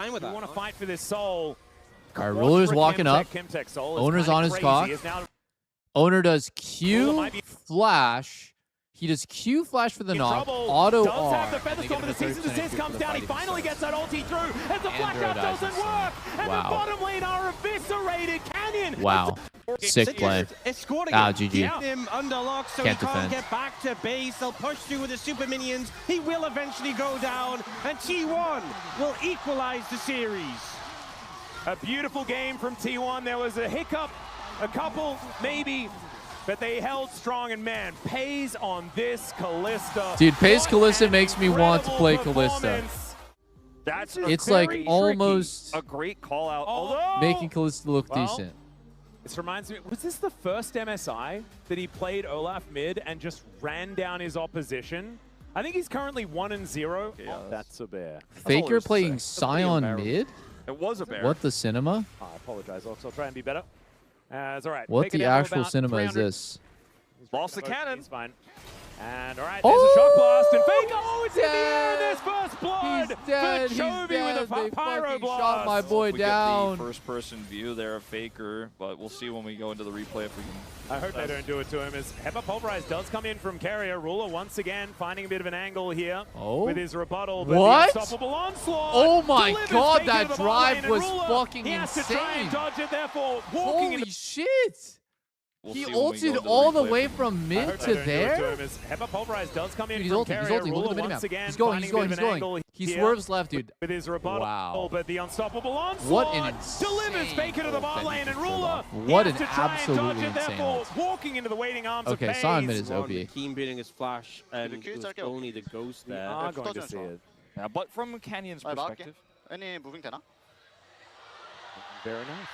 We want to fight for this soul. All right, Ruler's walking up. Chemtech soul is Owner's kinda on his crazy, cock. is now Owner does Ruler Q might be flash. He does Q flash for the in knock. trouble. Auto Does R. have the and they Featherstorm, get but the a Cease and 30% Desist comes for the down. He fighting finally stance. gets that ulti through, as the flash Andro out dies doesn't this work. And Wow. the bottom lane are eviscerated. Canyon. Wow. Sick play. It's scored Ah, again. GG. Keep him under lock so Can't he can't defend. get back to base. They'll push through with the super minions. He will eventually go down, and T1 will equalize the series. A beautiful game from T1. There was a hiccup, a couple maybe, but they held strong, and man, Pays on this Kalista. Dude, Pays What Kalista an makes me want to play incredible Kalista. performance. That's It's very like tricky. almost a great call out. Although, making Kalista look Well, decent. this reminds me, was this the first MSI that he played Olaf mid and just ran down his opposition? I think he's currently 1-0. Yeah, That's a bear. Faker playing pretty Scion embarrassing. mid? It was a bear. What the cinema? I apologize, Ox. I'll try and be better. It's all right. What Faker the down actual about cinema is 300. this? Lost the cannon. He's fine. And all right, there's a shock blast, and Faker, oh, it's in the air, there's first blood He's dead, for he's Chovy dead. with a They pyro fucking blast. shot my boy We down. get the first-person view there of Faker, but we'll see when we go into the replay if we can. I hope they don't do it to him, as Hepa Pulverize does come in from Carrier. Ruler once again finding a bit of an angle here with his rebuttal. But What? The unstoppable onslaught Oh my delivers God, Faker that to the bot drive lane, and was Ruler, fucking he has to try and insane. dodge it, therefore walking Holy into shit! We'll He see when we go ulted into all the replay way if we from I mid hope to they don't do it there? to him, as Hepa Pulverize does come in Dude, he's from ulting, he's Carrier. ulting. Look Ruler at the once minimap. again He's going, finding he's a going, bit he's of an going. angle He here swerves left, dude. with his rebuttal. Wow. But the unstoppable onslaught What an delivers insane Faker to the ult bot that he lane, and just pulled Ruler off. he What has an to try and absolutely dodge it, insane therefore ult. walking into the waiting arms of Okay, Faze. Simon is OP. Keen beating his flash, and it was only the ghost We there. are going to see it. Yeah, but from Canyon's perspective. Any moving 되나? Very nice.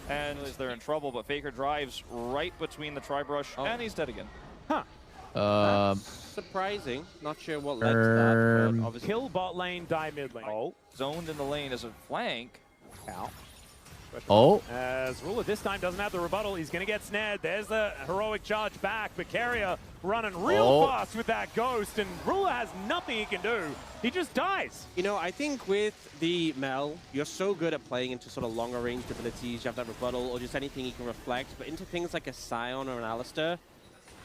And they're in trouble, but Faker drives right between the tri-brush, and he's dead again. Huh. Surprising. Not sure what led to that, but obviously. Kill bot lane, die mid lane. Oh. Zoned in the lane as a flank. Ow. Oh. As Ruler this time doesn't have the rebuttal, he's going to get snared. There's the heroic charge back, but Carrier running real fast with that ghost, and Ruler has nothing he can do. He just dies. You know, I think with the Mel, you're so good at playing into sort of longer range abilities. You have that rebuttal or just anything you can reflect, but into things like a Scion or an Alistair,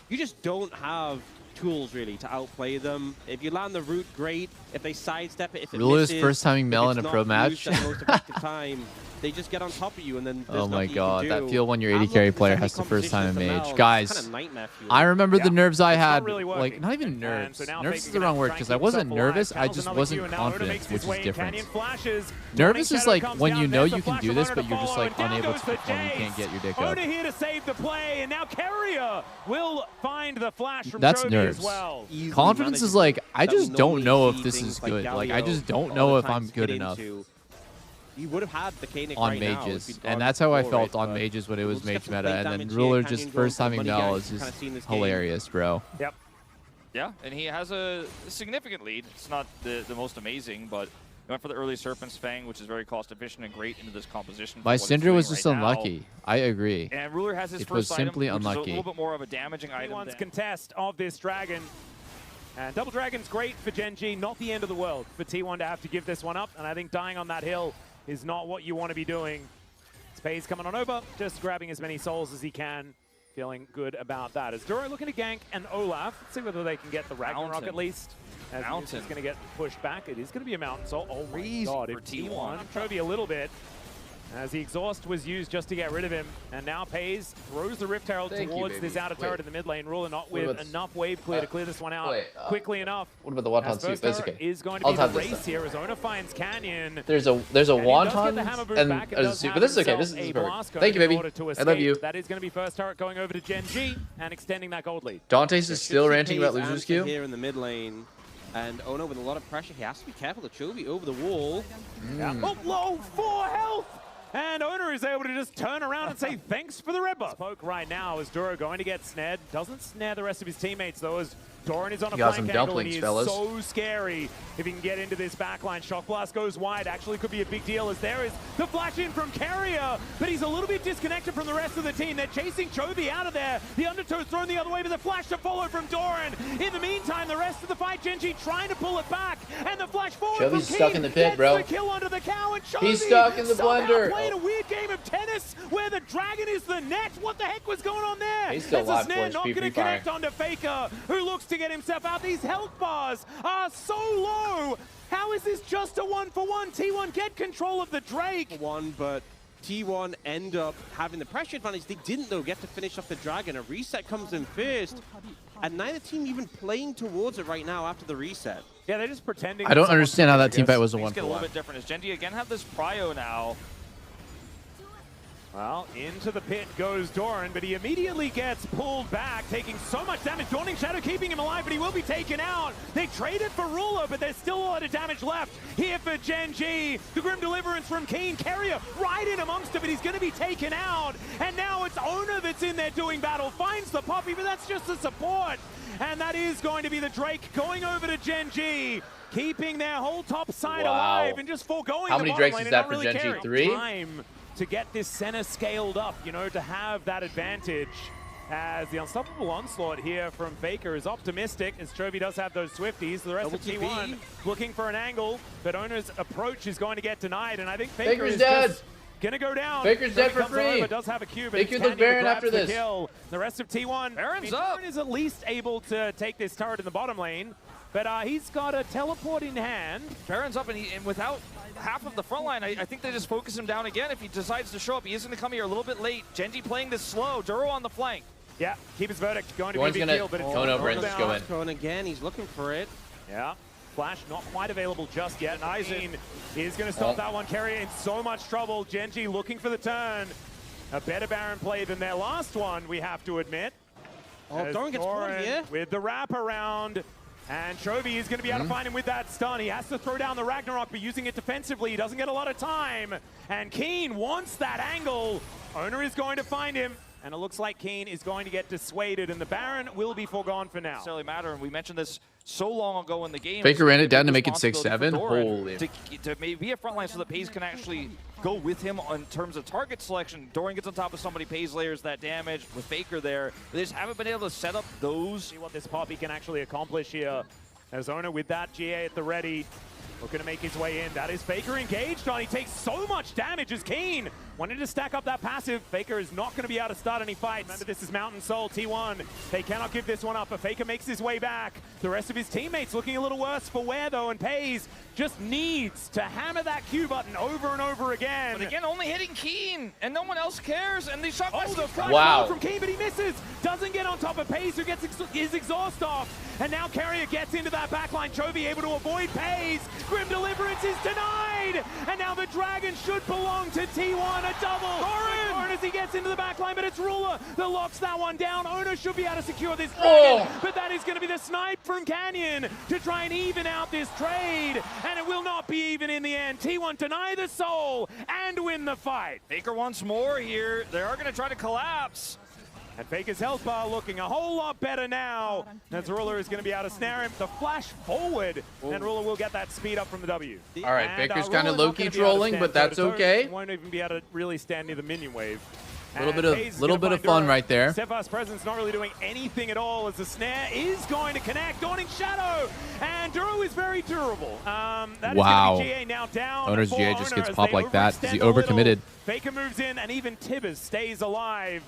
you just don't have tools really to outplay them. If you land the root, great. If they sidestep it, if it Ruler's misses, first timing Mel in a pro match. At the most effective time, they just get on top of you, and then there's Oh my nothing you God, can that do. feel when your I'm 80 carry looking for player any has the first time compositions in to mage. Mel. Guys, It's kinda nightmare fuel. I remember the nerves I It's not had, really like, working. not even And nerves. so now Nerves Faker is the gonna wrong word, try and because keep I wasn't himself alive. nervous, I Tails just another wasn't Q, and now Oda confident, makes his which is way in. different. Canyon flashes. Nervous is Shadow like comes when down. you know There's you the can flash do of this, Oda but to you're just follow, like and down unable goes to the perform. You Jace. can't get your dick Oda up. here to save the play, and now Carrier will find the flash from That's Chovy nerves. as well. Confidence is like, I just don't know if this is good. Like, I just don't know if I'm good enough You would have had the Kanik on right now if mages. you'd And gone that's how I for felt it, on but mages when it we'll was just get mage some meta. play And then damage Ruler here. just Canyon going first for timing money, Mel guys. is Kinda just seen this game. hilarious, bro. Yep. Yeah, and he has a significant lead. It's not the most amazing, but he went for the early Serpent's Fang, which is very cost efficient and great into this composition. My for what it's Syndra was doing just right now. unlucky. I agree. And Ruler has his It first was simply item, which is unlucky. a little bit more of a damaging item. Anyone's than- contest of this dragon. And Double Dragon's great for GENG, not the end of the world for T1 to have to give this one up. And I think dying on that hill is not what you want to be doing. Spade's coming on over, just grabbing as many souls as he can. Feeling good about that. As Duro looking to gank and Olaf. Let's see whether they can get the Ragnarok at least. As Mountain is going to get pushed back. It is going to be a Mountain Soul. Oh my god, if T1. Chovy a little bit. As the exhaust was used just to get rid of him. And now Pays throws the Rift Herald towards this outer turret in the mid lane. Ruler not with enough wave clear to clear this one out quickly enough. What about the Wonton suit? That's okay. Is going to be the race here as Ona finds Canyon. There's a Wonton and a suit, but this is okay. This is perfect. Thank you, baby. I love you. That is going to be first turret going over to GENG and extending that gold lead. Dante's is still ranting about losers queue. Here in the mid lane. And Ona with a lot of pressure. He has to be careful of Chovy over the wall. Up low, 4 health! And Ona is able to just turn around and say thanks for the red buff. Poke right now is Duro going to get snared. Doesn't snare the rest of his teammates though, as Doran is on a flank angle and he is so scary if he can get into this backline. Shock Blast goes wide. Actually could be a big deal as there is the flash in from Carrier, but he's a little bit disconnected from the rest of the team. They're chasing Chovy out of there. The Undertow's thrown the other way, but the flash to follow from Doran. In the meantime, the rest of the fight, GENG trying to pull it back, and the flash forward Chovy's from stuck Keen in the pit, bro. The kill under the cow, and Chovy He's stuck in the blender. Playing a weird game of tennis where the dragon is the net. What the heck was going on there? He's still alive, snare not going to connect onto Faker, who looks to get himself out. These health bars are so low. How is this just a 1-for-1? T1 get control of the Drake. But T1 end up having the pressure advantage. They didn't, though, get to finish off the Dragon. A reset comes in first, and neither team even playing towards it right now after the reset. Yeah, they're just pretending. I don't understand how that team fight was a 1-for-1. Get a little bit different. As GENG again have this prio now. Well, into the pit goes Doran, but he immediately gets pulled back, taking so much damage. Dawning Shadow keeping him alive, but he will be taken out. They traded for Ruler, but there's still a lot of damage left here for GENG. The Grim Deliverance from Keen. Carrier right in amongst it, but he's going to be taken out. And now it's Ona that's in there doing battle. Finds the Poppy, but that's just the support. And that is going to be the Drake going over to GENG. Keeping their whole top side alive and just foregoing How the many bottom Drakes lane is that and for not really GENG? caring. 3? Time to get this center scaled up, you know, to have that advantage. As the unstoppable onslaught here from Faker is optimistic, as Chovy does have those Swifties. The rest of T1 looking for an angle, but Ona's approach is going to get dead, and I think Faker is dead. just gonna go down. Faker's dead for free. Over, does have a cube, They could look Baron after this. Kill. The rest of T1, Baron's up. Baron is at least able to take this turret in the bottom lane, but he's got a teleport in hand. Baron's up, and without half of the front line, I think they just focus him down again. If he decides to show up, he is going to come here a little bit late. GENG playing this slow. Duro on the flank. Yeah, keep his verdict. Going to be a big deal, but it's going over and just go in. Going again, he's looking for it. Yeah. Flash not quite available just yet. Aizen is going to stop that one. Carrier in so much trouble. GENG looking for the turn. A better Baron play than their last one, we have to admit. Oh, Doran gets caught here. With the wraparound. And Chovy is going to be able to find him with that stun. He has to throw down the Ragnarok, but using it defensively, he doesn't get a lot of time. And Keen wants that angle. Ona is going to find him. And it looks like Keen is going to get dissuaded, and the Baron will be foregone for now. Doesn't necessarily matter, and we mentioned this so long ago in the game. Faker ran it down to make it 6-7. Holy. To maybe be a frontline so that Pays can actually go with him in terms of target selection. Doran gets on top of somebody, Pays layers that damage with Faker there. They just haven't been able to set up those. See what this Poppy can actually accomplish here. As Ona with that GA at the ready. Looking to make his way in. That is Faker engaged on. He takes so much damage as Keen wanted to stack up that passive. Faker is not going to be able to start any fights. Remember, this is Mountain Soul, T1. They cannot give this one up, but Faker makes his way back. The rest of his teammates looking a little worse for wear, though, and Pays just needs to hammer that Q button over and over again. But again, only hitting Keen, and no one else cares, and these shot the from Keen, but he misses. Doesn't get on top of Pays, who gets his exhaust off. And now Carrier gets into that backline. Chovy able to avoid Pays. Grim Deliverance is denied. And now the Dragon should belong to T1. A double. Doran as he gets into the backline, but it's Ruler that locks that one down. Ona should be able to secure this Dragon, but that is going to be the snipe from Canyon to try and even out this trade. And it will not be even in the end. T1 deny the soul and win the fight. Faker once more here. They are going to try to collapse. And Faker's health bar looking a whole lot better now. As Ruler is going to be able to snare him. The flash forward, and Ruler will get that speed up from the W. All right, Faker's kind of low-key trolling, but that's okay. Won't even be able to really stand near the minion wave. Little bit of fun right there. Steph's presence not really doing anything at all as the snare is going to connect. Dawning Shadow, and Duro is very durable. Wow. GA now down. Owner's GA just gets popped like that. Is he overcommitted? Faker moves in, and even Tibbers stays alive.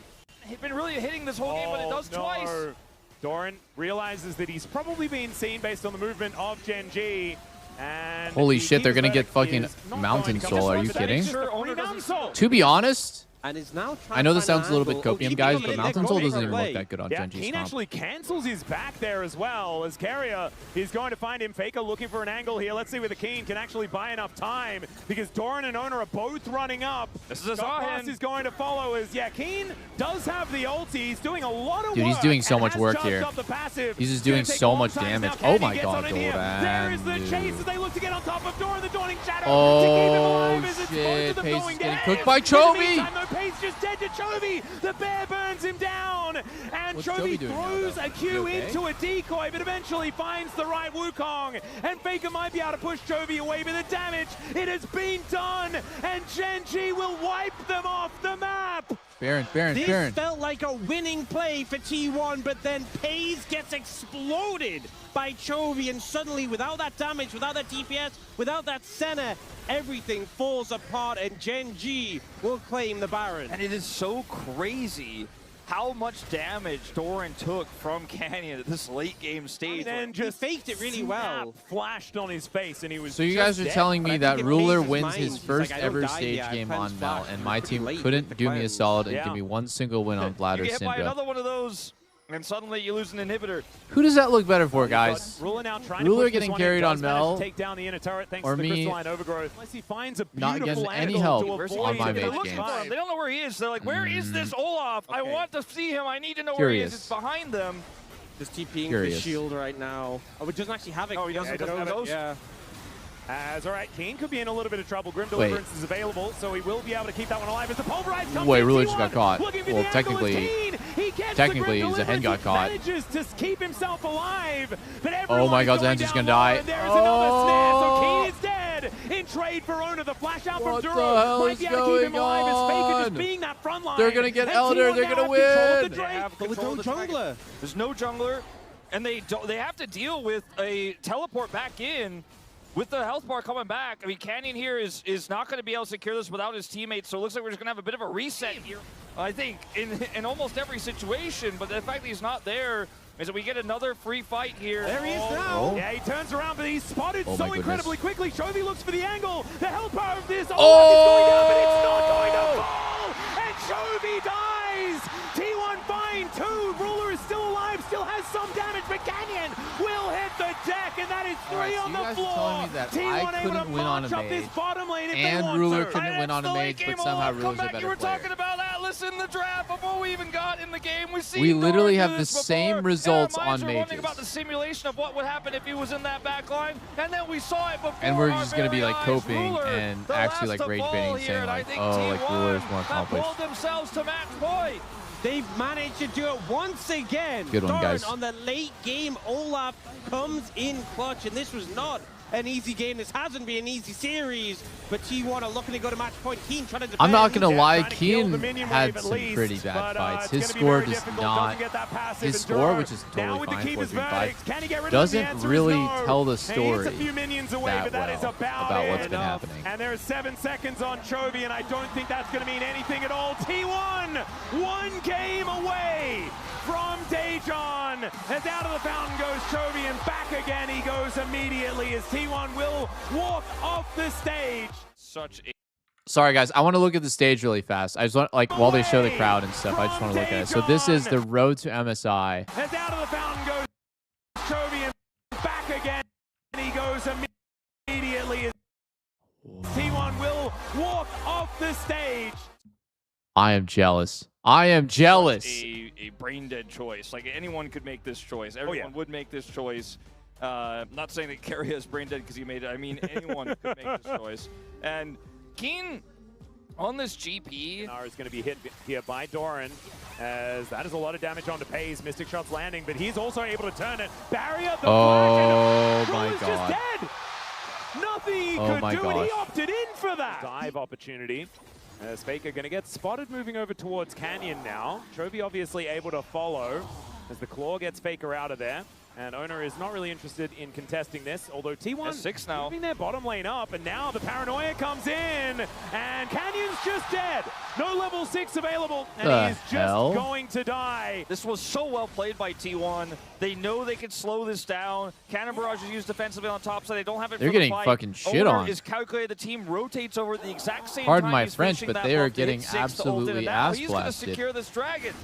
He's been really hitting this whole game, but it does twice. Doran realizes that he's probably been seen based on the movement of GENG. And holy shit, they're gonna get fucking Mountain Soul. Are you kidding? To be honest, and is now I know this sounds a little bit copium, guys, but Mountain Soul doesn't even look that good on Genji's Keen comp. actually cancels his back there as well, as Carrier is going to find him. Faker looking for an angle here. Let's see whether Keen can actually buy enough time, because Doran and Owner are both running up. This is Pass is going to follow as, Keen does have the ulti. He's doing a lot of work. Dude, he's doing so much work here. He's just doing so much damage. Oh my god, Doran. There is the chase as they look to get on top of Doran, the Dawning Shadow. Oh shit, Pace is getting cooked by Chovy. Pace just dead to Chovy. The bear burns him down, and Chovy throws a Q into a decoy, but eventually finds the right Wukong, and Faker might be able to push Chovy away, but the damage, it has been done, and GENG will wipe them off the map. Baron. This felt like a winning play for T1, but then Paze gets exploded by Chovy, and suddenly, without that damage, without that DPS, without that Senna, everything falls apart, and GENG will claim the Baron. And it is so crazy how much damage Doran took from Canyon at this late game stage. And just faked it really well. Flashed on his face, and he was. So you guys are telling me that Ruler wins his first ever stage game on Mel, and my team couldn't do me a solid and give me one single win on Vlad or You get hit by Syndra. another one of those, and suddenly you lose an inhibitor. Who does that look better for, guys? Ruler getting carried on Mel, or me not getting any help on my mage game. They don't know where he is. They're like, where is this Olaf? I want to see him. I need to know where he is. It's behind them. Just TPing the shield right now. Oh, it doesn't actually have it. Oh, he doesn't have those? Yeah. All right, Keen could be in a little bit of trouble. Grim Deliverance is available, so he will be able to keep that one alive as the Pulverize comes Wait, in. Ruler just got caught. Well, technically, his hand got caught. Manages to keep himself alive, but oh my god, Zen's just gonna die. There's another snare, so Keen is dead. In trade for Owner, the flash out from Duro might be able to keep him alive as Faker just being that front line. They're gonna get Elder, they're gonna win. But with no jungler. There's no jungler, and they have to deal with a teleport back in. With the health bar coming back, I mean, Canyon here is not going to be able to secure this without his teammates, so it looks like we're just going to have a bit of a reset here, I think, in almost every situation, but the fact that he's not there means that we get another free fight here. There he is now. Yeah, he turns around, but he's spotted so incredibly quickly. Chovy looks for the angle. The health bar of this. Oh, it's going down, but it's not going to fall, and Chovy dies. T1 fine, 2. Ruler is still alive, still has some damage, but Canyon will hit the deck, and that is 3 on the floor. T1 I couldn't win on a mage, and Ruler couldn't win on a mage, but somehow Ruler's a better player. You were talking about Atlas in the draft before we even got in the game. We literally have the same results on mages. Wondering about the simulation of what would happen if he was in that back line, and then we saw it before. And we're just gonna be like coping and actually like rage baiting, saying like, oh, like Ruler's more accomplished. Pulled themselves to match point. They've managed to do it once again. Good one, guys. On the late game, Olaf comes in clutch, and this was not an easy game. This hasn't been an easy series, but T1 are looking to go to match point. Keen trying to defend. I'm not gonna lie, Keen had some pretty bad fights. His score does not, his score, which is totally fine, 4-3-5, doesn't really tell the story that well about what's been happening. And there's 7 seconds on Chovy, and I don't think that's gonna mean anything at all. T1, 1 game away from Daejon, as out of the fountain goes Chovy, and back again he goes immediately as T1 will walk off the stage. Sorry guys, I want to look at the stage really fast. I just want, like, while they show the crowd and stuff, I just want to look at it. So this is the road to MSI. As out of the fountain goes Chovy, and back again he goes immediately as T1 will walk off the stage. I am jealous. I am jealous. A brain dead choice. Like, anyone could make this choice. Everyone would make this choice. Not saying that Carrier is brain dead because he made it. I mean, anyone could make this choice. And Keen on this GP is going to be hit here by Doran, as that is a lot of damage onto Paze. Mystic Shot's landing, but he's also able to turn it. Barrier, the flash, my god. Just dead. Nothing he could do, and he opted in for that. Dive opportunity. As Faker going to get spotted moving over towards Canyon now. Chovy obviously able to follow as the Claw gets Faker out of there. And Owner is not really interested in contesting this, although T1 6 now. moving their bottom lane up, and now the Paranoia comes in, and Canyon's just dead. No level 6 available, and he's just going to die. This was so well played by T1. They know they can slow this down. Cannon Barrage is used defensively on top, so they don't have it. They're getting fucking shit Owner on. Is calculated. The team rotates over at the exact same Pardon time. my He's French, finishing but that they are buff. They hit getting 6 to ult it, absolutely and now ass he's gonna blasted. secure this dragon.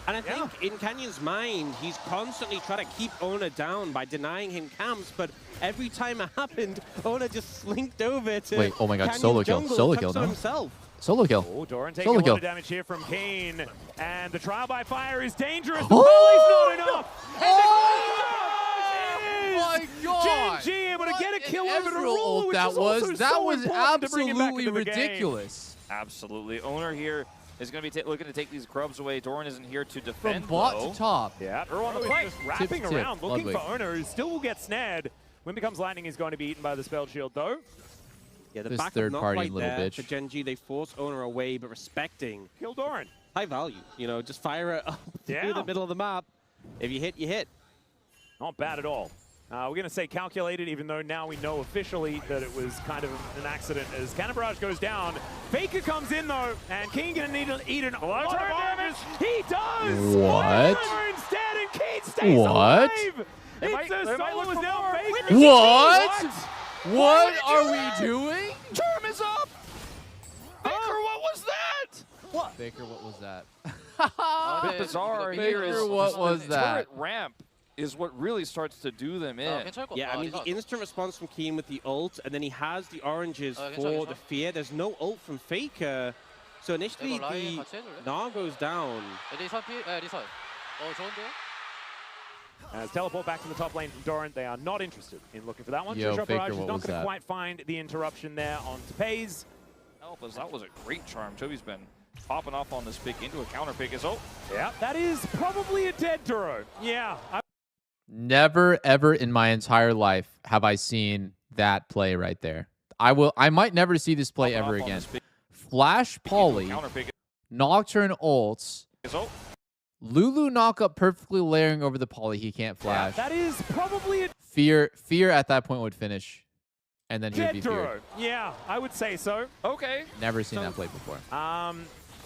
And I think in Canyon's mind, he's constantly trying to keep Owner down by denying him camps, but every time it happened, Owner just slinked over to Wait, oh my god, Canyon's solo kill. jungle, Solo touched kill, on no? himself. Solo kill. Oh, Doran taking Solo a kill. lot of damage here from Kane. And the trial by fire is dangerous. The volley's not enough. Oh my god! GENG able to get a kill over the Ezreal rule, ult which that is also was so important to bring him back absolutely into the game. ridiculous. Absolutely. Owner here is going to be looking to take these grubs away. Doran isn't here to defend. From bot though. to top. Yeah, Ur on the play, just wrapping Tip, around, looking Ludwig. for Owner, who still will get snared. When becomes lightning, he's going to be eaten by the spell shield, though. Yeah, the This backup third not party quite little there bitch. for GENG. They force Owner away, but respecting. Kill Doran. High value, you know, just fire it up through the middle of the map. If you hit, you hit. Not bad at all. We're going to say calculated, even though now we know officially that it was kind of an accident as Cannon Barrage goes down. Faker comes in, though, and King going to need to eat a lot of damage. He does! What? Instead, and King stays What? alive! It's a solo is now Faker. What? What are we doing? Term is up! Faker, what was that? What? Faker, what was that? A bit bizarre here is Faker, what was the that? turret ramp is what really starts to do them in. Yeah, I mean, the instant response from Keen with the ult, and then he has the oranges for the fear. There's no ult from Faker. So initially, the Gnar goes down. As teleport back to the top lane from Doran, they are not interested in looking for that one. Yo, Shot Faker, Barrage is what not was going to that? quite find the interruption there on Tepes. Help us, that was a great charm. Chovy's been popping off on this pick into a counter pick. Yeah, that is probably a dead Duro. Yeah. Never, ever in my entire life have I seen that play right there. I might never see this play ever again. Flash Poly, Nocturne ults, Lulu knock up perfectly layering over the Poly. He can't flash. That is probably a Fear at that point would finish, and then he would dead be Duro. feared. Yeah, I would say so. Okay. Never seen that play before.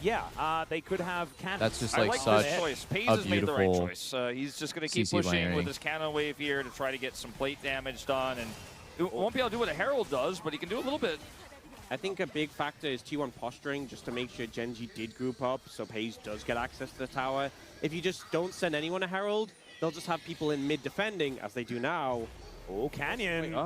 Yeah, they could have cannon. That's just I like like such this choice. Pays a has made the right beautiful choice. He's just going to keep CC pushing layering. with his cannon wave here to try to get some plate damage done. And it won't be able to do what a Herald does, but he can do a little bit. I think a big factor is T1 posturing, just to make sure GENG did group up, so Paige does get access to the tower. If you just don't send anyone a Herald, they'll just have people in mid defending, as they do now. Oh, Canyon. The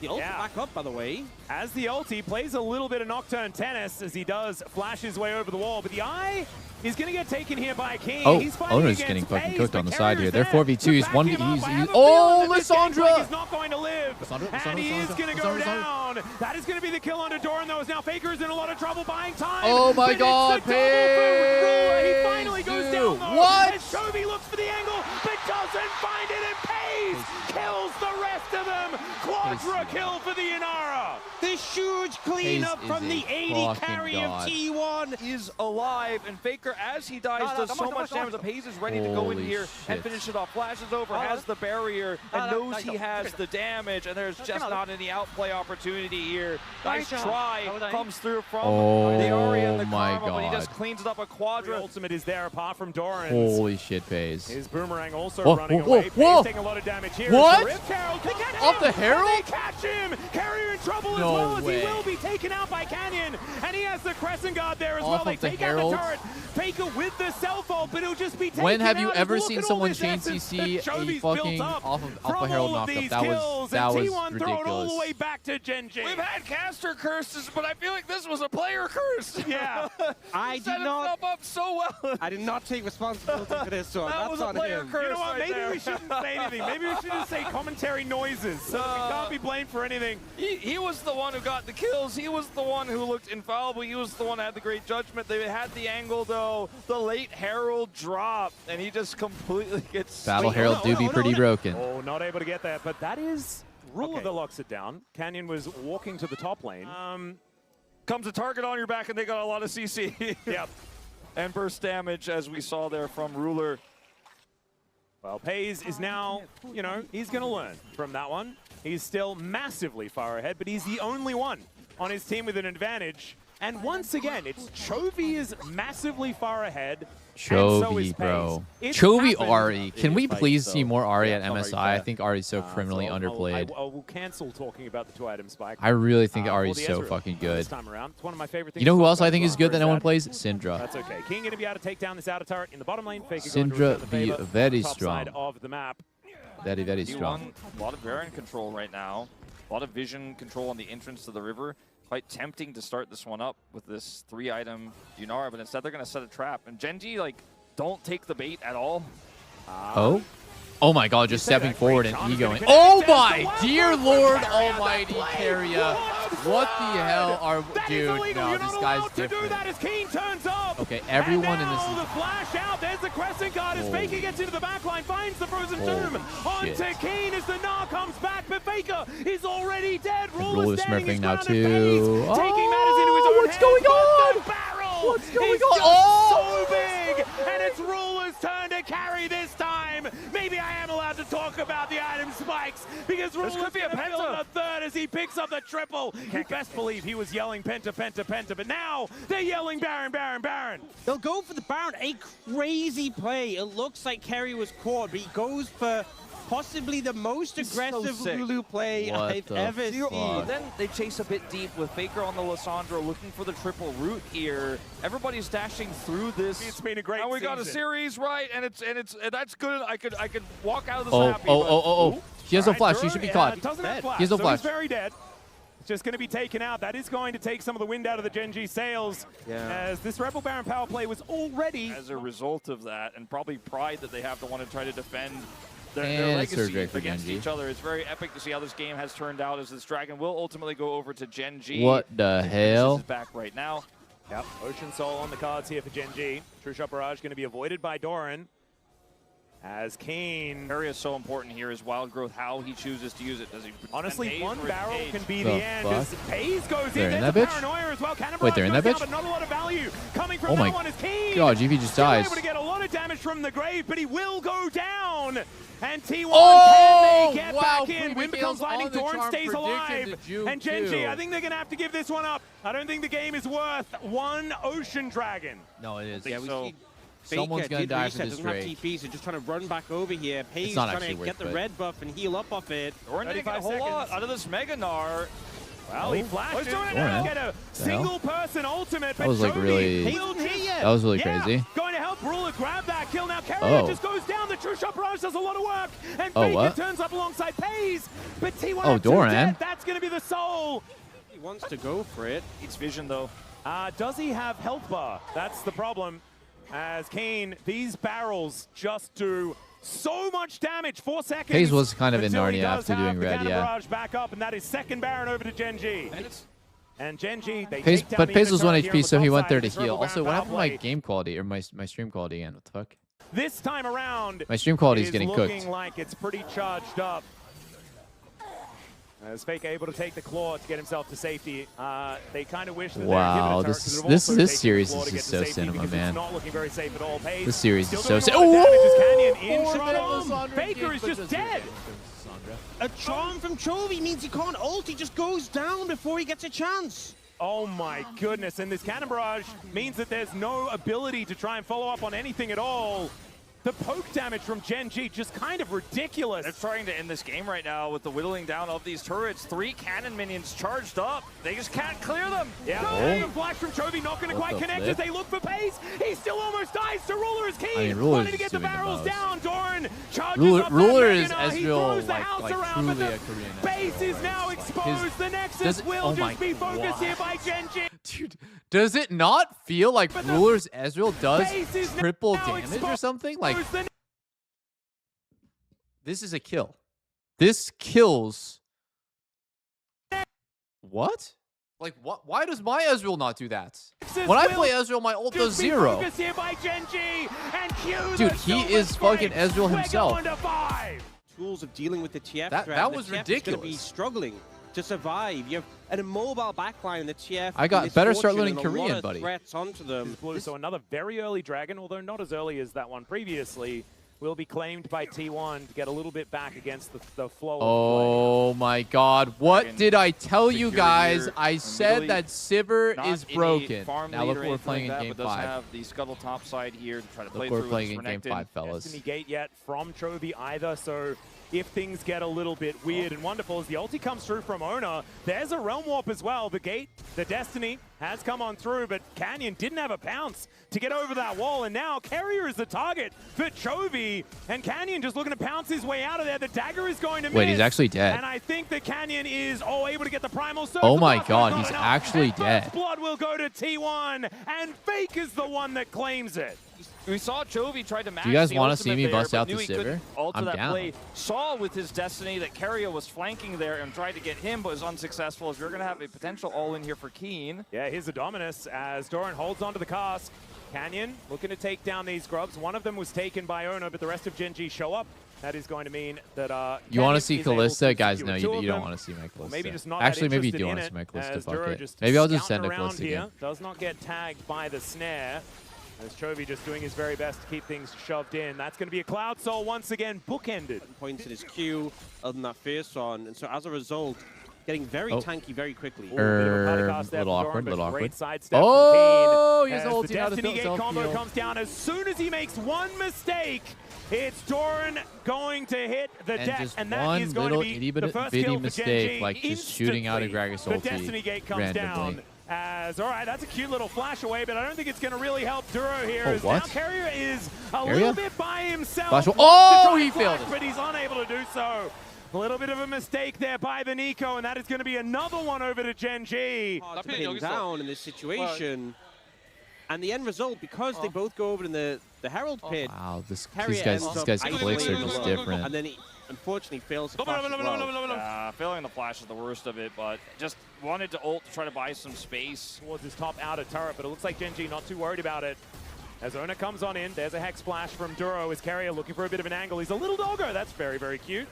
ult back up, by the way. As the ulti plays a little bit of Nocturne tennis as he does flash his way over the wall, but the eye is going to get taken here by King. Oh, He's fighting Owner's against getting fucking Paige, cooked but on the side here. They're Carrier's 4v2. there He's to 1v. back him up. I He's have a oh, feeling that this gangplank Lissandra! is not going to live. And he is going to go down. That is going to be the kill onto Doran, though, as now Faker is in a lot of trouble buying time. Oh my but god, it's the double for Rula. He finally goes down, though. What? And Chovy looks for the angle, but doesn't find it, and Paige kills the rest of them. Quadra kill for the Inara. This huge cleanup Pace from is the a 80 carry god. of T1. Is alive, and Faker, as he dies, does so much damage. The Pace is ready to go in Holy here and shit. finish it off. Flashes over, has the barrier, and knows he has the damage, and there's just not any outplay opportunity here. Nice try comes through from the Arya and the my Karma, but he god. just cleans it up. A Quadra. The ultimate is there, apart from Doran's. Holy shit, FaZe. His boomerang also Whoa, running whoa, away. whoa. Paige taking a lot of damage here. What? The Rift Herald comes Off the down, Herald? and they catch him. Carrier in trouble as No well, as way. he will be taken out by Canyon. And he has the Crescent Guard there as Off well. They of the take Herald? out the turret. Faker with the self-ult, but it'll just be taken When have you out. ever Look seen at all someone this chain essence CC that Chovy's a fucking built up off of from a Herald all of knockup? these That kills, was and T1 throw it all the ridiculous. way back to GENG. We've had caster curses, but I feel like this was a player curse. Yeah. I Set did not. himself up so well. I did not take responsibility for this one. That That's was a on player him. curse. You know what? right Maybe there. we shouldn't say anything. Maybe we should just say commentary noises, so that we can't be blamed for anything. He was the one who got the kills. He was the one who looked infallible. He was the one that had the great judgment. They had the angle, though. The late Herald drop, and he just completely gets... Battle Herald do be pretty broken. Oh, not able to get that, but that is Rula that locks it down. Canyon was walking to the top lane. comes a target on your back, and they got a lot of CC. Yep. And burst damage, as we saw there from Ruler. Well, Pays is now, you know, he's going to learn from that one. He's still massively far ahead, but he's the only one on his team with an advantage. And once again, it's Chovy is massively far ahead. Chovy, bro. Chovy Ari. Can we please see more Ari at MSI? I think Ari's so criminally underplayed. I will cancel talking about the 2-item spike. I really think Ari's so fucking good. This time around. It's one of my favorite things. You know who else I think is good that no one plays? Syndra. That's okay. King going to be able to take down this outer turret in the bottom lane. Syndra be very strong. Side of the map. Very, very strong. A lot of Baron control right now. A lot of vision control on the entrance to the river. Quite tempting to start this one up with this 3-item Yunara, but instead they're going to set a trap. And GENG, like, don't take the bait at all. Oh? Oh my god, just stepping forward and egoing. Oh my dear Lord Almighty, Carrier. What the hell are... Dude, no, this guy's different. Okay, everyone in this is... the flash out. There's the crescent guard as Faker gets into the backline, finds the frozen tomb. Onto Keen as the Gnar comes back, but Faker is already dead. Ruler's smurfing now too. Taking matters into his own what's going on? What's going on? So big, and it's Ruler's turn to carry this time. Maybe I am allowed to talk about the item spikes because Ruler's going to build a third as he picks up the triple. You best believe he was yelling penta, penta, penta, but now they're yelling Baron, Baron, Baron. They'll go for the Baron. A crazy play. It looks like Kerry was caught, but he goes for possibly the most aggressive Lulu play I've ever seen. Then they chase a bit deep with Faker on the Lissandra looking for the triple root here. Everybody's dashing through this. It's been a great season. We got a series right, and that's good. I could walk out of this happy. He has no flash. He should be caught. He doesn't have flash, he has no flash. He's very dead. It's just going to be taken out. That is going to take some of the wind out of the GENG sails, as this Rebel Baron power play was already... As a result of that, and probably pride that they have to want to try to defend their legacy against each other. It's very epic to see how this game has turned out, as this Dragon will ultimately go over to GENG. What the hell? This is back right now. Yep, Ocean Soul on the cards here for GENG. True Shot Barrage going to be avoided by Doran. As Kane... Area is so important here is Wild Growth, how he chooses to use it. Does he... Honestly, one barrel can be the end. As Pays goes they're in that bitch? Paranoia as well. Wait, they're in that bitch? But not a lot of value coming from oh my that one as Kane. god, GV just dies. Able to get a lot of damage from the grave, but he will go down. And T1 can they get back in? Wind becomes lightning, Doran stays alive. And GENG, I think they're going to have to give this one up. I don't think the game is worth one Ocean Dragon. No, it is. Yeah, we see someone's going to die for this Drake. TP, so just trying to run back over here. Pays trying to get the red buff and heal up off it. Doran didn't get a whole lot out of this Mega Gnar. Well, he flashed it and get a single-person ultimate. That was like really... That was really crazy. Going to help Ruler grab that kill. Now Carrier just goes down. The True Shot Barrage does a lot of work. And Faker turns up alongside Pays. But T1 Doran. That's going to be the soul. He wants to go for it. It's vision, though. Does he have health bar? That's the problem. As Kane, these barrels just do so much damage. 4 seconds. Pays was kind of in Narnia after doing red, Barrage back up, and that is second Baron over to GENG. And GENG, they but Pays was 1 HP, so he went there to heal. Also, what happened to my game quality, or my stream quality again? What the fuck? This time around, my stream quality is getting cooked. Looking like it's pretty charged up. As Faker able to take the claw to get himself to safety. They kind of wish that wow, this series is just so cinema, man. Not looking very safe at all. This series is so cinema. Faker is just dead. A charm from Chovy means he can't ult. He just goes down before he gets a chance. Oh my goodness, and this Cannon Barrage means that there's no ability to try and follow up on anything at all. The poke damage from GENG just kind of ridiculous. They're trying to end this game right now with the whittling down of these turrets. 3 cannon minions charged up. They just can't clear them. Yeah, the flash from Chovy not going to quite connect as they look for Pays. He still almost dies to Ruler as Keen. Wanting to get the barrels down. Doran charges up. Ruler is Ezreal, like truly a Korean. Base is now exposed. The Nexus will just be focused here by GENG. Dude, does it not feel like Ruler's Ezreal does triple damage or something? Like, this is a kill. This kills. What? Like, what? Why does my Ezreal not do that? When I play Ezreal, my ult does 0. Dude, he is fucking Ezreal himself. Tools of dealing with the TF that was ridiculous. Going to be struggling to survive. You have an immobile backline in the TF. I got better start learning Korean, buddy. Threats onto them. So another very early dragon, although not as early as that one previously, will be claimed by T1 to get a little bit back against the flow Oh my god. What did I tell you guys? I said that Sivir is broken. Now look what we're playing in Game 5. Have the scuttle top side here to try to play Look what we're through playing in Game 5, fellas. Destiny Gate yet from Chovy either, so if things get a little bit weird and wonderful as the ulti comes through from Ona, there's a Realm Warp as well. The Gate, the Destiny has come on through, but Canyon didn't have a bounce to get over that wall, and now Carrier is the target for Chovy, and Canyon just looking to pounce his way out of there. The dagger is going to miss. Wait, he's actually dead. And I think that Canyon is able to get the Primal Surge. Oh my god, he's actually dead. First blood will go to T1, and Fake is the one that claims it. We saw Chovy try to match. Do you guys want to see me bust out the Sivir? I'm down. Play. Saw with his Destiny that Carrier was flanking there and tried to get him, but was unsuccessful. As we're going to have a potential all-in here for Keen. Yeah, here's the Dominus as Doran holds onto the cask. Canyon looking to take down these grubs. One of them was taken by Ono, but the rest of GENG show up. That is going to mean that you want to see Callista? Guys, no, you don't want to see my Callista. Maybe just not Actually, maybe you do want to see my Callista. Fuck it. Just maybe I'll just send a Callista here. again. Does not get tagged by the snare. As Chovy just doing his very best to keep things shoved in. That's going to be a Cloud Soul once again, bookended. Points in his Q on that Fierce on, and so as a result, getting very tanky very quickly. Little awkward, little awkward. Oh, he's ulting out of Destiny Gate combo comes down. As soon as he makes one mistake, it's Doran going to hit the deck, and that is going to be the first kill for GENG. Like just shooting out a Gragas ulti the Destiny Gate comes down. As, all right, that's a cute little flash away, but I don't think it's going to really help Duro here. Oh, what? Now Carrier is a little bit by himself. Flash oh, he failed it. But he's unable to do so. A little bit of a mistake there by the Nico, and that is going to be another one over to GENG. Putting down in this situation. And the end result, because they both go over in the Herald pit. Wow, these guys' clicks are just different. And then he unfortunately fails to flash as well. Failing the flash is the worst of it, but just wanted to ult to try to buy some space. Towards his top outer turret, but it looks like GENG not too worried about it. As Ona comes on in, there's a Hex Splash from Duro. His Carrier looking for a bit of an angle. He's a little doggo. That's very, very cute.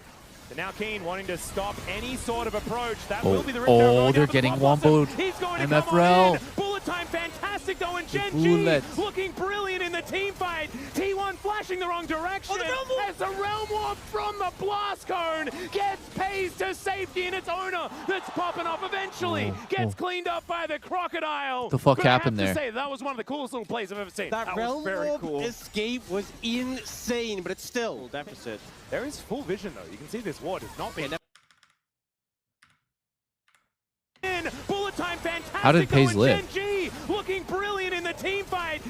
And now Keen wanting to stop any sort of approach. That will be the Oh, they're getting womboed. MFRL. Bullet time, fantastic though, and GENG looking brilliant in the team fight. T1 flashing the wrong direction as the Realm Warp from the Blast Cone gets paced to safety, and it's Ona that's popping off eventually. Gets cleaned up by the Crocodile. The fuck happened there? I have to say, that was one of the coolest little plays I've ever seen. That was very cool. Escape was insane, but it's still deficit. There is full vision though. You can see this ward has not been. Bullet time, fantastic. How did Paze live? GENG looking brilliant in the team fight.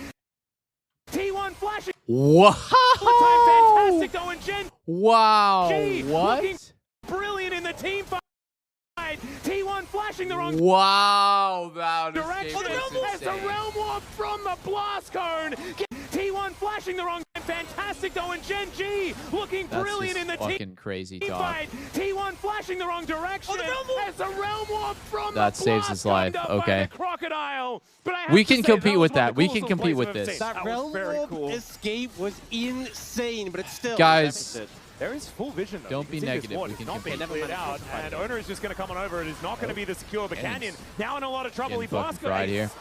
T1 flashing. Wow. Bullet time, fantastic though, and GENG. Wow. What? Looking brilliant in the team fight. T1 flashing the wrong direction. As the Realm Warp from the Blast Cone. T1 flashing the wrong. Fantastic though, and GENG looking brilliant in the fucking crazy dog. T1 flashing the wrong direction. As the Realm Warp from that the saves his life. Okay. Crocodile. We can compete with that. We can compete with this. That Realm Warp escape was insane, but it's still guys. There is full vision though. Don't be negative. We can compete. Out, and Owner is just going to come on over. It is not going to be the secure, but Canyon now in a lot of trouble. He fucking fried here.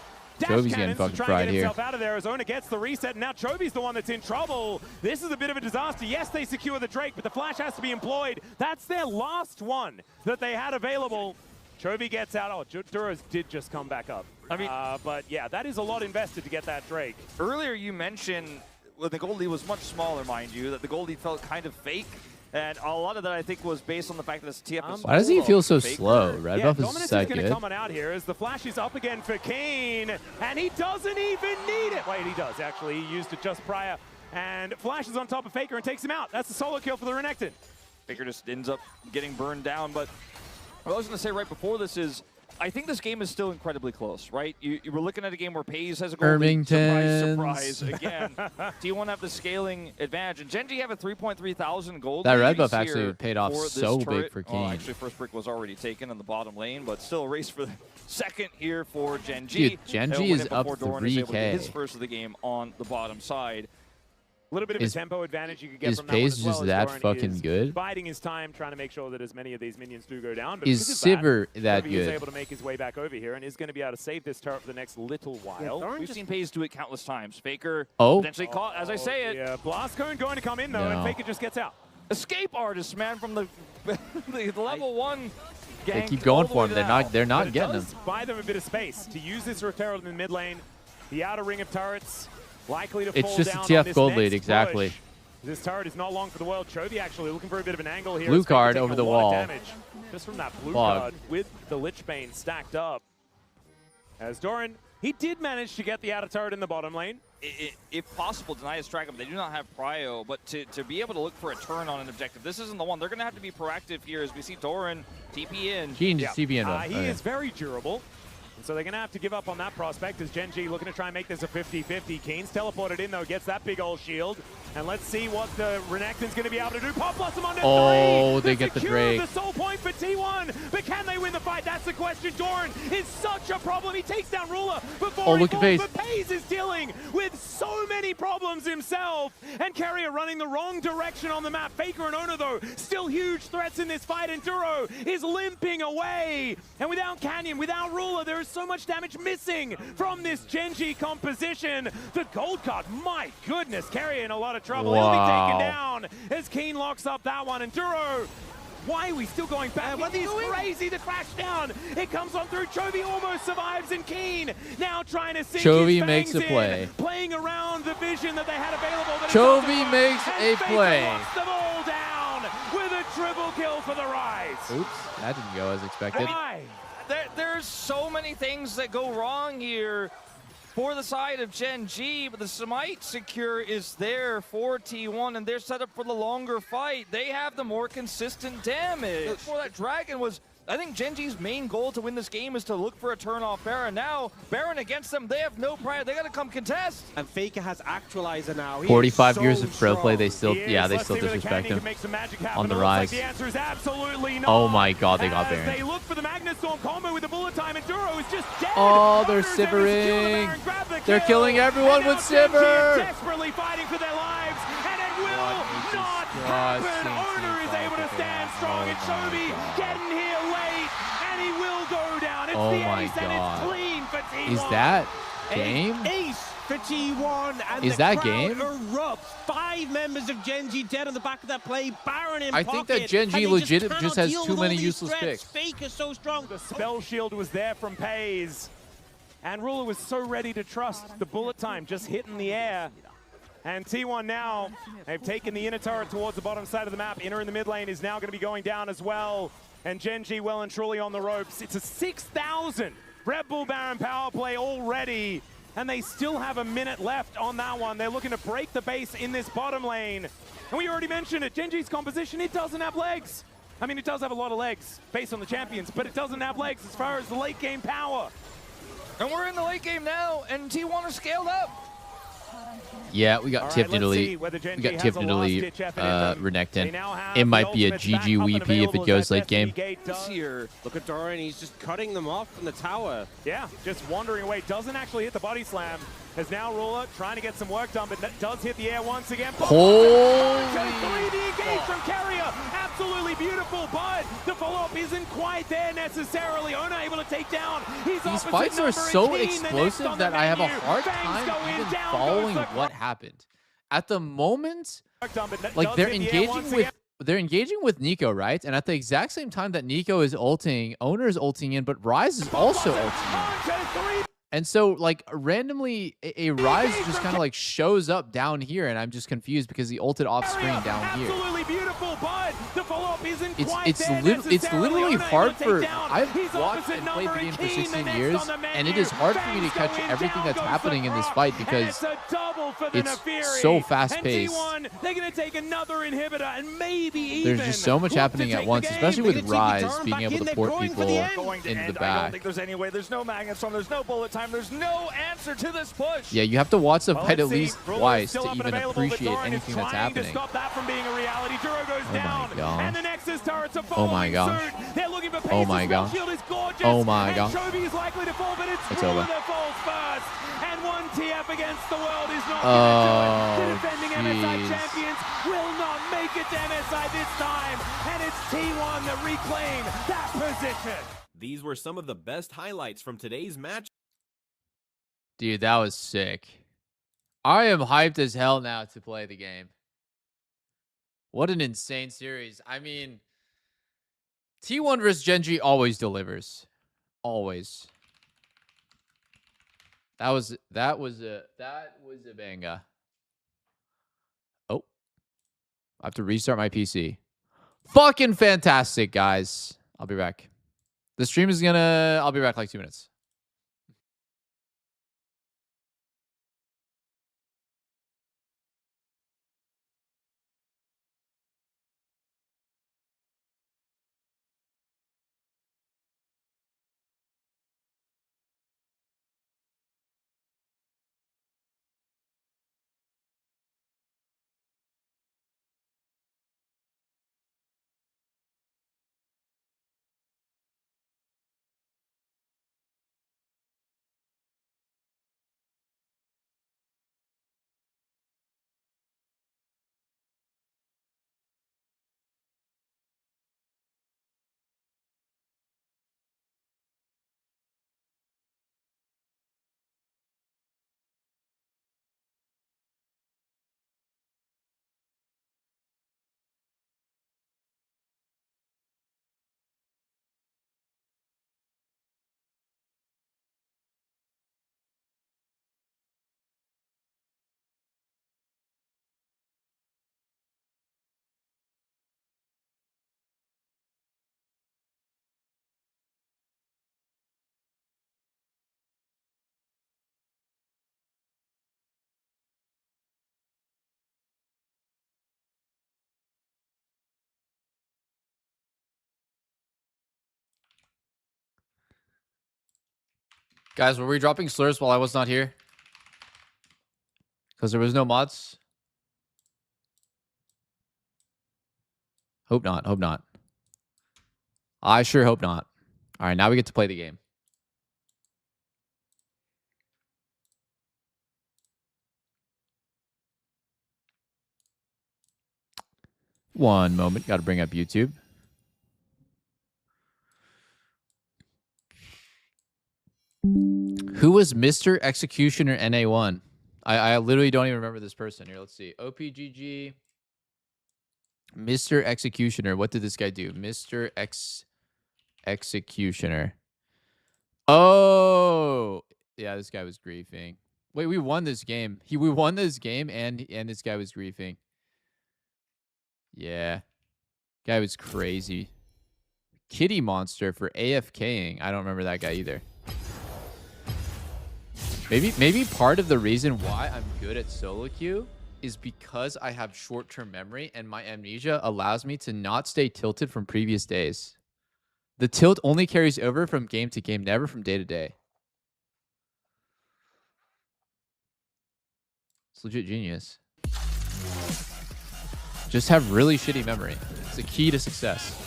Chovy's getting fucking fried here. Out of there as Ona gets the reset, and now Chovy's the one that's in trouble. This is a bit of a disaster. Yes, they secure the Drake, but the flash has to be employed. That's their last one that they had available. Chovy gets out. Oh, Duros did just come back up. I mean, but yeah, that is a lot invested to get that Drake. Earlier you mentioned when the gold lead was much smaller, mind you, that the gold lead felt kind of fake. And a lot of that, I think, was based on the fact that this TF is why does he feel so slow? Red buff is Dominus so is going good. to come on out here as the flash is up again for Keen, and he doesn't even need it. Wait, he does, actually. He used it just prior. And Flash is on top of Faker and takes him out. That's the solo kill for the Renekton. Faker just ends up getting burned down. But what I was going to say right before this is, I think this game is still incredibly close, right? You were looking at a game where Paze has a goal lead. Surprise, again. T1 have the scaling advantage. And GENG have a 3.3 thousand gold That lead red buff actually paid off so turret. big for Keen. Oh, actually, first brick was already taken in the bottom lane, but still a race for the second here for GENG. Dude, GENG is up 3K. His first of the game on the bottom side. little bit of a tempo advantage you could get Is from that one Paze as well, just as that Doran fucking is good? biding his time, trying to make sure that as many of these minions do go down. But Is because of Sivir that Chovy is good? able to make his way back over here and is going to be able to save this turret for the next little while. We've seen Paze do it countless times. Faker Oh. potentially caught, as I say it. Yeah, Blast Cone going to come in, though, and No. Faker just gets out. Escape artist, man, from the, the level 1 They gank keep all going the for way him. to They're now. not. They're not But it getting him. does buy them a bit of space to use this turret in the mid lane. The outer ring of turrets likely to It's fall just a down TF on this gold next lead, exactly. push. This turret is not long for the world. Chovy actually looking for a bit of an angle here. Blue It's Faker card taking over a the lot of wall. damage just from that blue Fog. card with the Lich Bane stacked up. As Doran, he did manage to get the outer turret in the bottom lane. If possible, deny his strike up. They do not have prio, but to be able to look for a turn on an objective, this isn't the one. They're going to have to be proactive here as we see Doran TP in. Gene just TP in. He is very durable. And so they're going to have to give up on that prospect as GENG looking to try and make this a 50-50. Keen's teleported in, though, gets that big old shield. And let's see what the Renekton's going to be able to do. Pop Blossom on Oh, three. they get the secure Drake. The soul point for T1. But can they win the fight? That's the question. Doran is such a problem. He takes down Ruler before look at falls. Paze. But Paze is dealing with so many problems himself. And Carrier running the wrong direction on the map. Faker and Ono, though, still huge threats in this fight. And Duro is limping away. And without Canyon, without Ruler, there is so much damage missing from this GENG composition. The gold card, my goodness, Carrier in a lot of trouble. He'll be taken down as Keen locks up that one. And Duro, why are we still going back? What is crazy to crash down? It comes on through. Chovy almost survives, and Keen now trying to sink Chovy his makes a fangs play. in, playing around the vision that they had available. But Chovy makes and a Faker play. locks them all down with a triple kill for the Rise. Oops, that didn't go as expected. There's so many things that go wrong here for the side of GENG, but the Smite secure is there for T1, and they're set up for the longer fight. They have the more consistent damage. Before that Dragon was, I think GENG's main goal to win this game is to look for a turn off Baron. Now, Baron against them, they have no pride. They got to come contest. And Faker has Actualizer now. He 45 is years so of pro play, they still, He yeah, is. they Let's still see whether disrespect Canyon him can make some magic happen. on the It looks like rise. the answer is absolutely not. Oh my God, they got As Baron. they look for the Magnet Storm combo with the bullet time, and Duro is just dead. Oh, they're Owners able to secure the Sivering. Baron, grab the They're kill. killing everyone And with now GENG Sivir. desperately fighting for their lives, and it will not happen. Owner is able to stand strong, and Chovy getting here late, and he will go down. It's Oh the my ace, and it's God. clean for T1. Is that game? Ace for T1, and Is the that crowd game? erupts. 5 members of GENG dead on the back of that play. Baron in I pocket. think that GENG and they legit cannot just has deal too with many all these useless threats. picks. Faker's so strong. The spell shield was there from Paze, and Ruler was so ready to trust the bullet time just hitting the air. And T1 now, they've taken the inner turret towards the bottom side of the map. Inner in the mid lane is now going to be going down as well. And GENG well and truly on the ropes. It's a 6,000 Red Bull Baron power play already. And they still have a minute left on that one. They're looking to break the base in this bottom lane. And we already mentioned it, GENG's composition, it doesn't have legs. I mean, it does have a lot of legs based on the champions, but it doesn't have legs as far as the late game power. And we're in the late game now, and T1 are scaled up. Yeah, we got All right, tipped let's Italy. see whether We GENG got has tipped a Italy last-ditch effort in them. They Renekton. now have It might the be a ultimates back GG up and weepy if available it goes as late that game. Gate does. Here, look at Doran, he's just cutting them off from the tower. Yeah, just wandering away. Doesn't actually hit the body slam. As now Ruler trying to get some work done, but does hit the air once again. Holy 3D engage from Carrier. Absolutely beautiful, but the follow-up isn't quite there necessarily. Ono able to take down his These opposite fights are number, so and Keen, the next explosive on the that I have a menu. hard Fangs time go in, even down following goes the what happened. At the moment, done, but like does they're hit the air engaging once with again. they're engaging with Nico, right? And at the exact same time that Nico is ulting, Owner is ulting in, but Rise is also ulting in. And so, like, randomly, a Rise just kind of, like, shows up down here, and I'm just confused because he ulted off-screen down here. Absolutely beautiful, but the follow-up isn't quite It's there literally necessarily. Ono able hard to for... take down I've his watched opposite and played number, the game for Keen, the 16 next years, on the and it menu. is hard for me to Fangs catch go in, everything down that's goes happening the in this Croc, fight and because it's a double for the it's Neferi. so fast-paced. And T1, they're going to take another inhibitor and maybe even There's just so much look to happening take at the once, game. especially They're with gonna take the Rise turn being back able in. to They're port going for people the end. Going to into end. the I don't back. think there's any way. There's no Magnet Storm. There's no bullet time. There's no answer to this push. Yeah, you have to watch the Well, fight at let's see. least Ruler is twice still to up and even available, but appreciate Doran is anything that's trying happening. to stop that from being a reality. Duro goes Oh my down, gosh. and the Nexus turrets are Oh my following gosh. suit. They're looking for pace. Oh my gosh. Shield is gorgeous. Oh my and gosh. Chovy is likely to fall, but it's It's Ruler over. that falls first. And one TF against the world is not Oh, going to do it. The defending MSI jeez. champions will not make it to MSI this time. And it's T1 that reclaim that position. These were some of the best highlights from today's match. Dude, that was sick. I am hyped as hell now to play the game. What an insane series. I mean, T1 versus GENG always delivers. Always. That was a banger. Oh. I have to restart my PC. Fucking fantastic, guys. I'll be back. The stream is I'll be back like 2 minutes. Guys, were we dropping slurs while I was not here? Because there was no mods? Hope not. Hope not. I sure hope not. All right, now we get to play the game. One moment. Got to bring up YouTube. Who was Mr. Executioner NA1? I literally don't even remember this person. Here, let's see. OPGG. Mr. Executioner. What did this guy do? Mr. Executioner. Oh. Yeah, this guy was griefing. Wait, we won this game. We won this game and this guy was griefing. Yeah. Guy was crazy. Kitty Monster for AFKing. I don't remember that guy either. Maybe part of the reason why I'm good at SOLOQ is because I have short-term memory and my amnesia allows me to not stay tilted from previous days. The tilt only carries over from game to game, never from day to day. It's legit genius. Just have really shitty memory. It's the key to success.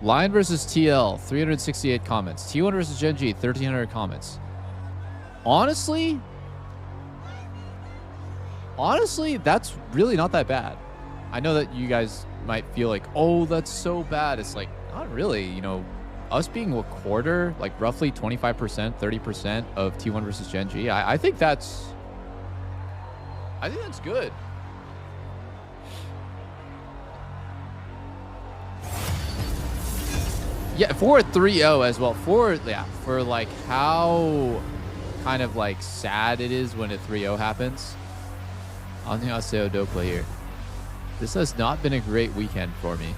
Lion versus TL, 368 comments. T1 versus GENG, 1,300 comments. Honestly, that's really not that bad. I know that you guys might feel like, oh, that's so bad. It's like, not really. You know, us being a quarter, like roughly 25%, 30% of T1 versus GENG, I think that's good. Yeah, for a 3-0 as well. For like how kind of like sad it is when a 3-0 happens. Annyeonghaseyo Dokla here. This has not been a great weekend for me.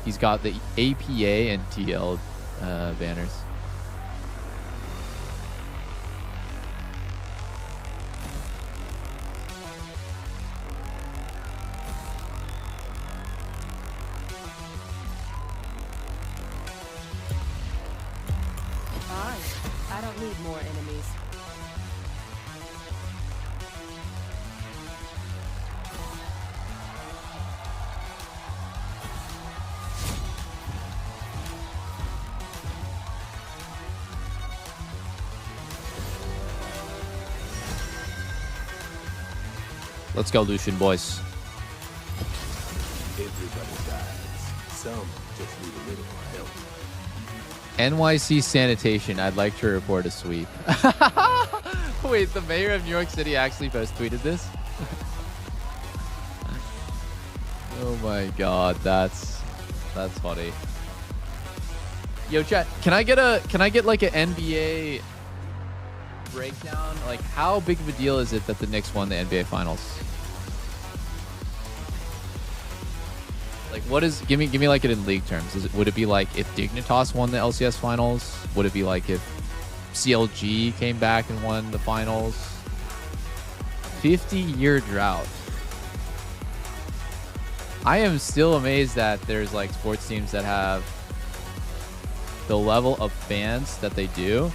He's got the APA and TL banners. Let's go, Lucian boys. Everybody dies. Some just need a little help. NYC sanitation. I'd like to report a sweep. Wait, the mayor of New York City actually post tweeted this? Oh my god, that's funny. Yo, chat, can I get like an NBA breakdown? Like, how big of a deal is it that the Knicks won the NBA Finals? Like, what is? Give me like it in league terms. Would it be like if Dignitas won the LCS Finals? Would it be like if CLG came back and won the finals? 50-year drought. I am still amazed that there's like sports teams that have the level of fans that they do.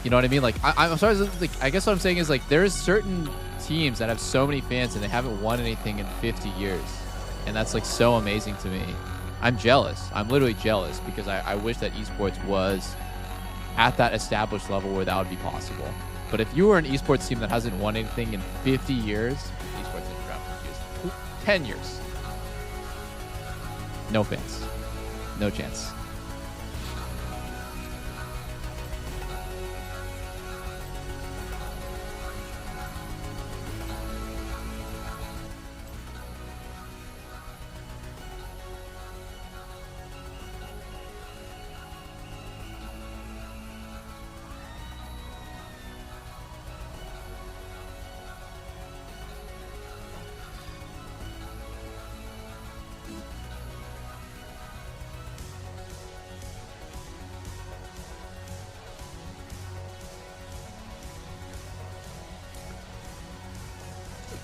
You know what I mean? Like, I'm sorry. Like, I guess what I'm saying is like there's certain teams that have so many fans and they haven't won anything in 50 years. And that's like so amazing to me. I'm jealous. I'm literally jealous because I wish that esports was at that established level where that would be possible. But if you were an esports team that hasn't won anything in 50 years, esports in drought, 10 years. No fans. No chance.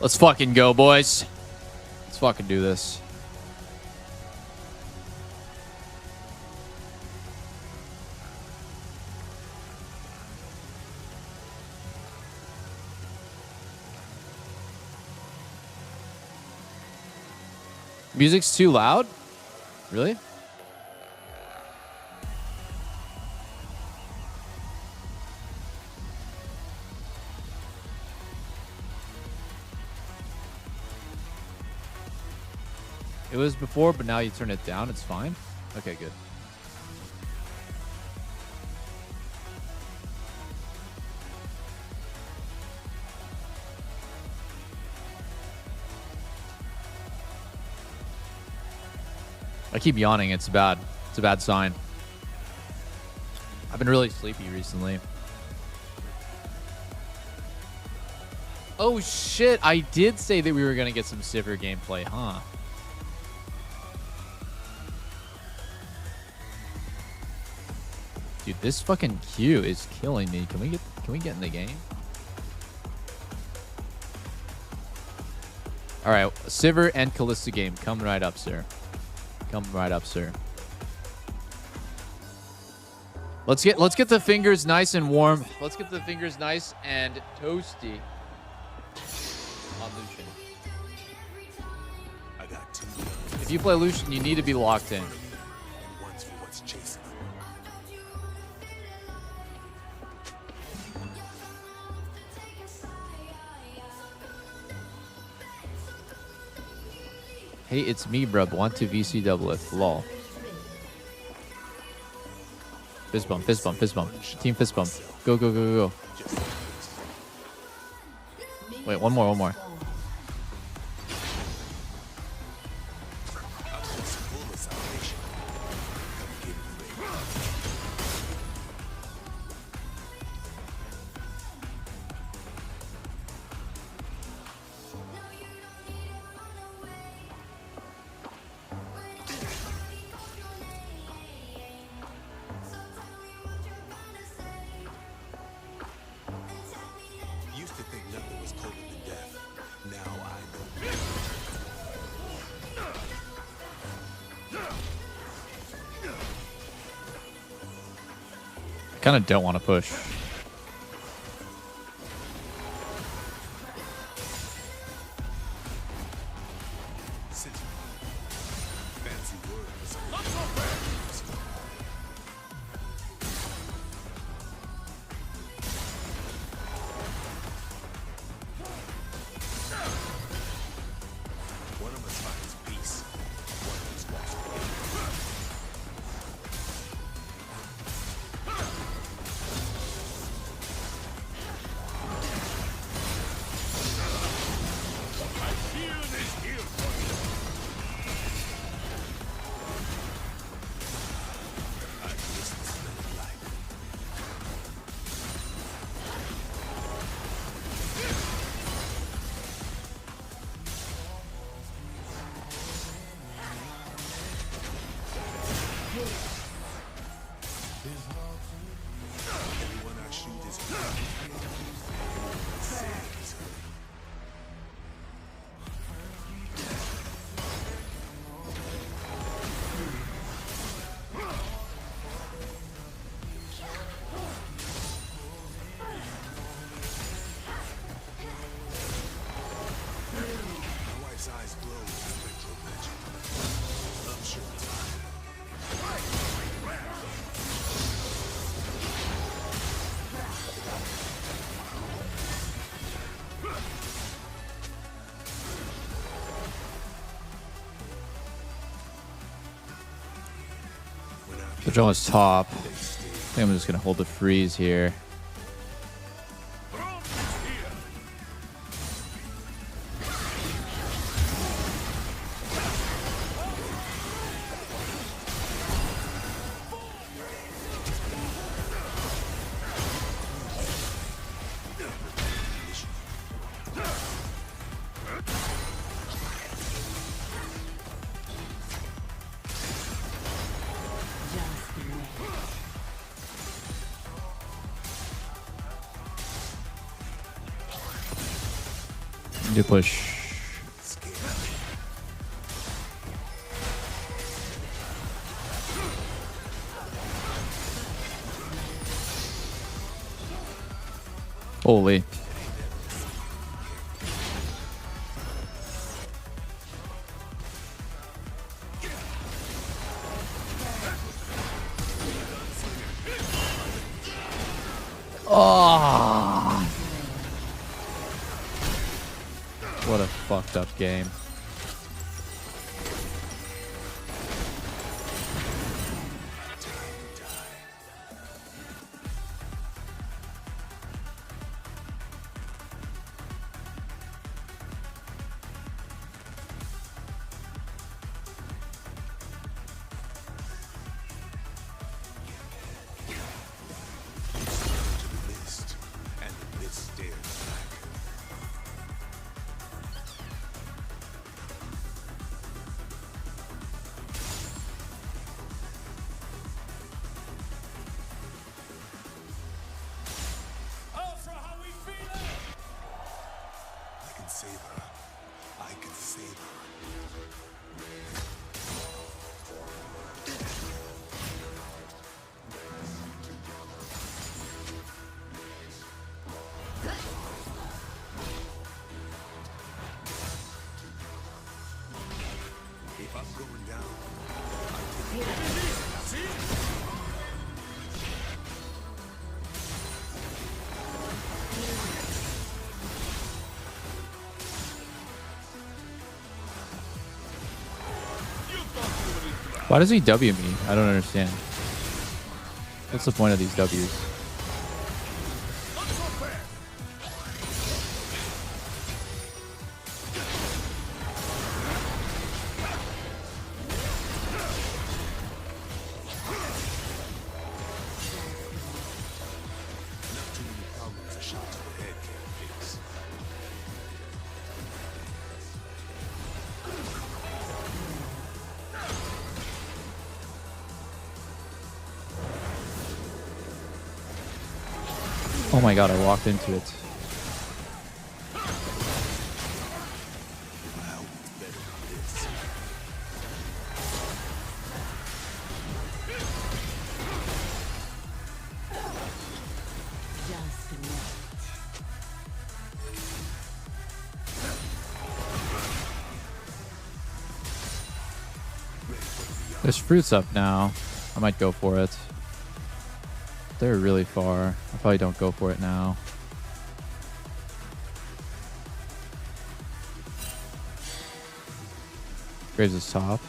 Let's fucking go, boys. Let's fucking do this. Music's too loud? Really? It was before, but now you turn it down. It's fine. Okay, good. I keep yawning. It's bad. It's a bad sign. I've been really sleepy recently. Oh, shit. I did say that we were going to get some Sivir gameplay, huh? Dude, this fucking queue is killing me. Can we get in the game? All right, Sivir and Kalista game. Come right up, sir. Come right up, sir. Let's get the fingers nice and warm. Let's get the fingers nice and toasty on Lucian. If you play Lucian, you need to be locked in. Hey, it's me, bruh. Want to VC Doublelift. Lol. Fist bump, fist bump, fist bump. Team fist bump. Go, go, go, go, go. Wait, one more, one more. Kind of don't want to push. They're almost top. I think I'm just gonna hold the freeze here. Do push. Holy. Oh. What a fucked up game. Why does he W me? I don't understand. What's the point of these Ws? Oh my god, I walked into it. There's fruits up now. I might go for it. They're really far. I probably don't go for it now. Graves is top.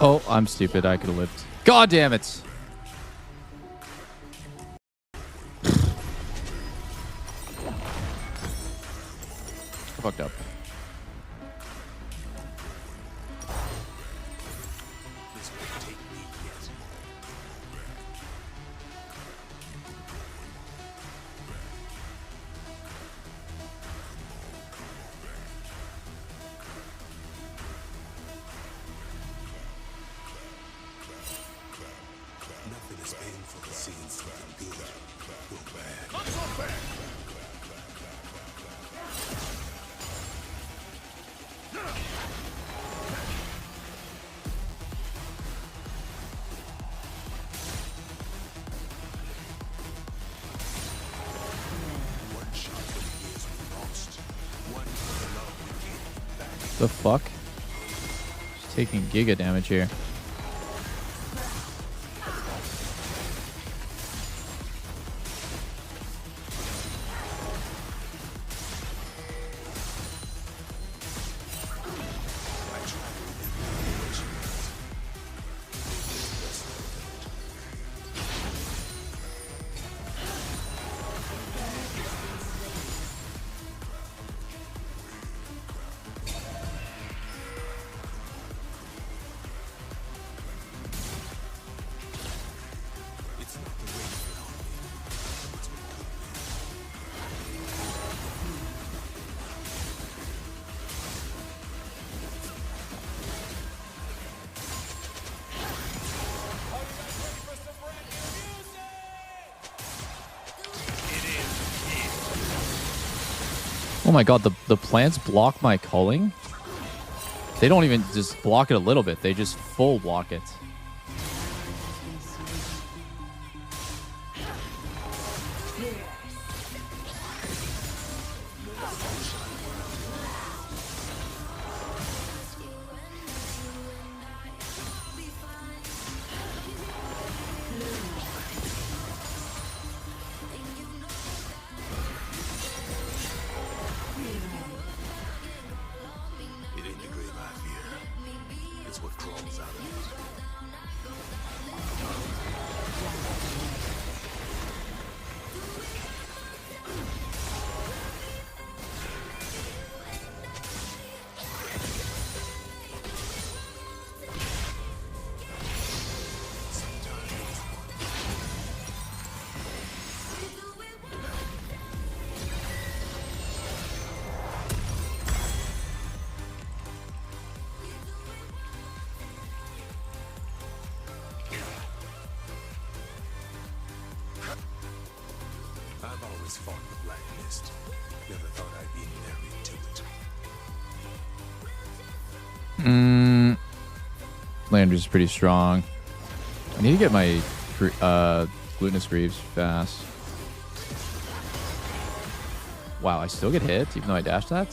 Oh, I'm stupid. I could have lived. God damn it. Fucked up. Nothing is painful as seeing something good go bad. Not so bad. One shot for the years we lost. One for the love we gave back. The fuck? She's taking giga damage here. Oh my god, the plants block my culling? They don't even just block it a little bit, they just full block it. I've always fought the blacklist. Never thought I'd be married to it. Landry's pretty strong. I need to get my Glutinous Greaves fast. Wow, I still get hit even though I dashed that?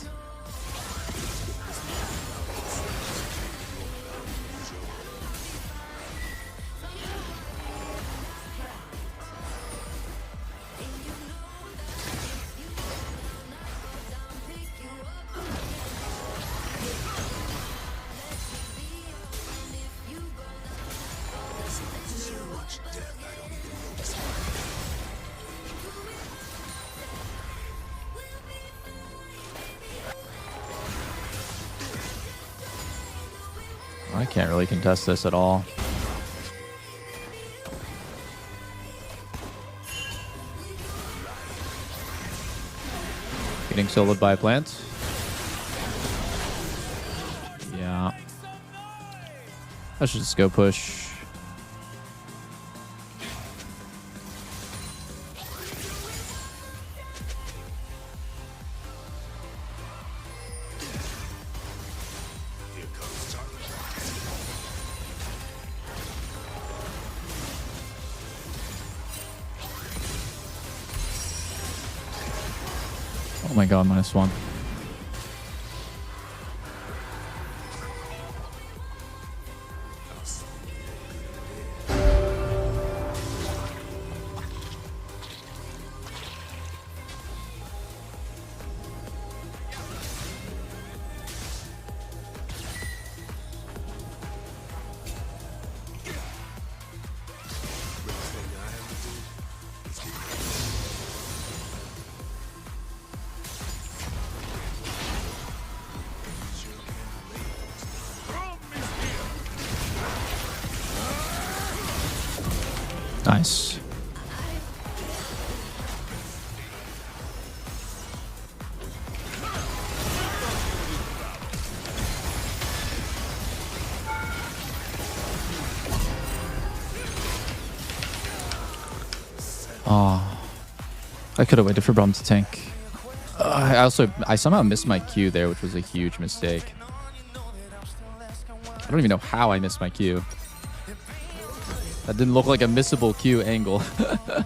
I can't really contest this at all. Getting soloed by a plant. Yeah. I should just go push. Oh my god, -1. Nice. Oh, I could have waited for Braum to tank. I somehow missed my Q there, which was a huge mistake. I don't even know how I missed my Q. That didn't look like a missable Q angle. I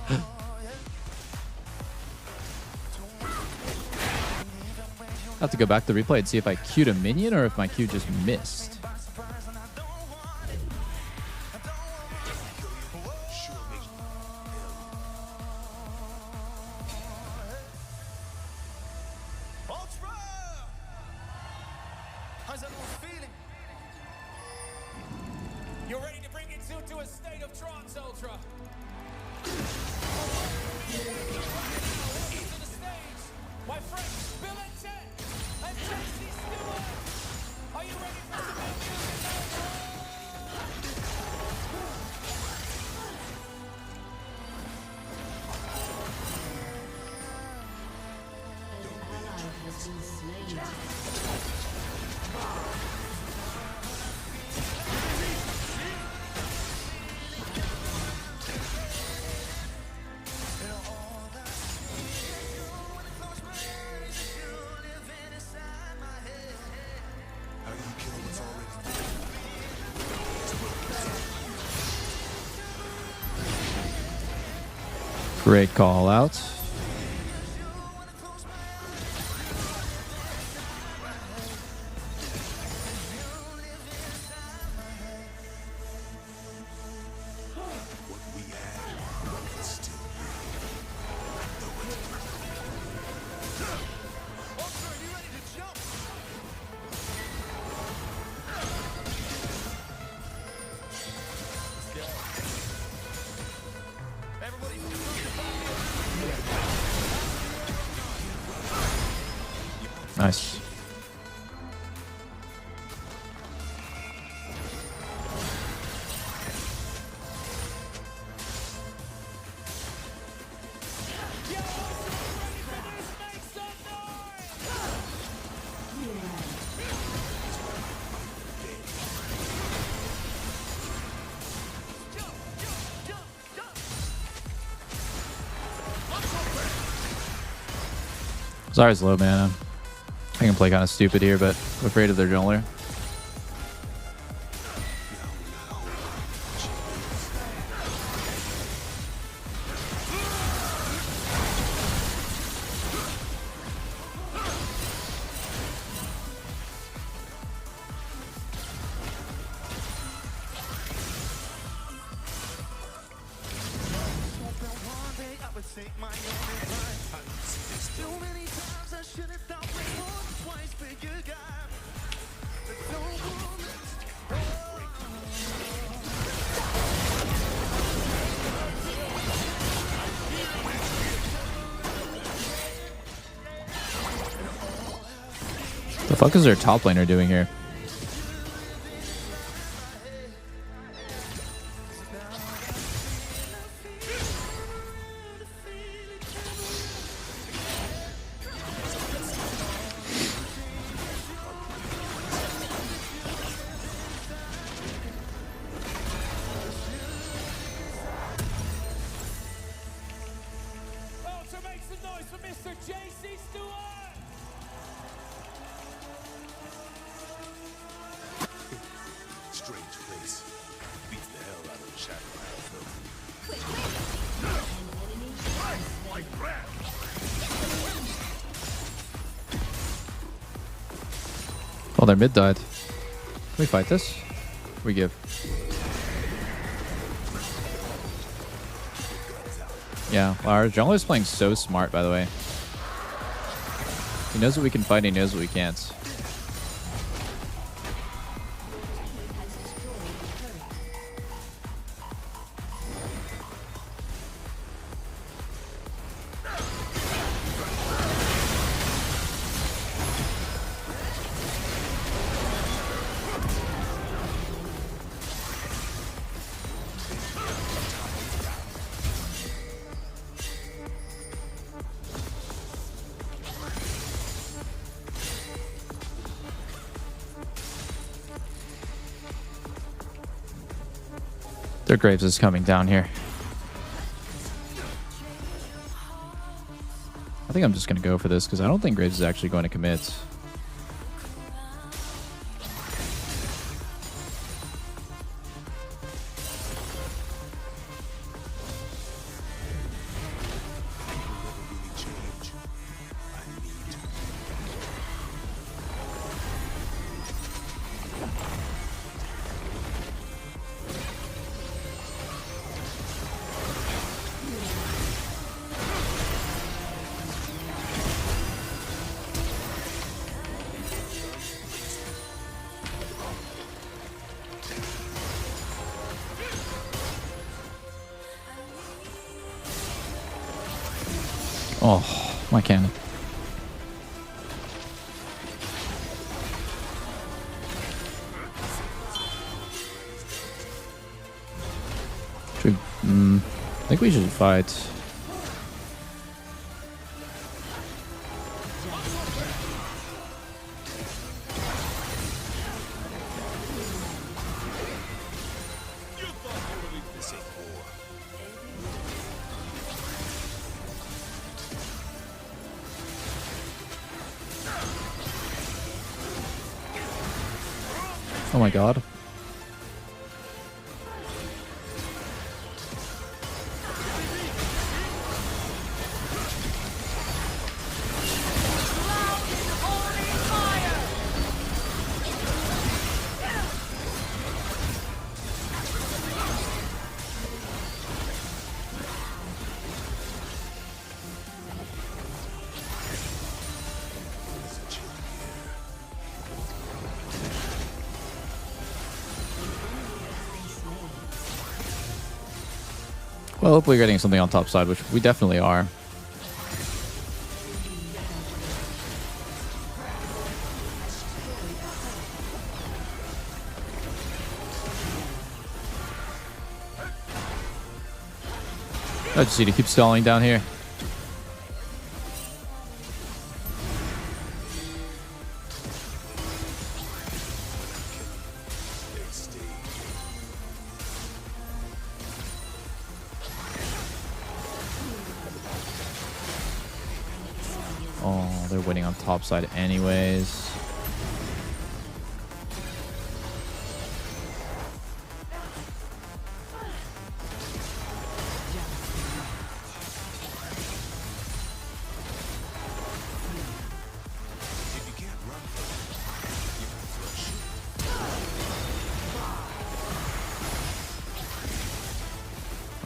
have to go back to the replay and see if I Q'd a minion or if my Q just missed. You're ready to bring it to a state of trance, Ultra. To the stage, my friends Bill and Ted and JC Stewart. Are you ready for some new Great call out. Nice. Zarya's low mana. I can play kind of stupid here, but I'm afraid of their jungler. The fuck is their top laner doing here? Ultra, make some noise for Mr. JC Stewart! Strange place. Beats the hell out of the shadow. Oh, their mid died. Can we fight this? We give. Yeah, our jungler is playing so smart, by the way. He knows what we can fight, he knows what we can't. Graves is coming down here. I think I'm just going to go for this because I don't think Graves is actually going to commit. Oh, my cannon. I think we should fight. Oh my god. Well, hopefully we're getting something on top side, which we definitely are. I just need to keep stalling down here. Oh, they're winning on top side anyways.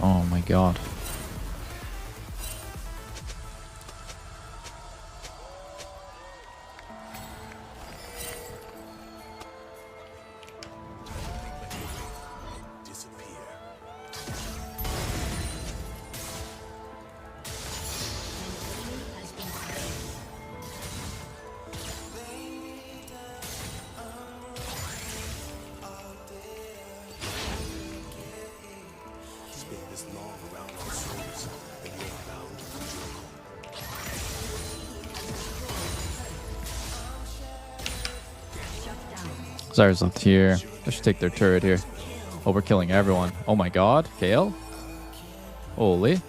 Oh my god. Zyra's left here. I should take their turret here. Oh, we're killing everyone. Oh my god. Kale? Holy.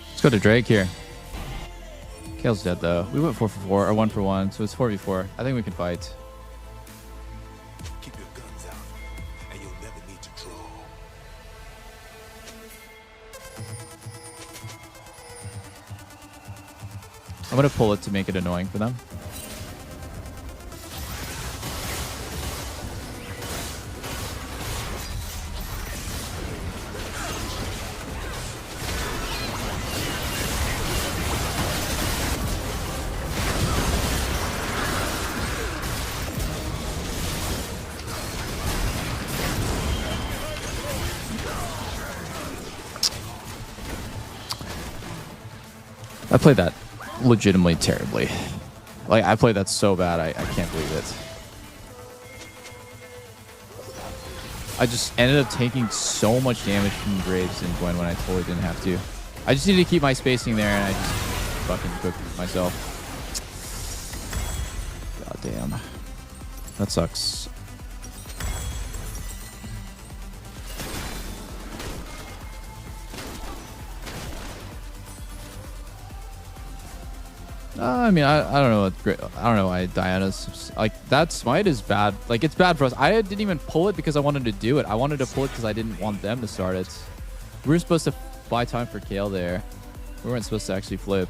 Let's go to Drake here. Kale's dead though. We went 4 for 4 or 1 for 1, so it's 4v4. I think we can fight. Keep your guns out, and you'll never need to draw. I'm gonna pull it to make it annoying for them. I played that legitimately terribly. Like, I played that so bad, I can't believe it. I just ended up taking so much damage from Graves and Gwen when I totally didn't have to. I just needed to keep my spacing there, and I just fucking cooked myself. God damn. That sucks. I mean, I don't know what great. I don't know why Diana's like that smite is bad. Like, it's bad for us. I didn't even pull it because I wanted to do it. I wanted to pull it because I didn't want them to start it. We were supposed to buy time for Kale there. We weren't supposed to actually flip.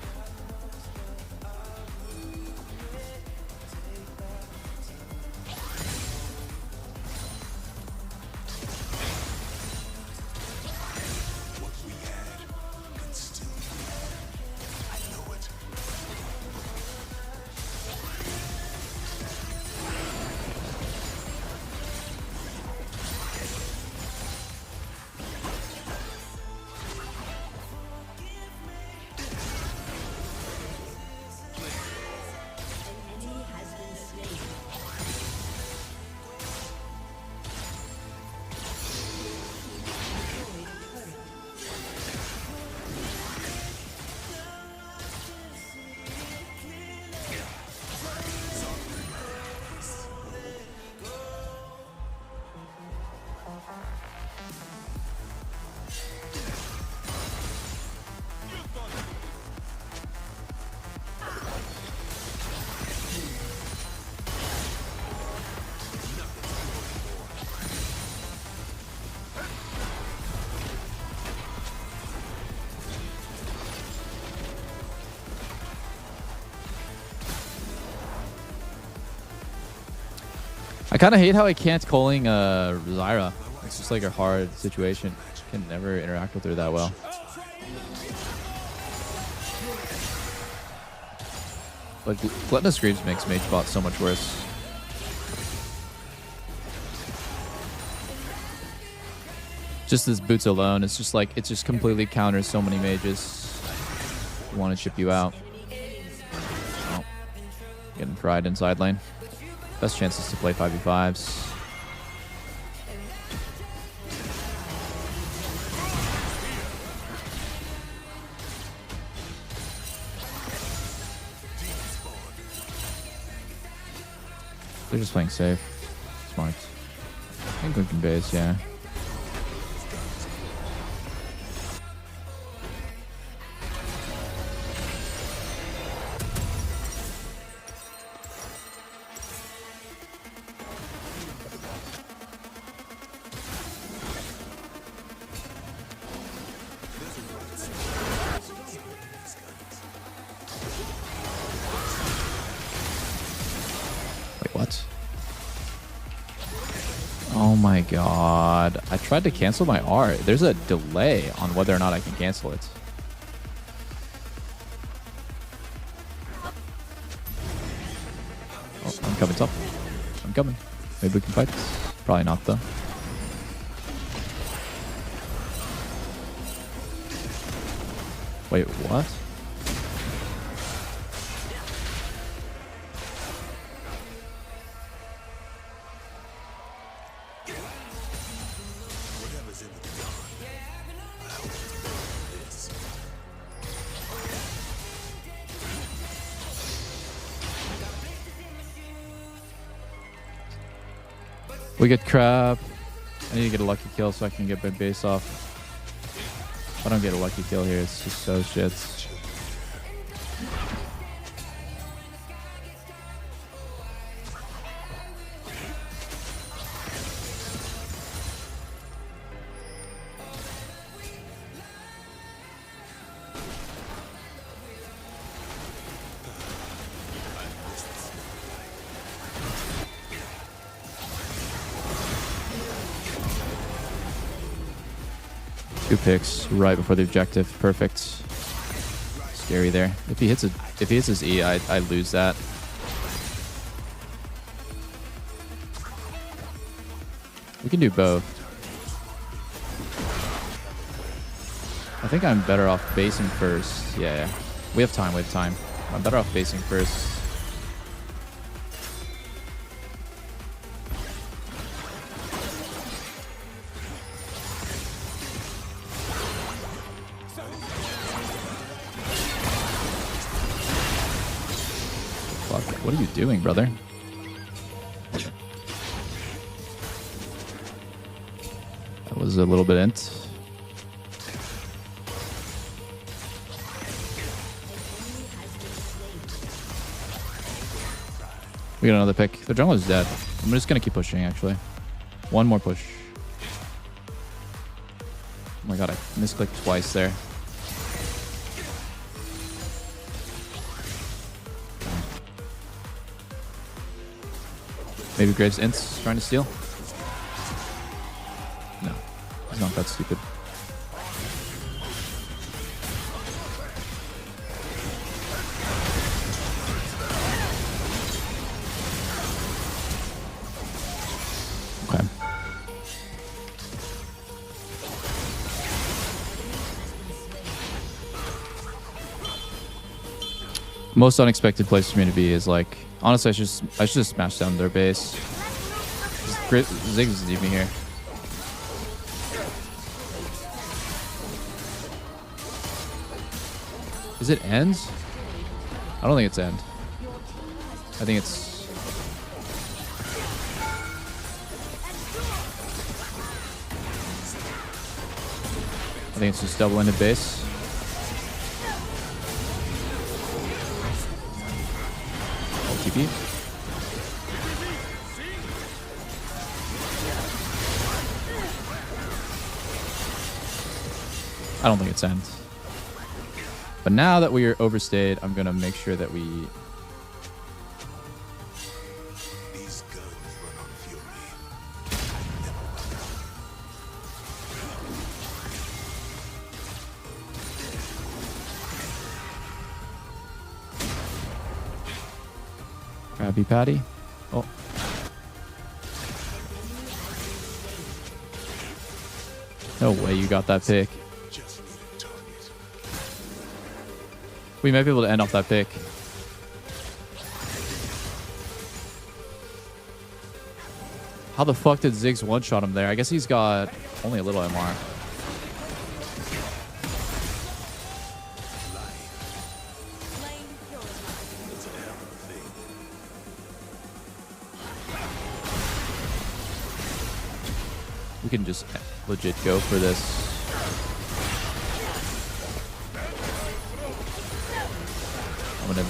I kind of hate how I can't calling Zyra. It's just like a hard situation. I can never interact with her that well. But Glutinous Greaves makes Mage Bot so much worse. Just this boots alone, it's just like, it just completely counters so many mages who want to chip you out. Oh, getting fried in side lane. Best chances to play 5v5s. They're just playing safe. Smart. I think we can base, yeah. Oh my god. I tried to cancel my R. There's a delay on whether or not I can cancel it. Oh, I'm coming top. I'm coming. Maybe we can fight. Probably not though. Wait, what? We get crap. I need to get a lucky kill so I can get my base off. If I don't get a lucky kill here, it's just so shit. Two picks right before the objective. Perfect. Scary there. If he hits his E, I lose that. We can do both. I think I'm better off basing first. Yeah. We have time. We have time. I'm better off facing first. Fuck. What are you doing, brother? That was a little bit int. We got another pick. The jungle is dead. I'm just gonna keep pushing, actually. One more push. Oh my god, I misclicked twice there. Maybe Graves ints trying to steal? No, he's not that stupid. Okay. Most unexpected place for me to be is like, honestly, I should just smash down their base. Ziggs leave me here. Is it end? I don't think it's end. I think it's... I think it's just double-ended base. TP. I don't think it's end. But now that we are overstayed, I'm going to make sure that we... These guns run on fury. Krabby Patty. Oh. No way you got that pick. We might be able to end off that pick. How the fuck did Ziggs one-shot him there? I guess he's got only a little MR. We can just legit go for this.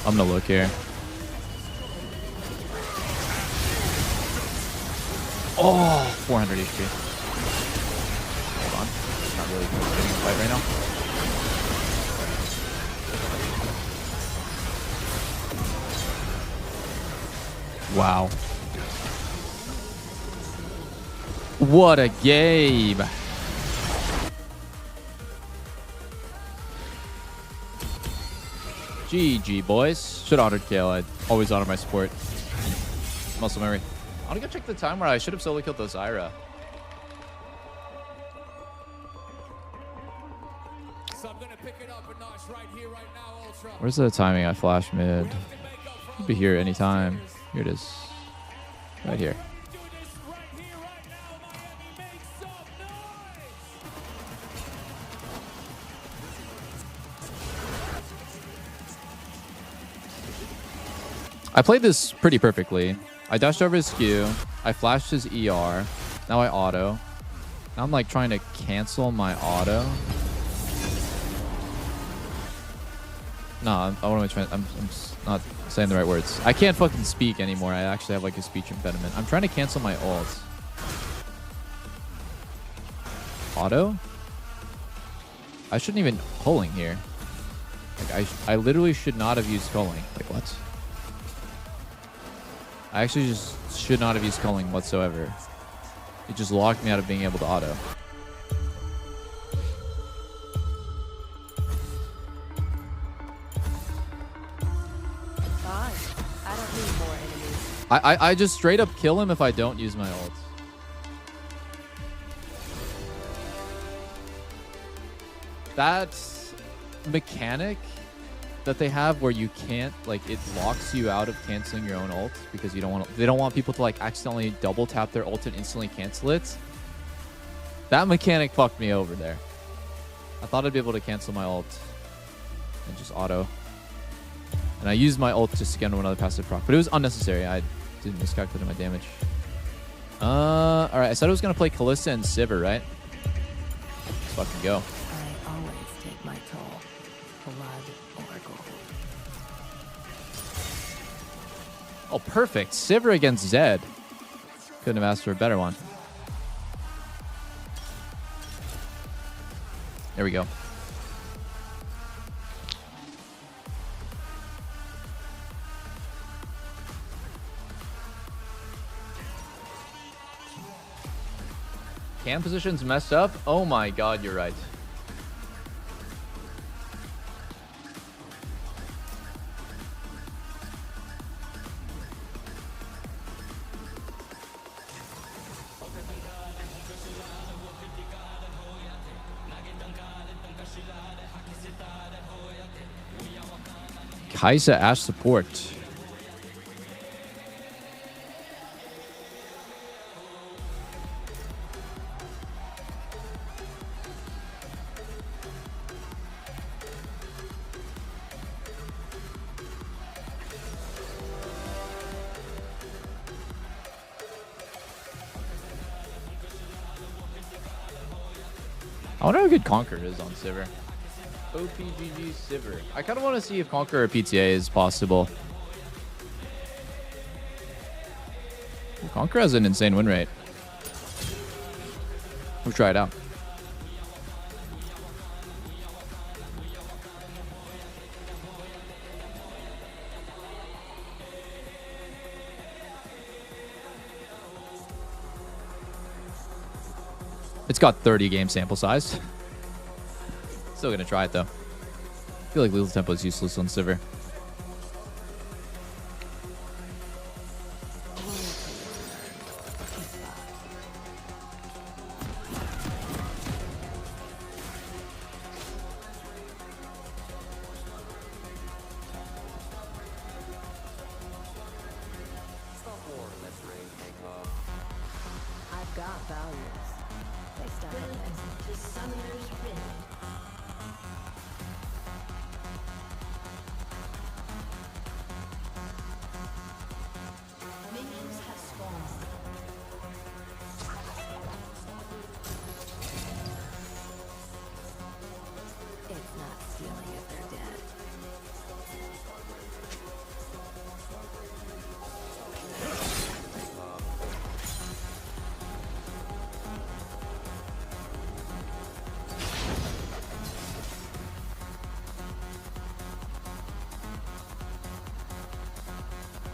I'm gonna look here. Oh, 400 HP. Hold on. Not really getting a fight right now. Wow. What a game. GG, boys. Should honored kill. I always honor my support. Muscle memory. I want to go check the time where I should have solo killed the Zyra. So I'm gonna pick it up a notch right here, right now, Ultra. Where's the timing? I flash mid. Should be here anytime. Here it is. Right here. I played this pretty perfectly. I dashed over his Q. I flashed his ER. Now I auto. Now I'm like trying to cancel my auto. No, what am I trying? I'm not saying the right words. I can't fucking speak anymore. I actually have like a speech impediment. I'm trying to cancel my ult. Auto? I shouldn't even culling here. Like I literally should not have used culling. Like what? I actually just should not have used culling whatsoever. It just locked me out of being able to auto. I don't need more enemies. I just straight up kill him if I don't use my ult. That mechanic that they have where you can't, like, it locks you out of canceling your own ult because you don't want they don't want people to like accidentally double tap their ult and instantly cancel it. That mechanic fucked me over there. I thought I'd be able to cancel my ult and just auto. And I used my ult just to get into another passive proc, but it was unnecessary. I didn't miscalculate my damage. All right, I said I was gonna play Kalista and Sivir, right? Let's fucking go. I always take my toll. Blood or gold. Oh, perfect. Sivir against Zed. Couldn't have asked for a better one. There we go. Cam position's messed up? Oh my god, you're right. Kaisa Ash support. I wonder how good Conquer is on Sivir. OPGG Sivir. I kind of want to see if Conquer or PTA is possible. Conquer has an insane win rate. We'll try it out. It's got 30 game sample size. Still gonna try it though. I feel like lethal tempo is useless on Sivir. I've got values. They step up to summoner's rift. Minions have spawned. It's not stealing if they're dead.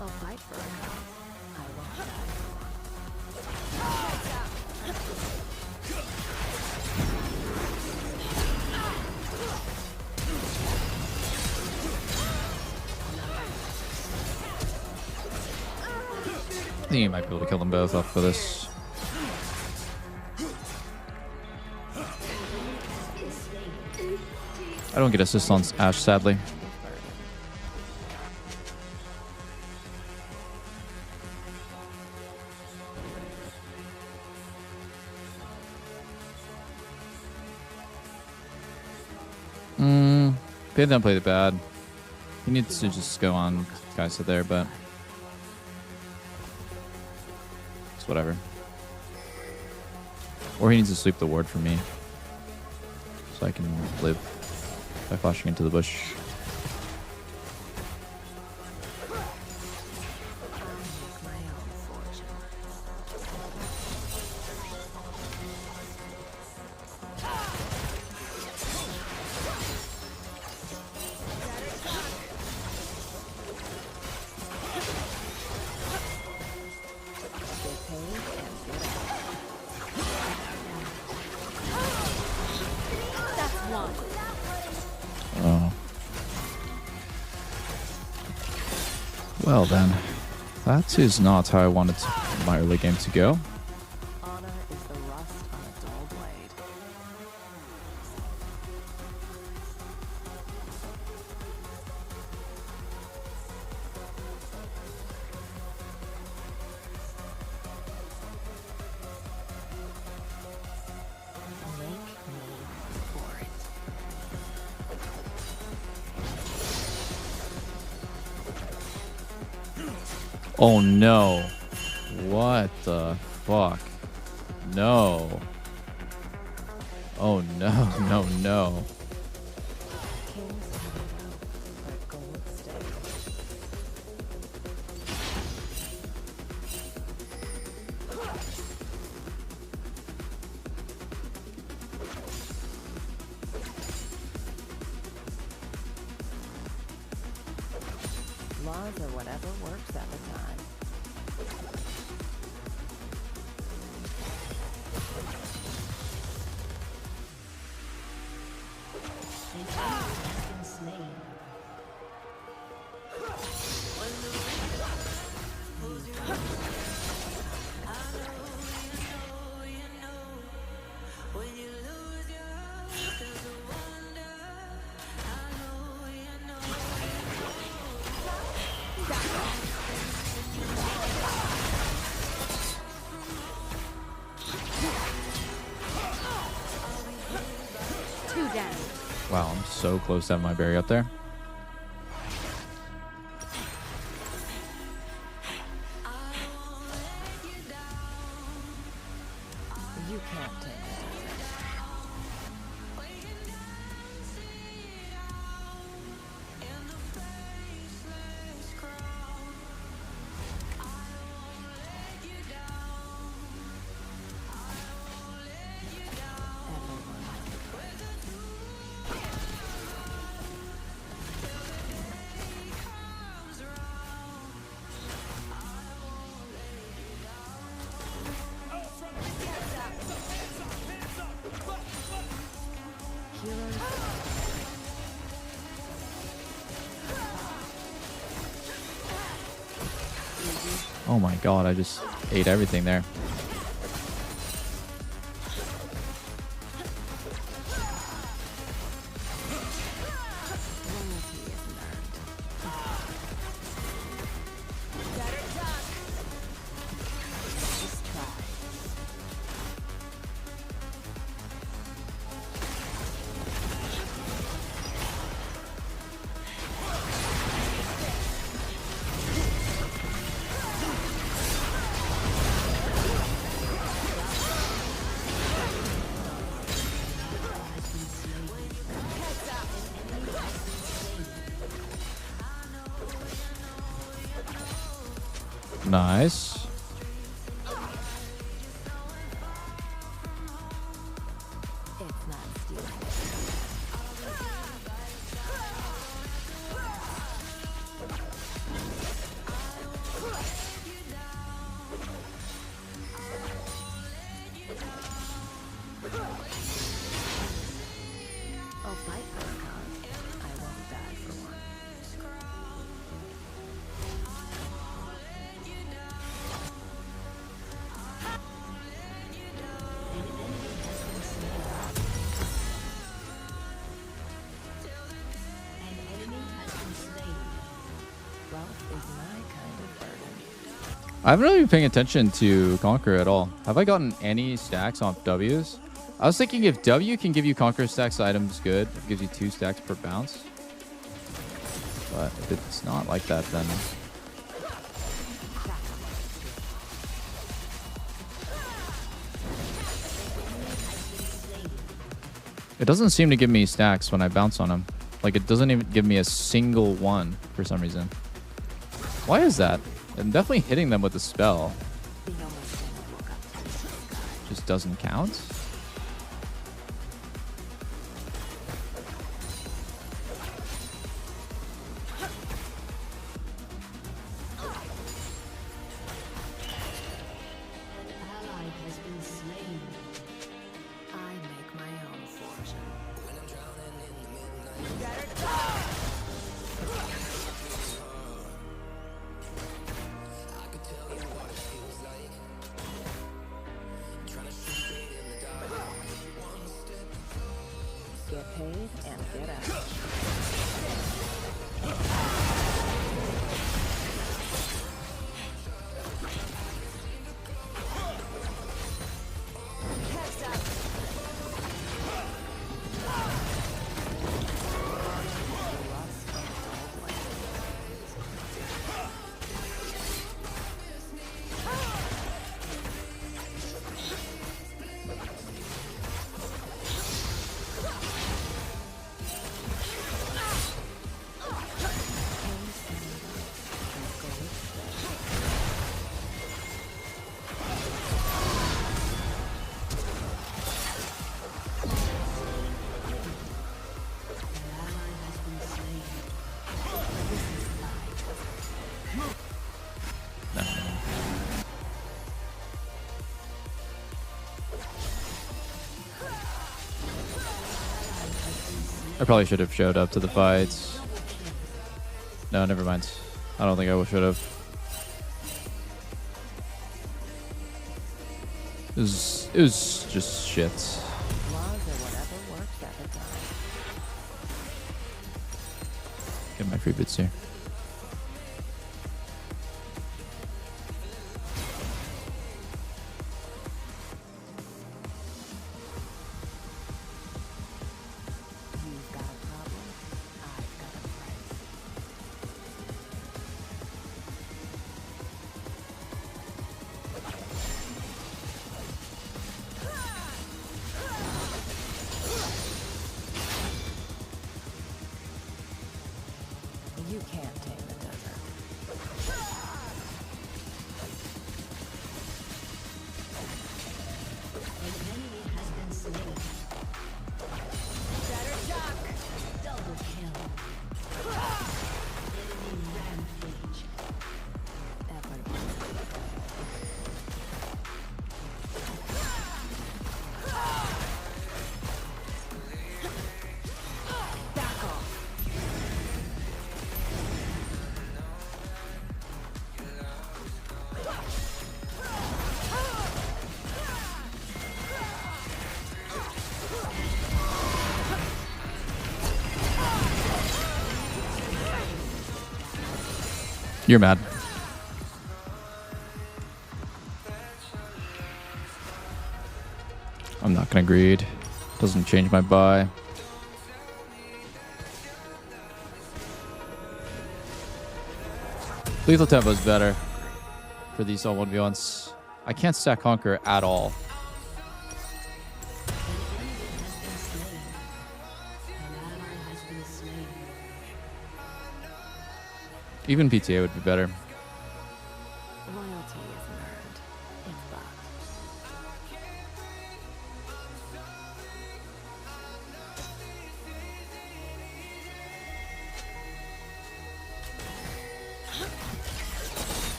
I'll fight for a cause. I won't die. I think you might be able to kill them both off for this. I don't get assist on Ashe, sadly. They didn't play it bad. He needs to just go on Kaisa there, but it's whatever. Or he needs to sweep the ward for me, so I can live by flashing into the bush. Oh. Well then, that is not how I wanted my early game to go. Honor is the rust on a dull blade. Oh no. What the fuck? No. Oh no, no, no. Laws are whatever works at the time. An enemy has been slain. Wow, I'm so close to having my berry up there. You can't take it. Oh my god, I just ate everything there. Nice. I'll fight for a cause. I won't die for one. An enemy has been slain. Wealth is my kind of burden. I haven't really been paying attention to Conquer at all. Have I gotten any stacks off W's? I was thinking if W can give you Conquer stacks, items good. It gives you 2 stacks per bounce. But if it's not like that, then... It doesn't seem to give me stacks when I bounce on him. Like, it doesn't even give me a single one for some reason. Why is that? I'm definitely hitting them with a spell. Just doesn't count? Ally has been slain. I make my own fortune. Get paid and get out. I probably should have showed up to the fights. No, never mind. I don't think I should have. It was just shit. Get my free bits here. You can't tame the desert. An enemy has been slain. Better shock. Double kill. Enemy rampage. Back off. You're mad. I'm not gonna greed. Doesn't change my buy. Lethal tempo is better for these all 1v1s. I can't stack Conquer at all. Even PTA would be better. Loyalty isn't earned. It's bought.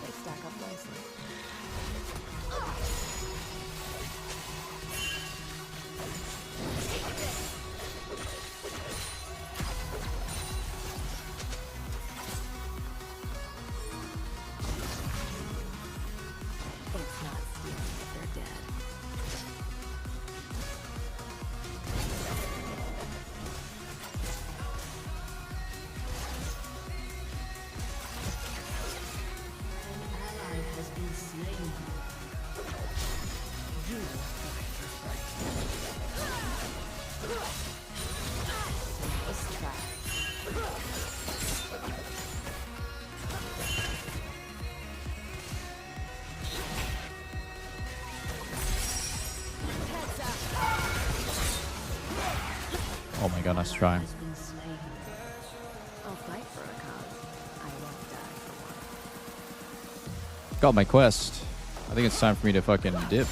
They stack up nicely. It's not stealing if they're dead. An ally has been slain. You will fight your fight. Nice try. Oh my god, nice try. Has been slain. I'll fight for a cause. I won't die for one. Got my quest. I think it's time for me to fucking dip.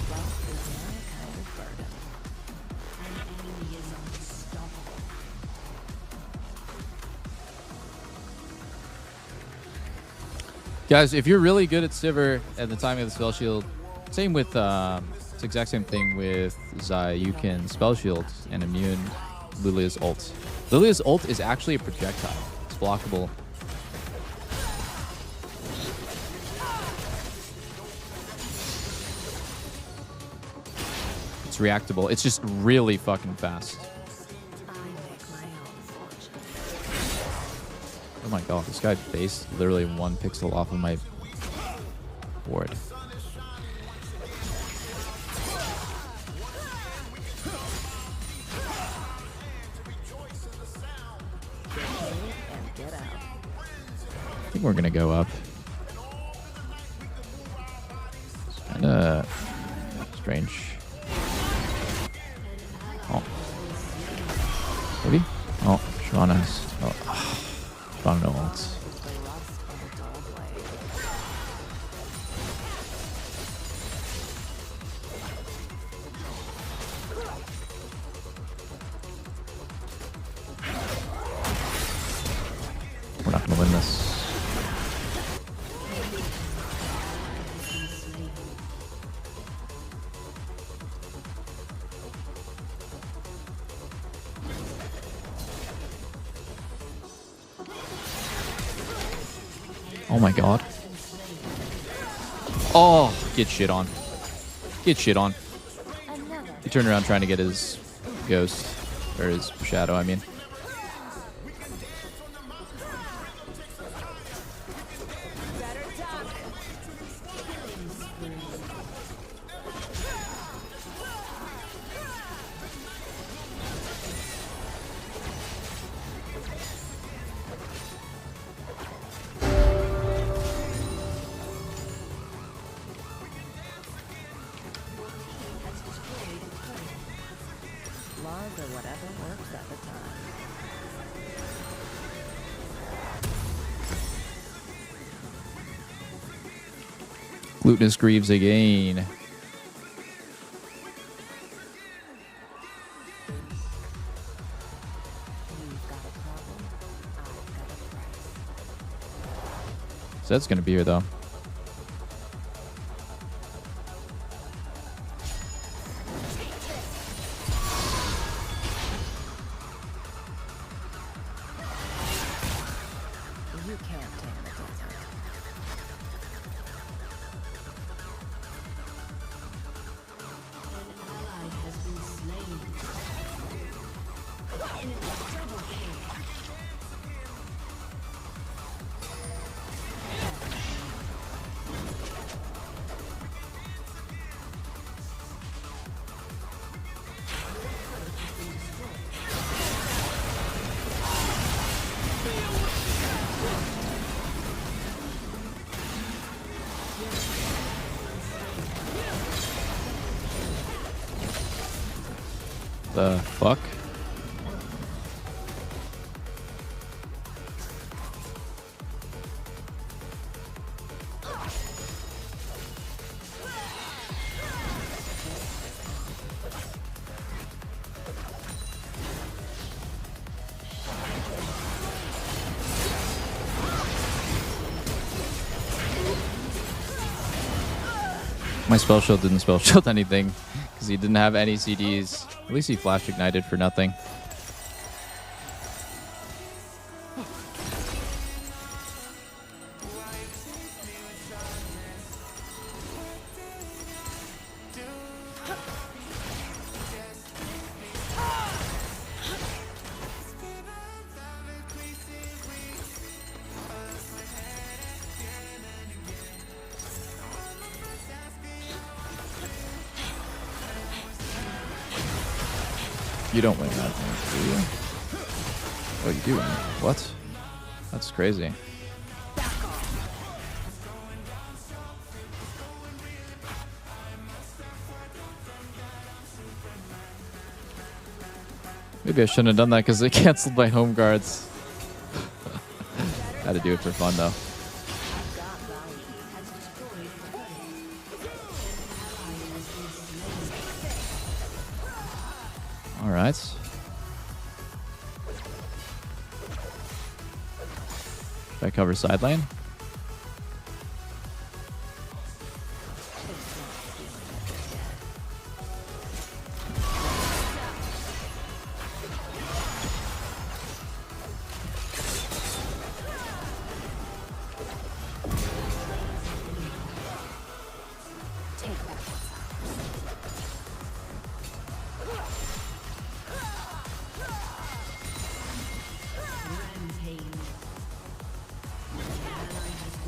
Wealth is my kind of burden. An enemy is unstoppable. Guys, if you're really good at Sivir and the timing of the spell shield, same with, it's the exact same thing with Zai. You can spell shield and immune Lilia's ult. Lilia's ult is actually a projectile. It's blockable. It's reactable. It's just really fucking fast. Oh my god, this guy based literally 1 pixel off of my board. And get out. I think we're gonna go up. Maybe? Oh, Shyvana's. Oh, Shyvana no ults. We're not gonna win this. Oh my god. Oh, get shit on. Get shit on. He turned around trying to get his ghost. Or his shadow, I mean. Laws or whatever works at the time. Glutinous Greaves again. Zed's gonna be here though. You can't take the desert. An ally has been slain. Double kill. The fuck? My spell shield didn't spell shield anything because he didn't have any CDs. At least he flash ignited for nothing. You don't win that, do you? Oh, you do win. What? That's crazy. Maybe I shouldn't have done that because they canceled my home guards. Had to do it for fun though. All right. Should I cover side lane?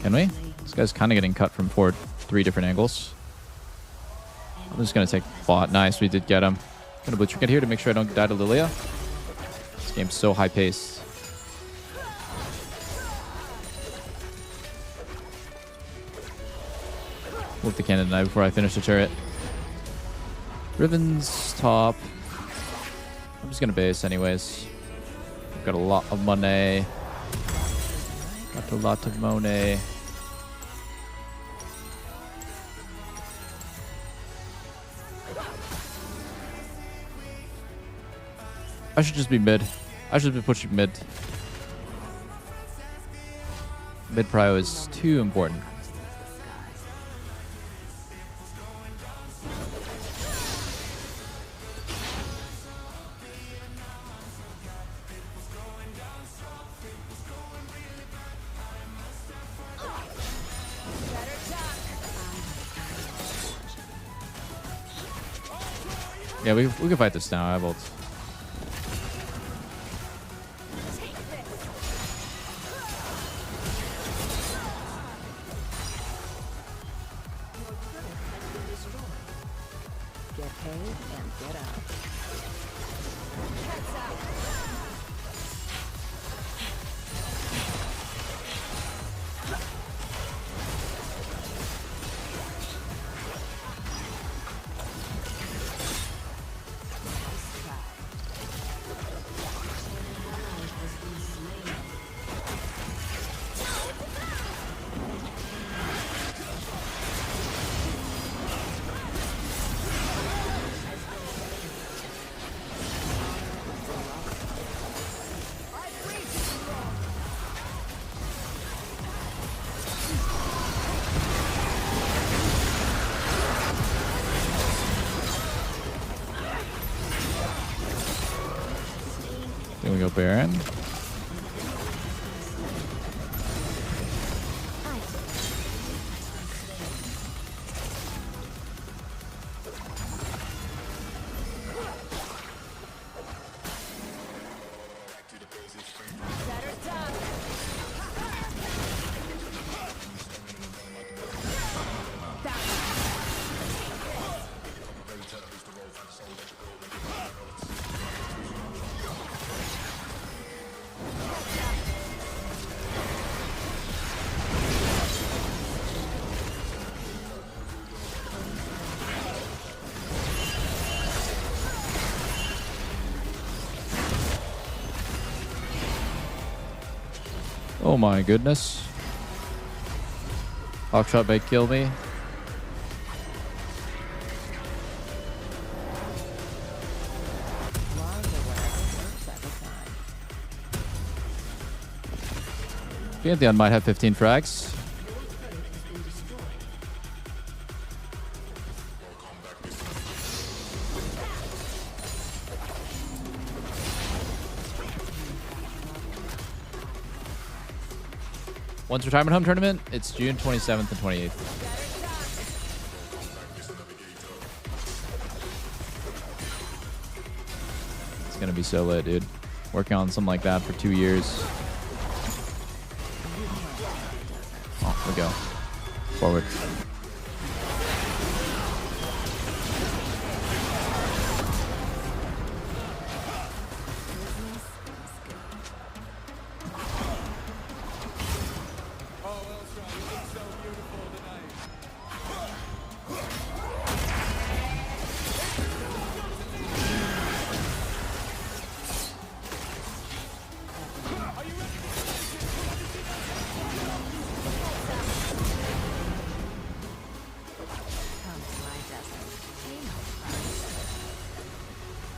Can we? This guy's kind of getting cut from 3 different angles. I'm just going to take bot. Nice, we did get him. Gonna blue trinket here to make sure I don't die to Lilia. This game's so high paced. Look the cannon knife before I finish the turret. Riven's top. I'm just gonna base anyways. got a lot of money. Got a lot of money. I should just be mid. I should be pushing mid. Mid prio is too important. Yeah, we can fight this now. I have ult. Get paid and get out. Then we go Baron. Oh my goodness. Hawkshot may kill me. Pantheon might have 15 frags. Once retirement home tournament, it's June 27th and 28th. It's gonna be so lit, dude. Working on something like that for 2 years. Oh, we go. Forward.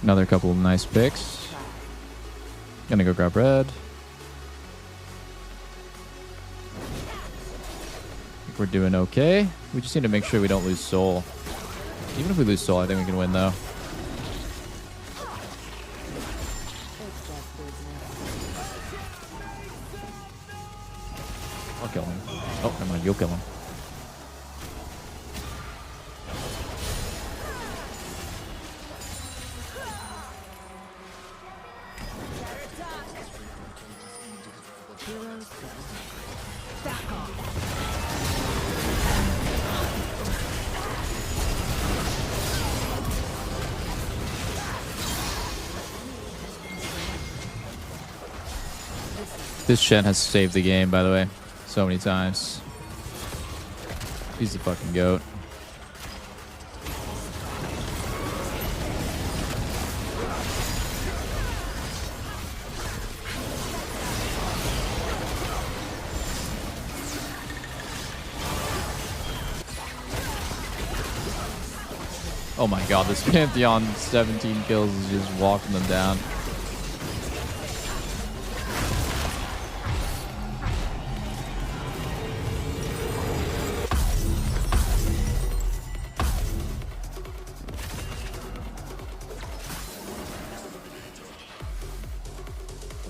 Another couple of nice picks. Gonna go grab red. I think we're doing okay. We just need to make sure we don't lose soul. Even if we lose soul, I think we can win though. I'll kill him. Oh, never mind. You'll kill him. This Shen has saved the game, by the way, so many times. He's the fucking GOAT. Oh my god, this Pantheon 17 kills is just walking them down.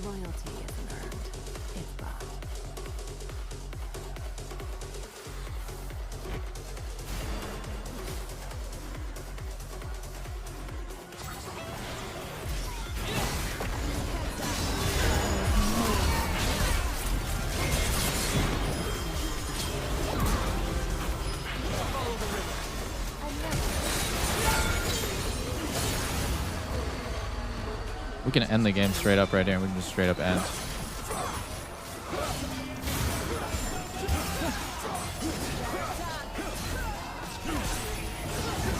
Loyalty isn't earned, it's bought. We can end the game straight up right here. We can just straight up end.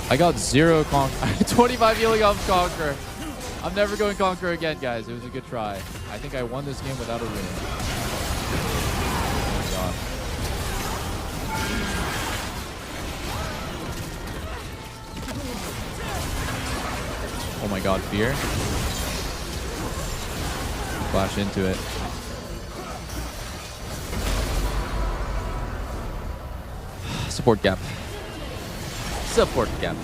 I got 0 Conquer. 25 healing off Conquer. I'm never going Conquer again, guys. It was a good try. I think I won this game without a win. Oh my god. Oh my god, fear. Flash into it. Support gap. Support gap.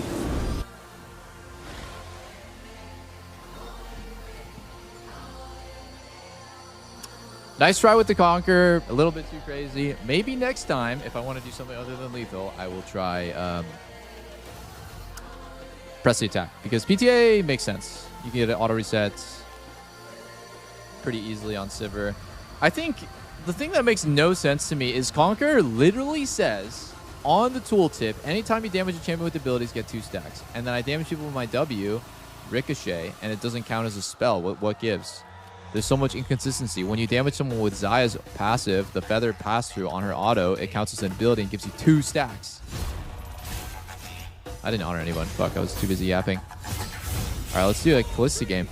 Nice try with the Conquer. A little bit too crazy. Maybe next time, if I want to do something other than lethal, I will try press the attack. Because PTA makes sense. You can get an auto reset pretty easily on Sivir. I think the thing that makes no sense to me is Conquer literally says on the tooltip, anytime you damage a champion with abilities, get 2 stacks. And then I damage people with my W, Ricochet, and it doesn't count as a spell. What gives? There's so much inconsistency. When you damage someone with Zaya's passive, the Feather Pass-Through on her auto, it counts as an ability and gives you 2 stacks. I didn't honor anyone. Fuck, I was too busy yapping. Alright, let's do a Kalista game.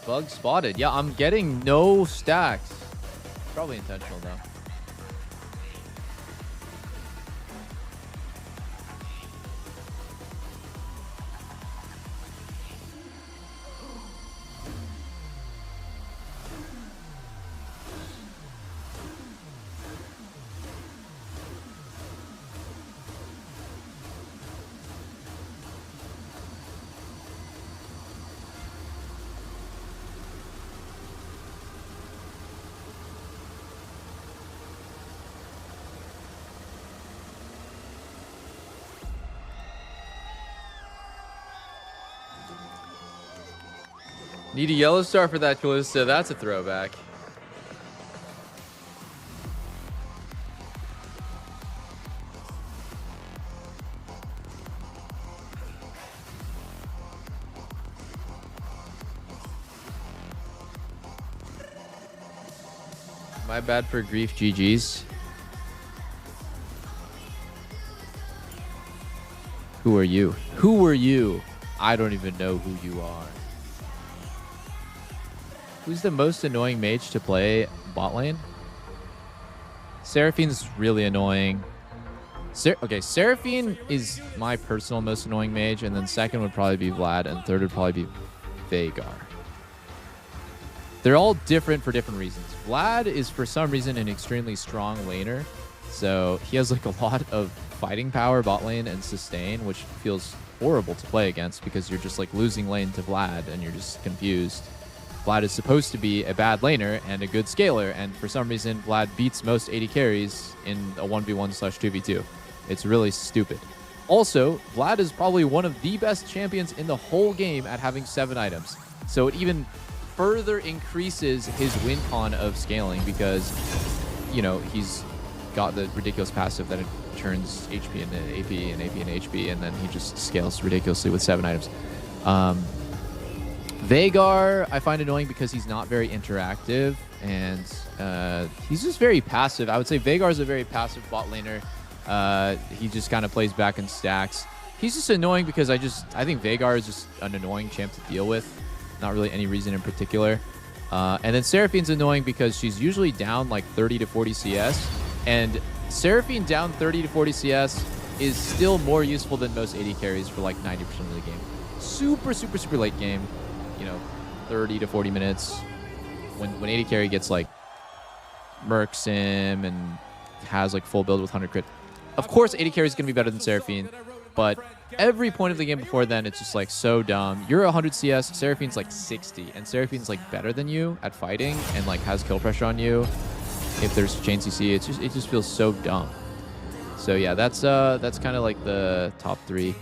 Bug spotted. Yeah, I'm getting no stacks. Probably intentional though. Need a yellow star for that Kalista. That's a throwback. My bad for grief, GG's. Who are you? Who are you? I don't even know who you are. Who's the most annoying mage to play bot lane? Seraphine's really annoying. Okay, Seraphine is my personal most annoying mage, and then second would probably be Vlad, and third would probably be Veigar. They're all different for different reasons. Vlad is, for some reason, an extremely strong laner, so he has like a lot of fighting power bot lane and sustain, which feels horrible to play against because you're just like losing lane to Vlad, and you're just confused. Vlad is supposed to be a bad laner and a good scaler, and for some reason, Vlad beats most 80 carries in a 1v1/2v2. It's really stupid. Also, Vlad is probably one of the best champions in the whole game at having 7 items. So it even further increases his win con of scaling because, you know, he's got the ridiculous passive that it turns HP into AP and AP into HP, and then he just scales ridiculously with 7 items. Veigar, I find annoying because he's not very interactive, and he's just very passive. I would say Veigar is a very passive bot laner. He just kind of plays back in stacks. He's just annoying because I think Veigar is just an annoying champ to deal with. Not really any reason in particular. And then Seraphine's annoying because she's usually down like 30 to 40 CS. And Seraphine down 30 to 40 CS is still more useful than most AD carries for like 90% of the game. Super, super, super late game. You know, 30 to 40 minutes. When AD carry gets like Mercs him and has like full build with 100 crit. Of course, AD carry is going to be better than Seraphine. But every point of the game before then, it's just like so dumb. You're 100 CS, Seraphine's like 60, and Seraphine's like better than you at fighting and like has kill pressure on you. If there's chain CC, it just feels so dumb. So yeah, that's kind of like the top 3.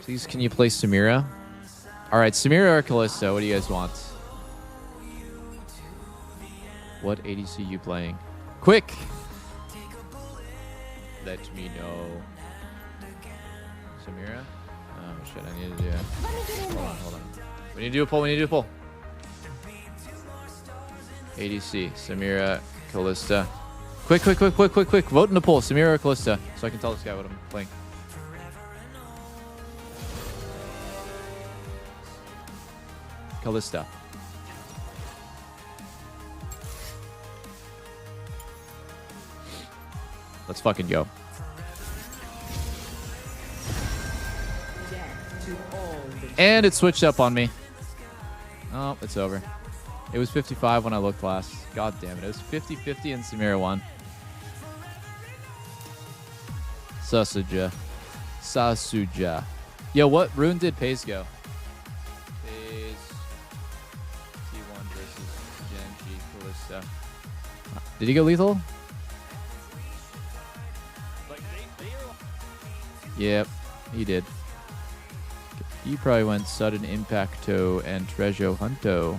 Please, can you play Samira? All right, Samira or Kalista, what do you guys want? What ADC you playing? Quick! Let me know. Samira? Oh shit, I need to do it. Hold on. We need to do a poll, ADC, Samira, Kalista. Quick. Vote in the poll, Samira or Kalista, so I can tell this guy what I'm playing. Kalista. Let's fucking go. And it switched up on me. Oh, it's over. It was 55 when I looked last. God damn it. It was 50-50 and Samira won. Sasuja. Yo, what rune did Pace go? Pace T1 versus GENG, Kalista. Did he go lethal? Yep, he did. He probably went sudden impacto and treasure hunto.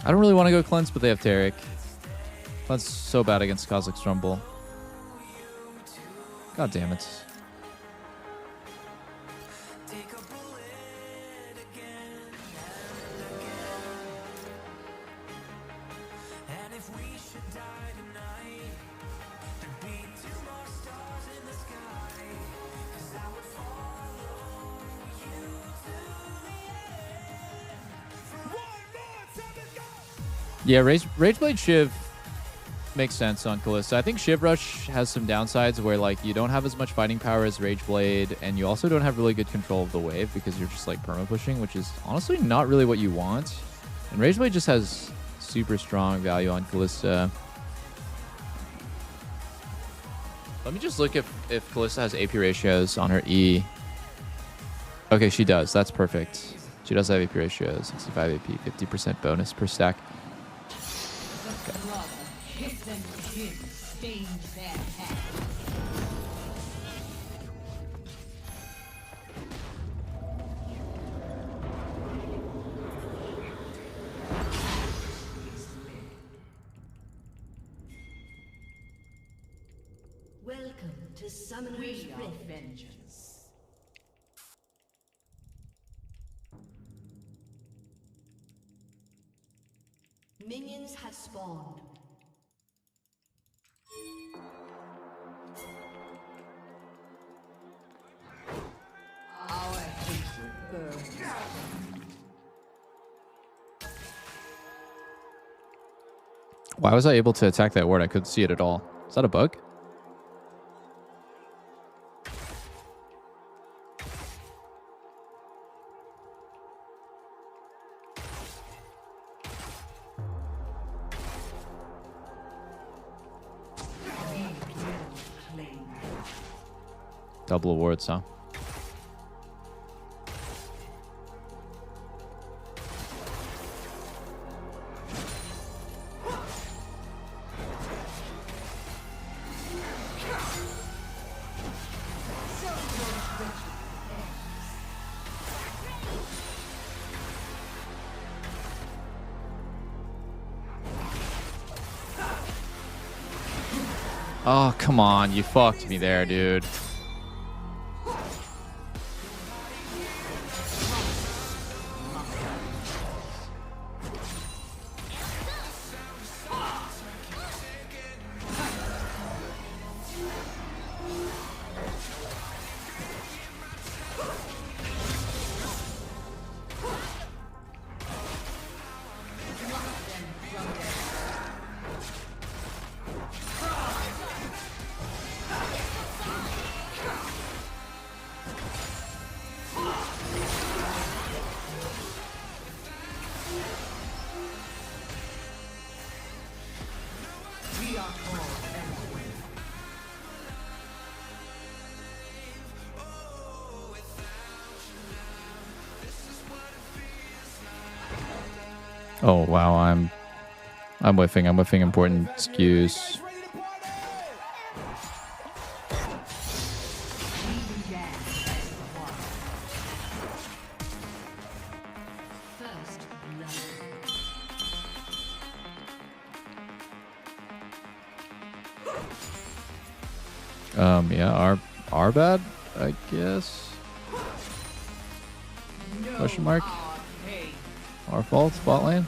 I don't really want to go cleanse, but they have Taric. Cleanse is so bad against Cosmic Strumble. God damn it. Yeah, Rageblade Shiv makes sense on Kalista. I think Shiv Rush has some downsides where like you don't have as much fighting power as Rageblade, and you also don't have really good control of the wave because you're just like perma pushing, which is honestly not really what you want. And Rageblade just has super strong value on Kalista. Let me just look if Kalista has AP ratios on her E. Okay, she does. That's perfect. She does have AP ratios. 65 AP, 50% bonus per stack. Welcome to Summoner's Rift. Vengeance. Minions have spawned. Our hatred burns. Why was I able to attack that ward? I couldn't see it at all. Is that a bug? Double awards, huh? Oh, come on. You fucked me there, dude. Oh wow, I'm whiffing. I'm whiffing important skews. Yeah, our bad, I guess. Question mark. Our fault, spot lane.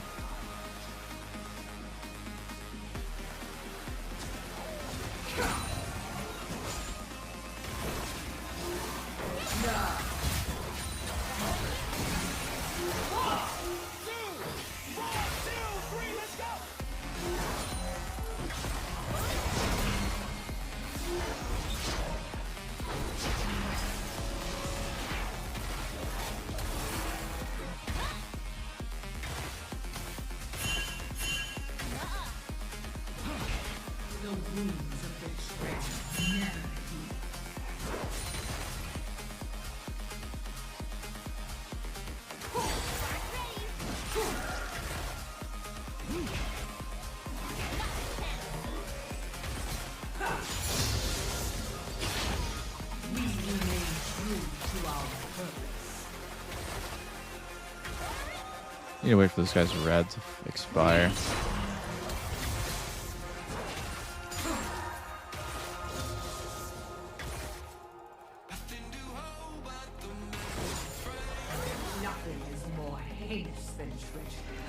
Need to wait for this guy's red to expire. Nothing is more heinous than treachery.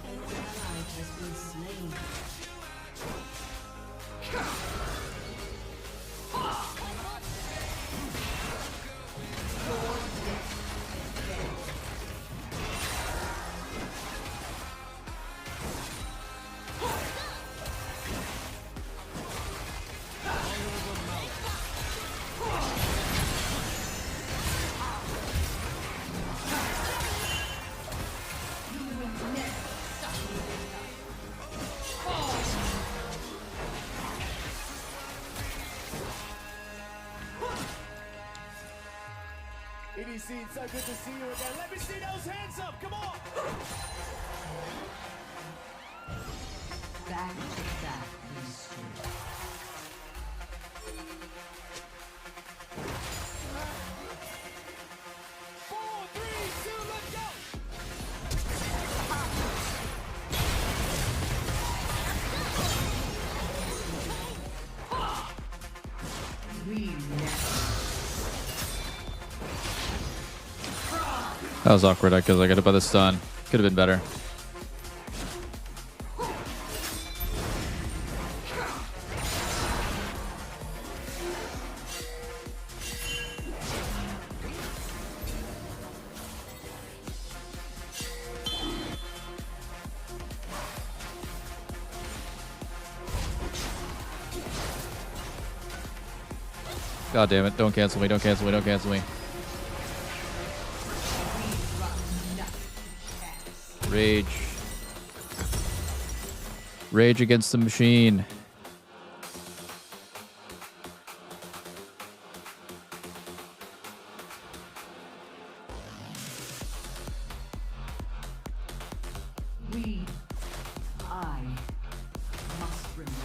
An ally has been slain. EDC, it's so good to see you again. Let me see those hands up, come on! Back to back, these two. That was awkward because I got hit by the stun. Could have been better. God damn it. Don't cancel me. Don't cancel me. Don't cancel me. Rage. Rage against the machine. I must remember.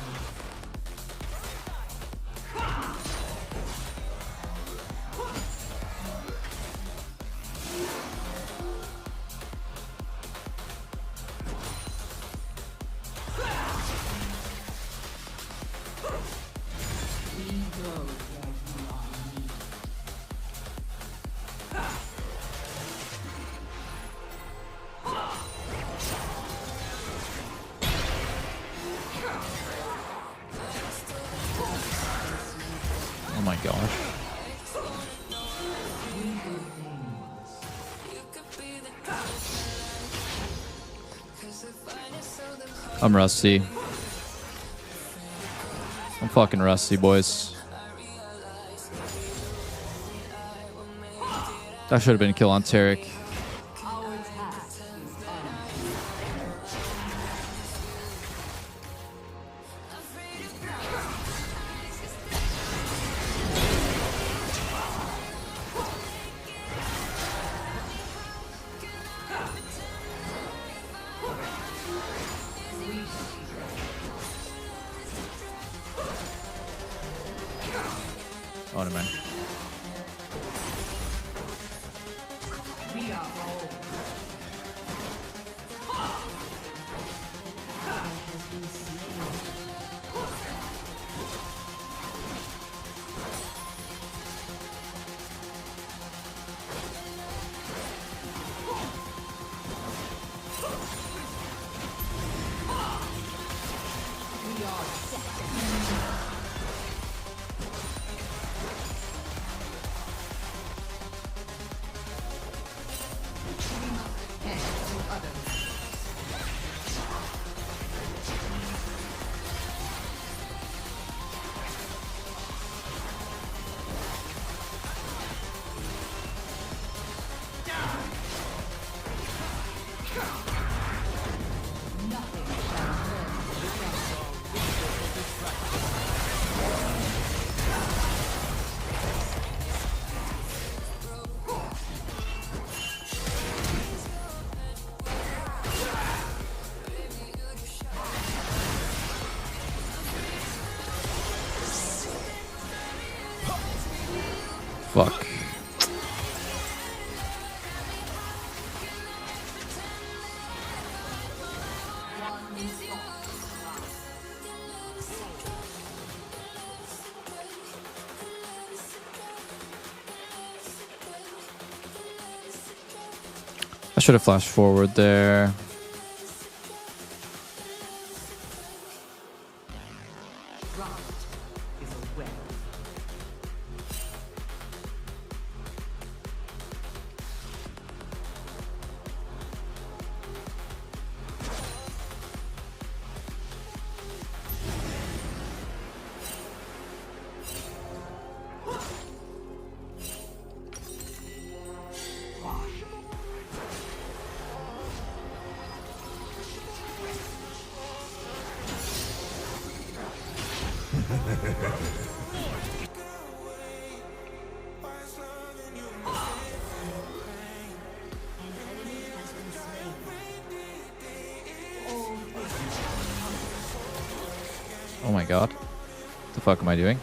I'm rusty. I'm fucking rusty, boys. That should have been a kill on Tarek. Oh, no, man. Fuck. I should have flashed forward there. Oh my god. What the fuck am I doing?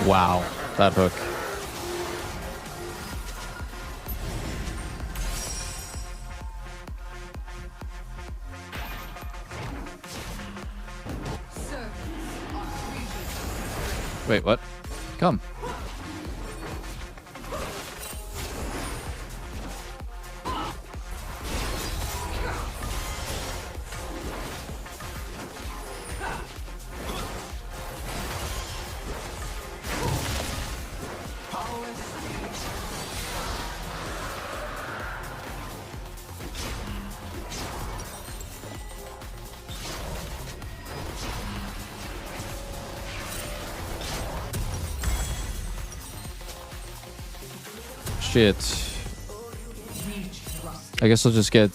Wow, that hook. Wait, what? Come. shit. I guess I'll just get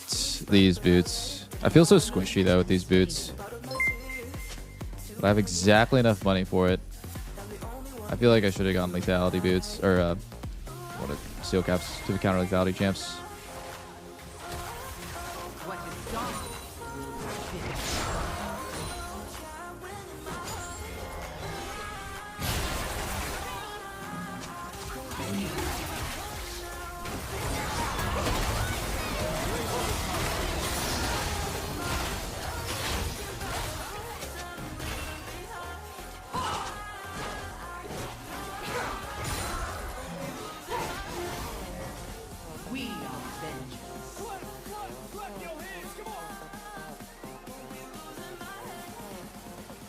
these boots. I feel so squishy though with these boots. But I have exactly enough money for it. I feel like I should have gotten lethality boots or steel caps to the counter lethality champs.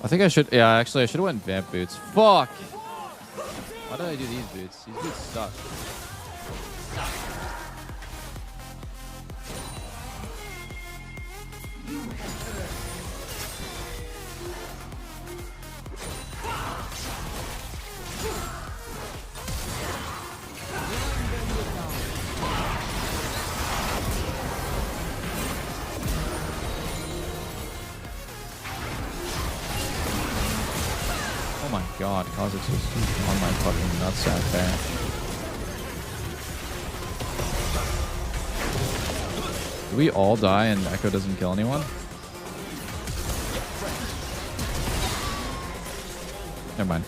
I think I should. Yeah, actually, I should have went vamp boots. Fuck. Why did I do these boots? These boots suck. Oh my god, Kha'Zix was on my fucking nutsack there. Do we all die and Echo doesn't kill anyone? Never mind.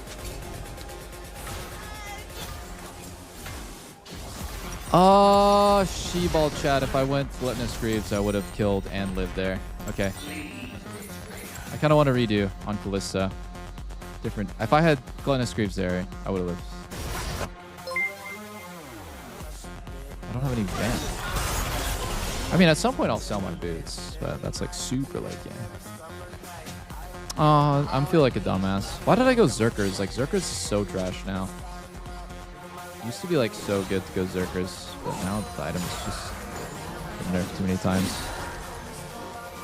She-ball chat. If I went Gluttonous Greaves, I would have killed and lived there. Okay. I kind of want to redo on Kalista. Different. If I had Gluttonous Greaves there, I would have lived. I don't have any vent. I mean, at some point I'll sell my boots, but that's like super late game. I'm feel like a dumbass. Why did I go Zerkers? Like, Zerkers is so trash now. Used to be like so good to go Zerkers, but now the item is just nerfed too many times.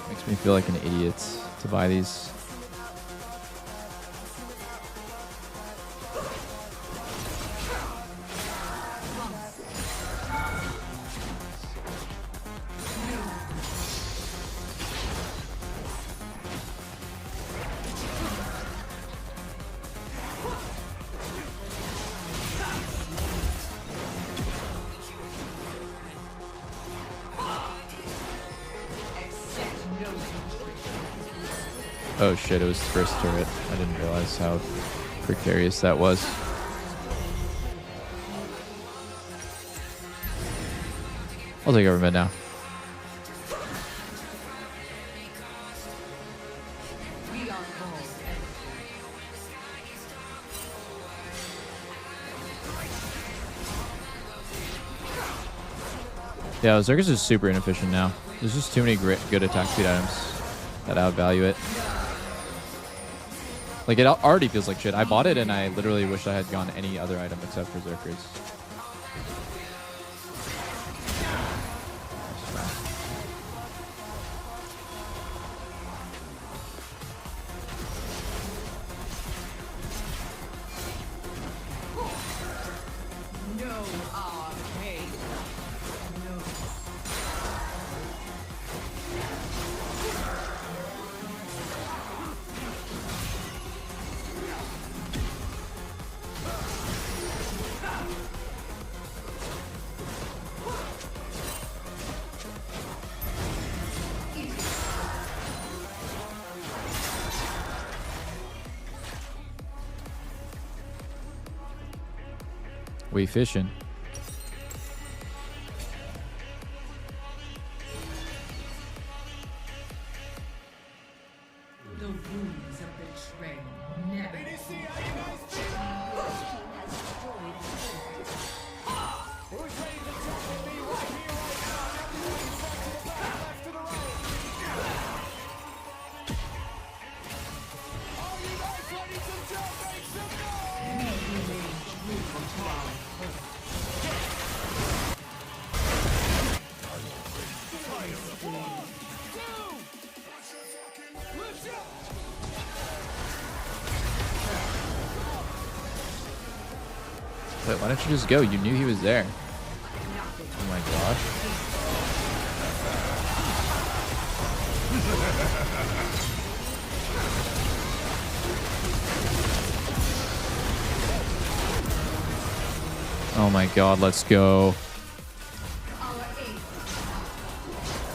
Makes me feel like an idiot to buy these. Oh shit, it was the first turret. I didn't realize how precarious that was. I'll take over mid now. Yeah, Zergus is super inefficient now. There's just too many good attack speed items that outvalue it. Like, it already feels like shit. I bought it and I literally wish I had gone any other item except for Zerkers. We fishing. The wounds of betrayal never. Wait, why don't you just go? You knew he was there. Oh my gosh. Oh my god, let's go.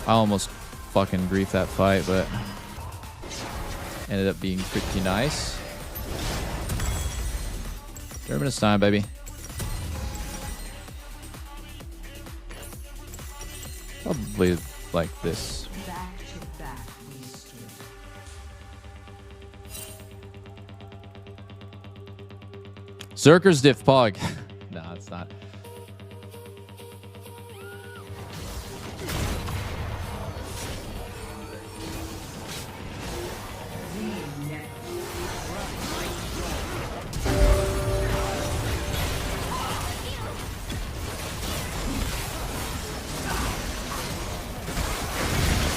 I almost fucking griefed that fight, but ended up being pretty nice. Terminus time, baby. Probably like this. Back to back we stood. Zerker's diff pog. No, it's not.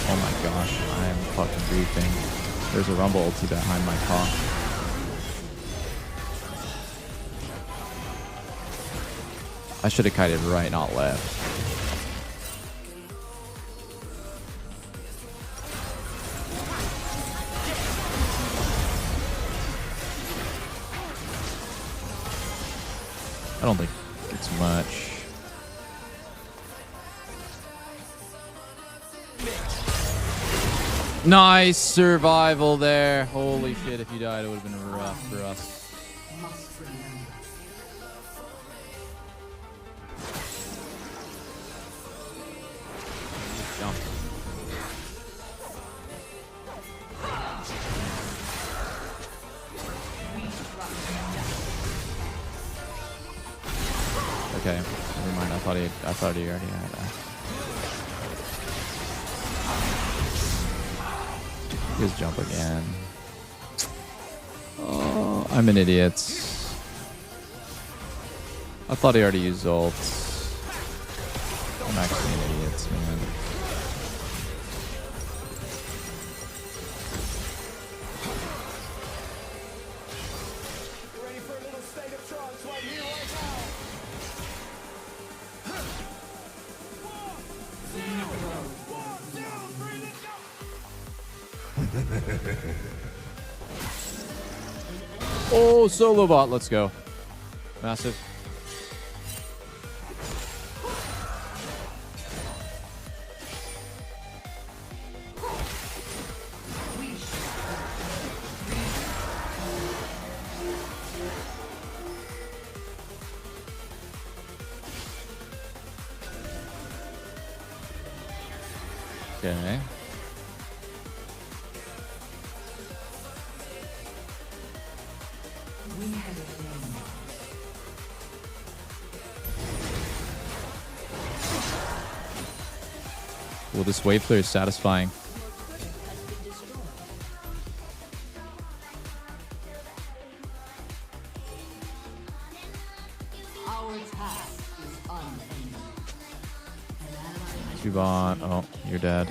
Oh my gosh, I am fucking griefing. There's a rumble ulti behind my paw. I should have kited right, not left. I don't think it's much. Nice survival there. Holy shit, if you died, it would have been rough for us. Jump. Okay, never mind. I thought he already had that. Just jump again. Oh, I'm an idiot. I thought he already used ults. I'm actually an idiot, man. Oh, solo bot, let's go. Massive. Okay. Well, this wave clear is satisfying. Our task is unending. Cubon. Oh, you're dead.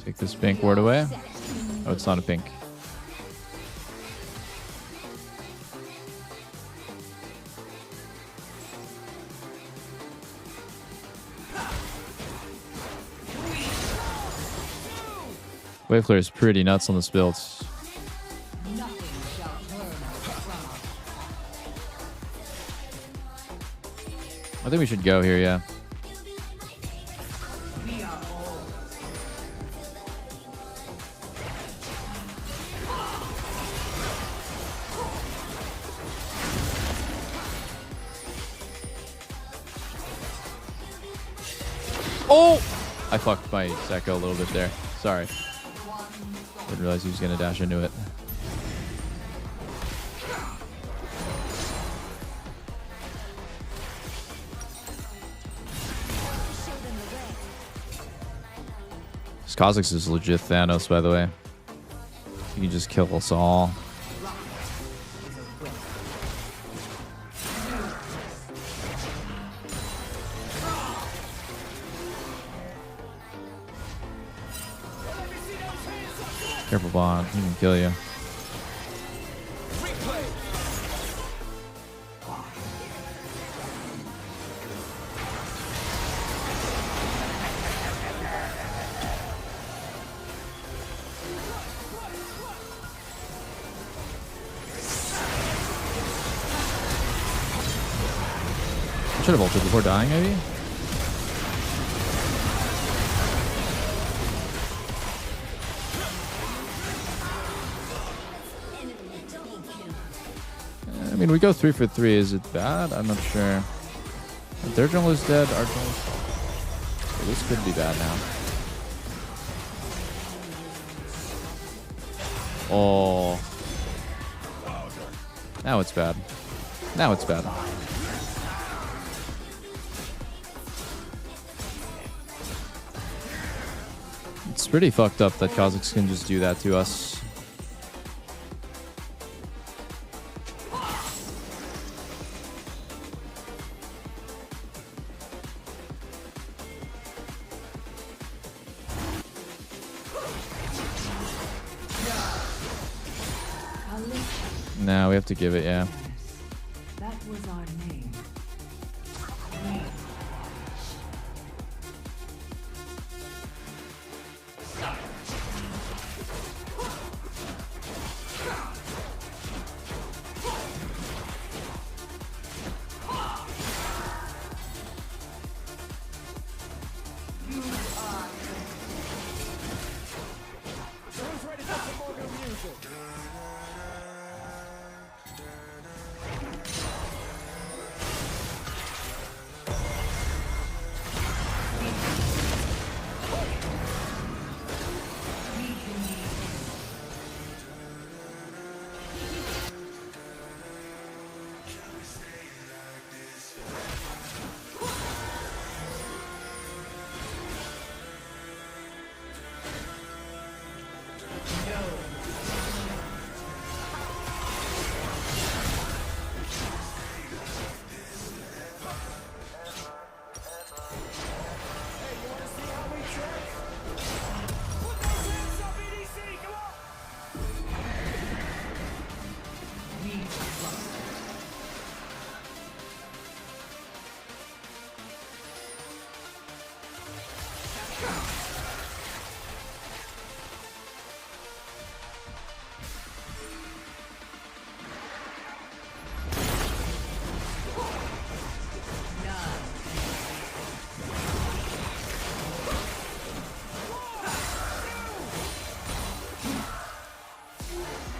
Take this pink ward away. Oh, it's not a pink. Wave clear is pretty nuts on this build. I think we should go here, yeah. Oh! I fucked my Sekko a little bit there. Sorry. Didn't realize he was going to dash into it. This Kha'Zix is legit Thanos, by the way. He can just kill us all. Careful, Bond. He can kill you. I should have ulted before dying, maybe? I mean, we go 3 for 3. Is it bad? I'm not sure. Their jungle is dead. Our jungle is... This could be bad now. Oh. Now it's bad. Now it's bad. It's pretty fucked up that Kazakhs can just do that to us. No, we have to give it, yeah. That was our name.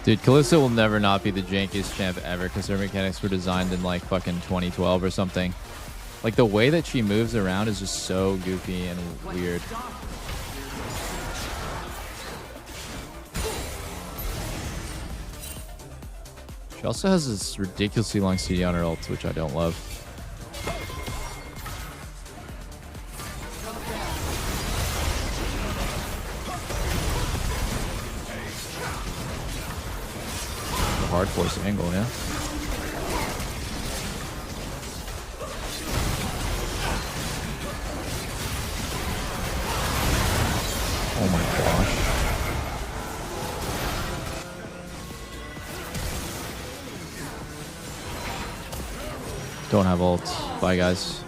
Dude, Kalista will never not be the jankiest champ ever because her mechanics were designed in like fucking 2012 or something. Like the way that she moves around is just so goofy and weird. She also has this ridiculously long CD on her ult, which I don't love. Hard force angle, yeah. Oh my gosh. Don't have ult. Bye, guys.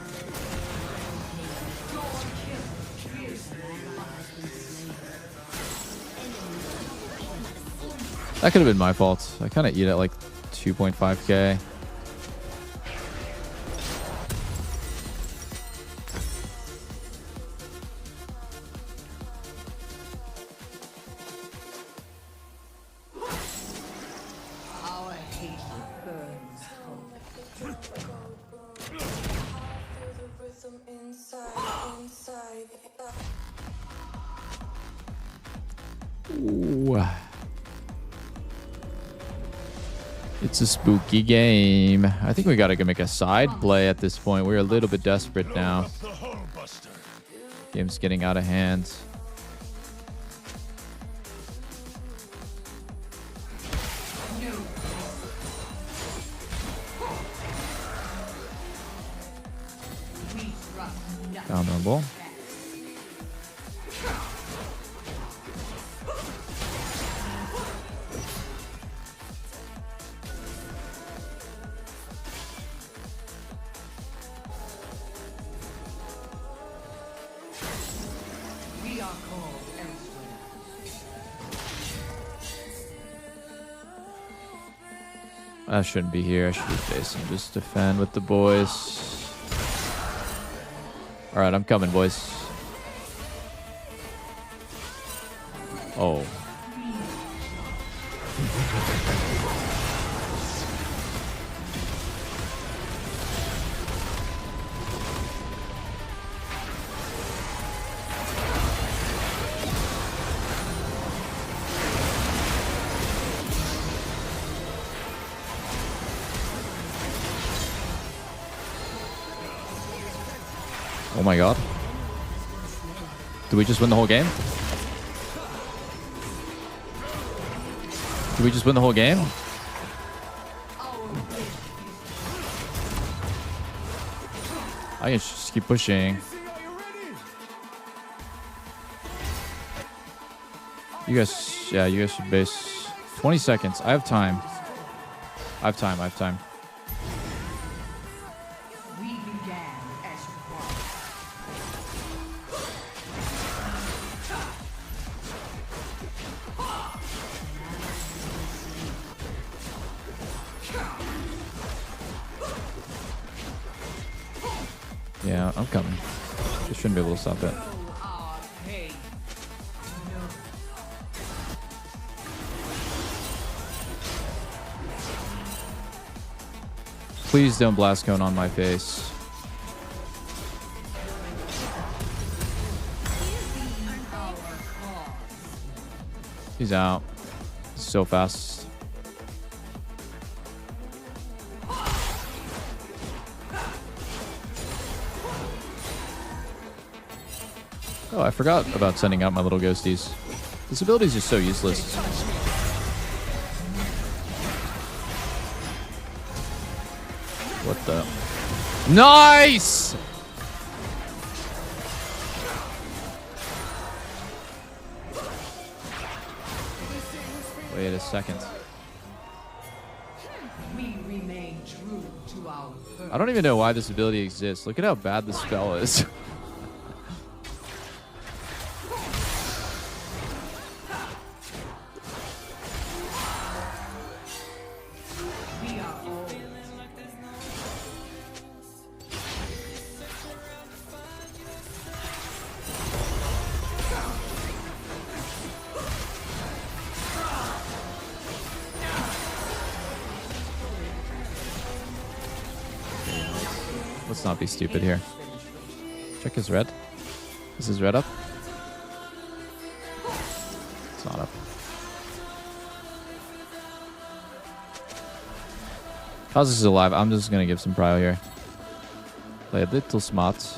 That could have been my fault. I kind of eat at like 2.5k. Our hate burns cold. Ooh. It's a spooky game. I think we gotta go make a side play at this point. We're a little bit desperate now. Game's getting out of hand. Down rumble. I shouldn't be here. I should be facing. Just defend with the boys. All right, I'm coming, boys. Oh. Oh my god. Did we just win the whole game? Did we just win the whole game? I can just keep pushing. You guys, yeah, you guys should base 20 seconds. I have time. I have time. I have time. Yeah, I'm coming. They shouldn't be able to stop it. Please don't blast cone on my face. He's out. He's so fast. Oh, I forgot about sending out my little ghosties. This ability is just so useless. What the? Nice! Wait a second. We remain true to our I don't even know why this ability exists. Look at how bad this spell is. Let's not be stupid here. Check his red. Is his red up? It's not up. Cause is alive. I'm just gonna give some prio here. Play a little smart.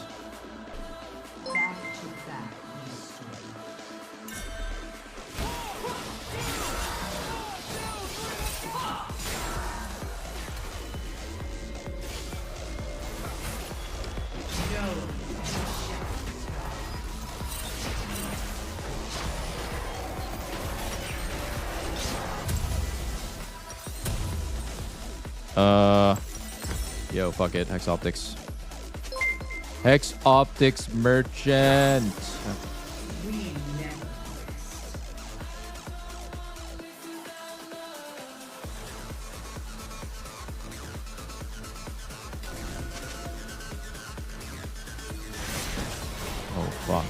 Yo, fuck it. Hex Optics. Hex Optics Merchant. Oh, fuck.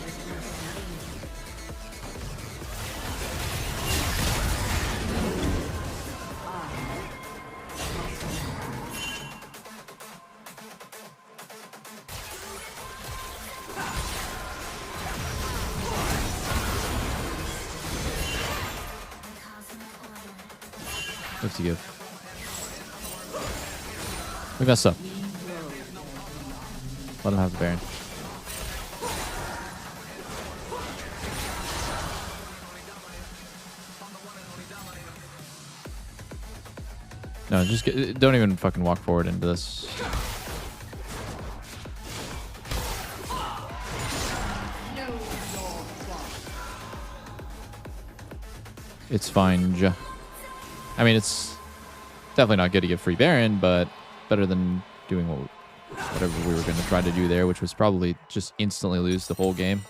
What's he give? We messed up. Let him have the Baron. No, just don't even fucking walk forward into this. It's fine. I mean, it's definitely not good to get free Baron, but better than doing whatever we were going to try to do there, which was probably just instantly lose the whole game.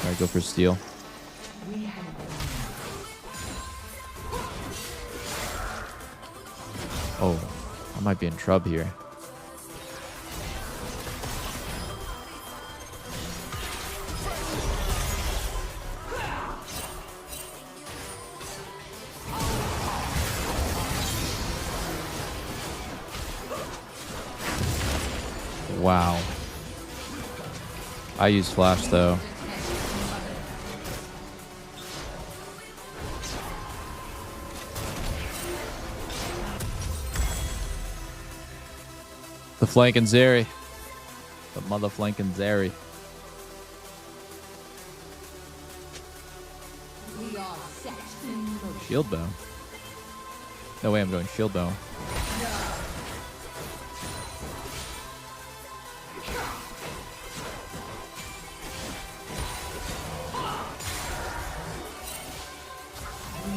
All right, go for steal. Oh, I might be in trouble here. Wow. I use flash though. The flanking Zeri. The mother flanking Zeri. Shield bow. No way I'm going shield bow.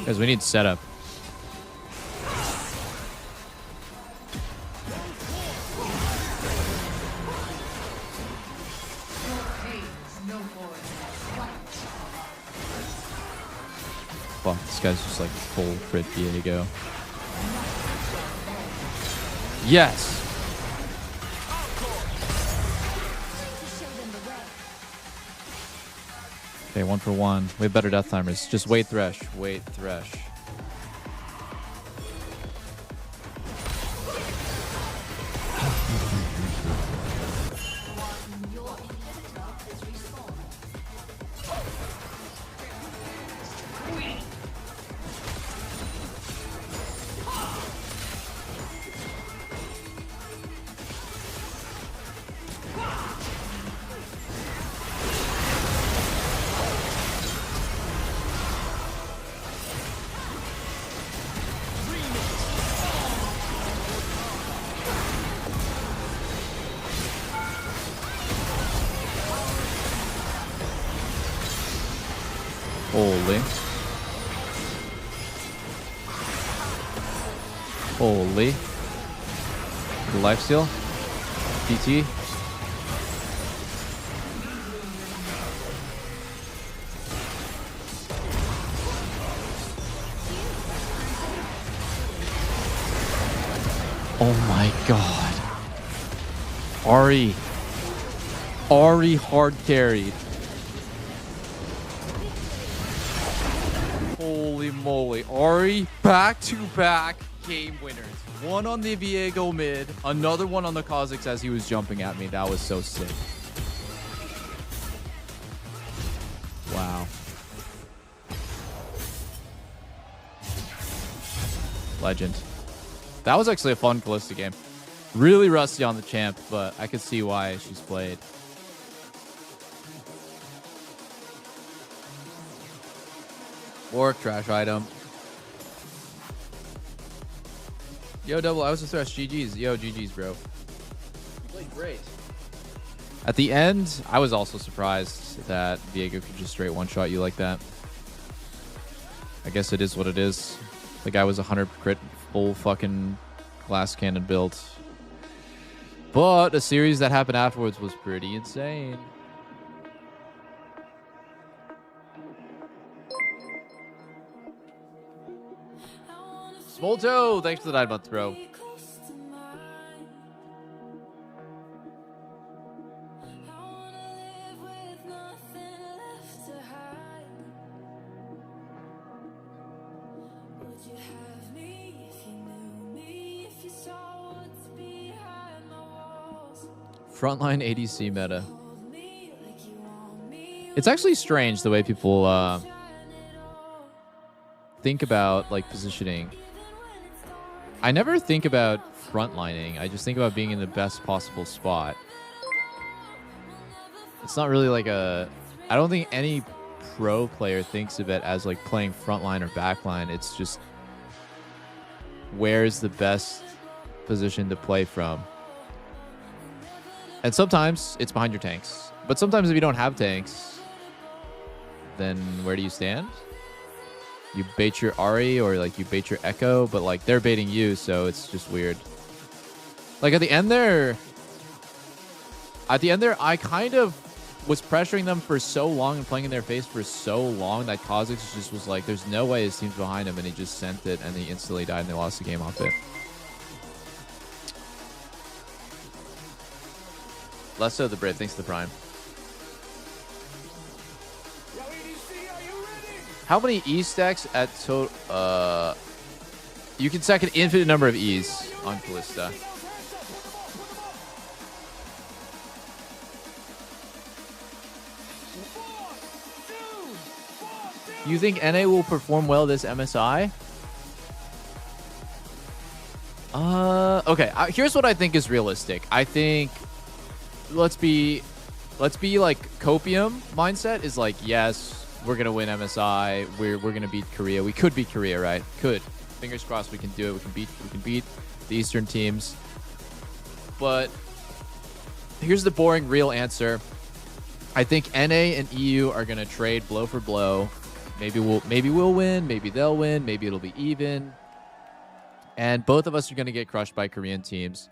Guys, we need setup. Fuck, this guy's just like full crit Diego. Yes! Okay, 1 for 1. We have better death timers. Just wait Thresh. Wait Thresh. Holy. Holy. The life steal. PT. Oh my god. Ari. Ari hard carried. Holy moly. Ari back-to-back game winners. One on the Viego mid, another one on the Kha'Zix as he was jumping at me. That was so sick. Wow. Legend. That was actually a fun Kalista game. Really rusty on the champ, but I could see why she's played. Work trash item. Yo, Double, I was just Thresh. GG's. Yo, GG's, bro. You played great. At the end, I was also surprised that Viego could just straight one-shot you like that. I guess it is what it is. The guy was 100 crit, full fucking glass cannon build. But the series that happened afterwards was pretty insane. Smolto, thanks for the 9 months, bro. Frontline ADC meta. It's actually strange the way people think about like positioning. I never think about frontlining. I just think about being in the best possible spot. It's not really like a... I don't think any pro player thinks of it as like playing frontline or backline. It's just where's the best position to play from. And sometimes it's behind your tanks. But sometimes if you don't have tanks, then where do you stand? You bait your Ari or like you bait your Echo, but like they're baiting you, so it's just weird. Like at the end there, I kind of was pressuring them for so long and playing in their face for so long that Kha'Zix just was like, there's no way his team's behind him, and he just sent it, and he instantly died, and they lost the game off it. Less so the Brit, thanks to the Prime. How many E stacks at total? You can stack an infinite number of E's on Kalista. You think NA will perform well this MSI? Okay. Here's what I think is realistic. I think let's be like Copium mindset is like, yes, we're gonna win MSI. We're gonna beat Korea. We could beat Korea, right? Could. Fingers crossed we can do it. We can beat the Eastern teams. But here's the boring real answer. I think NA and EU are gonna trade blow for blow. Maybe we'll win, maybe they'll win, maybe it'll be even. And both of us are going to get crushed by Korean teams.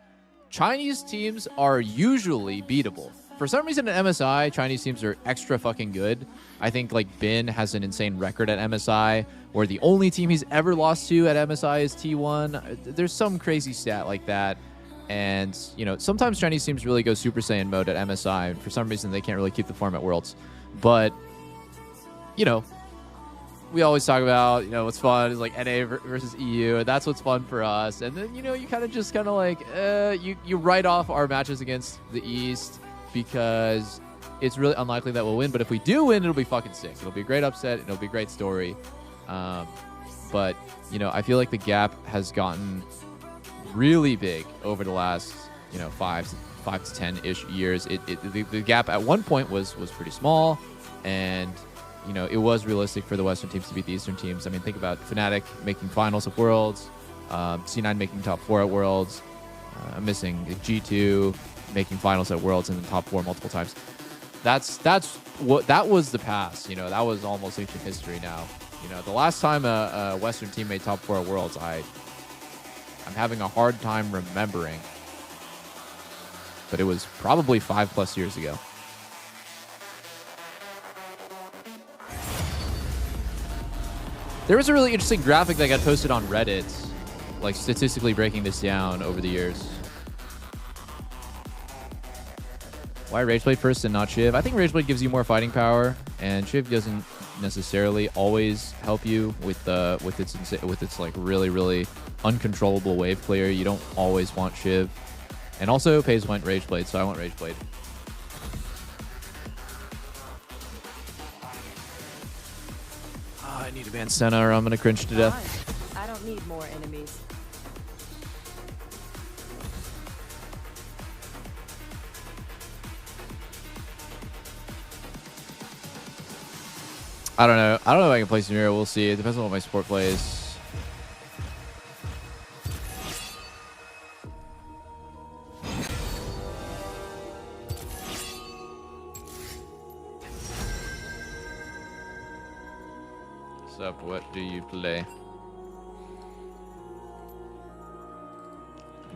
Chinese teams are usually beatable. For some reason at MSI, Chinese teams are extra fucking good. I think like Bin has an insane record at MSI, where the only team he's ever lost to at MSI is T1. There's some crazy stat like that. And, you know, sometimes Chinese teams really go Super Saiyan mode at MSI. And for some reason, they can't really keep the form at Worlds. But, you know, we always talk about, you know, what's fun is like NA versus EU, and that's what's fun for us. And then, you know, you kind of like, you write off our matches against the East because it's really unlikely that we'll win. But if we do win, it'll be fucking sick. It'll be a great upset. It'll be a great story. But, you know, I feel like the gap has gotten really big over the last, you know, 5 to 10-ish years. The gap at one point was pretty small, and you know, it was realistic for the Western teams to beat the Eastern teams. I mean, think about Fnatic making finals of Worlds, C9 making top 4 at Worlds, I'm missing G2 making finals at Worlds and then top 4 multiple times. That was the past. You know, that was almost ancient history now. You know, the last time a Western team made top 4 at Worlds, I'm having a hard time remembering, but it was probably 5+ years ago. There was a really interesting graphic that got posted on Reddit, like statistically breaking this down over the years. Why Rageblade first and not Shiv? I think Rageblade gives you more fighting power, and Shiv doesn't necessarily always help you with its like really uncontrollable wave clear. You don't always want Shiv, and also FaZe went Rageblade, so I want Rageblade. I need to ban Senna or I'm gonna cringe to death. I don't need more enemies. I don't know. I don't know if I can play Samira. We'll see. It depends on what my support plays. Up, what do you play?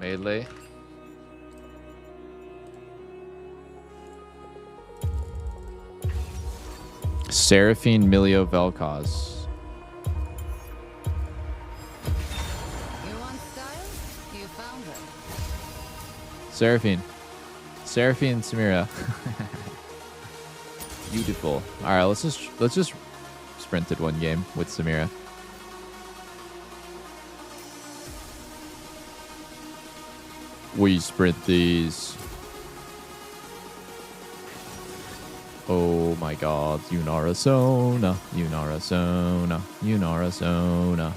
Melee. Seraphine, Milio, Vel'Koz. You want style? You found her. Seraphine, Samira. Beautiful. All right, let's just sprinted one game with Samira. We sprint these. Oh my god, Unarasona, Unarasona, Unarasona.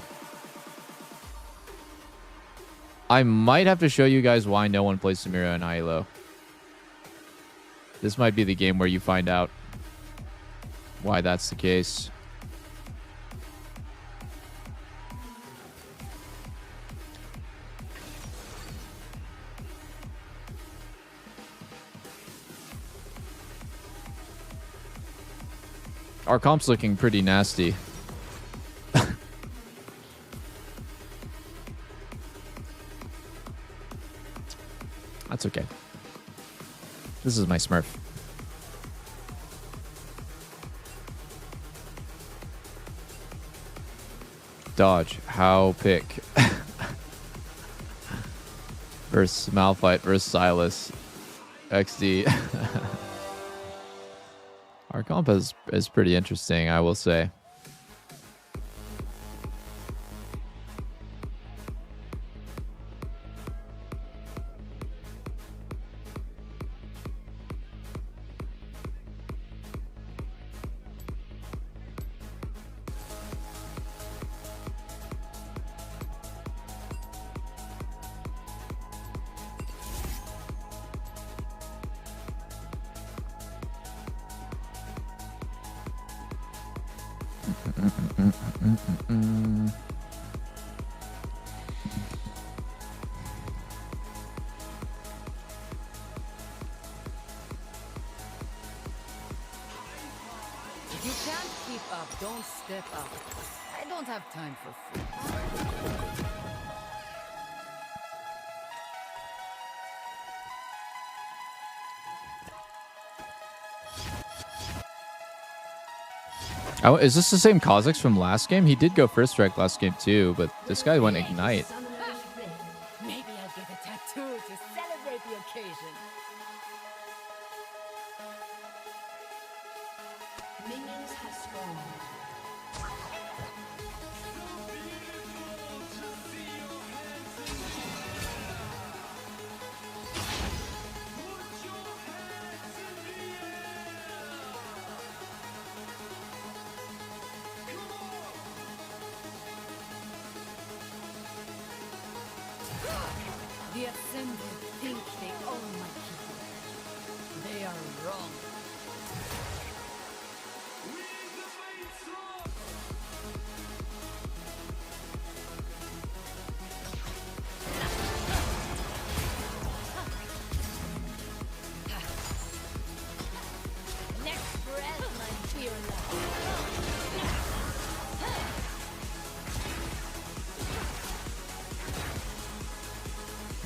I might have to show you guys why no one plays Samira and Hilo. This might be the game where you find out why that's the case. Our comp's looking pretty nasty. That's okay. This is my Smurf. dodge. How pick? Versus Malphite versus Silas. XD. Our comp is pretty interesting, I will say. If you can't keep up, don't step up. I don't have time for free. Oh, is this the same Kha'Zix from last game? He did go first strike last game too, but this guy went Ignite. Maybe I'll get a tattoo to celebrate the occasion. Minions have spawned. The Ascended think they own my people. They are wrong. Next breath, my dear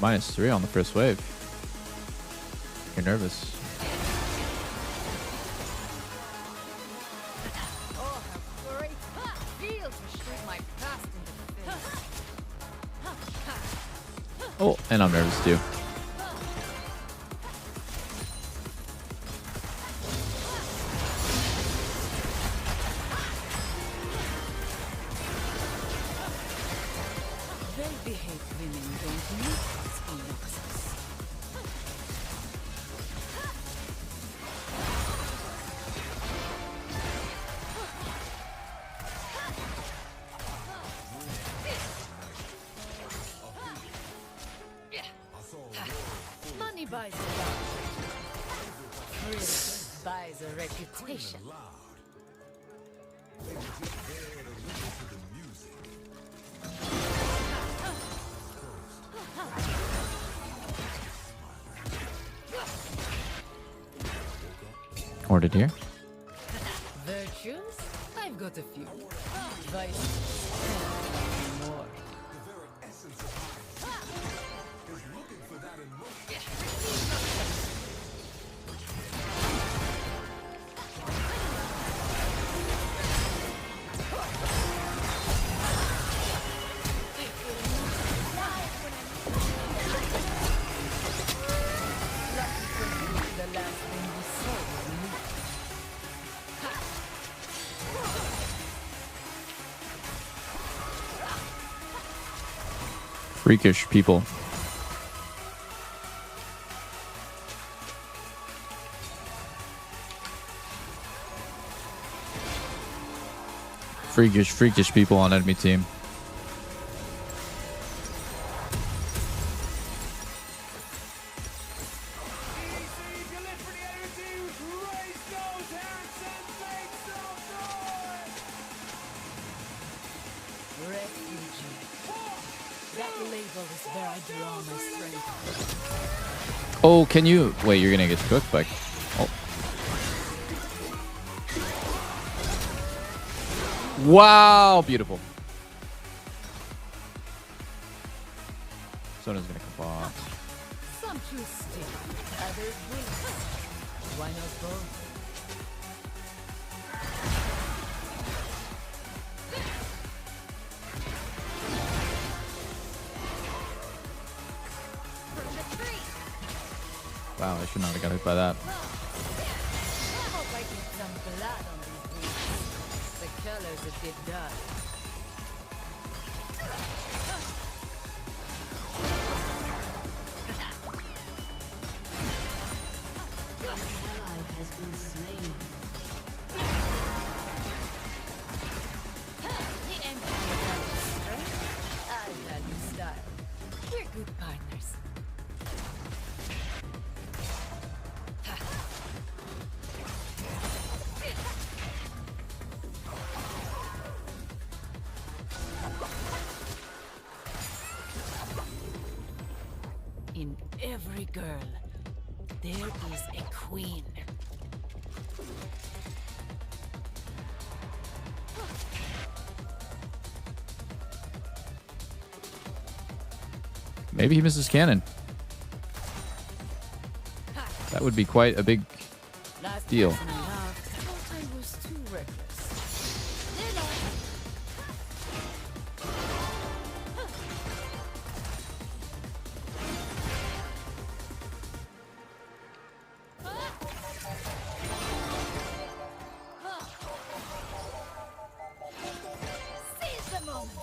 -3 on the first wave. You're nervous. Oh, how great it feels to shoot my past into the face. Oh, and I'm nervous too. They behave women don't need us on Noxus. Money buys a love. Freedom buys a reputation. Ordered here. Virtues? I've got a few. Vices? More. The last thing we saw was me. Freakish people. Freakish people on enemy team. Refugee. That label is where I draw my strength. Oh, can you wait? You're gonna get cooked by. Oh. Wow, beautiful. Sona's gonna come off. Some choose stick, others wings. Why not both? Wow, I should not have got hit by that. I hope I get some blood on these wings. The colors a bit dark. An ally has been slain. The Empire values strength. I value style. We're good partners. In every girl, there is a queen. Maybe he misses cannon. That would be quite a big deal. Person I loved thought I was too reckless. Seize the moment.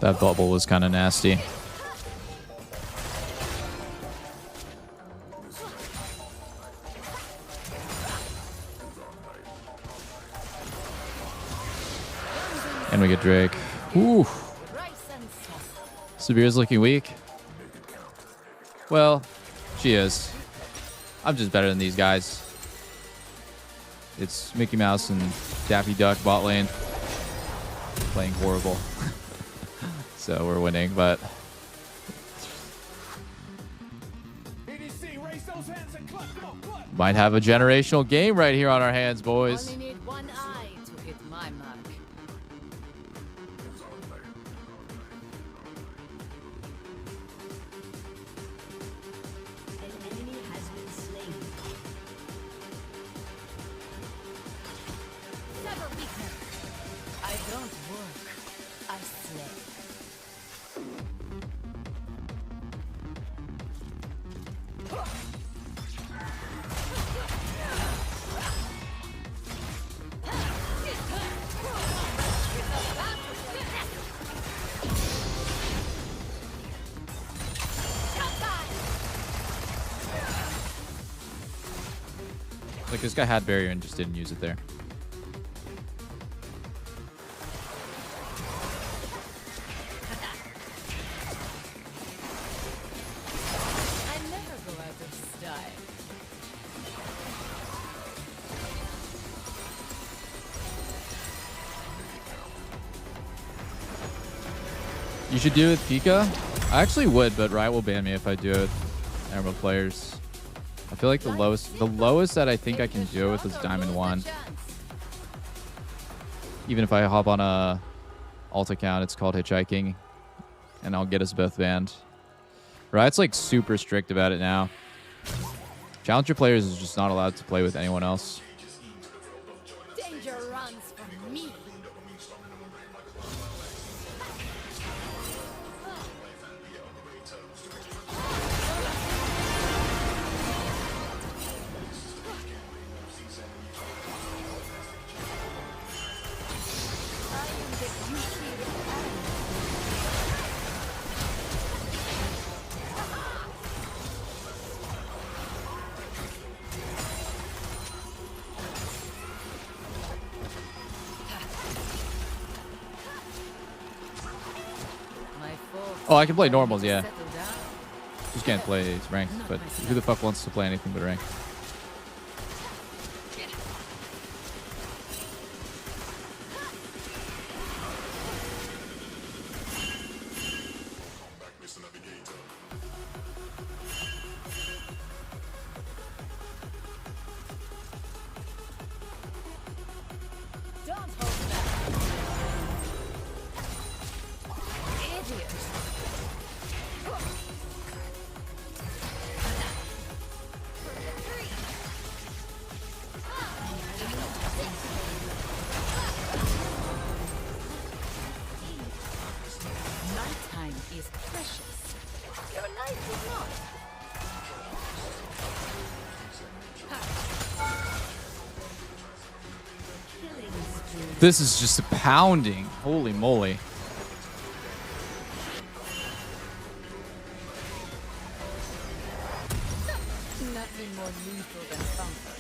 That bubble was kind of nasty. And we get Drake. Ooh. Sabir's looking weak. Well, she is. I'm just better than these guys. It's Mickey Mouse and Daffy Duck bot lane. Playing horrible. So we're winning, but might have a generational game right here on our hands, boys. Only need one eye to hit my mark. An enemy has been slain. Never weaken. I don't work. I slay. Like this guy had barrier and just didn't use it there. I never go out of style. You should do it with Pika. I actually would, but Riot will ban me if I do it with Emerald players. I feel like the lowest that I think I can do it with is Diamond 1. Even if I hop on a alt account, it's called hitchhiking, and I'll get us both banned. Riot's like super strict about it now. Challenger players is just not allowed to play with anyone else. Danger runs from me. Oh, I can play normals, yeah. Just can't play ranked, but who the fuck wants to play anything but ranked? This is just a pounding. Holy moly. Nothing more lethal than comfort.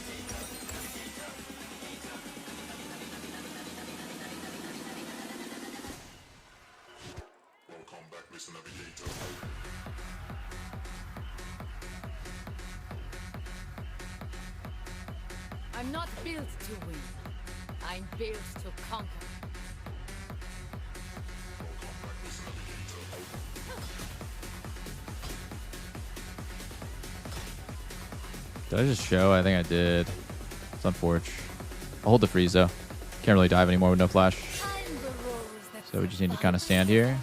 Welcome back, Mr. Navigator. I'm not built to win. I'm built to conquer. Did I just show? I think I did. It's unfortunate. I'll hold the freeze though. Can't really dive anymore with no flash. So we just need to kind of stand here.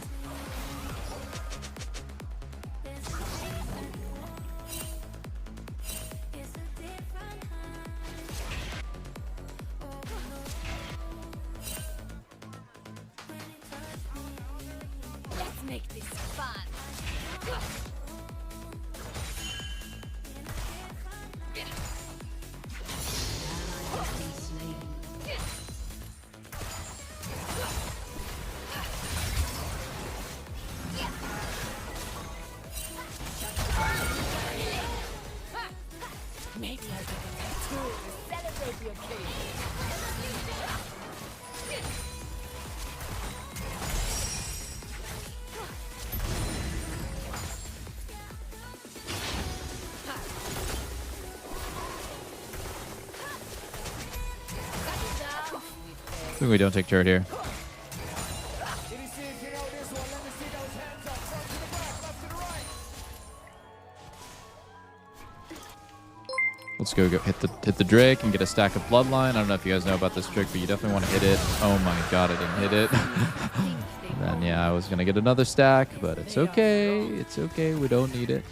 Let's make this fun. Maybe I'll get a tattoo to celebrate the occasion. I think we don't take turret here. Let's go hit the Drake and get a stack of Bloodline. I don't know if you guys know about this trick, but you definitely want to hit it. Oh my god, I didn't hit it. And then yeah, I was gonna get another stack, but it's okay. It's okay. We don't need it.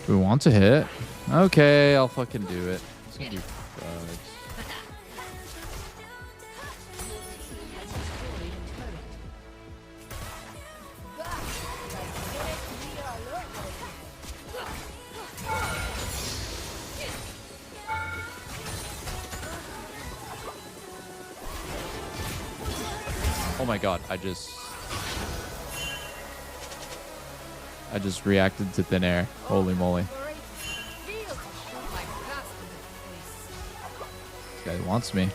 Do we want to hit? Okay, I'll fucking do it. It's gonna be bugs. Oh my god, I just reacted to thin air. Holy moly. This guy wants me.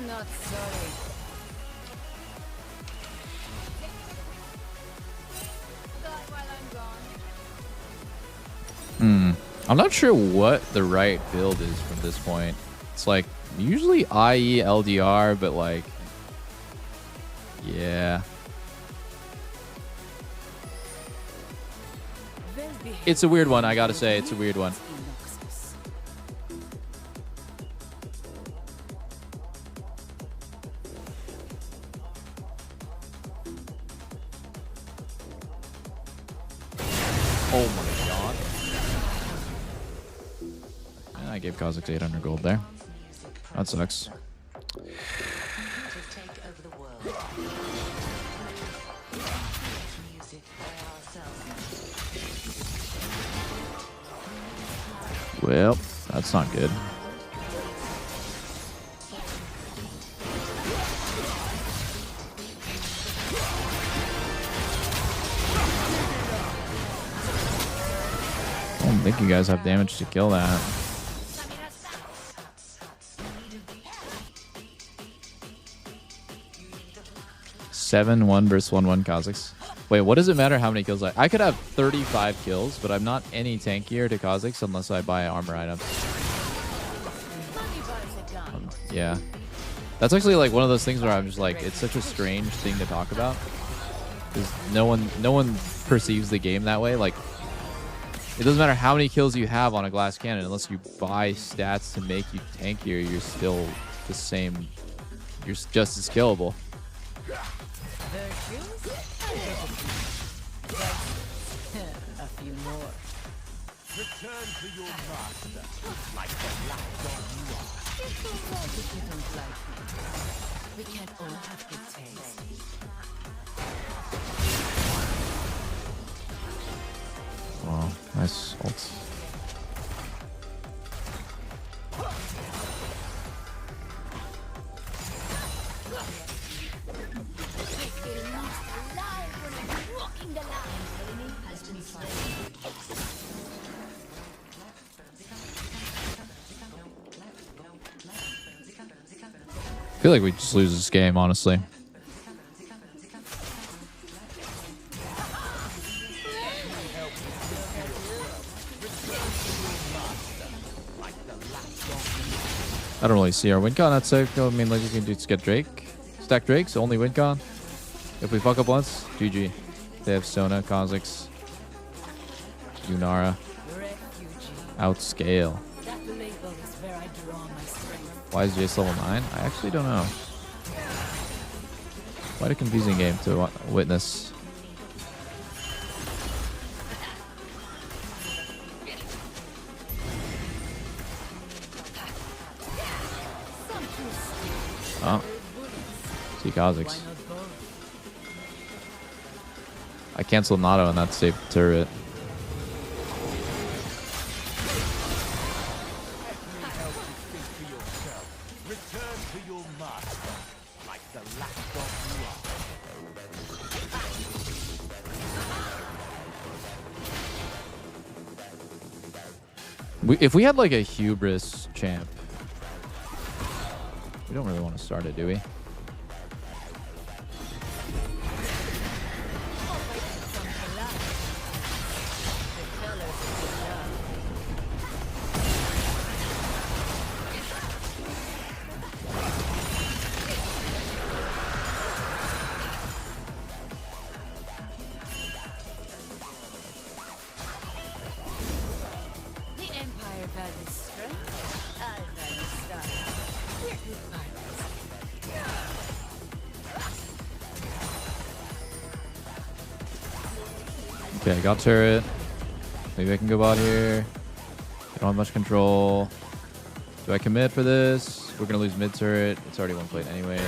Not sorry. I'm not sure what the right build is from this point. It's like usually IE LDR, but like, yeah. It's a weird one, I gotta say. It's a weird one. Oh my god. And I gave Kha'Zix 800 gold there. That sucks. Well, that's not good. I don't think you guys have damage to kill that. 7-1 versus 1-1 Kha'Zix. Wait, what does it matter how many kills I could have 35 kills, but I'm not any tankier to Kha'Zix unless I buy armor items. Yeah. That's actually like one of those things where I'm just like, it's such a strange thing to talk about. Because no one perceives the game that way. Like, it doesn't matter how many kills you have on a glass cannon, unless you buy stats to make you tankier, you're still the same. You're just as killable. A few more. Return to your master, like the lapdog you are. It's alright if you don't like me. We can't all have good taste. Oh, nice ult. I feel like we just lose this game, honestly. I don't really see our win con. That's safe. I mean, like, you can just get Drake. Stack Drakes, only win con. If we fuck up once, GG. They have Sona, Kha'Zix, Yunara. Outscale. Why is Jace level 9? I actually don't know. Quite a confusing game to witness. Oh. See Kha'Zix. I canceled Nato and that saved turret. If we had like a hubris champ, we don't really want to start it, do we? Okay, got turret. Maybe I can go bot here. I don't have much control. Do I commit for this? We're gonna lose mid turret. It's already one plate anyways. I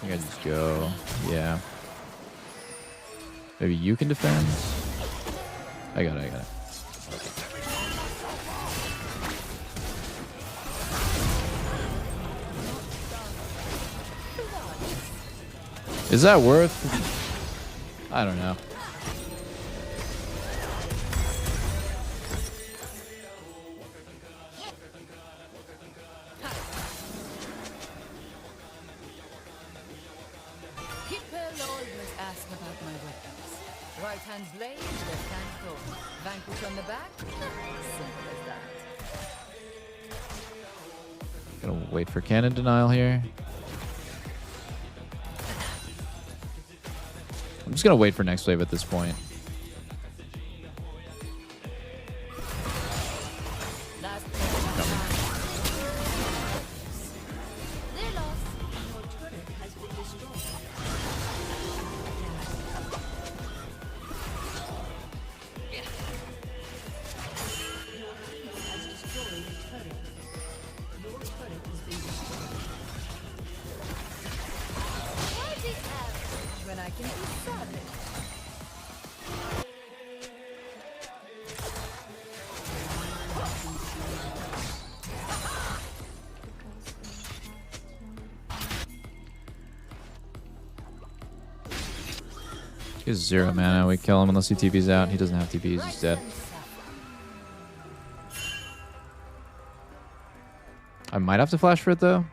think I just go. Yeah. Maybe you can defend. I got it. Is that worth? I don't know. People always ask about my weapons. Right hand blade, left hand thorn. Vanquish on the back? Simple as that. Gonna wait for cannon denial here. I'm just gonna wait for next wave at this point. When I can be savage. He has 0 mana. We kill him unless he TP's out. He doesn't have TPs. He's dead. I might have to flash for it though.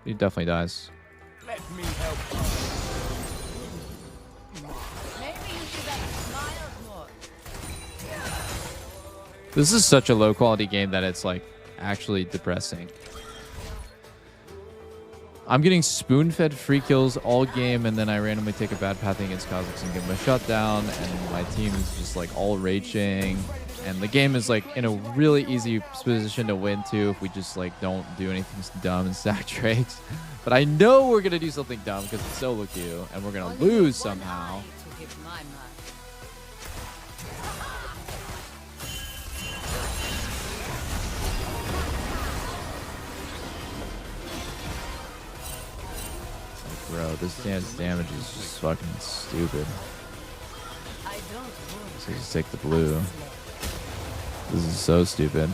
He definitely dies. Let me help you. This is such a low quality game that it's like actually depressing. I'm getting spoon-fed free kills all game, and then I randomly take a bad path against Kazakhs and get my shutdown, and my team is just like all raging, and the game is like in a really easy position to win too if we just like don't do anything dumb and stack trades. But I know we're gonna do something dumb because it's SOLOQ, and we're gonna lose somehow. Bro, this damage is just fucking stupid. So just take the blue. This is so stupid.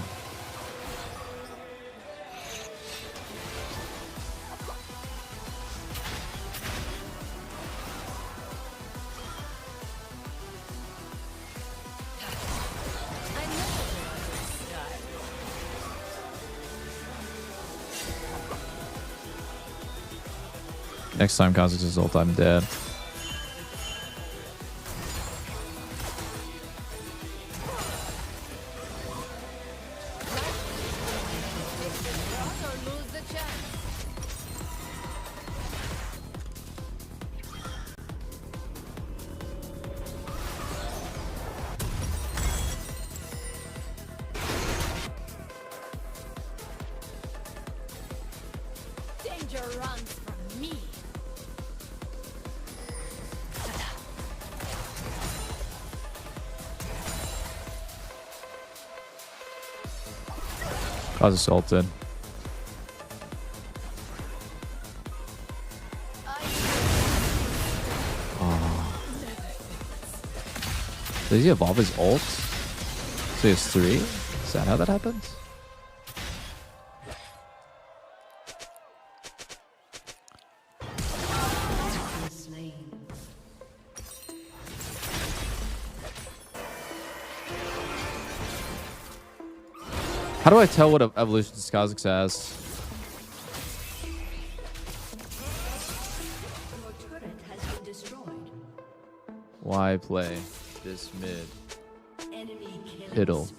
Next time Kazakhs is ult, I'm dead. Danger runs from me. Kazakhs assaulted. Oh. Does he evolve his ult? So he has 3? Is that how that happens? How do I tell what evolution Kazakhs has? Why play this mid? Piddle.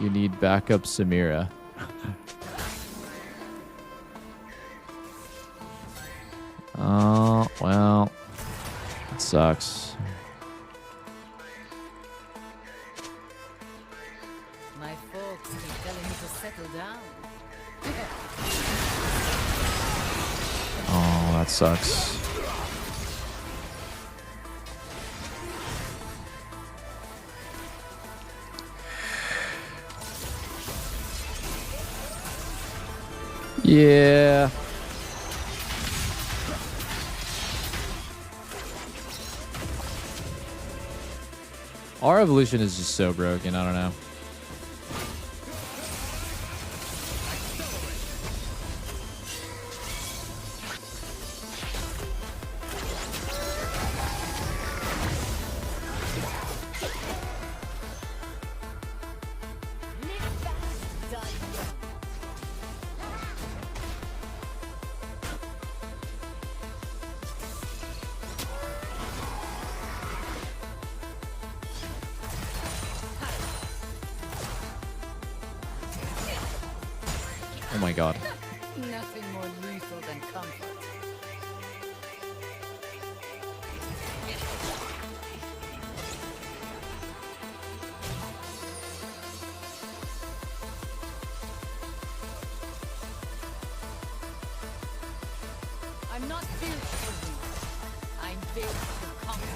You need backup Samira. Oh, well. It sucks. My folks keep telling me to settle down. Oh, that sucks. Yeah. Our evolution is just so broken. I don't know. Oh my god. Nothing more lethal than comfort. I'm not built for you. I'm built to conquer.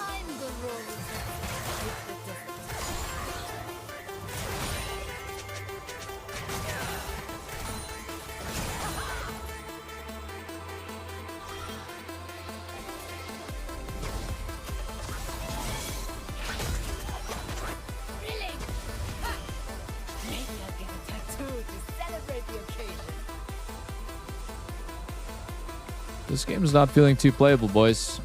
I'm the rose with the desert. Really? Ha! Maybe I'll get a tattoo to celebrate the occasion. This game's not feeling too playable, boys.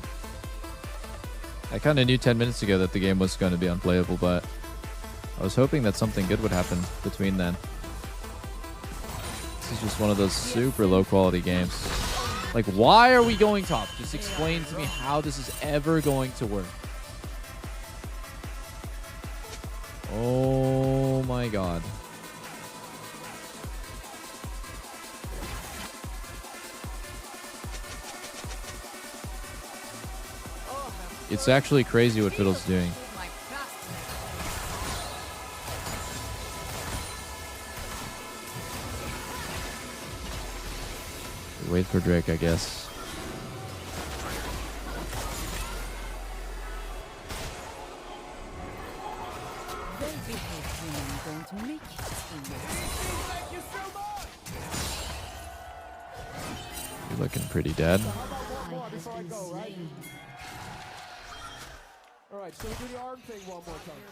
I kind of knew 10 minutes ago that the game was going to be unplayable, but I was hoping that something good would happen between then. This is just one of those super low quality games. Like, why are we going top? Just explain to me how this is ever going to work. Oh my god. It's actually crazy what Fiddle's doing. Wait for Drake, I guess. You're looking pretty dead. All right, so do the arm thing one more time.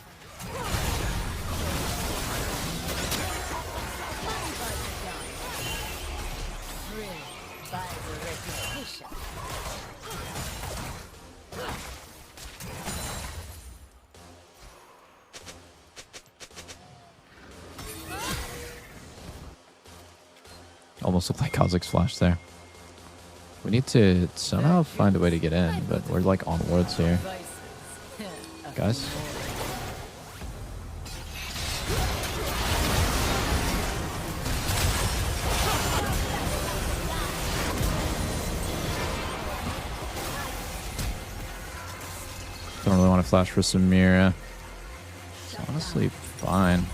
By the reputation. Almost looked like Kazakh's flash there. We need to somehow find a way to get in, but we're like on wards here. Guys. Don't really want to flash for Samira. It's honestly fine.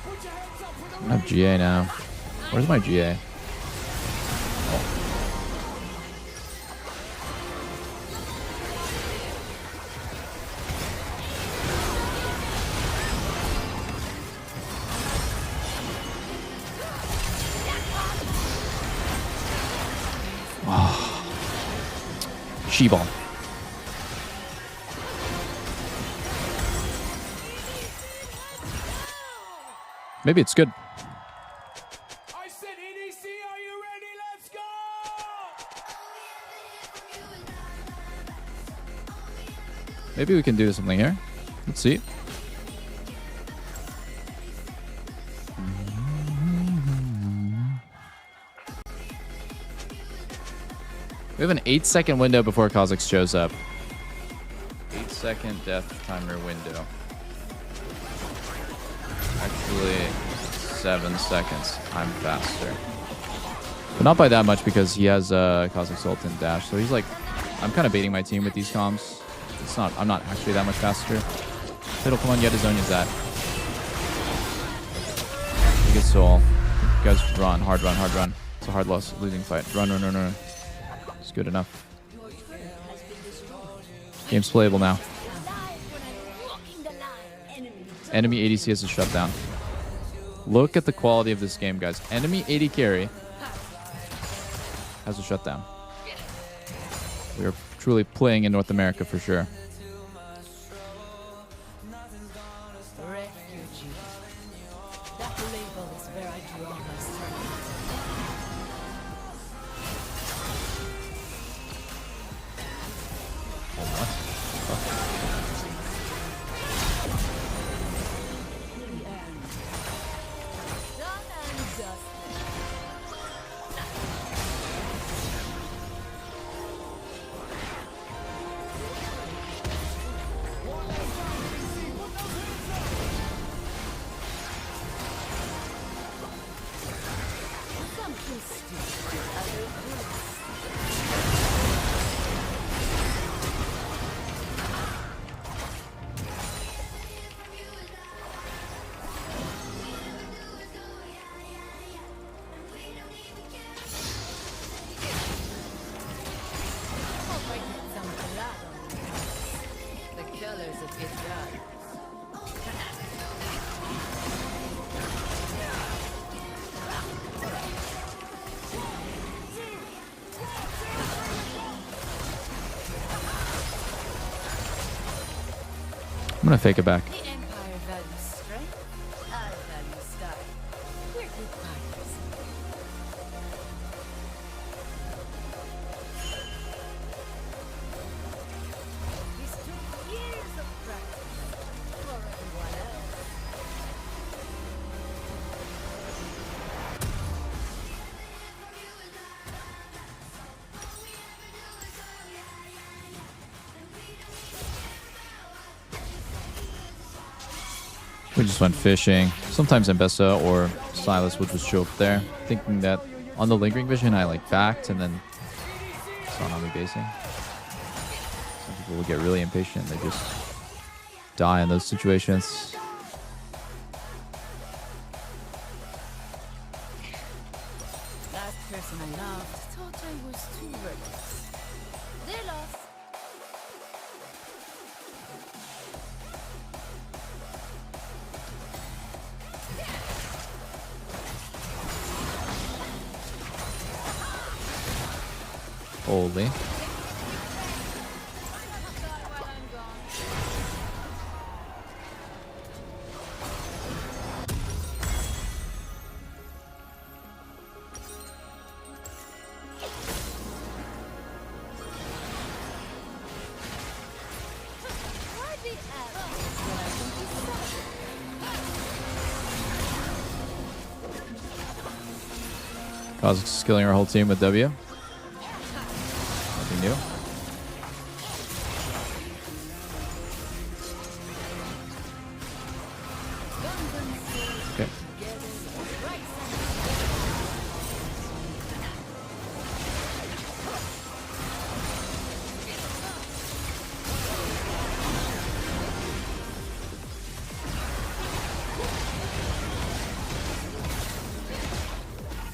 I don't have GA now. Where's my GA? She-ball. Maybe it's good. I said EDC, are you ready? Let's go! Maybe we can do something here. Let's see. We have an 8-second window before Kha'Zix shows up. 8-second death timer window. Actually, 7 seconds. I'm faster. But not by that much because he has Kha'Zix ult and dash. So he's like, I'm kind of baiting my team with these comms. It's not, I'm not actually that much faster. Fiddle, come on, get his own is that. He gets soul. You guys run, hard run, hard run. It's a hard loss, losing fight. Run, run, run, run. It's good enough. Game's playable now. Enemy ADC has a shutdown. Look at the quality of this game, guys. Enemy AD carry has a shutdown. We are truly playing in North America for sure. Refugee. That label is where I draw my strength. I'm gonna fake it back. The Empire values strength. I value style. We're good partners. This took years of practice for everyone else. We just went fishing. Sometimes Mbessa or Silas would just show up there, thinking that on the lingering vision I like backed and then saw me basing. Some people will get really impatient. They just die in those situations. Last person I loved thought I was too reckless. They lost. Holy. Kha'Zix skilling our whole team with W. Nothing new. Okay.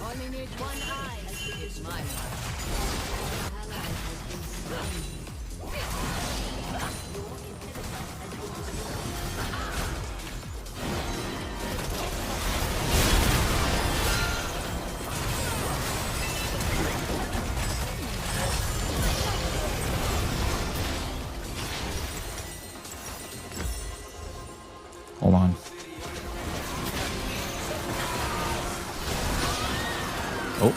Only need one eye. It's my Hold on. Oh.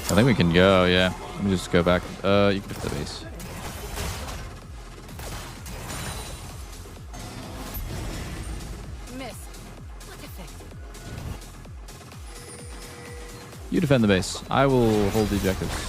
I think we can go, yeah. Let me just go back. You can hit the base. miss. What effect? You defend the base. I will hold the objectives.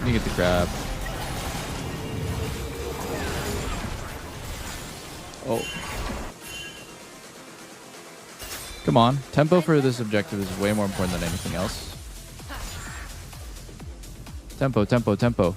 Let me get the grab. Oh. Come on. Tempo for this objective is way more important than anything else. Tempo, tempo, tempo.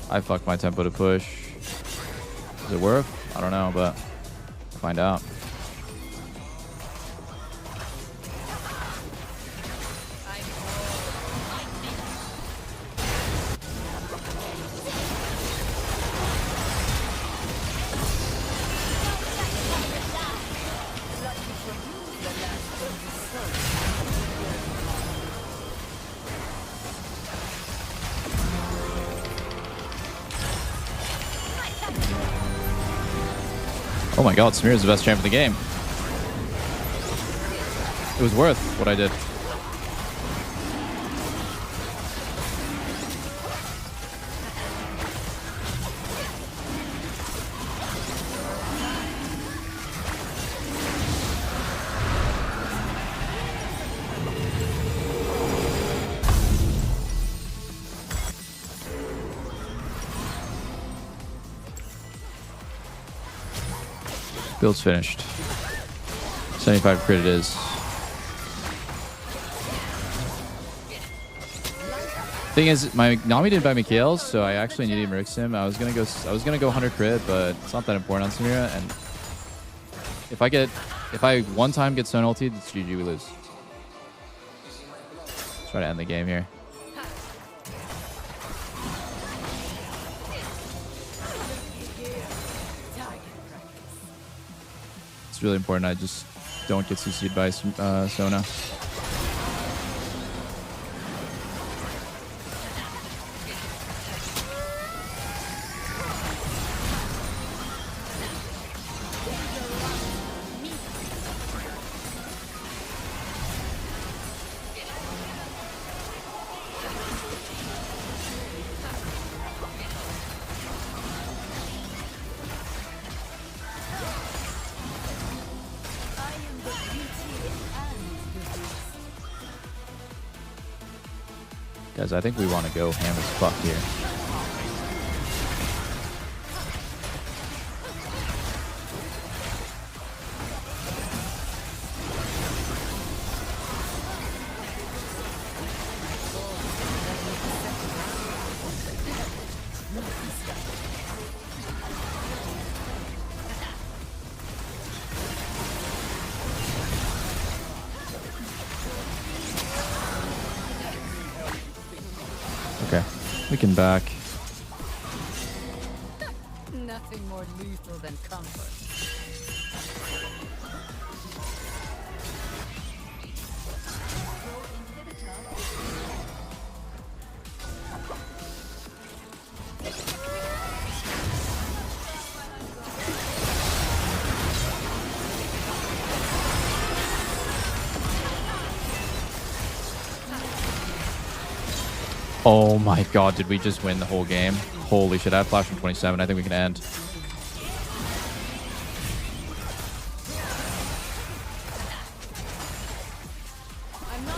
I fucked my tempo to push. Is it worth? I don't know, but we'll find out. Oh my god, Smear is the best champ in the game. It was worth what I did. Build's finished. 75 crit it is. Thing is, my Nami didn't buy me kills, so I actually needed to mix him. I was gonna go 100 crit, but it's not that important on Samira. And if I one time get stone ulti, it's GG, we lose. Try to end the game here. It's really important I just don't get CC'd by Sona. Guys, I think we want to go ham as fuck here. Okay, we can back. Nothing more lethal than comfort. Oh my god, did we just win the whole game? Holy shit, I have flash from 27. I think we can end.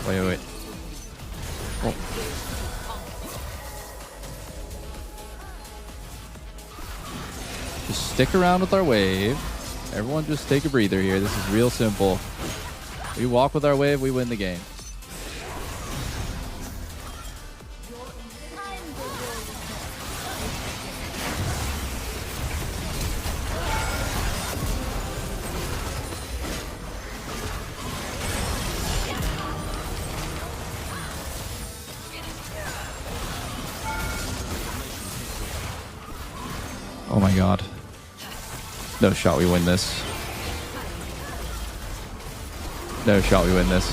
Wait. Oh. Just stick around with our wave. Everyone just take a breather here. This is real simple. We walk with our wave, we win the game. Oh my god. No shot we win this. No shot we win this.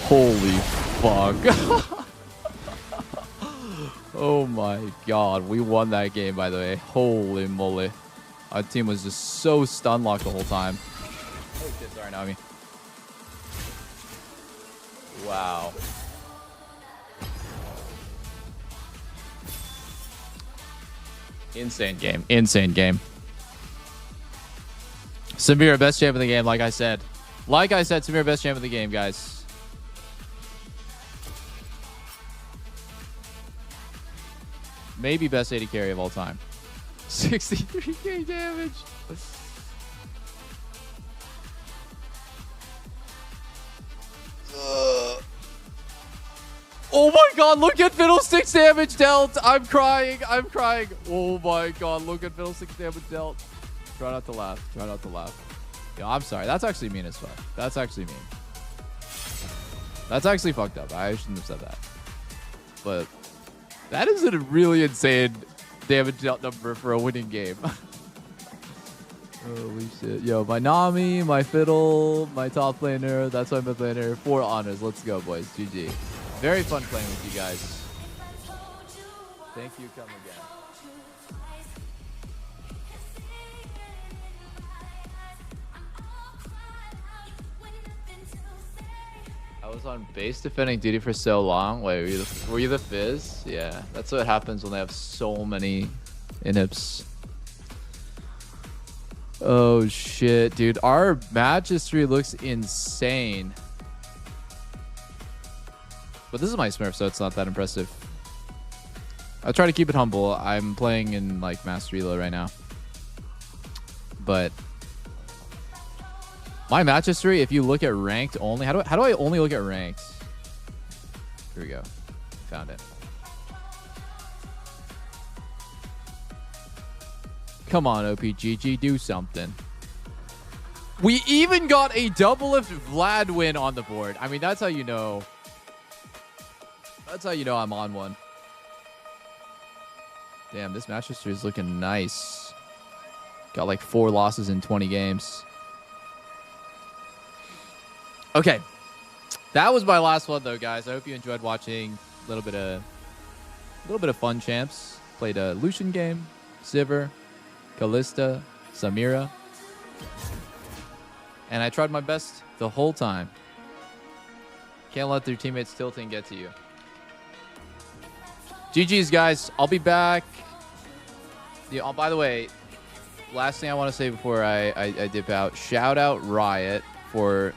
Holy fuck. Oh my god. We won that game, by the way. Holy moly. Our team was just so stun locked the whole time. Oh shit, sorry, Naomi. Wow. Insane game. Insane game. Samir, best champ of the game, like I said. Like I said, Samir, best champ of the game, guys. Maybe best AD carry of all time. 63k damage. Oh my god, look at Fiddlesticks damage dealt. I'm crying. I'm crying. Oh my god, look at Fiddlesticks damage dealt. Try not to laugh. Try not to laugh. Yo, I'm sorry. That's actually mean as fuck. That's actually mean. That's actually fucked up. I shouldn't have said that. But that is a really insane damage dealt number for a winning game. Holy shit. Yo, my Nami, my Fiddle, my top laner, that's my mid laner. 4 honors. Let's go, boys. GG. Very fun playing with you guys. Thank you. Come again. I was on base defending duty for so long. Wait, were you the Fizz? Yeah, that's what happens when they have so many inhibs. Oh shit, dude. Our match history looks insane. But this is my Smurf, so it's not that impressive. I try to keep it humble. I'm playing in like Master Elo right now. But my match history, if you look at ranked only, how do I only look at ranked? Here we go. Found it. Come on, OPGG, do something. We even got a Doublelift Vlad win on the board. I mean, that's how you know. That's how you know I'm on one. Damn, this match history is looking nice. Got like 4 losses in 20 games. Okay. That was my last one, though, guys. I hope you enjoyed watching a little bit of fun champs. Played a Lucian game, Sivir, Kalista, Samira. And I tried my best the whole time. Can't let their teammates tilting get to you. GG's, guys. I'll be back. Yeah, oh, by the way, last thing I want to say before I dip out. Shout out Riot for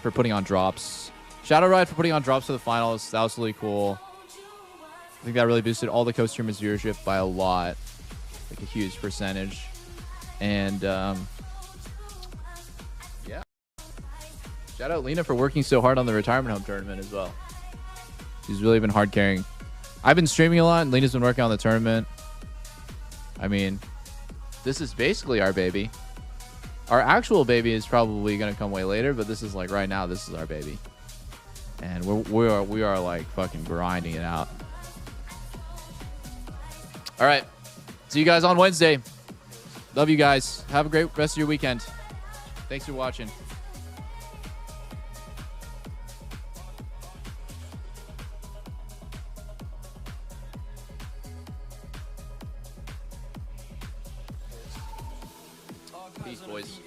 putting on drops. Shout out Riot for putting on drops for the finals. That was really cool. I think that really boosted all the co-streamers' viewership by a lot. Like a huge percentage. And yeah. Shout out Lena for working so hard on the retirement home tournament as well. She's really been hard carrying. I've been streaming a lot, and Lena's been working on the tournament. I mean, this is basically our baby. Our actual baby is probably going to come way later, but this is like right now, this is our baby. And we are like fucking grinding it out. All right. See you guys on Wednesday. Love you guys. Have a great rest of your weekend. Thanks for watching. Peace, boys.